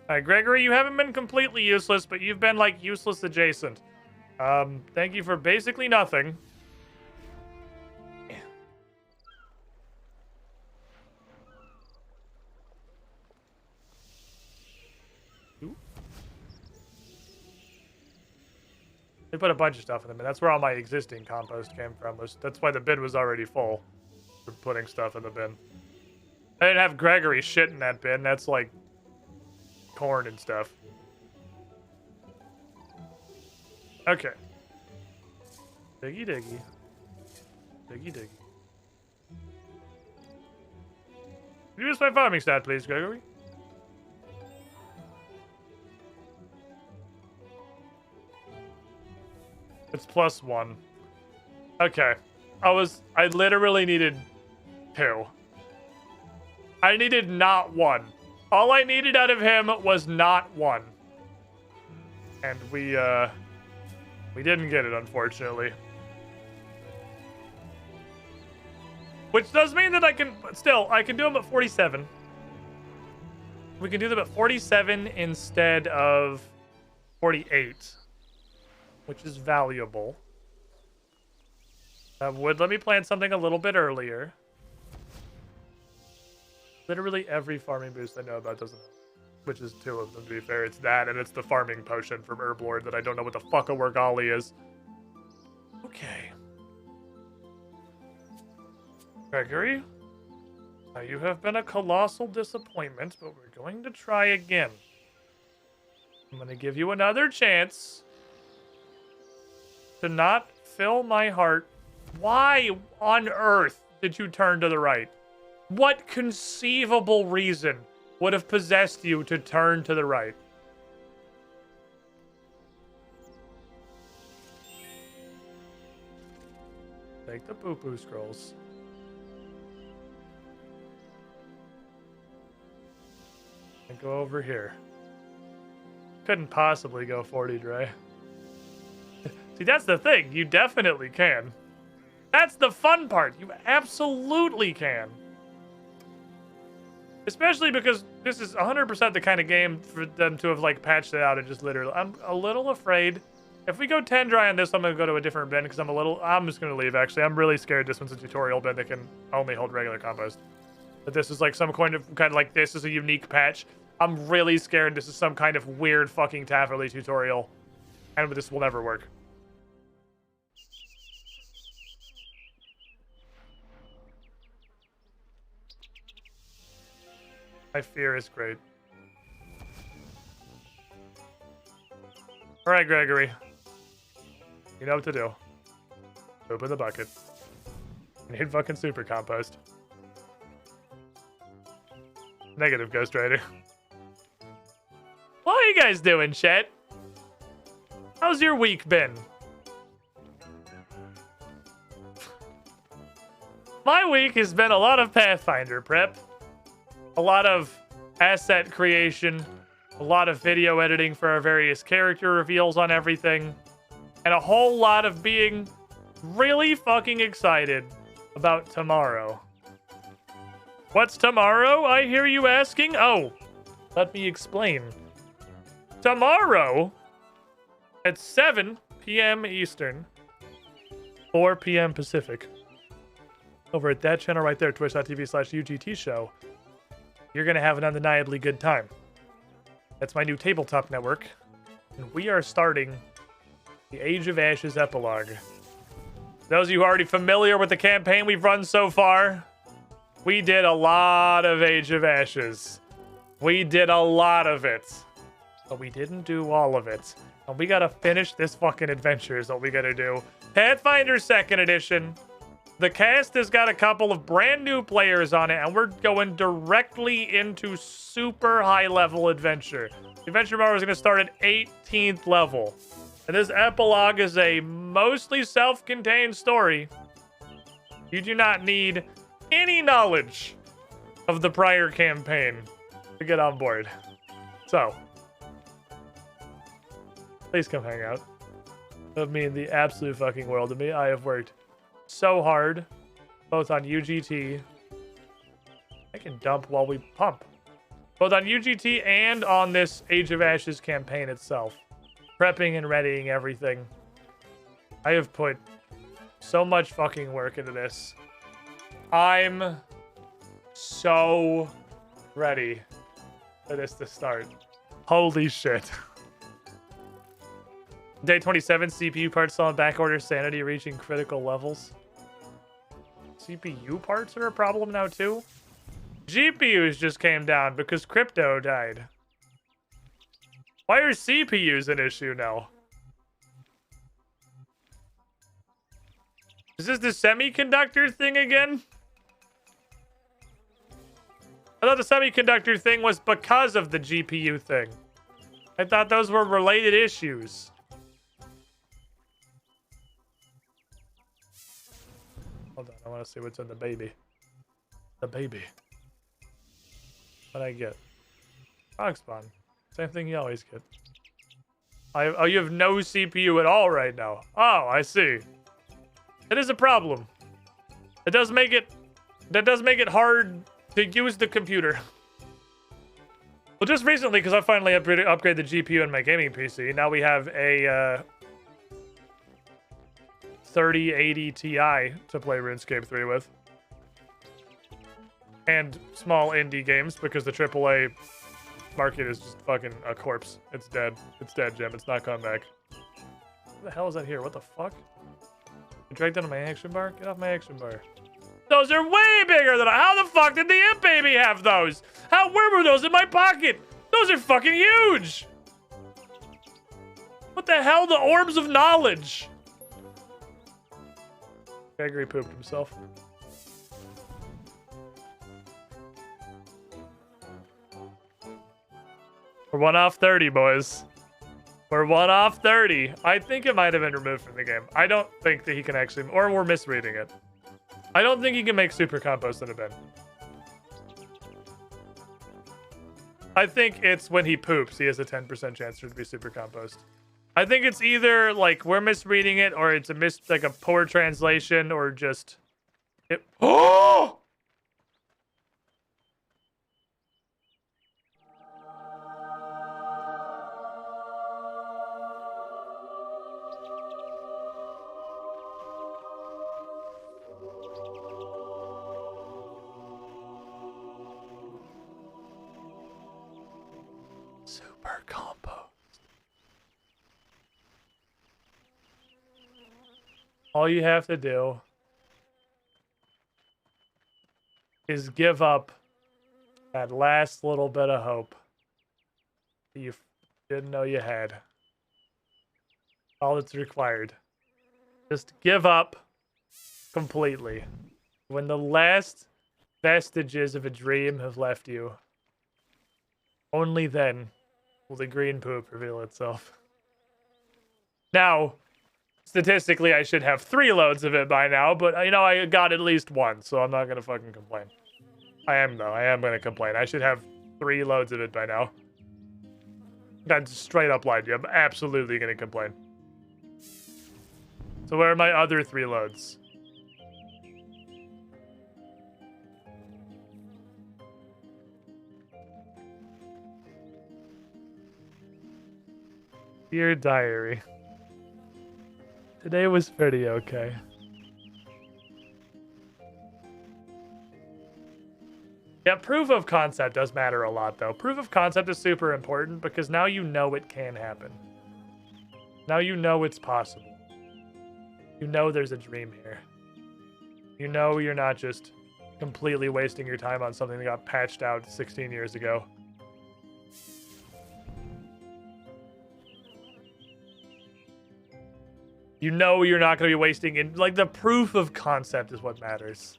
S1: Alright, Gregory, you haven't been completely useless, but you've been, like, useless adjacent. Thank you for basically nothing. They put a bunch of stuff in them, and that's where all my existing compost came from. That's why the bin was already full for putting stuff in the bin. I didn't have Gregory shit in that bin. That's like corn and stuff. Okay. Diggy diggy. Diggy diggy. Can you use my farming stat, please, Gregory? It's +1. Okay. I literally needed 2. I needed not 1. All I needed out of him was not 1. And we didn't get it, unfortunately. Which does mean that I can do them at 47. We can do them at 47 instead of 48, which is valuable. That would let me plan something a little bit earlier. Literally every farming boost I know about doesn't, which is 2 of them, to be fair. It's that, and it's the farming potion from Herblord that I don't know what the fuck a Worgali is. Okay. Gregory, now you have been a colossal disappointment, but we're going to try again. I'm going to give you another chance to not fill my heart. Why on earth did you turn to the right? What conceivable reason would have possessed you to turn to the right? Take the poo-poo scrolls. And go over here. Couldn't possibly go 40, Dre. See, that's the thing. You definitely can. That's the fun part. You absolutely can. Especially because this is 100% the kind of game for them to have, like, patched it out and just literally... I'm a little afraid. If we go 10 dry on this, I'm going to go to a different bin because I'm just going to leave, actually. I'm really scared this one's a tutorial bin that can only hold regular compost. That this is, like, some kind of like, this is a unique patch. I'm really scared this is some kind of weird fucking Tafferly tutorial. And this will never work. My fear is great. Alright, Gregory. You know what to do. Open the bucket. You need fucking super compost. Negative, Ghost Rider. What are you guys doing, chat? How's your week been? My week has been a lot of Pathfinder prep. A lot of asset creation. A lot of video editing for our various character reveals on everything. And a whole lot of being really fucking excited about tomorrow. What's tomorrow, I hear you asking? Oh, let me explain. Tomorrow, at 7 p.m. Eastern, 4 p.m. Pacific, over at that channel right there, twitch.tv/UGT show, you're going to have an undeniably good time. That's my new tabletop network, and we are starting the Age of Ashes epilogue. Those of you who are already familiar with the campaign we've run so far, we did a lot of Age of Ashes. We did a lot of it. But we didn't do all of it. And we gotta finish this fucking adventure is what we gotta do. Pathfinder 2nd Edition. The cast has got a couple of brand new players on it, and we're going directly into super high-level adventure. The adventure tomorrow is gonna start at 18th level. And this epilogue is a mostly self-contained story. You do not need any knowledge of the prior campaign to get on board. So, please come hang out. That would mean the absolute fucking world to me. I have worked so hard, both on UGT. I can dump while we pump. Both on UGT and on this Age of Ashes campaign itself. Prepping and readying everything. I have put so much fucking work into this. I'm so ready for this to start. Holy shit. Day 27, CPU parts still on backorder, sanity reaching critical levels. CPU parts are a problem now too? GPUs just came down because crypto died. Why are CPUs an issue now? Is this the semiconductor thing again? I thought the semiconductor thing was because of the GPU thing. I thought those were related issues. I want to see what's in the baby. The baby. What I get? Frog spawn. Same thing you always get. Oh, you have no CPU at all right now. Oh, I see. It is a problem. It does make it... That does make it hard to use the computer. Well, just recently, because I finally upgraded the GPU in my gaming PC, now we have a 3080 Ti to play RuneScape 3 with. And small indie games, because the AAA market is just fucking a corpse. It's dead. It's dead, Jim. It's not coming back. What the hell is that here? What the fuck? You dragged down my action bar? Get off my action bar. Those are way bigger than how the fuck did the Imp Baby have those? Where were those in my pocket? Those are fucking huge. What the hell? The orbs of knowledge. Gregory pooped himself. We're 1 off 30, boys. We're 1 off 30. I think it might have been removed from the game. I don't think that he can actually, or we're misreading it. I don't think he can make super compost in a bin. I think it's when he poops, he has a 10% chance to be super compost. I think it's either like we're misreading it, or it's like a poor translation, or just it. Oh! Super compost. All you have to do is give up that last little bit of hope that you didn't know you had. All that's required. Just give up completely. When the last vestiges of a dream have left you, only then will the green poop reveal itself. Now, statistically, I should have 3 loads of it by now, but, you know, I got at least 1, so I'm not going to fucking complain. I am, though. I am going to complain. I should have 3 loads of it by now. That's straight up lied to you. I'm absolutely going to complain. So where are my other 3 loads? Dear diary. Today was pretty okay. Yeah, proof of concept does matter a lot, though. Proof of concept is super important because now you know it can happen. Now you know it's possible. You know there's a dream here. You know you're not just completely wasting your time on something that got patched out 16 years ago. You know you're not going to be wasting it. Like, the proof of concept is what matters.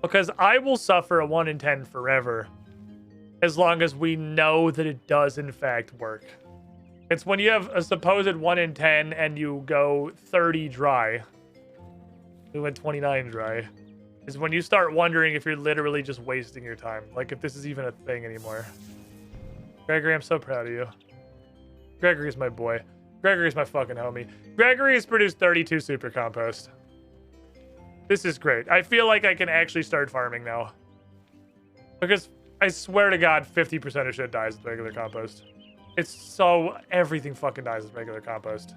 S1: Because I will suffer a 1 in 10 forever as long as we know that it does, in fact, work. It's when you have a supposed 1 in 10 and you go 30 dry. We went 29 dry. Is when you start wondering if you're literally just wasting your time. Like, if this is even a thing anymore. Gregory, I'm so proud of you. Gregory's my boy. Gregory's my fucking homie. Gregory has produced 32 super compost. This is great. I feel like I can actually start farming now. Because I swear to God, 50% of shit dies with regular compost. It's so... Everything fucking dies with regular compost.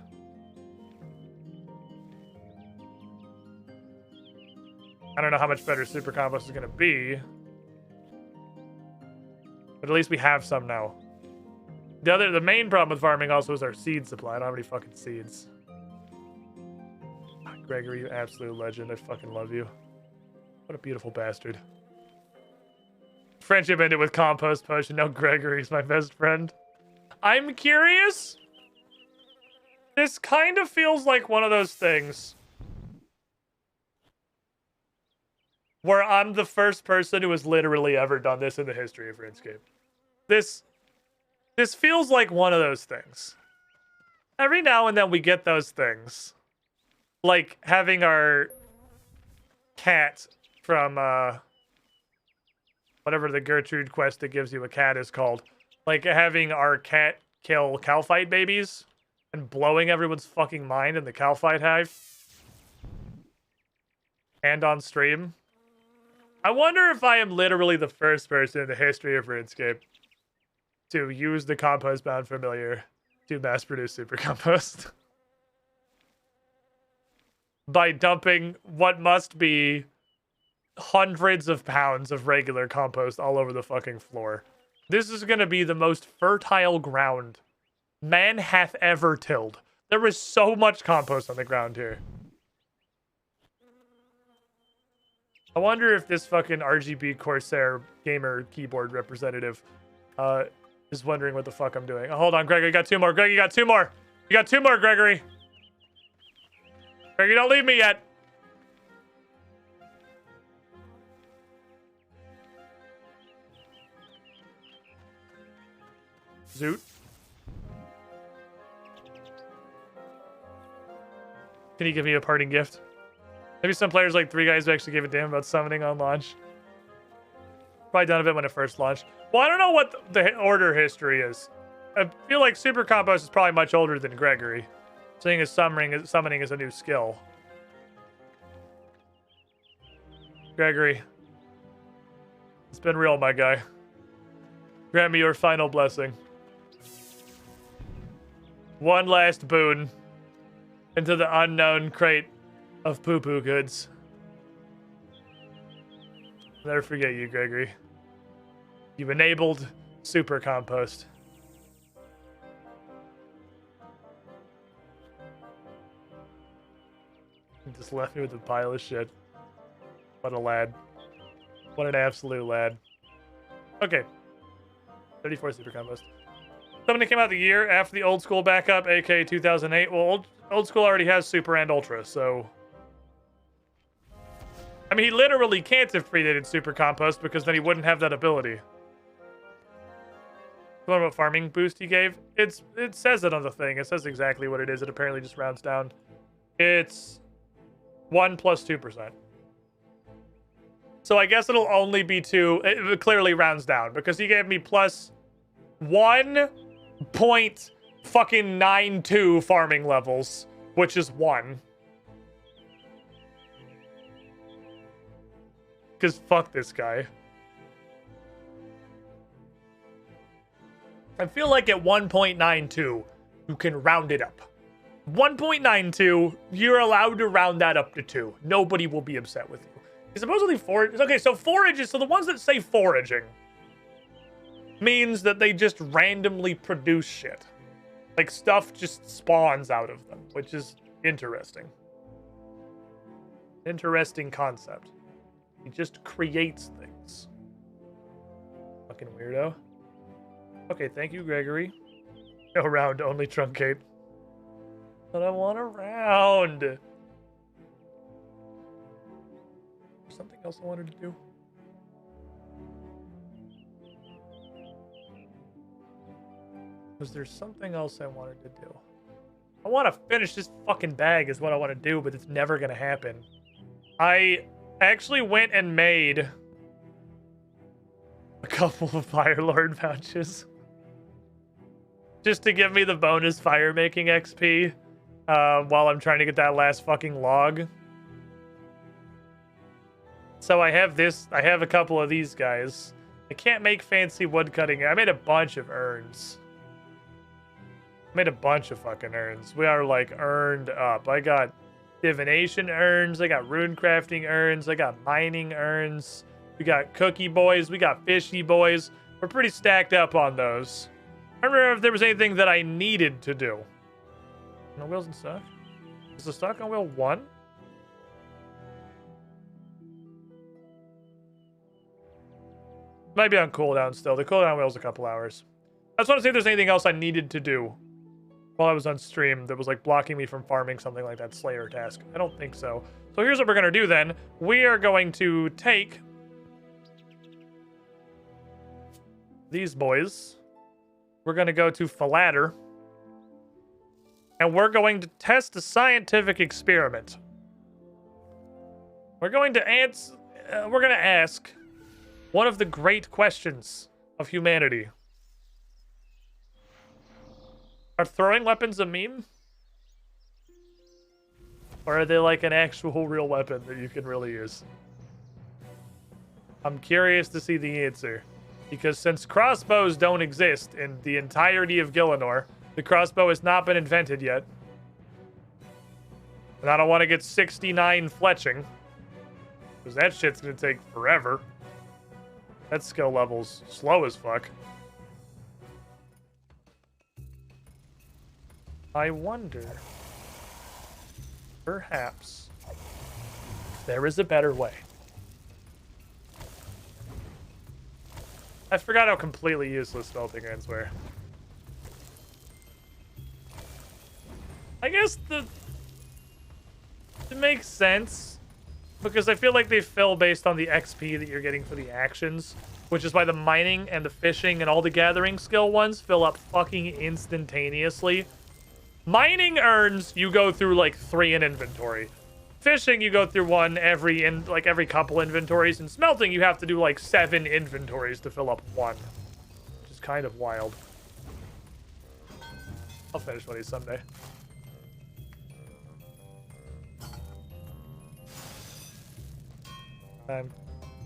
S1: I don't know how much better super compost is going to be. But at least we have some now. The main problem with farming also is our seed supply. I don't have any fucking seeds. Gregory, you absolute legend. I fucking love you. What a beautiful bastard. Friendship ended with compost potion. Now Gregory's my best friend. I'm curious. This kind of feels like one of those things where I'm the first person who has literally ever done this in the history of RuneScape. This feels like one of those things. Every now and then we get those things. Like having our cat from whatever the Gertrude quest that gives you a cat is called. Like having our cat kill cow fight babies and blowing everyone's fucking mind in the cow fight hive. And on stream. I wonder if I am literally the first person in the history of RuneScape to use the compost bound familiar to mass produce super compost. By dumping what must be hundreds of pounds of regular compost all over the fucking floor. This is going to be the most fertile ground man hath ever tilled. There is so much compost on the ground here. I wonder if this fucking RGB Corsair gamer keyboard representative is wondering what the fuck I'm doing. Oh, hold on, Gregory, you got two more. Greg, you got two more. You got two more, Gregory. Gregory, don't leave me yet. Zoot. Can you give me a parting gift? Maybe some players like 3 guys who actually gave a damn about summoning on launch. Probably done a bit when it first launched. Well, I don't know what the order history is. I feel like Super Compost is probably much older than Gregory, seeing as summoning is a new skill. Gregory, it's been real, my guy. Grant me your final blessing. One last boon into the unknown crate of poo-poo goods. I'll never forget you, Gregory. You've enabled Super Compost. You just left me with a pile of shit. What a lad. What an absolute lad. Okay. 34 Super Compost. Something came out the year after the old school backup, aka 2008. Well, old school already has Super and Ultra, so... I mean, he literally can't have predated Super Compost because then he wouldn't have that ability. What about farming boost he gave? It says it on the thing. It says exactly what it is. It apparently just rounds down. It's 1 plus 2%. So I guess it'll only be 2. It clearly rounds down because he gave me plus 1.92 farming levels, which is 1. Because fuck this guy. I feel like at 1.92, you can round it up. 1.92, you're allowed to round that up to 2. Nobody will be upset with you. Supposedly forage. Okay, so forages. So the ones that say foraging means that they just randomly produce shit. Like stuff just spawns out of them, which is interesting. Interesting concept. He just creates things. Fucking weirdo. Okay, thank you, Gregory. No round, only truncate. But I want a round. Something else I wanted to do. Was there something else I wanted to do? I want to finish this fucking bag is what I want to do, but it's never going to happen. I actually went and made a couple of Firelord pouches. Just to give me the bonus fire making XP while I'm trying to get that last fucking log. So I have this, I have a couple of these guys. I can't make fancy wood cutting. I made a bunch of urns. I made a bunch of fucking urns. We are like earned up. I got divination urns. I got rune crafting urns. I got mining urns. We got cookie boys. We got fishy boys. We're pretty stacked up on those. I don't remember if there was anything that I needed to do. No wheels and stuff. Is the stock on wheel 1? Might be on cooldown still. The cooldown wheel's a couple hours. I just want to see if there's anything else I needed to do while I was on stream that was like blocking me from farming something like that Slayer task. I don't think so. So here's what we're going to do then. We are going to take these boys. We're going to go to Falatter. And we're going to test a scientific experiment. We're going to ask one of the great questions of humanity. Are throwing weapons a meme? Or are they like an actual real weapon that you can really use? I'm curious to see the answer. Because since crossbows don't exist in the entirety of Gielinor, the crossbow has not been invented yet. And I don't want to get 69 fletching. Because that shit's going to take forever. That skill level's slow as fuck. I wonder... perhaps there is a better way. I forgot how completely useless smelting irons were. I guess it makes sense because I feel like they fill based on the XP that you're getting for the actions, which is why the mining and the fishing and all the gathering skill ones fill up fucking instantaneously. Mining earns, you go through like 3 in inventory. Fishing, you go through 1 every couple inventories. And smelting, you have to do like 7 inventories to fill up 1. Which is kind of wild. I'll finish one of these someday.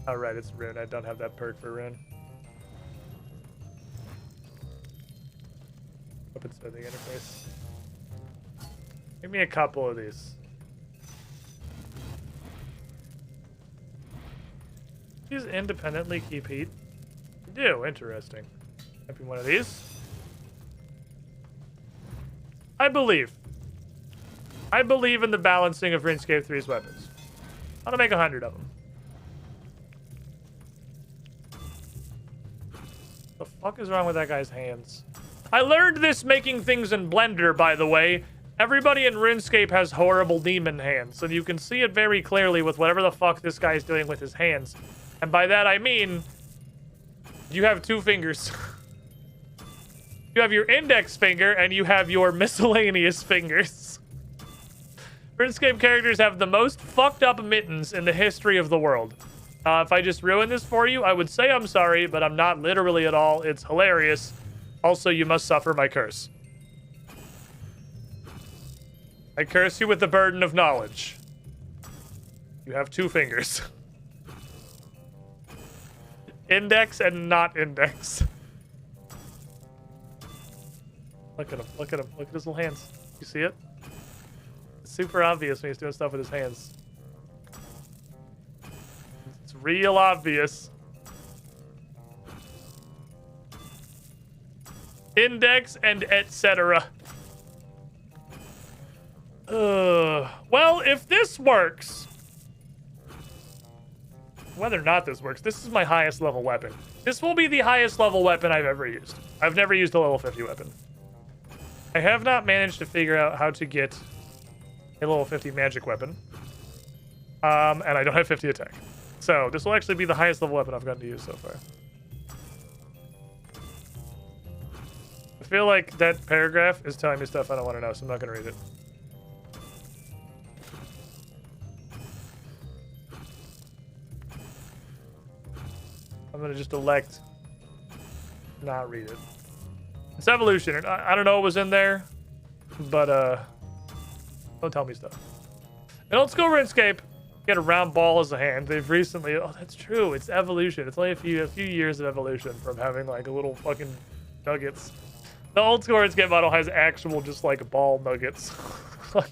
S1: Oh right, it's Rune. I don't have that perk for Rune. Open smithing interface. Give me a couple of these. These independently keep heat? They do, interesting. Might be one of these. I believe in the balancing of RuneScape 3's weapons. I'm gonna make 100 of them. The fuck is wrong with that guy's hands? I learned this making things in Blender, by the way. Everybody in RuneScape has horrible demon hands, and you can see it very clearly with whatever the fuck this guy's doing with his hands. And by that I mean, you have 2 fingers. You have your index finger, and you have your miscellaneous fingers. RuneScape characters have the most fucked up mittens in the history of the world. If I just ruined this for you, I would say I'm sorry, but I'm not literally at all. It's hilarious. Also, you must suffer my curse. I curse you with the burden of knowledge. You have 2 fingers. Index and not index. Look at him, look at him, look at his little hands. You see it? It's super obvious when he's doing stuff with his hands. It's real obvious. Index and etc. Well, if this works, whether or not this works, this is my highest level weapon. This will be the highest level weapon I've ever used. I've never used a level 50 weapon. I have not managed to figure out how to get a level 50 magic weapon. And I don't have 50 attack. So this will actually be the highest level weapon I've gotten to use so far. I feel like that paragraph is telling me stuff I don't want to know, so I'm not going to read it. I'm going to just elect not read it. It's evolution. I don't know what was in there, but don't tell me stuff. In old school RuneScape, you had a round ball as a hand. They've recently, oh, that's true. It's evolution. It's only a few years of evolution from having like a little fucking nuggets. The old school RuneScape model has actual just like ball nuggets.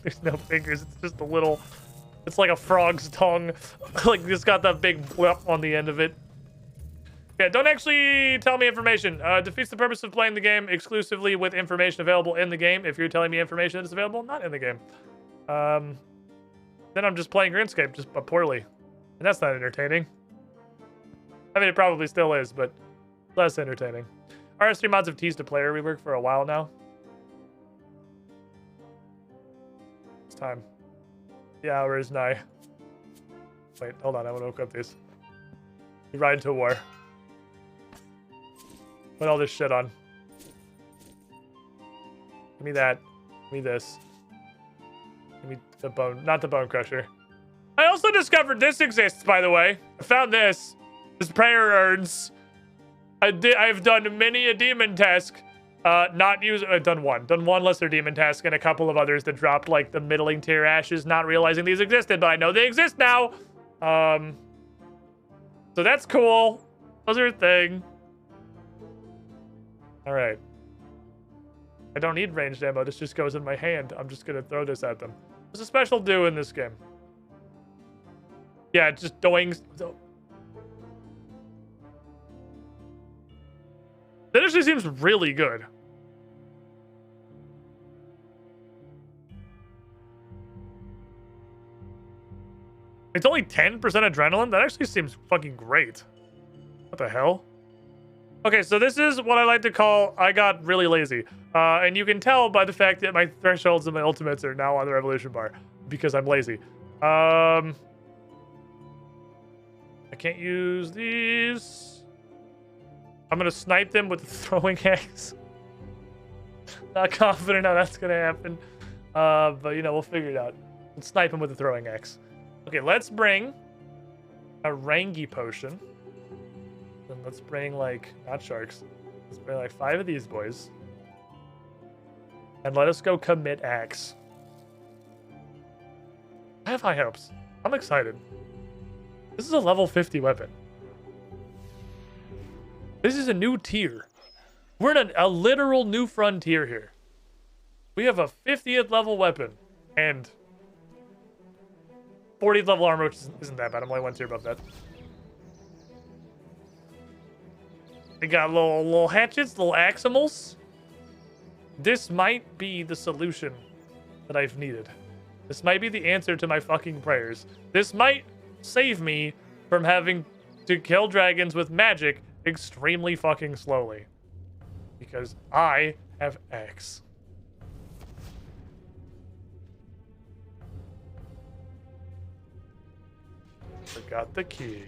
S1: There's no fingers. It's just a little. It's like a frog's tongue. Like just got that big blip on the end of it. Yeah, don't actually tell me information. Defeats the purpose of playing the game exclusively with information available in the game. If you're telling me information that's available, not in the game. Then I'm just playing RuneScape, just poorly. And that's not entertaining. I mean, it probably still is, but less entertaining. RS3 mods have teased a player rework for a while now. It's time. The hour is nigh. Wait, hold on, I want to look up these. You ride into war. Put all this shit on. Give me that. Give me this. Give me the bone, not the bone crusher. I also also discovered this exists, by the way. I found this. This prayer urns. I've done many a demon task. I've done one lesser demon task and a couple of others that dropped like the middling tier ashes, not realizing these existed, but I know they exist now. So that's cool. Those are a thing. All right. I don't need ranged ammo. This just goes in my hand. I'm just gonna throw this at them. What's a special do in this game? Yeah, just doing. That actually seems really good. It's only 10% adrenaline? That actually seems fucking great. What the hell? Okay, so this is what I like to call I got really lazy. And you can tell by the fact that my thresholds and my ultimates are now on the revolution bar because I'm lazy. I can't use these. I'm gonna snipe them with the throwing axe. Not confident how that's gonna happen. But you know, we'll figure it out. Let's snipe them with the throwing axe. Okay, let's bring a Rangi potion. Then let's bring like, not sharks. Let's bring like 5 of these boys. And let us go commit axe. I have high hopes. I'm excited. This is a level 50 weapon. This is a new tier. We're in a literal new frontier here. We have a 50th level weapon and 40th level armor, which isn't that bad. I'm only 1 tier above that. We got little hatchets, little aximals. This might be the solution that I've needed. This might be the answer to my fucking prayers. This might save me from having to kill dragons with magic extremely fucking slowly. Because I have X. Forgot the key.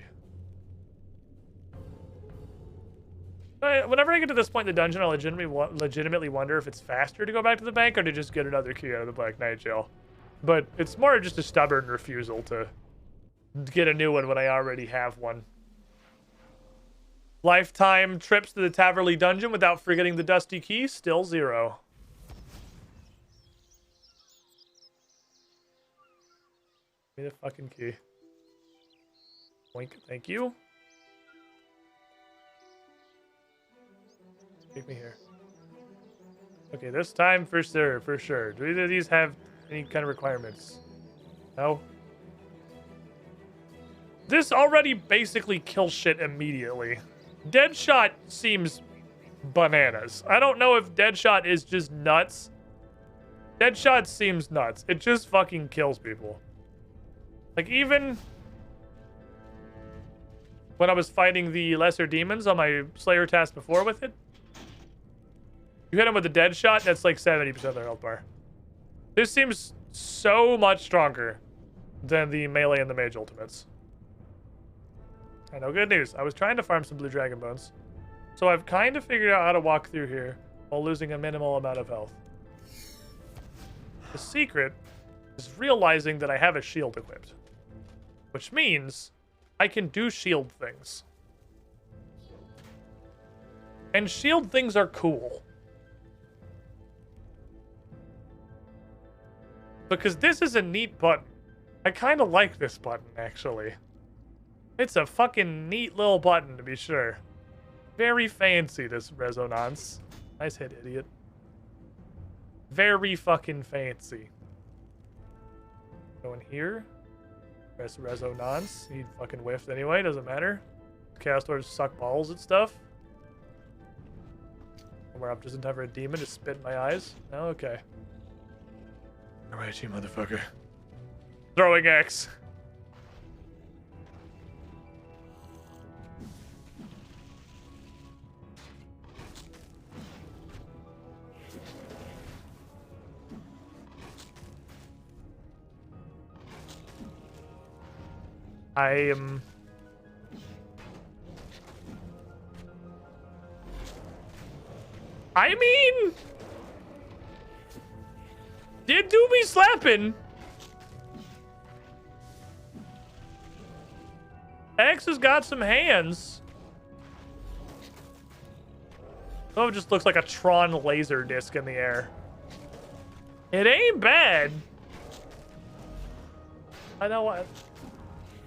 S1: Whenever I get to this point in the dungeon, I legitimately wonder if it's faster to go back to the bank or to just get another key out of the Black Knight jail. But it's more just a stubborn refusal to get a new one when I already have one. Lifetime trips to the Taverley dungeon without forgetting the dusty key, still 0. Give me the fucking key. Boink, thank you. Take me here. Okay, this time for sure, for sure. Do either of these have any kind of requirements? No? This already basically kills shit immediately. Deadshot seems bananas. I don't know if Deadshot is just nuts. Deadshot seems nuts. It just fucking kills people. Like, even when I was fighting the lesser demons on my Slayer task before with it, you hit them with a Deadshot, that's like 70% of their health bar. This seems so much stronger than the melee and the mage ultimates. I know, good news. I was trying to farm some blue dragon bones. So I've kind of figured out how to walk through here while losing a minimal amount of health. The secret is realizing that I have a shield equipped. Which means I can do shield things. And shield things are cool. Because this is a neat button. I kind of like this button, actually. It's a fucking neat little button, to be sure. Very fancy, this resonance. Nice hit, idiot. Very fucking fancy. Go in here. Press resonance. He fucking whiffed anyway, doesn't matter. Chaos Dwarves suck balls and stuff. Where I'm just in time for a demon to spit in my eyes. Oh, okay. Alright, you motherfucker. Throwing X. I mean, did do be slapping. axe has got some hands. Oh, it just looks like a Tron laser disc in the air. It ain't bad. I know what.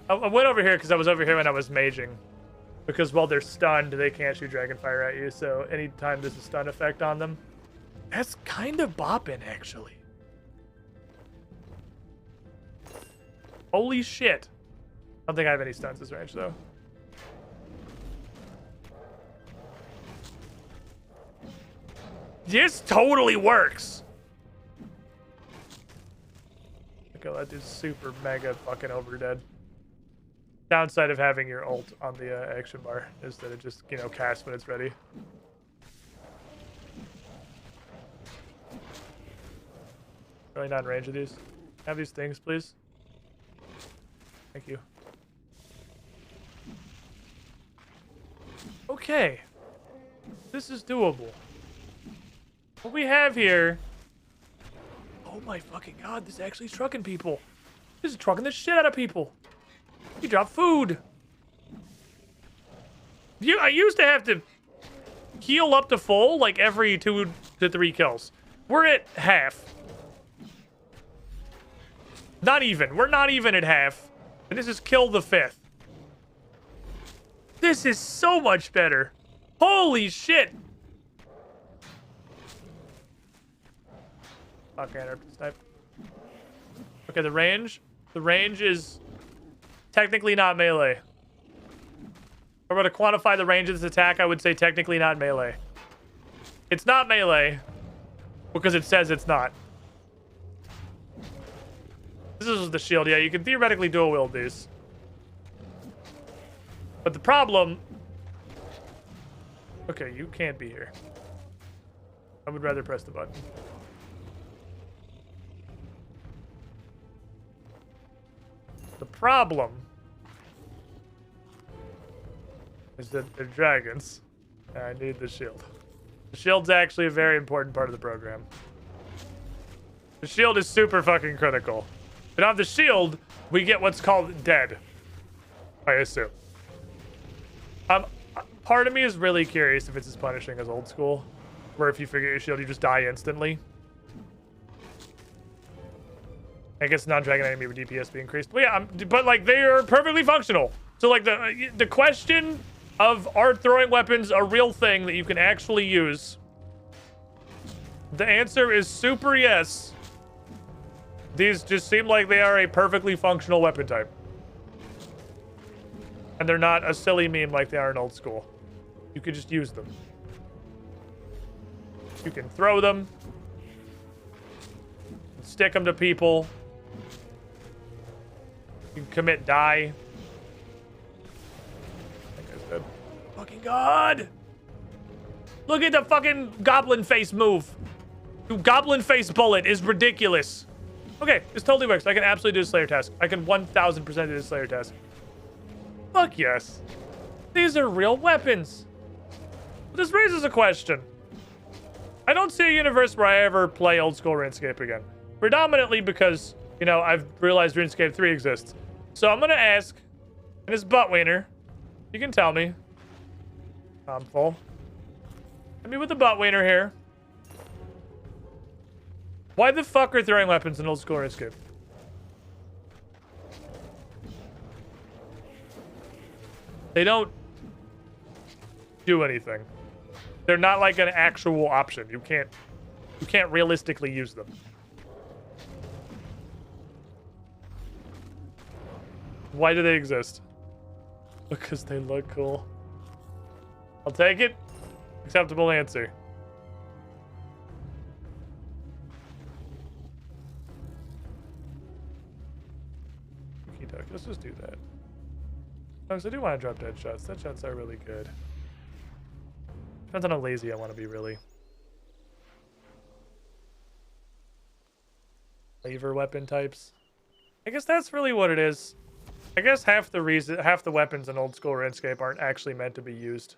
S1: I went over here because I was over here when I was maging. Because while they're stunned, they can't shoot Dragonfire at you. So anytime there's a stun effect on them, that's kind of bopping, actually. Holy shit. I don't think I have any stuns this range, though. This totally works. Okay, that dude's super mega fucking overdead. Downside of having your ult on the action bar is that it just, you know, casts when it's ready. Really not in range of these. Have these things, please. Thank you. Okay. This is doable. What we have here... Oh my fucking god, this actually is trucking people. This is trucking the shit out of people. You drop food. I used to have to heal up to full like every 2 to 3 kills. We're at half. Not even. We're not even at half. And this is kill the 5th. This is so much better. Holy shit. Okay, snipe. Okay, the range. The range is technically not melee. If I were to quantify the range of this attack, I would say technically not melee. It's not melee because it says it's not. This is the shield. Yeah, you can theoretically dual wield these. But the problem... Okay, you can't be here. I would rather press the button. The problem is that they're dragons. And I need the shield. The shield's actually a very important part of the program. The shield is super fucking critical. But on the shield, we get what's called dead. I assume. Part of me is really curious if it's as punishing as old school, where if you forget your shield, you just die instantly. I guess non-dragon enemy with DPS be increased. But yeah, but like they are perfectly functional. So like the question of are throwing weapons a real thing that you can actually use? The answer is super yes. These just seem like they are a perfectly functional weapon type. And they're not a silly meme like they are in old school. You could just use them. You can throw them. Stick them to people. You can commit die. I think that's good. Fucking god! Look at the fucking goblin face move. Dude, goblin face bullet is ridiculous. Okay, this totally works. I can absolutely do a Slayer task. I can 1000% do the Slayer task. Fuck yes. These are real weapons. But this raises a question. I don't see a universe where I ever play old school RuneScape again. Predominantly because, you know, I've realized RuneScape 3 exists. So I'm gonna ask, and his butt wiener, you can tell me. I'm full. Hit me with the butt wiener here. Why the fuck are throwing weapons in old school RuneScape? They don't do anything. They're not like an actual option. You can't realistically use them. Why do they exist? Because they look cool. I'll take it. Acceptable answer. Let's just do that. Because I do want to drop dead shots. Dead shots are really good. Depends on how lazy I want to be, really. Flavor weapon types. I guess that's really what it is. I guess half the weapons in old school RuneScape aren't actually meant to be used.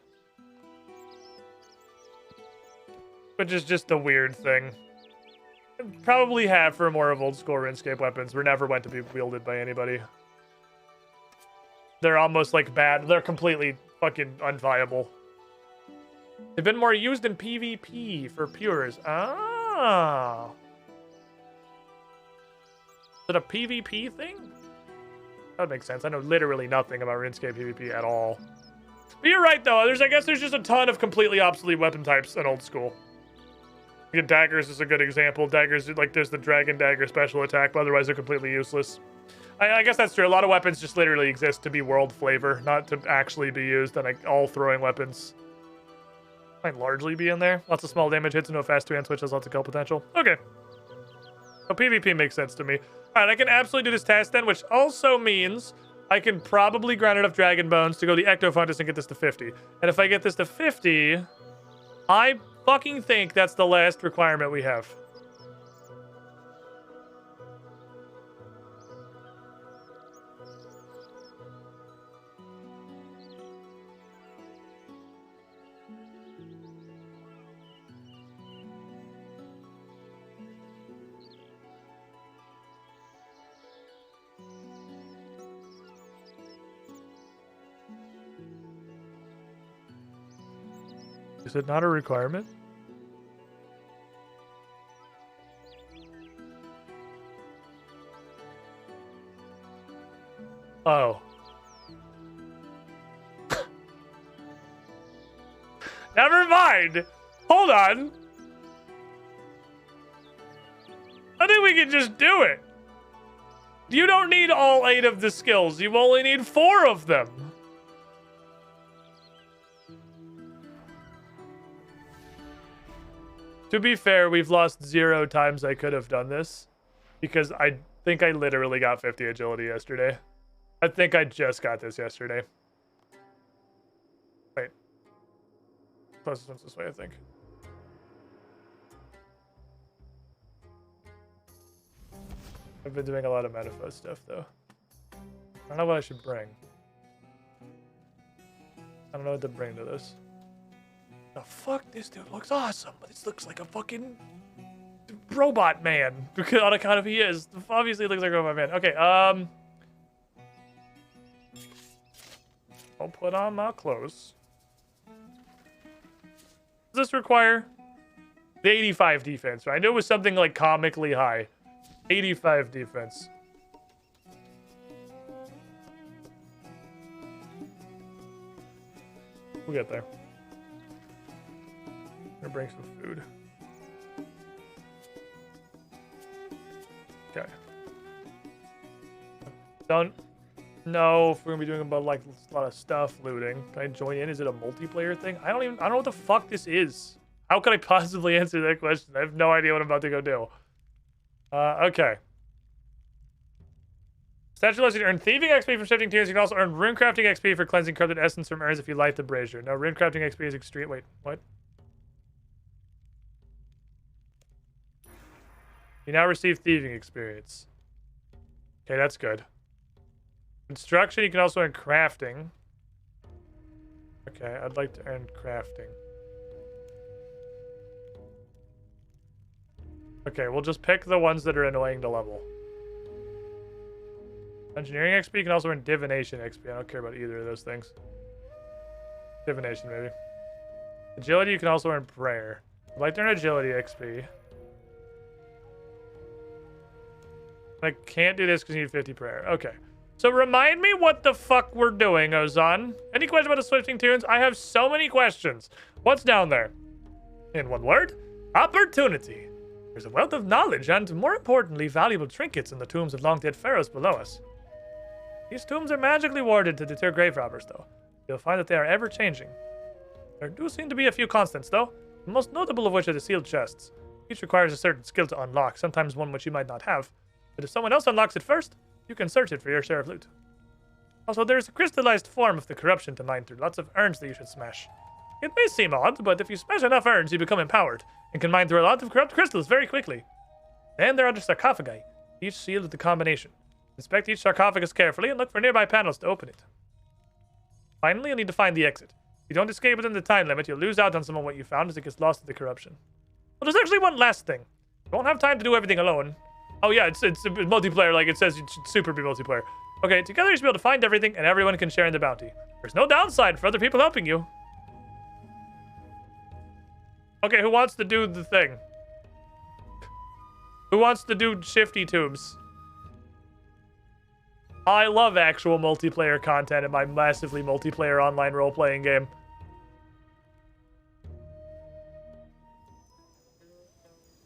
S1: Which is just a weird thing. Probably half or more of old school RuneScape weapons were never meant to be wielded by anybody. they're almost like bad. They're completely fucking unviable. They've been more used in PvP for pures. Ah. Is it a PvP thing? That makes sense. I know literally nothing about RuneScape PvP at all. But you're right, though. I guess there's just a ton of completely obsolete weapon types in old school. Again, daggers is a good example. Daggers, like, there's the dragon dagger special attack, but otherwise they're completely useless. I guess that's true. A lot of weapons just literally exist to be world flavor, not to actually be used, and like, all throwing weapons might largely be in there. Lots of small damage hits and no fast two-hand switches, lots of kill potential. Okay. So PvP makes sense to me. Alright, I can absolutely do this task then, which also means I can probably grind enough dragon bones to go to the Ectofuntus and get this to 50. And if I get this to 50, I fucking think that's the last requirement we have. Is it not a requirement? Oh. Never mind. Hold on. I think we can just do it. You don't need all 8 of the skills. You only need 4 of them. To be fair, we've lost 0 times I could have done this because I think I literally got 50 agility yesterday. I think I just got this yesterday. Wait. Closest one's this way, I think. I've been doing a lot of Metapho stuff, though. I don't know what I should bring. I don't know what to bring to this. The fuck? This dude looks awesome, but this looks like a fucking robot man. On account of he is. Obviously, it looks like a robot man. Okay, I'll put on my clothes. Does this require the 85 defense? Right? I knew it was something like comically high. 85 defense. We'll get there. I'm gonna bring some food. Okay. Don't know if we're gonna be doing about like a lot of stuff looting. Can I join in? Is it a multiplayer thing? I don't know what the fuck this is. How could I possibly answer that question? I have no idea what I'm about to go do. Okay. Statue lets you earn thieving XP from shifting tiers. You can also earn runecrafting XP for cleansing corrupted essence from urns if you light the brazier. No, runecrafting XP is extreme. Wait, what? You now receive thieving experience. Okay, that's good. Construction, you can also earn crafting. Okay, I'd like to earn crafting. Okay, we'll just pick the ones that are annoying to level. Engineering XP, you can also earn divination XP. I don't care about either of those things. Divination, maybe. Agility, you can also earn prayer. I'd like to earn agility XP. I can't do this because you need 50 prayer. Okay. So remind me what the fuck we're doing, Ozan. Any questions about the switching tunes? I have so many questions. What's down there? In one word, opportunity. There's a wealth of knowledge and, more importantly, valuable trinkets in the tombs of long-dead pharaohs below us. These tombs are magically warded to deter grave robbers, though. You'll find that they are ever-changing. There do seem to be a few constants, though, the most notable of which are the sealed chests. Each requires a certain skill to unlock, sometimes one which you might not have. But if someone else unlocks it first, you can search it for your share of loot. Also, there is a crystallized form of the corruption to mine through, lots of urns that you should smash. It may seem odd, but if you smash enough urns, you become empowered, and can mine through a lot of corrupt crystals very quickly. Then there are the sarcophagi, each sealed with a combination. Inspect each sarcophagus carefully and look for nearby panels to open it. Finally, you'll need to find the exit. If you don't escape within the time limit, you'll lose out on some of what you found as it gets lost to the corruption. Well, there's actually one last thing. You won't have time to do everything alone. Oh yeah, it's multiplayer, like it says it should super be multiplayer. Okay, together you should be able to find everything, and everyone can share in the bounty. There's no downside for other people helping you. Okay, who wants to do the thing? Who wants to do shifty tubes? I love actual multiplayer content in my massively multiplayer online role-playing game.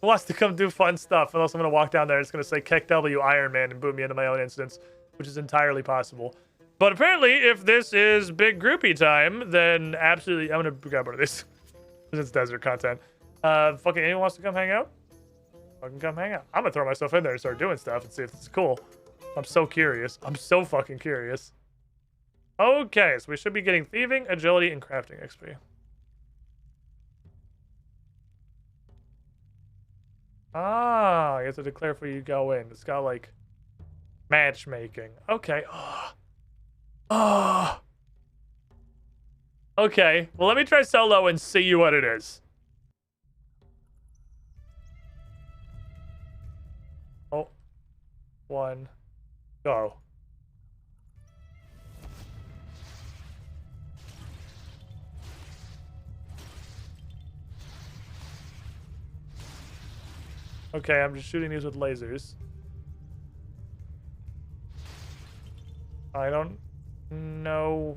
S1: Who wants to come do fun stuff? Unless I'm going to walk down there and it's going to say Keck W Iron Man and boot me into my own instance, which is entirely possible. But apparently, if this is big groupie time, then absolutely, I'm going to grab one of these. Because it's desert content. Fucking anyone wants to come hang out? Fucking come hang out. I'm going to throw myself in there and start doing stuff and see if this is cool. I'm so curious. I'm so fucking curious. Okay, so we should be getting thieving, agility, and crafting XP. Ah, you have to declare before you go in. It's got like matchmaking. Okay. Oh. Okay. Well, let me try solo and see what it is. Oh. 1. Go. Okay, I'm just shooting these with lasers. I don't know.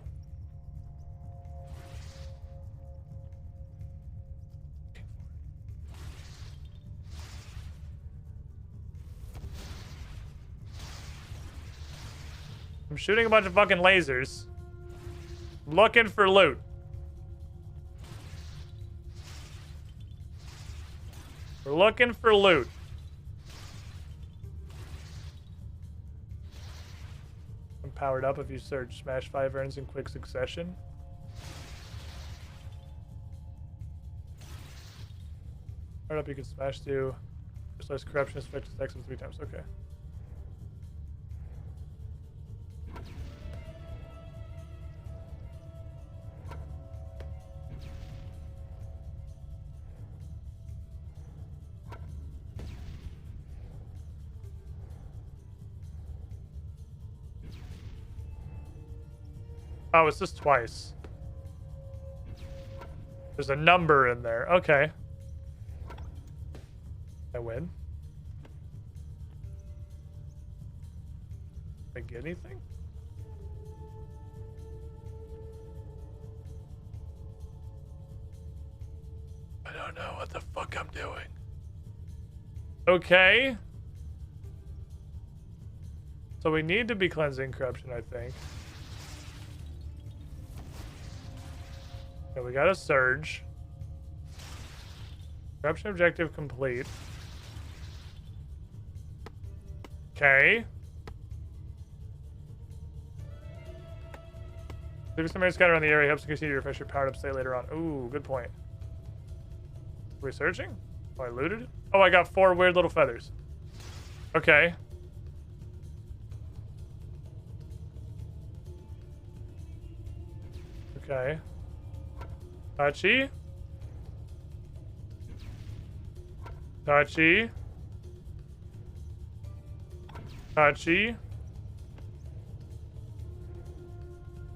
S1: I'm shooting a bunch of fucking lasers. Looking for loot. We're looking for loot. I'm powered up if you search smash 5 urns in quick succession. Powered up, you can smash to precise corruption, effect attacks them 3 times. Okay. Oh, it's just twice. There's a number in there. Okay. I win. Did I get anything? I don't know what the fuck I'm doing. Okay. So we need to be cleansing corruption, I think. Okay, we got a surge. Corruption objective complete. Okay. Leaving some scatter on the area helps you continue to refresh your powered up state later on. Ooh, good point. Are we searching? Oh, I looted it? Oh, I got 4 weird little feathers. Okay. Okay. Tachi. Tachi. Tachi. Am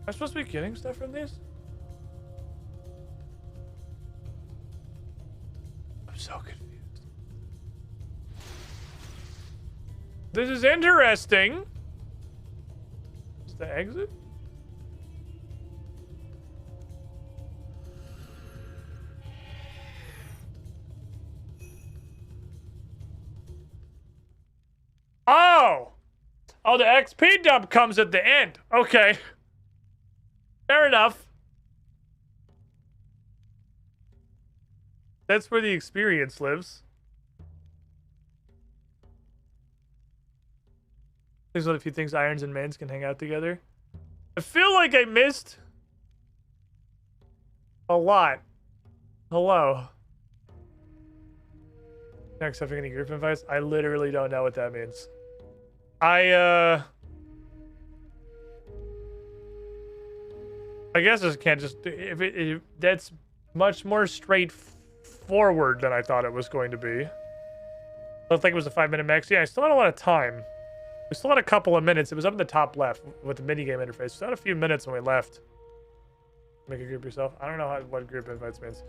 S1: I supposed to be getting stuff from these? I'm so confused. This is interesting. Is the exit? Oh! Oh, the XP dump comes at the end. Okay. Fair enough. That's where the experience lives. There's one of the few things irons and mans can hang out together. I feel like I missed a lot. Hello. Not accepting any group invites? I literally don't know what that means. I guess I can't just... If that's much more straightforward than I thought it was going to be. I don't think it was a 5-minute max. Yeah, I still had a lot of time. We still had a couple of minutes. It was up in the top left with the minigame interface. We still had a few minutes when we left. Make a group yourself. I don't know what group invites means.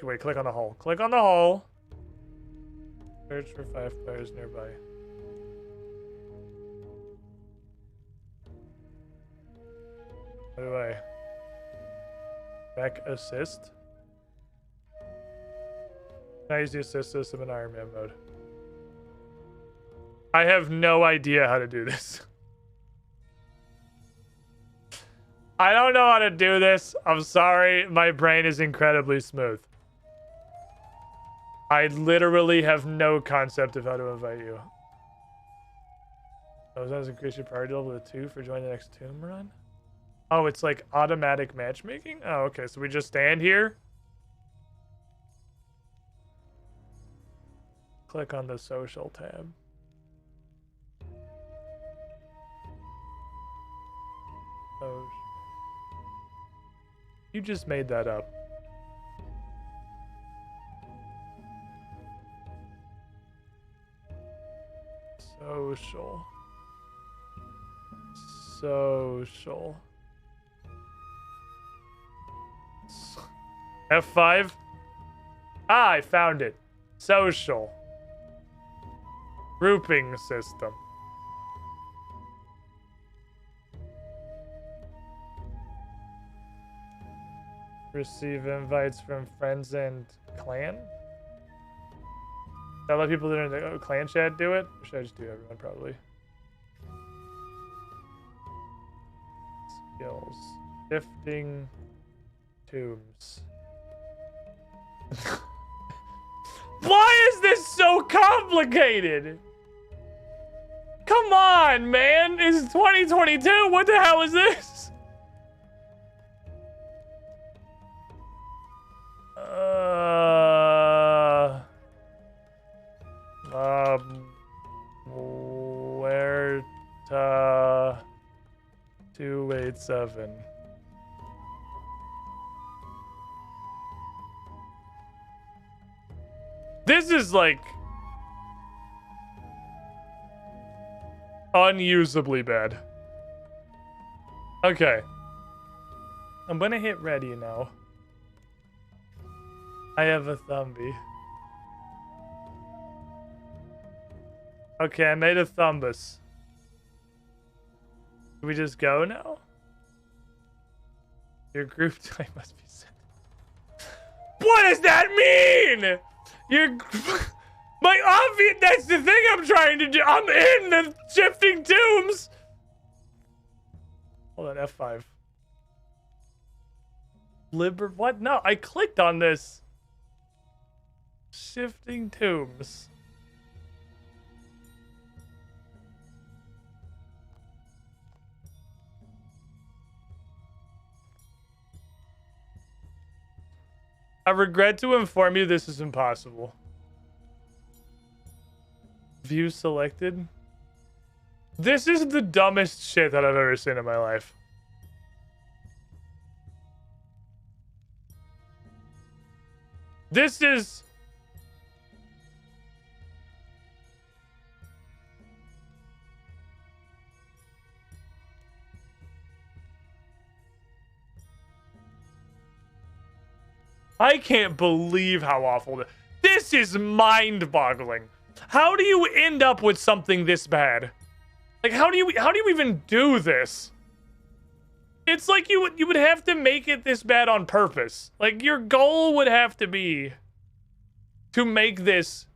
S1: Wait, click on the hole. Click on the hole. Search for 5 players nearby. What do I? Back assist? Can I use the assist system in Iron Man mode? I have no idea how to do this. I don't know how to do this. I'm sorry. My brain is incredibly smooth. I literally have no concept of how to invite you. Oh, that increase your priority level to 2 for joining the next tomb run? Oh, it's like automatic matchmaking? Oh, okay. So we just stand here. Click on the social tab. Oh, you just made that up. Social. Social. F5? Ah, I found it. Social. Grouping system. Receive invites from friends and clan? Should I let people that are in the clan chat do it? Or should I just do everyone, probably? Skills. Shifting tombs. Why is this so complicated? Come on, man. It's 2022. What the hell is this? Where to 287. This is like unusably bad. Okay. I'm gonna hit ready now. I have a thumbie. Okay, I made a thumbus. Do we just go now? Your group time must be set. What does that mean? My obvious, that's the thing I'm trying to do. I'm in the shifting tombs. Hold on, F5. What? No, I clicked on this. Shifting tombs. I regret to inform you this is impossible. View selected. This is the dumbest shit that I've ever seen in my life. This is... I can't believe how awful this is. Mind-boggling. How do you end up with something this bad? Like, how do you even do this? It's like you would have to make it this bad on purpose. Like, your goal would have to be to make this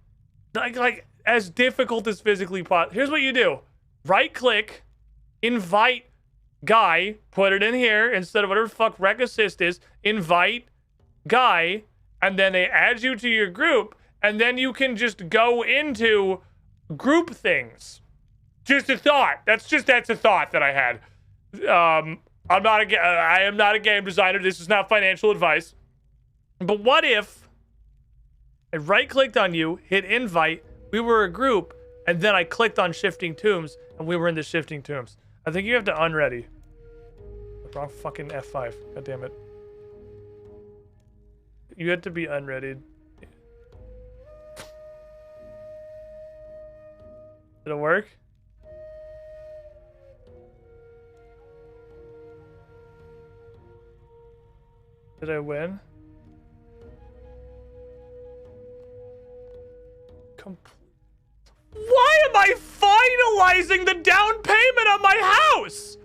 S1: like as difficult as physically possible. Here's what you do. Right-click, invite guy, put it in here instead of whatever the fuck rec assist is, invite guy, and then they add you to your group, and then you can just go into group things. Just a thought. That's a thought that I had. I am not a game designer. This is not financial advice. But what if I right-clicked on you, hit invite, we were a group, and then I clicked on shifting tombs, and we were in the shifting tombs. I think you have to unready. Wrong fucking F5. God damn it. You had to be unreadied. Did it work? Did I win? Why am I finalizing the down payment on my house?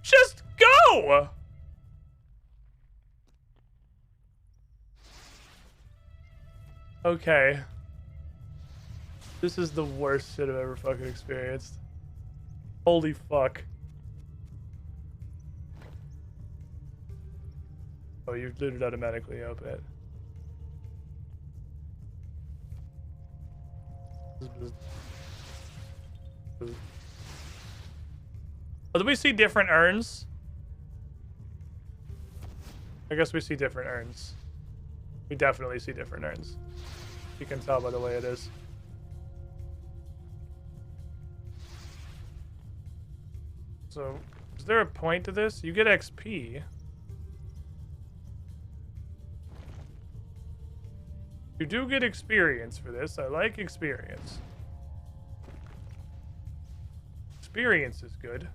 S1: Just go! Okay. This is the worst shit I've ever fucking experienced. Holy fuck. Oh, you've looted automatically, open it. Oh, do we see different urns? I guess we see different urns. We definitely see different urns. You can tell by the way it is. So, is there a point to this? You get XP. You do get experience for this. I like experience. Experience is good.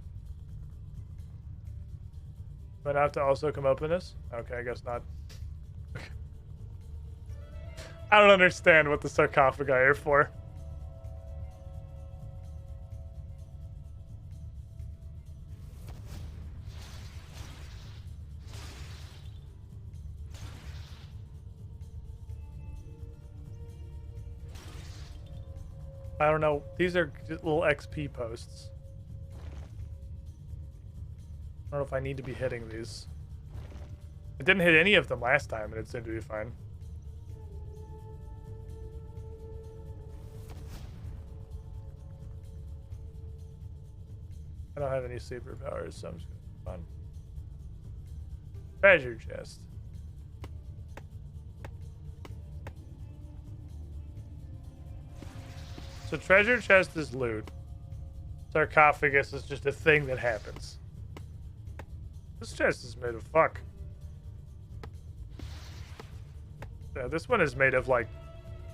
S1: But I have to also come open this? Okay, I guess not. I don't understand what the sarcophagi are for. I don't know. These are just little XP posts. I don't know if I need to be hitting these. I didn't hit any of them last time, and it seemed to be fine. I don't have any superpowers, so I'm just gonna have fun. Treasure chest. So treasure chest is loot. Sarcophagus is just a thing that happens. This chest is made of fuck. Yeah, this one is made of like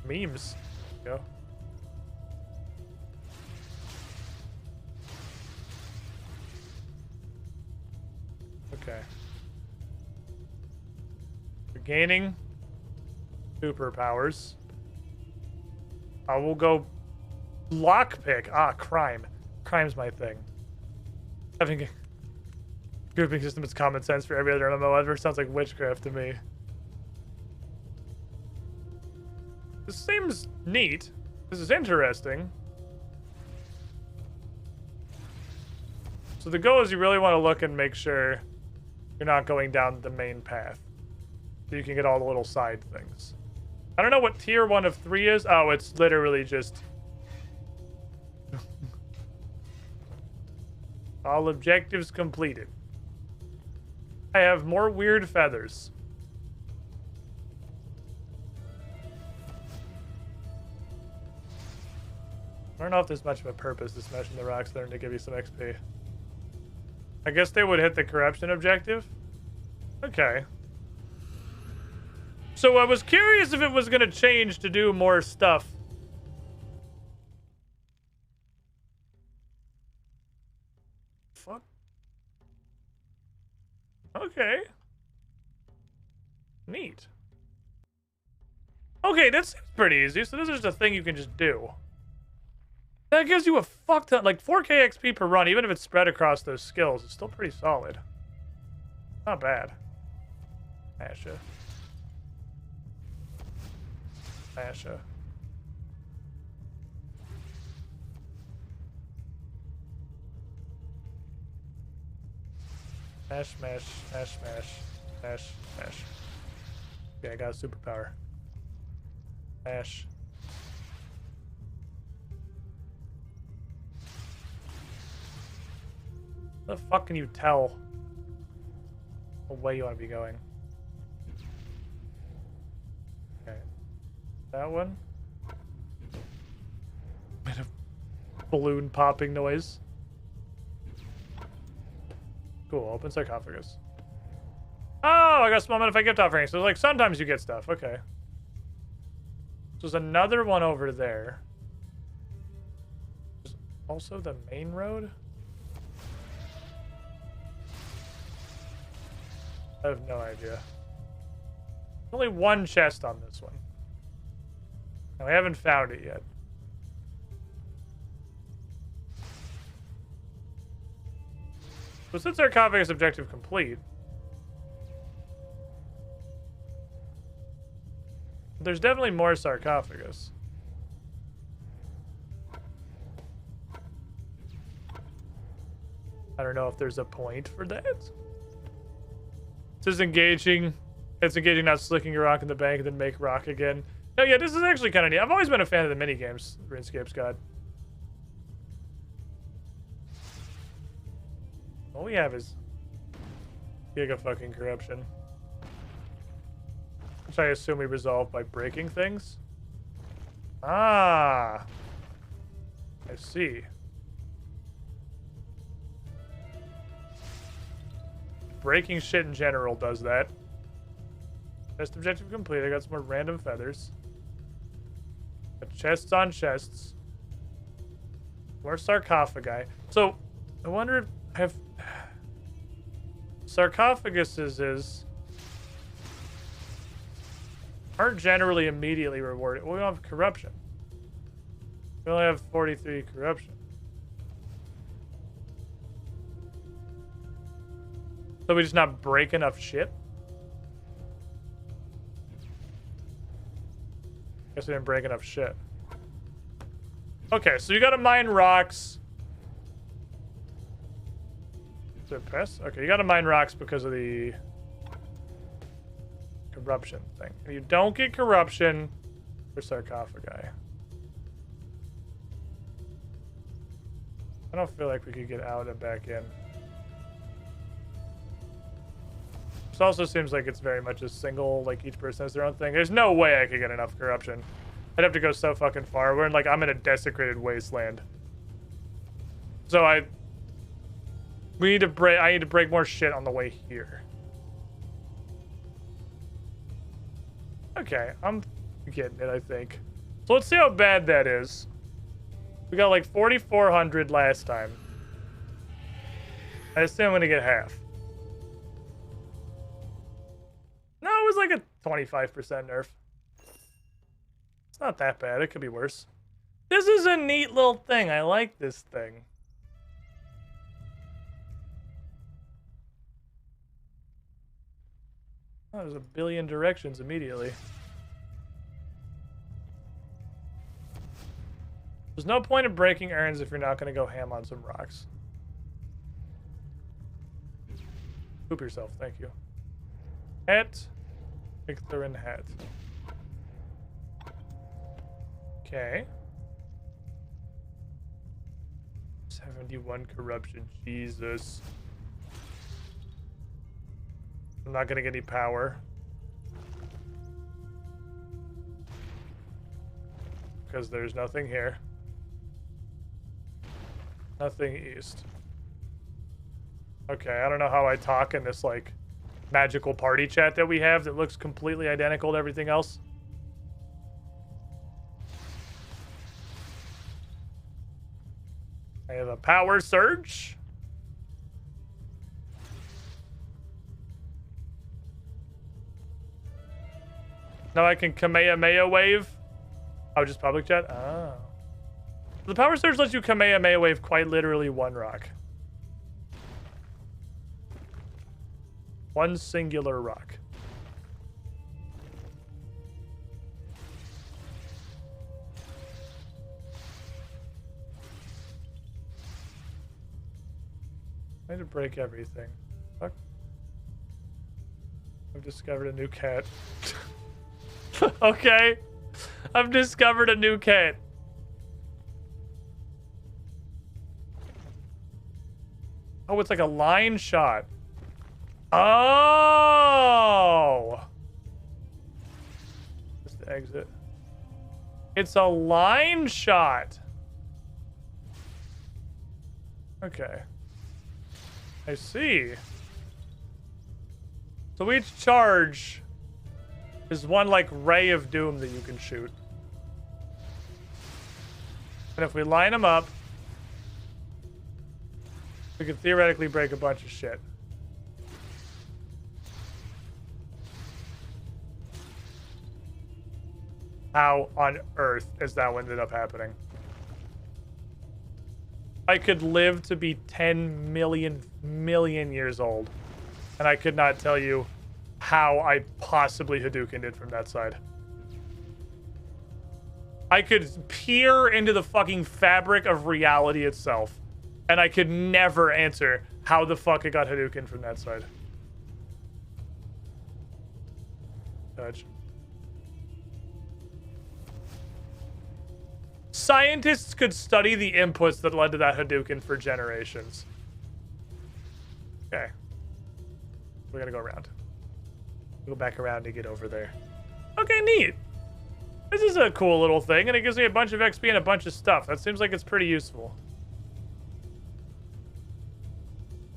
S1: memes. You know? Okay. We're gaining superpowers. I will go lockpick. Ah, crime. Crime's my thing. Having a grouping system is common sense for every other MMO ever. Sounds like witchcraft to me. This seems neat. This is interesting. So the goal is you really want to look and make sure you're not going down the main path. So you can get all the little side things. I don't know what tier 1 of 3 is. Oh, it's literally just... all objectives completed. I have more weird feathers. I don't know if there's much of a purpose to smashing the rocks there to give you some XP. I guess they would hit the corruption objective? Okay. So I was curious if it was going to change to do more stuff. Fuck. Okay. Neat. Okay, that seems pretty easy. So this is just a thing you can just do. That gives you a fuck ton, like 4k XP per run, even if it's spread across those skills. It's still pretty solid. Not bad. Asha. Asha. Mash, mash, mash, mash, mash, mash. Okay, I got a superpower. Mash. How the fuck can you tell what way you want to be going? Okay. That one. Made a balloon popping noise. Cool, open sarcophagus. Oh, I got a small modify gift offering. So like sometimes you get stuff. Okay. So there's another one over there. also the main road? I have no idea. Only one chest on this one. And we haven't found it yet. So since sarcophagus objective complete, there's definitely more sarcophagus. I don't know if there's a point for that. This is engaging. It's engaging, not slicking your rock in the bank and then make rock again. No, yeah, this is actually kind of neat. I've always been a fan of the mini games, Runescape's God. All we have is giga fucking corruption, which I assume we resolve by breaking things. Ah, I see. Breaking shit in general does that. Chest objective complete. I got some more random feathers. Got chests on chests. More sarcophagi. So, I wonder if I have... Sarcophaguses aren't generally immediately rewarded. Well, we don't have corruption. We only have 43 corruption. So we just not break enough shit? Guess we didn't break enough shit. Okay, so you gotta mine rocks. Is it press? Okay, you gotta mine rocks because of the corruption thing. If you don't get corruption for sarcophagi. I don't feel like we could get out and back in. This also seems like it's very much a single, like each person has their own thing. There's no way I could get enough corruption. I'd have to go so fucking far. We're in like, I'm in a desecrated wasteland. So I need to break more shit on the way here. Okay, I'm getting it, I think. So let's see how bad that is. We got like 4,400 last time. I assume I'm gonna get half. No, it was like a 25% nerf. It's not that bad. It could be worse. This is a neat little thing. I like this thing. Oh, there's a billion directions immediately. There's no point in breaking urns if you're not going to go ham on some rocks. Poop yourself. Thank you. Hat. Icthrin hat. Okay. 71 corruption. Jesus. I'm not gonna get any power. Because there's nothing here. Nothing east. Okay, I don't know how I talk in this, like, magical party chat that we have that looks completely identical to everything else. I have a power surge. Now I can Kamehameha wave. Oh, just public chat? Oh. The power surge lets you Kamehameha wave quite literally one rock. One singular rock. I need to break everything. Fuck. I've discovered a new cat. Okay. I've discovered a new cat. Oh, it's like a line shot. Oh! Just to exit. It's a line shot. Okay. I see. So each charge is one, like, ray of doom that you can shoot. And if we line them up, We could theoretically break a bunch of shit. How on earth is that what ended up happening? I could live to be 10 million years old, and I could not tell you how I possibly Hadoukened it from that side. I could peer into the fucking fabric of reality itself, and I could never answer how the fuck it got Hadouken from that side. Touch. Scientists could study the inputs that led to that Hadouken for generations. Okay. We're gonna go around. Go back around to get over there. Okay, neat. This is a cool little thing, and it gives me a bunch of XP and a bunch of stuff. That seems like it's pretty useful.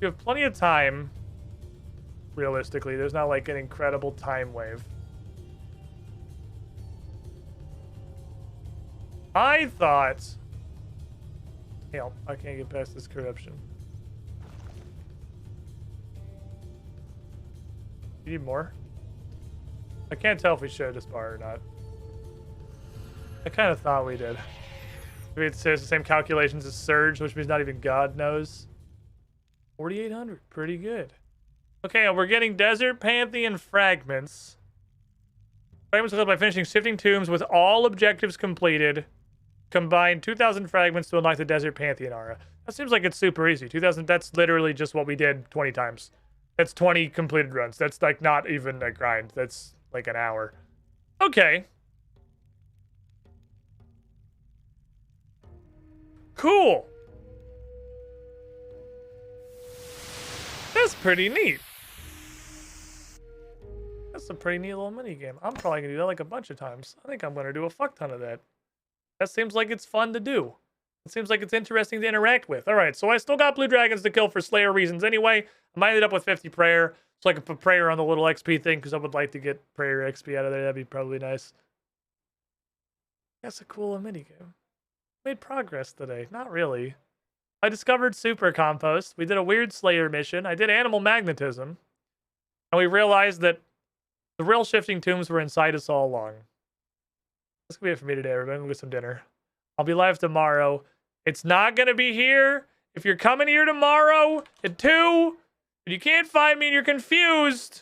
S1: You have plenty of time. Realistically, there's not like an incredible time wave. I thought... Hell, I can't get past this corruption. You need more? I can't tell if we shared this bar or not. I kind of thought we did. Maybe it says the same calculations as Surge, which means not even God knows. 4,800, pretty good. Okay, we're getting Desert Pantheon fragments. Fragments will by finishing Shifting Tombs with all objectives completed. Combine 2,000 fragments to unlock the Desert Pantheon aura. That seems like it's super easy. 2,000, that's literally just what we did 20 times. That's 20 completed runs. That's like not even a grind. That's like an hour. Okay. Cool. That's pretty neat. That's a pretty neat little mini game. I'm probably gonna do that like a bunch of times. I think I'm gonna do a fuck ton of that. That seems like it's fun to do. It seems like it's interesting to interact with. All right, so I still got blue dragons to kill for Slayer reasons anyway. I might end up with 50 prayer, so I can put prayer on the little XP thing because I would like to get prayer XP out of there. That'd be probably nice. That's a cool minigame. Made progress today. Not really. I discovered super compost. We did a weird Slayer mission. I did animal magnetism. And we realized that the real shifting tombs were inside us all along. That's gonna be it for me today, everybody. I'm gonna get some dinner. I'll be live tomorrow. It's not gonna be here. If you're coming here tomorrow at 2, and you can't find me and you're confused,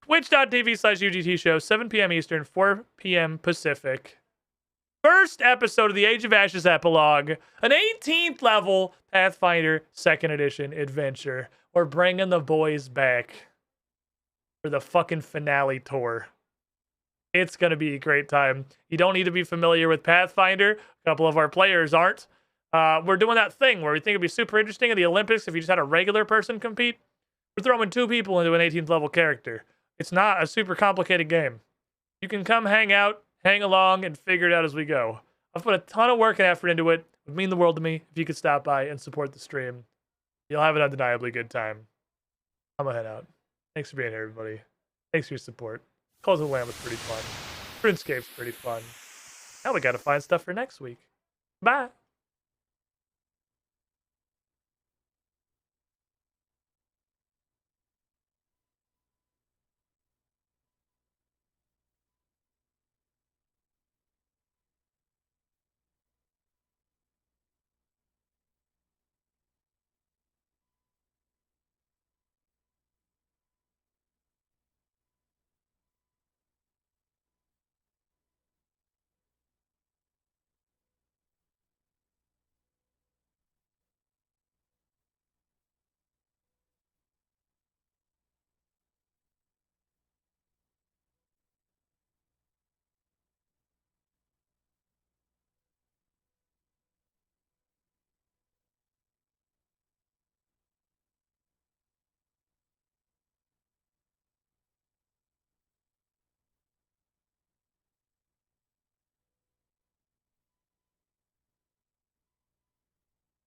S1: twitch.tv/UGT show, 7 p.m. Eastern, 4 p.m. Pacific. First episode of the Age of Ashes epilogue, an 18th level Pathfinder 2nd edition adventure. We're bringing the boys back for the fucking finale tour. It's going to be a great time. You don't need to be familiar with Pathfinder. A couple of our players aren't. We're doing that thing where we think it'd be super interesting in the Olympics if you just had a regular person compete. We're throwing 2 people into an 18th level character. It's not a super complicated game. You can come hang out, hang along, and figure it out as we go. I've put a ton of work and effort into it. It would mean the world to me if you could stop by and support the stream. You'll have an undeniably good time. I'm gonna head out. Thanks for being here, everybody. Thanks for your support. Close of the Lamb was pretty fun. RuneScape's pretty fun. Now we gotta find stuff for next week. Bye!